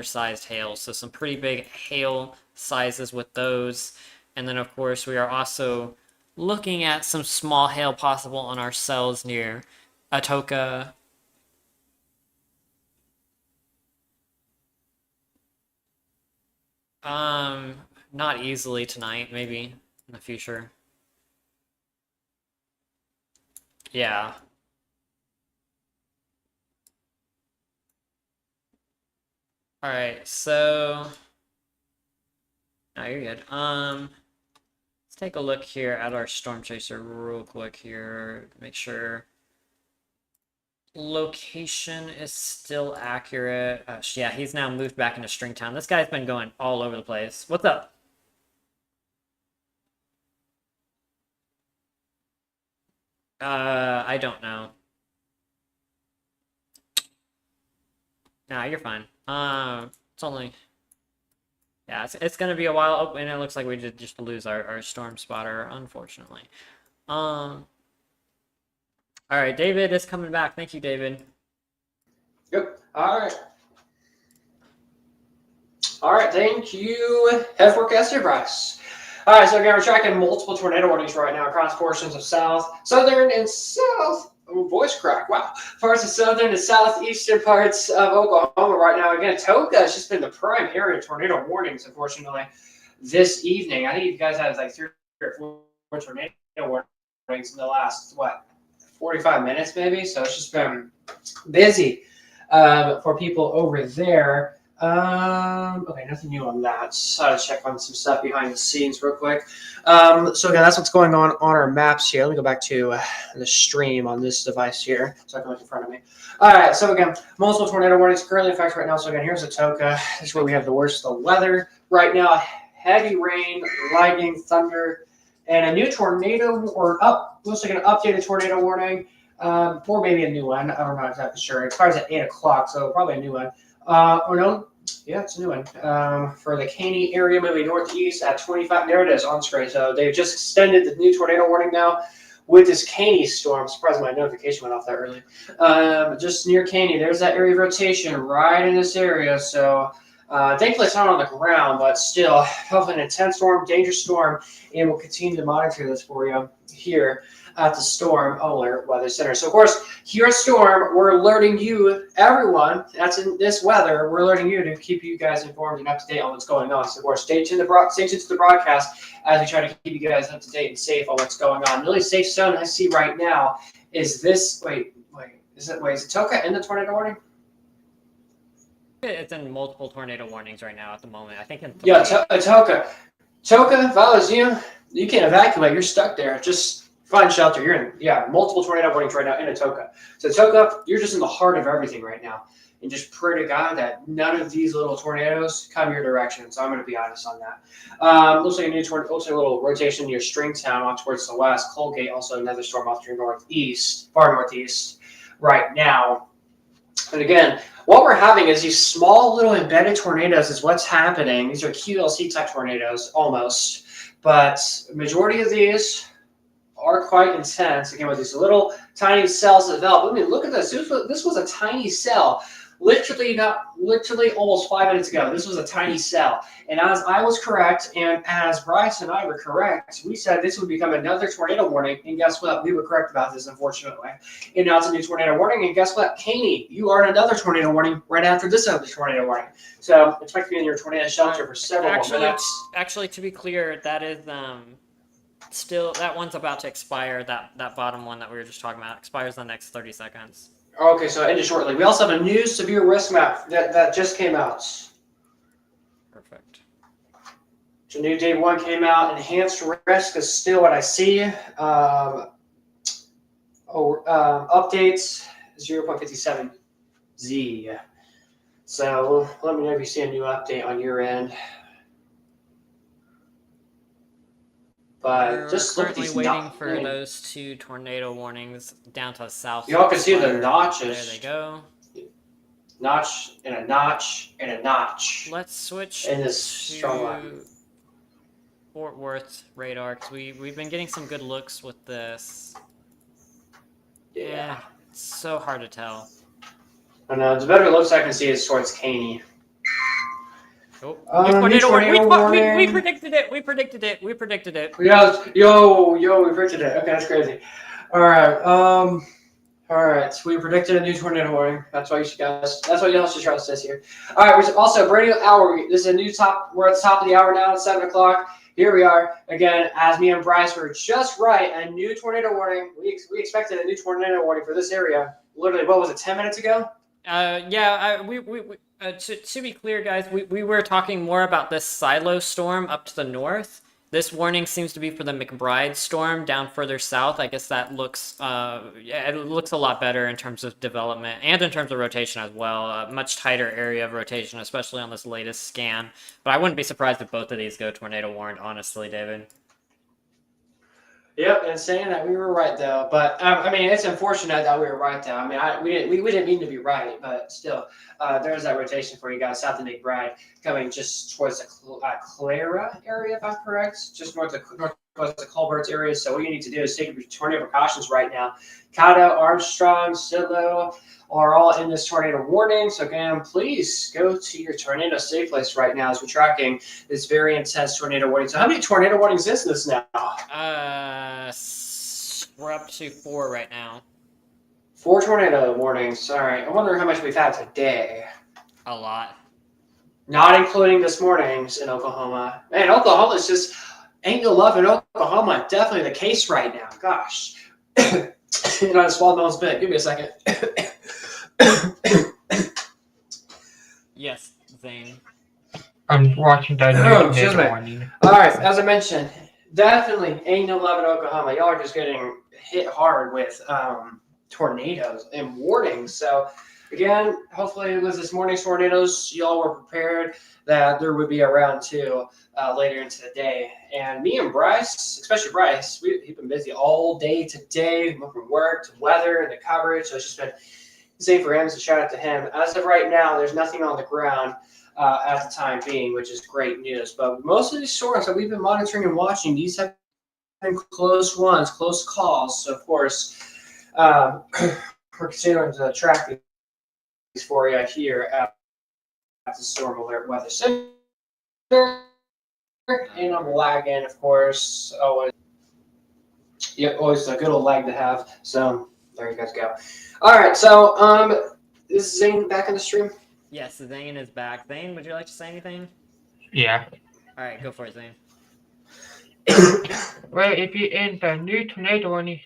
sized hail. So some pretty big hail sizes with those. And then, of course, we are also looking at some small hail possible on our cells near Atoka. Not easily tonight, maybe in the future. Yeah. All right, so no, you're good. Let's take a look here at our storm chaser real quick here. Make sure location is still accurate. Yeah, he's now moved back into Stringtown. This guy's been going all over the place. What's up? I don't know. Nah, you're fine. It's only... Yeah, it's gonna be a while. Oh, and it looks like we did just lose our storm spotter, unfortunately. All right, David is coming back. Thank you, David. Yep. All right. All right. Thank you, Head Forecaster Bryce. All right. So again, we're tracking multiple tornado warnings right now across portions of southern, and south. Oh, voice crack. Wow. Parts of southern and southeastern parts of Oklahoma right now. Again, Tulsa has just been the prime area of tornado warnings, unfortunately, this evening. I think you guys had like 3 or 4 tornado warnings in the last, 45 minutes maybe? So it's just been busy for people over there. Okay, nothing new on that. Just had to check on some stuff behind the scenes real quick. So again, that's what's going on our maps here. Let me go back to the stream on this device here so I can look in front of me. All right, so again, multiple tornado warnings currently in effect right now. So again, here's Atoka. This is where we have the worst of the weather right now. Heavy rain, lightning, thunder, and a new tornado, looks like an updated tornado warning, or maybe a new one. I don't know exactly sure. It expires at 8 o'clock, so probably a new one. Or no, yeah, it's a new one. For the Caney area moving northeast at 25. There it is on screen. So they've just extended the new tornado warning now with this Caney storm. I'm surprised my notification went off that early. Just near Caney, there's that area of rotation right in this area. So thankfully it's not on the ground, but still, hopefully an intense storm, dangerous storm, and we'll continue to monitor this for you here at the Storm Alert Weather Center. So, of course, here at Storm, we're alerting you, everyone that's in this weather, we're alerting you to keep you guys informed and up to date on what's going on. So, of course, stay tuned to the broadcast as we try to keep you guys up to date and safe on what's going on. The really safe zone I see right now is this. Is it Toka in the tornado warning? It's in multiple tornado warnings right now at the moment. I think in 3. Yeah, Toka. Toka, if I was you, you can't evacuate. You're stuck there. Just find shelter. You're in, multiple tornado warnings right now in Atoka. So Atoka, you're just in the heart of everything right now. And just pray to God that none of these little tornadoes come your direction. So I'm going to be honest on that. Looks like a little rotation near Stringtown off towards the west. Colgate, also another storm off to your far northeast right now. And again, what we're having is these small little embedded tornadoes is what's happening. These are QLC type tornadoes almost. But majority of these are quite intense. Again, with these little tiny cells develop. I mean, look at this. This was a tiny cell. Literally almost 5 minutes ago. This was a tiny cell. And as I was correct, and as Bryce and I were correct, we said this would become another tornado warning. And guess what? We were correct about this, unfortunately. And now it's a new tornado warning. And guess what? Caney, you are in another tornado warning right after this other tornado warning. So expect to be in your tornado shelter for several more minutes. Actually, to be clear, that is still, that one's about to expire. That bottom one that we were just talking about expires in the next 30 seconds. Okay, so ended shortly. We also have a new severe risk map that just came out. Perfect. So new day 1 came out. Enhanced risk is still what I see. Updates 0.57Z. So let me know if you see a new update on your end. But We're just look at currently these waiting for those 2 tornado warnings down to the south. Y'all can see the notches. There they go. Notch and a notch and a notch. Let's switch in this to strong line. Fort Worth radar because we've been getting some good looks with this. Yeah. It's so hard to tell. I know. The better looks I can see is towards Caney. Oh, new tornado warning. We predicted it. We predicted it. We predicted it. Yeah, we predicted it. Okay, that's crazy. All right. We predicted a new tornado warning. That's why y'all should trust us here. All right. We're also brand new hour. This is a new top. We're at the top of the hour now. It's 7 o'clock. here we are again. As me and Bryce were just right, a new tornado warning. We expected a new tornado warning for this area. Literally, what was it? 10 minutes ago. To be clear, guys, we were talking more about this silo storm up to the north. This warning seems to be for the McBride storm down further south. I guess that looks, it looks a lot better in terms of development and in terms of rotation as well. A much tighter area of rotation, especially on this latest scan. But I wouldn't be surprised if both of these go tornado warned, honestly, David. Yep, and saying that we were right though, but I mean it's unfortunate that we were right though. I mean, we didn't mean to be right, but still, there's that rotation for you guys south of McBride coming just towards the Clara area, if I'm correct, just northwest of Culbert's area. So what you need to do is take your tornado precautions right now. Cado, Armstrong, Sidlow are all in this tornado warning. So again, please go to your tornado safe place right now as we're tracking this very intense tornado warning. So how many tornado warnings is this now? We're up to 4 right now. 4 tornado warnings. All right. I wonder how much we've had today. A lot. Not including this morning's in Oklahoma. Man, Oklahoma's just ain't no love in Oklahoma. Definitely the case right now. Gosh. You know, I swallowed my own spit. Give me a second. Yes, Zane. I'm watching that Oh, new excuse tornado me. warning. All right. As I mentioned, definitely ain't no love in Oklahoma. Y'all are just getting hit hard with tornadoes and warnings. So, again, hopefully it was this morning's tornadoes. Y'all were prepared that there would be a round 2 later into the day. And me and Bryce, especially Bryce, we've been busy all day today. We went from work to weather and to coverage. So it's just been insane for him. So shout out to him. As of right now, there's nothing on the ground at the time being, which is great news. But most of these storms that we've been monitoring and watching, these have been close ones, close calls. So, of course, we're continuing to track these for you here at the Storm Alert Weather Center. And I'm lagging, of course. Always a good old lag to have. So, there you guys go. All right, so is Zane back in the stream? Yes, Zane is back. Zane, would you like to say anything? Yeah. All right, go for it, Zane. Well, if you're in the new tornado warning,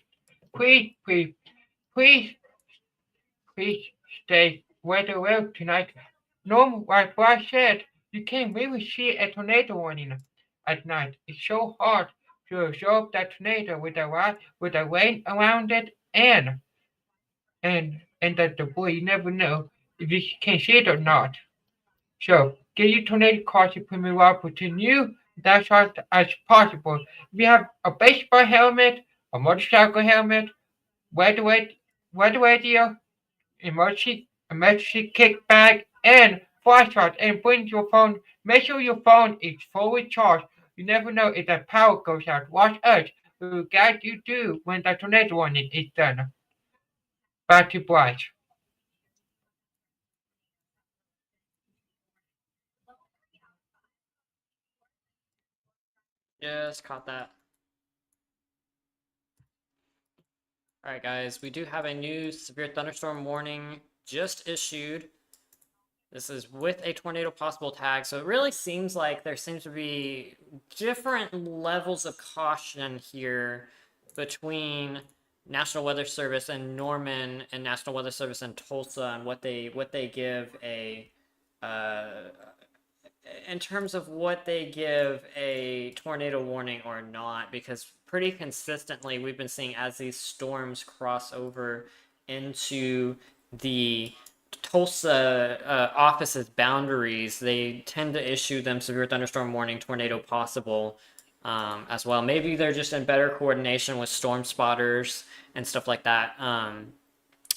please stay weather well tonight. No, like I said, you can't really see a tornado warning at night. It's so hard to absorb that tornado with the rain around it and the debris. You never know if you can see it or not. So get your tornado caution permit up between you that short as possible. If you have a baseball helmet, a motorcycle helmet, weather radio, emergency kick bag, and flashlight, and bring your phone. Make sure your phone is fully charged. You never know if the power goes out. Watch us. We will guide you through when the tornado warning is done. Back to Bryce. Just caught that. All right, guys, we do have a new severe thunderstorm warning just issued. This is with a tornado possible tag, so it really seems like there seems to be different levels of caution here between National Weather Service and Norman and National Weather Service and Tulsa, and what they give a in terms of what they give a tornado warning or not, because pretty consistently we've been seeing as these storms cross over into the Tulsa office's boundaries, they tend to issue them severe thunderstorm warning, tornado possible as well. Maybe they're just in better coordination with storm spotters and stuff like that.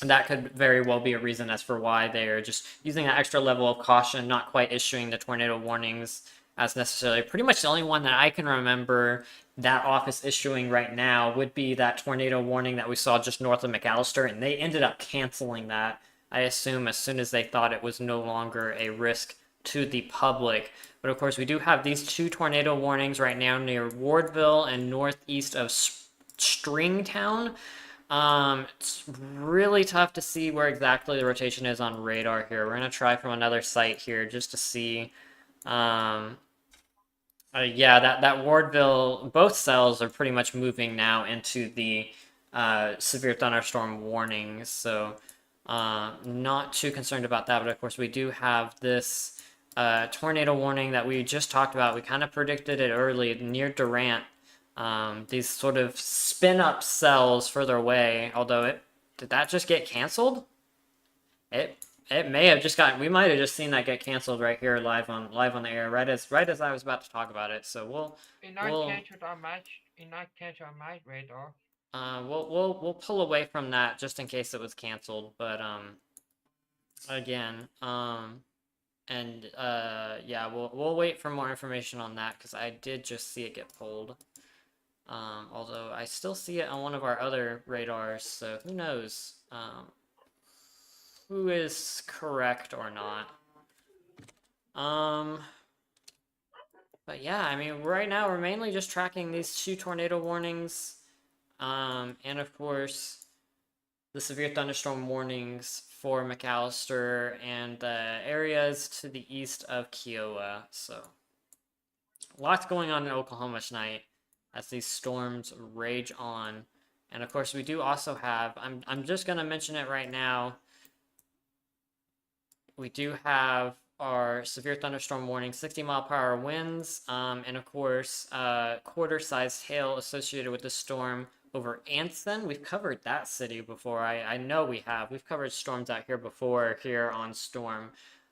That could very well be a reason as for why they're just using that extra level of caution, not quite issuing the tornado warnings as necessarily. Pretty much the only one that I can remember that office issuing right now would be that tornado warning that we saw just north of McAllister, and they ended up canceling that, I assume, as soon as they thought it was no longer a risk to the public. But of course, we do have these 2 tornado warnings right now near Wardville and northeast of Stringtown. It's really tough to see where exactly the rotation is on radar here. We're going to try from another site here just to see Yeah, that Wardville, both cells are pretty much moving now into the severe thunderstorm warnings, so not too concerned about that. But of course, we do have this tornado warning that we just talked about. We kind of predicted it early near Durant. These sort of spin up cells further away. Although did that just get canceled? It may have just gotten. We might have just seen that get canceled right here live on the air, right as I was about to talk about it. So we'll Canceled on my radar. we'll pull away from that just in case it was canceled. But again, and yeah, we'll wait for more information on that because I did just see it get pulled. Although I still see it on one of our other radars, so who knows who is correct or not. But yeah, I mean, right now we're mainly just tracking these 2 tornado warnings, and of course the severe thunderstorm warnings for McAllister and the areas to the east of Kiowa. So lots going on in Oklahoma tonight as these storms rage on. And of course, we do also have, I'm just going to mention it right now, we do have our severe thunderstorm warning, 60-mile-per-hour winds, and of course, quarter-sized hail associated with the storm over Anson. We've covered that city before. I know we have. We've covered storms out here before here on Storm.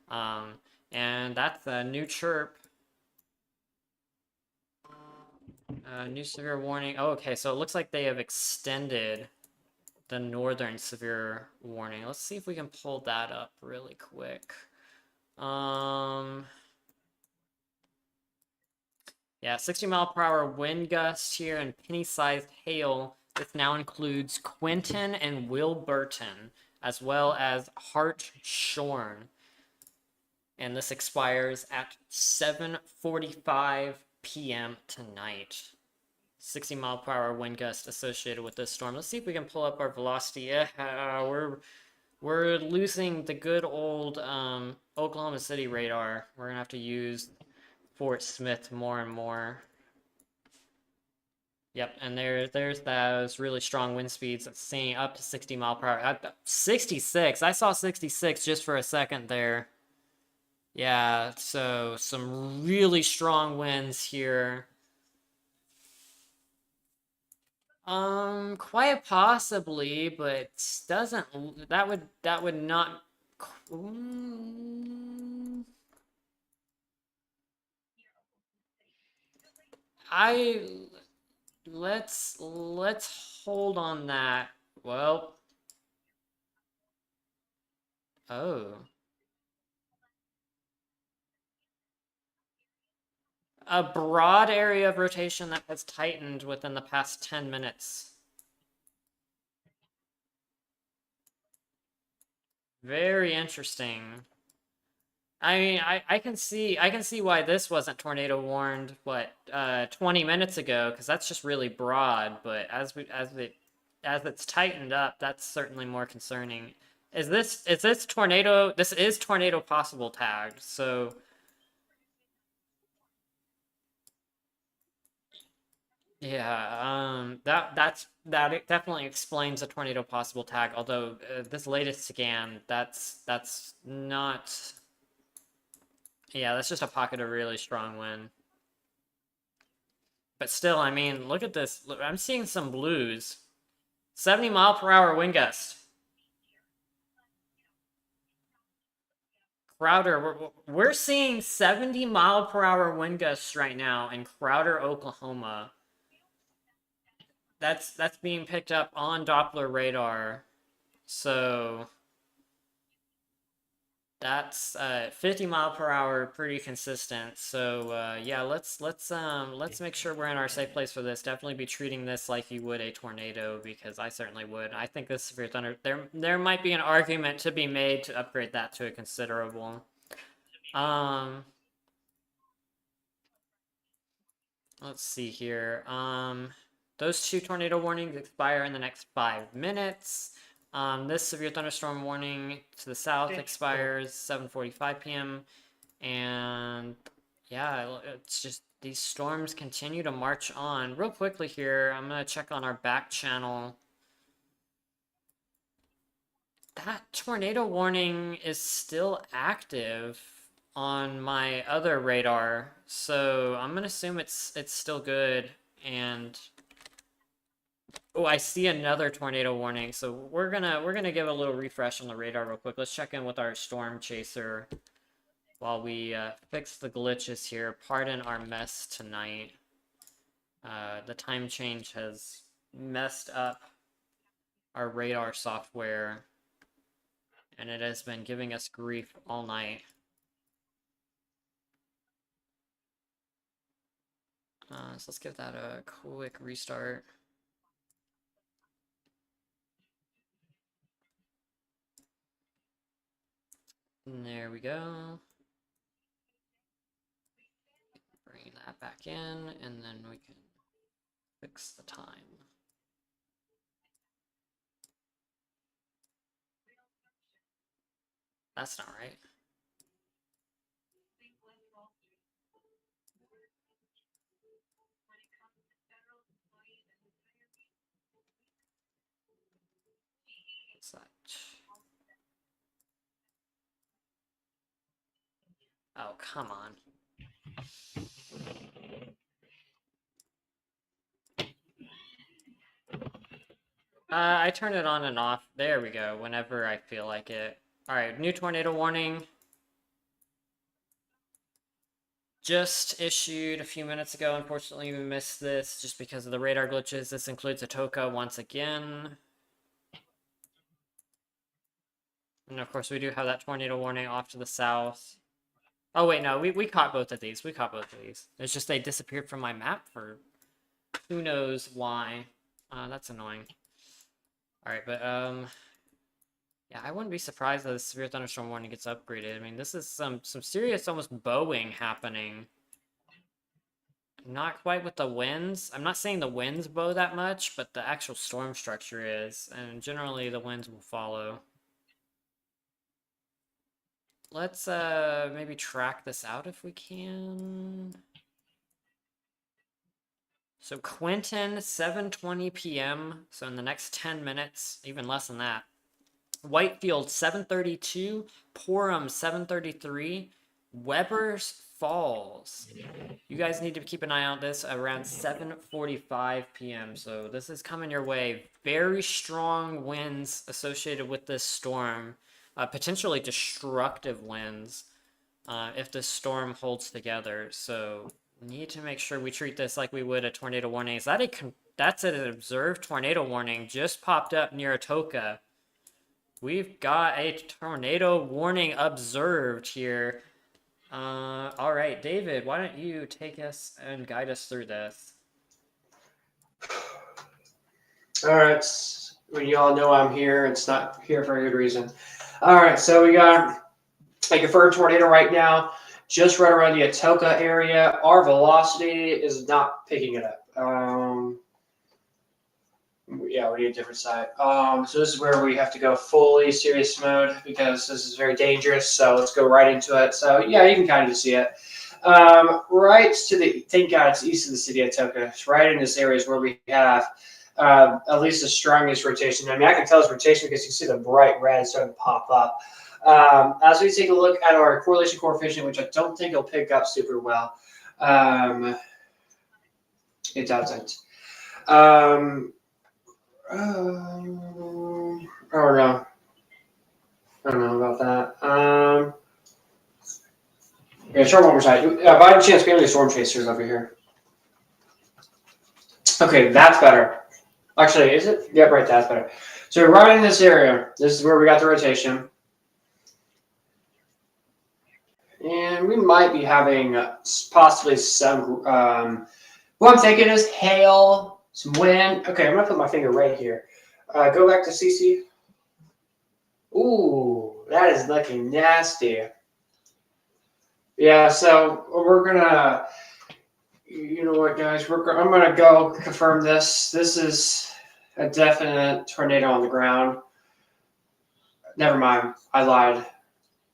And that's a new chirp. New severe warning. Oh, okay, so it looks like they have extended the northern severe warning. Let's see if we can pull that up really quick. Yeah, 60-mile-per-hour wind gust here and penny-sized hail. This now includes Quinton and Wilburton, as well as Hartshorn. And this expires at 7:45 p.m. tonight. 60-mile-per-hour wind gust associated with this storm. Let's see if we can pull up our velocity. We're losing the good old Oklahoma City radar. We're gonna have to use Fort Smith more and more. Yep, and there's those really strong wind speeds, seeing up to 60 mile per hour. 66. I saw 66 just for a second there. Yeah, so some really strong winds here. Quite possibly, but that would not. Let's hold on that. Well, oh. A broad area of rotation that has tightened within the past 10 minutes. Very interesting. I mean, I can see why this wasn't tornado warned 20 minutes ago, because that's just really broad, but as it's tightened up, that's certainly more concerning. Is this tornado? This is tornado possible tagged, so yeah, that definitely explains a tornado possible tag. Although this latest scan, that's not. Yeah, that's just a pocket of really strong wind. But still, I mean, look at this. Look, I'm seeing some blues. 70-mile-per-hour wind gust. Crowder, we're seeing 70-mile-per-hour wind gusts right now in Crowder, Oklahoma. That's being picked up on Doppler radar. So that's 50 mile per hour, pretty consistent. So yeah, let's make sure we're in our safe place for this. Definitely be treating this like you would a tornado, because I certainly would. I think this severe thunder, there might be an argument to be made to upgrade that to a considerable. Let's see here. Those 2 tornado warnings expire in the next 5 minutes. This severe thunderstorm warning to the south expires 7:45 p.m. And yeah, it's just these storms continue to march on. Real quickly here, I'm going to check on our back channel. That tornado warning is still active on my other radar, so I'm going to assume it's still good. And oh, I see another tornado warning, so we're gonna give a little refresh on the radar real quick. Let's check in with our storm chaser while we fix the glitches here. Pardon our mess tonight. The time change has messed up our radar software, and it has been giving us grief all night. So let's give that a quick restart. And there we go. Bring that back in, and then we can fix the time. That's not right. What's that? Oh, come on. I turn it on and off. There we go, whenever I feel like it. Alright, new tornado warning. Just issued a few minutes ago. Unfortunately, we missed this just because of the radar glitches. This includes Atoka once again. And of course, we do have that tornado warning off to the south. Oh, wait, no, we caught both of these. We caught both of these. It's just they disappeared from my map for who knows why. That's annoying. Alright, but, yeah, I wouldn't be surprised that the severe thunderstorm warning gets upgraded. I mean, this is some serious, almost bowing happening. Not quite with the winds. I'm not saying the winds bow that much, but the actual storm structure is. And generally, the winds will follow. Let's, maybe track this out if we can. So Quinton, 7:20 p.m. So in the next 10 minutes, even less than that. Whitefield, 7:32. Porham, 7:33. Weber's Falls. You guys need to keep an eye on this around 7:45 p.m. So this is coming your way. Very strong winds associated with this storm. Potentially destructive winds if this storm holds together. So need to make sure we treat this like we would a tornado warning. Is that that's an observed tornado warning just popped up near Atoka. We've got a tornado warning observed here. All right, David, why don't you take us and guide us through this? All right. Well, you all know I'm here. It's not here for a good reason. All right. So we got a confirmed tornado right now, just right around the Atoka area. Our velocity is not picking it up. Yeah, we need a different side. So this is where we have to go fully serious mode because this is very dangerous. So let's go right into it. So yeah, you can kind of see it. Right to the, thank God it's east of the city of Atoka. It's right in this area is where we have at least the strongest rotation. I mean, I can tell it's rotation because you can see the bright red starting to pop up. As we take a look at our correlation coefficient, which I don't think it'll pick up super well. It doesn't. I don't know. I don't know about that. Yeah, try one more time. By any chance, we have any storm chasers over here? Okay, that's better. Actually, is it? Yep, right, that's better. So we're right in this area. This is where we got the rotation. And we might be having possibly some, what I'm thinking is hail, some wind. Okay, I'm going to put my finger right here. Go back to CC. Ooh, that is looking nasty. Yeah, so we're going to, you know what, guys, I'm going to go confirm this. This is a definite tornado on the ground. Never mind, I lied.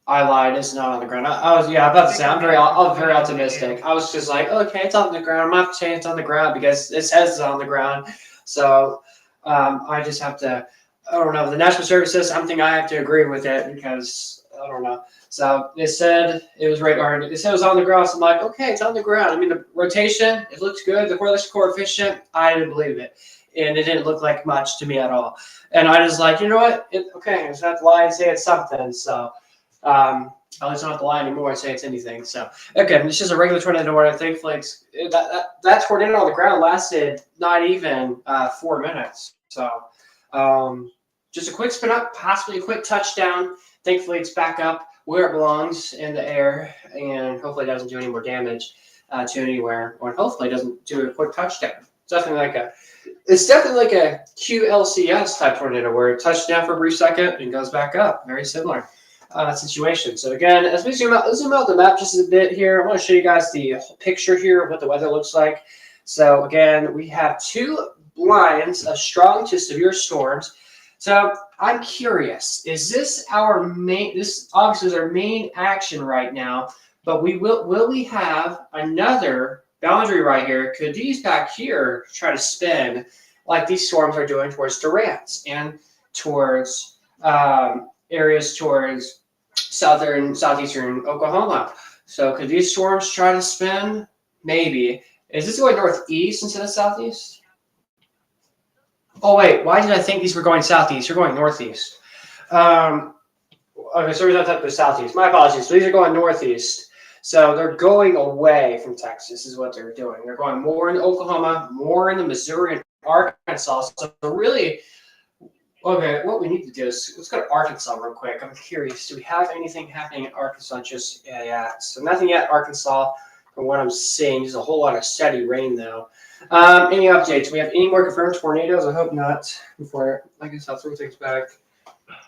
I lied. It's not on the ground. I was about to say I'm very optimistic. I was just like, okay, it's on the ground. I'm not saying it's on the ground because it says it's on the ground. So I just have to. I don't know. The National Service says something. I have to agree with it because I don't know. So it said it was right, or it said it was on the ground. So I'm like, okay, it's on the ground. I mean, the rotation, it looks good. The correlation coefficient, I didn't believe it, and it didn't look like much to me at all. And I just like, you know what? Okay, I just have to lie and say it's something. So. At least I don't have to lie anymore and say it's anything. So again, it's just a regular tornado warning. Thankfully, that tornado on the ground lasted not even 4 minutes. So just a quick spin up, possibly a quick touchdown. Thankfully, it's back up where it belongs in the air, and hopefully it doesn't do any more damage to anywhere, or hopefully it doesn't do a quick touchdown. It's definitely like a QLCS type tornado where it touches down for a brief second and goes back up. Very similar. Situation. So again, as we zoom out the map just a bit here. I want to show you guys the picture here of what the weather looks like. So again, we have 2 lines of strong to severe storms. So I'm curious, is this our main? This obviously is our main action right now. But will we have another boundary right here? Could these back here try to spin like these storms are doing towards Durant and towards areas towards southeastern Oklahoma? So could these storms try to spin? Maybe. Is this going northeast instead of southeast? Oh wait, why did I think these were going southeast? You're going northeast. Okay, so we're not the southeast. My apologies. So these are going northeast. So they're going away from Texas is what they're doing. They're going more into Oklahoma, more into Missouri and Arkansas. So really, okay, what we need to do is let's go to Arkansas real quick. I'm curious. Do we have anything happening in Arkansas just yet? So nothing yet, Arkansas, from what I'm seeing. Just a whole lot of steady rain, though. Any updates? Do we have any more confirmed tornadoes? I hope not. Before I guess I'll throw things back.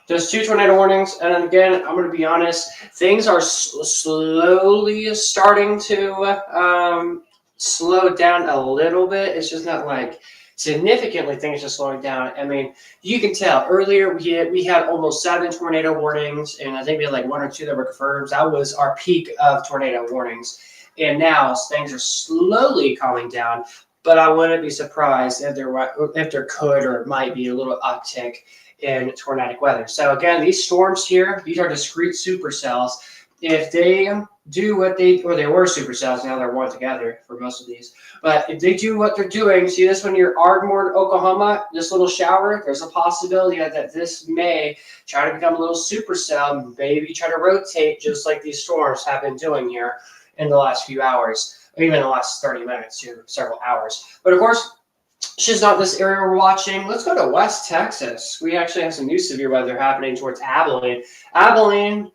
Just 2 tornado warnings. And then again, I'm going to be honest. Things are slowly starting to slow down a little bit. It's just not like significantly things are slowing down. I mean, you can tell earlier we had almost 7 tornado warnings, and I think we had like 1 or 2 that were confirmed. That was our peak of tornado warnings, and now things are slowly calming down. But I wouldn't be surprised if there could or might be a little uptick in tornadic weather. So again, these storms here, these are discrete supercells. If they do what they were supercells, now they're one together for most of these. But if they do what they're doing, see this when you're Ardmore, Oklahoma, this little shower, there's a possibility that this may try to become a little supercell, maybe try to rotate just like these storms have been doing here in the last few hours, or even the last 30 minutes to several hours. But of course, it's just not this area we're watching. Let's go to West Texas. We actually have some new severe weather happening towards Abilene. Abilene,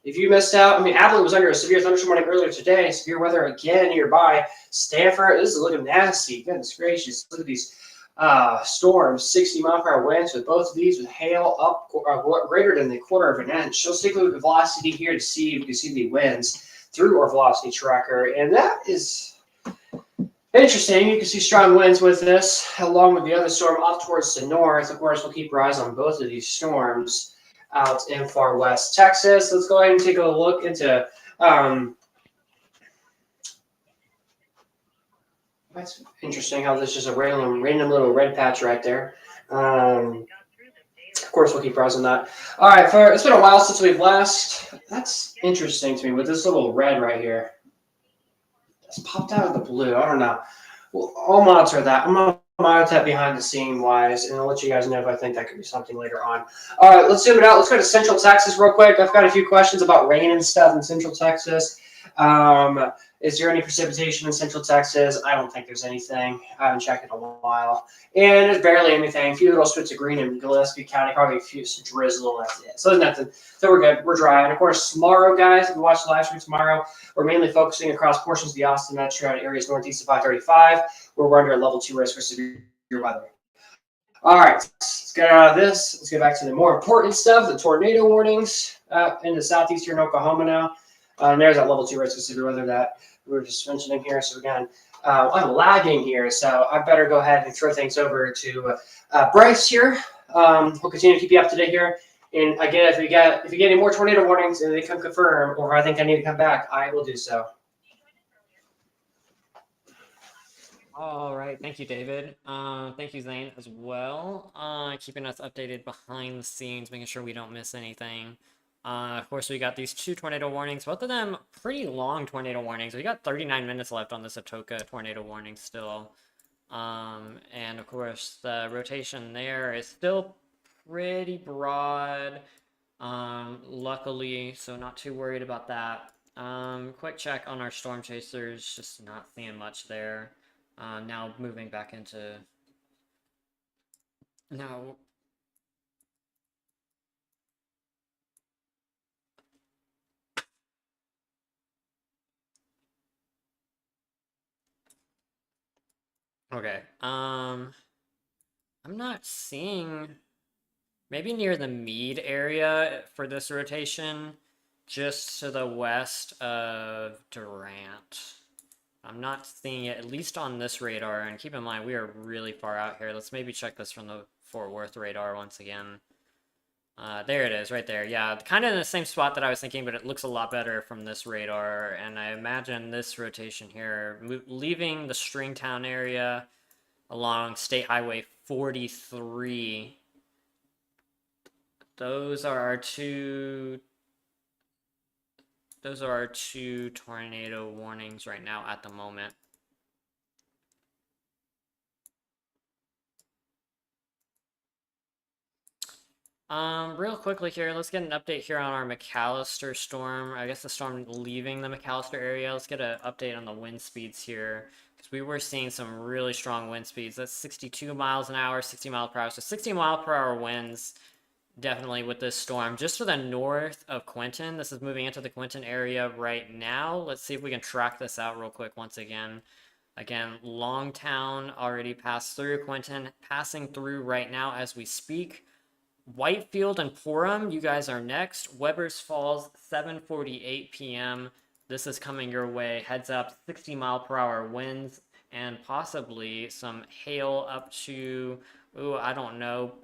if you missed out, I mean, Abilene was under a severe thunderstorm warning earlier today. Severe weather again nearby. Stanford, this is looking nasty. Goodness gracious. Look at these storms, 60-mile-per-hour winds with both of these with hail up greater than the quarter of an inch. Let's take a look at velocity here to see if we can see the winds through our velocity tracker. And that is interesting. You can see strong winds with this, along with the other storm off towards the north. Of course, we'll keep our eyes on both of these storms out in far west Texas. Let's go ahead and take a look into that's interesting how there's just a random little red patch right there. Of course, we'll keep our eyes on that. All right, it's been a while since we've last. That's interesting to me with this little red right here. It's popped out of the blue. I don't know. Well, I'll monitor that. I'm going to monitor that behind the scene wise, and I'll let you guys know if I think that could be something later on. All right, let's zoom it out. Let's go to Central Texas real quick. I've got a few questions about rain and stuff in Central Texas. Is there any precipitation in Central Texas? I don't think there's anything. I haven't checked in a while. And there's barely anything. A few little strips of green in Gillespie County, probably a few drizzle. That's it. So there's nothing. So we're good. We're dry. And of course, tomorrow, guys, if you watch the live stream tomorrow, we're mainly focusing across portions of the Austin metro and areas northeast of 535, where we're under a level 2 risk for severe weather. All right, let's get out of this. Let's get back to the more important stuff, the tornado warnings in the southeastern Oklahoma now. And there's that level 2 risk of severe weather that we were just mentioning here. So again, I'm lagging here, so I better go ahead and throw things over to Bryce here. We'll continue to keep you up to date here And again, if you get any more tornado warnings and they come confirm, or if I think I need to come back, I will do so. All right, thank you, David. Thank you, Zane, as well. Keeping us updated behind the scenes, making sure we don't miss anything. Of course, we got these 2 tornado warnings, both of them pretty long tornado warnings. We got 39 minutes left on this Atoka tornado warning still. And of course, the rotation there is still pretty broad. Luckily, so not too worried about that. Quick check on our storm chasers, just not seeing much there. Now moving back into now. Okay. I'm not seeing maybe near the Meade area for this rotation, just to the west of Durant. I'm not seeing it, at least on this radar, and keep in mind, we are really far out here. Let's maybe check this from the Fort Worth radar once again. There it is, right there. Yeah, kind of in the same spot that I was thinking, but it looks a lot better from this radar, and I imagine this rotation here, leaving the Stringtown area along State Highway 43. Those are our two tornado warnings right now at the moment. Real quickly here, let's get an update here on our McAllister storm. I guess the storm leaving the McAllister area. Let's get an update on the wind speeds here, because we were seeing some really strong wind speeds. That's 62 miles an hour, 60 miles per hour. So 60 mile per hour winds definitely with this storm. Just to the north of Quinton, this is moving into the Quinton area right now. Let's see if we can track this out real quick once again. Again, Longtown already passed through Quinton, passing through right now as we speak. Whitefield and Porham, you guys are next. Webbers Falls, 7:48 p.m. This is coming your way. Heads up, 60 mile per hour winds and possibly some hail up to, ooh, I don't know,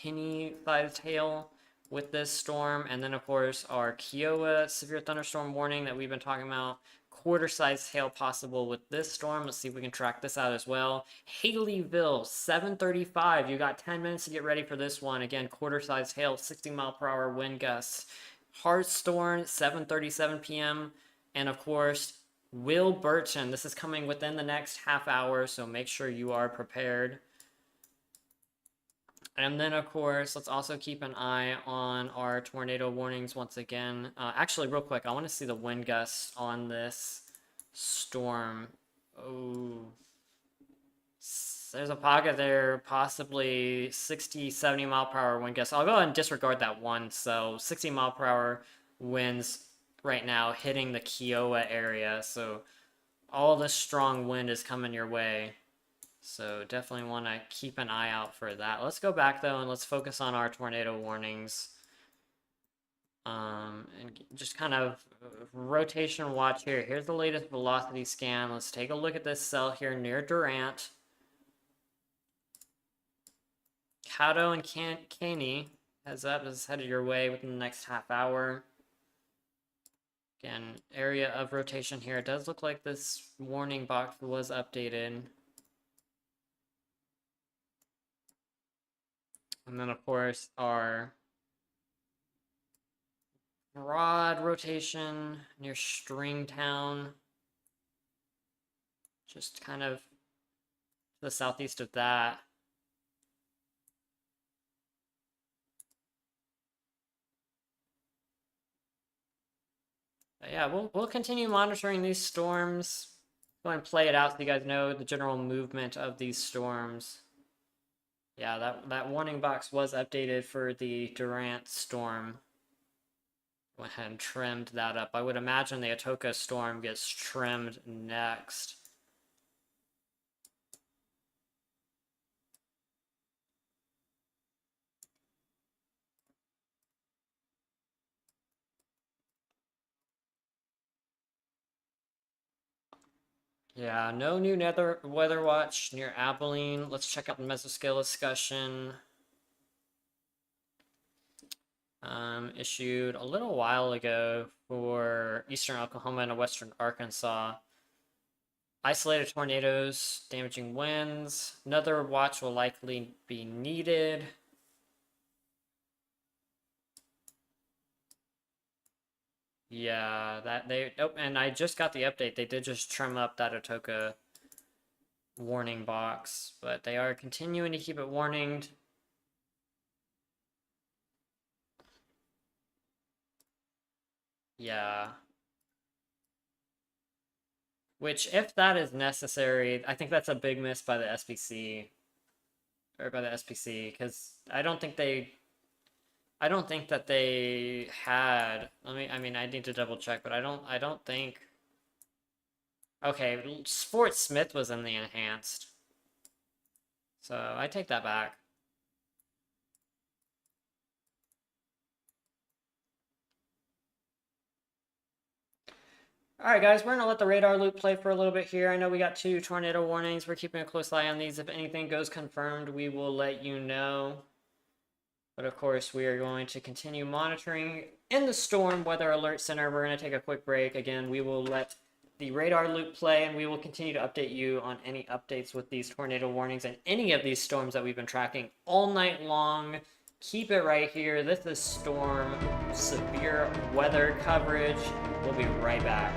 penny-sized hail with this storm. And then, of course, our Kiowa severe thunderstorm warning that we've been talking about. Quarter-sized hail possible with this storm. Let's see if we can track this out as well. Haleyville, 7:35. You got 10 minutes to get ready for this one. Again, quarter-sized hail, 60 mile per hour wind gusts. Hartstorn, 7:37 p.m. And of course, Will Burton. This is coming within the next half hour, so make sure you are prepared. And then, of course, let's also keep an eye on our tornado warnings once again. Actually, real quick, I want to see the wind gusts on this storm. Oh, there's a pocket there, possibly 60, 70 mile per hour wind gusts. I'll go ahead and disregard that one. So 60 mile per hour winds right now hitting the Kiowa area. So all this strong wind is coming your way. So definitely want to keep an eye out for that. Let's go back though and let's focus on our tornado warnings. And just kind of rotation watch here. Here's the latest velocity scan. Let's take a look at this cell here near Durant. Caddo and Caney, heads up, is headed your way within the next half hour. Again, area of rotation here. It does look like this warning box was updated. And then, of course, our broad rotation near Stringtown. Just kind of to the southeast of that. But yeah, we'll continue monitoring these storms. Go and play it out so you guys know the general movement of these storms. Yeah, that warning box was updated for the Durant storm. Went ahead and trimmed that up. I would imagine the Atoka storm gets trimmed next. Yeah, no new weather watch near Abilene. Let's check out the mesoscale discussion. issued a little while ago for eastern Oklahoma and western Arkansas. Isolated tornadoes, damaging winds. Another watch will likely be needed. Yeah, and I just got the update. They did just trim up that Atoka warning box, but they are continuing to keep it warninged. Yeah. Which, if that is necessary, I think that's a big miss by the SPC. Or by the SPC, because I don't think that they had. I mean, I need to double check, but I don't think. Okay, Fort Smith was in the enhanced. So I take that back. Alright guys, we're going to let the radar loop play for a little bit here. I know we got 2 tornado warnings. We're keeping a close eye on these. If anything goes confirmed, we will let you know. But of course, we are going to continue monitoring in the Storm Weather Alert Center. We're going to take a quick break. Again, we will let the radar loop play, and we will continue to update you on any updates with these tornado warnings and any of these storms that we've been tracking all night long. Keep it right here. This is Storm Severe Weather coverage. We'll be right back.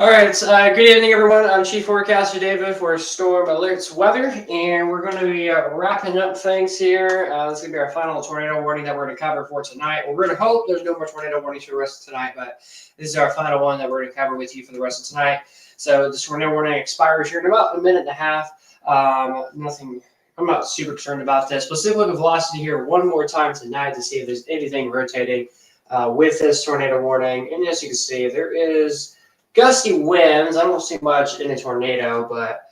All right, good evening, everyone. I'm Chief Forecaster David for Storm Alerts Weather, and we're going to be wrapping up things here. This is going to be our final tornado warning that we're going to cover for tonight. We're going to hope there's no more tornado warnings for the rest of tonight, but this is our final one that we're going to cover with you for the rest of tonight. So the tornado warning expires here in about a minute and a half. Nothing. I'm not super concerned about this. Let's take a look at velocity here one more time tonight to see if there's anything rotating with this tornado warning. And as you can see, there is gusty winds. I don't see much in a tornado, but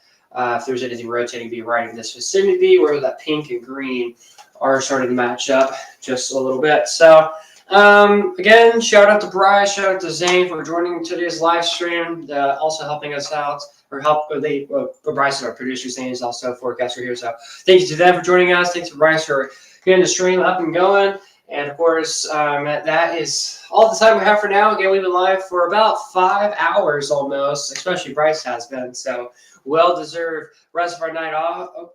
if there's anything rotating, be right in this vicinity where that pink and green are starting to match up just a little bit. So again, shout out to Bryce, shout out to Zane for joining today's live stream, also helping us out, or Bryce, our producer, Zane is also a forecaster here. So thank you to them for joining us. Thanks to Bryce for getting the stream up and going. And of course, that is all the time we have for now. Again, we've been live for about 5 hours almost, especially Bryce has been. So well-deserved rest of our night off. Oh.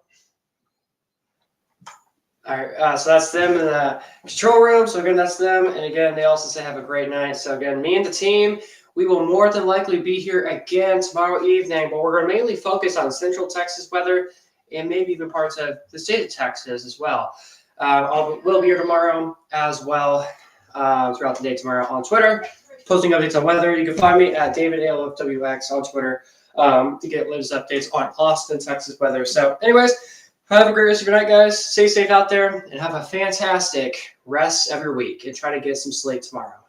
All right, so that's them in the control room. So again, that's them. And again, they also say have a great night. So again, me and the team, we will more than likely be here again tomorrow evening. But we're going to mainly focus on Central Texas weather and maybe even parts of the state of Texas as well. We'll be here tomorrow as well throughout the day tomorrow on Twitter, posting updates on weather. You can find me at DavidALFWX on Twitter to get latest updates on Austin, Texas weather. So anyways, have a great rest of your night, guys. Stay safe out there and have a fantastic rest every week and try to get some sleep tomorrow.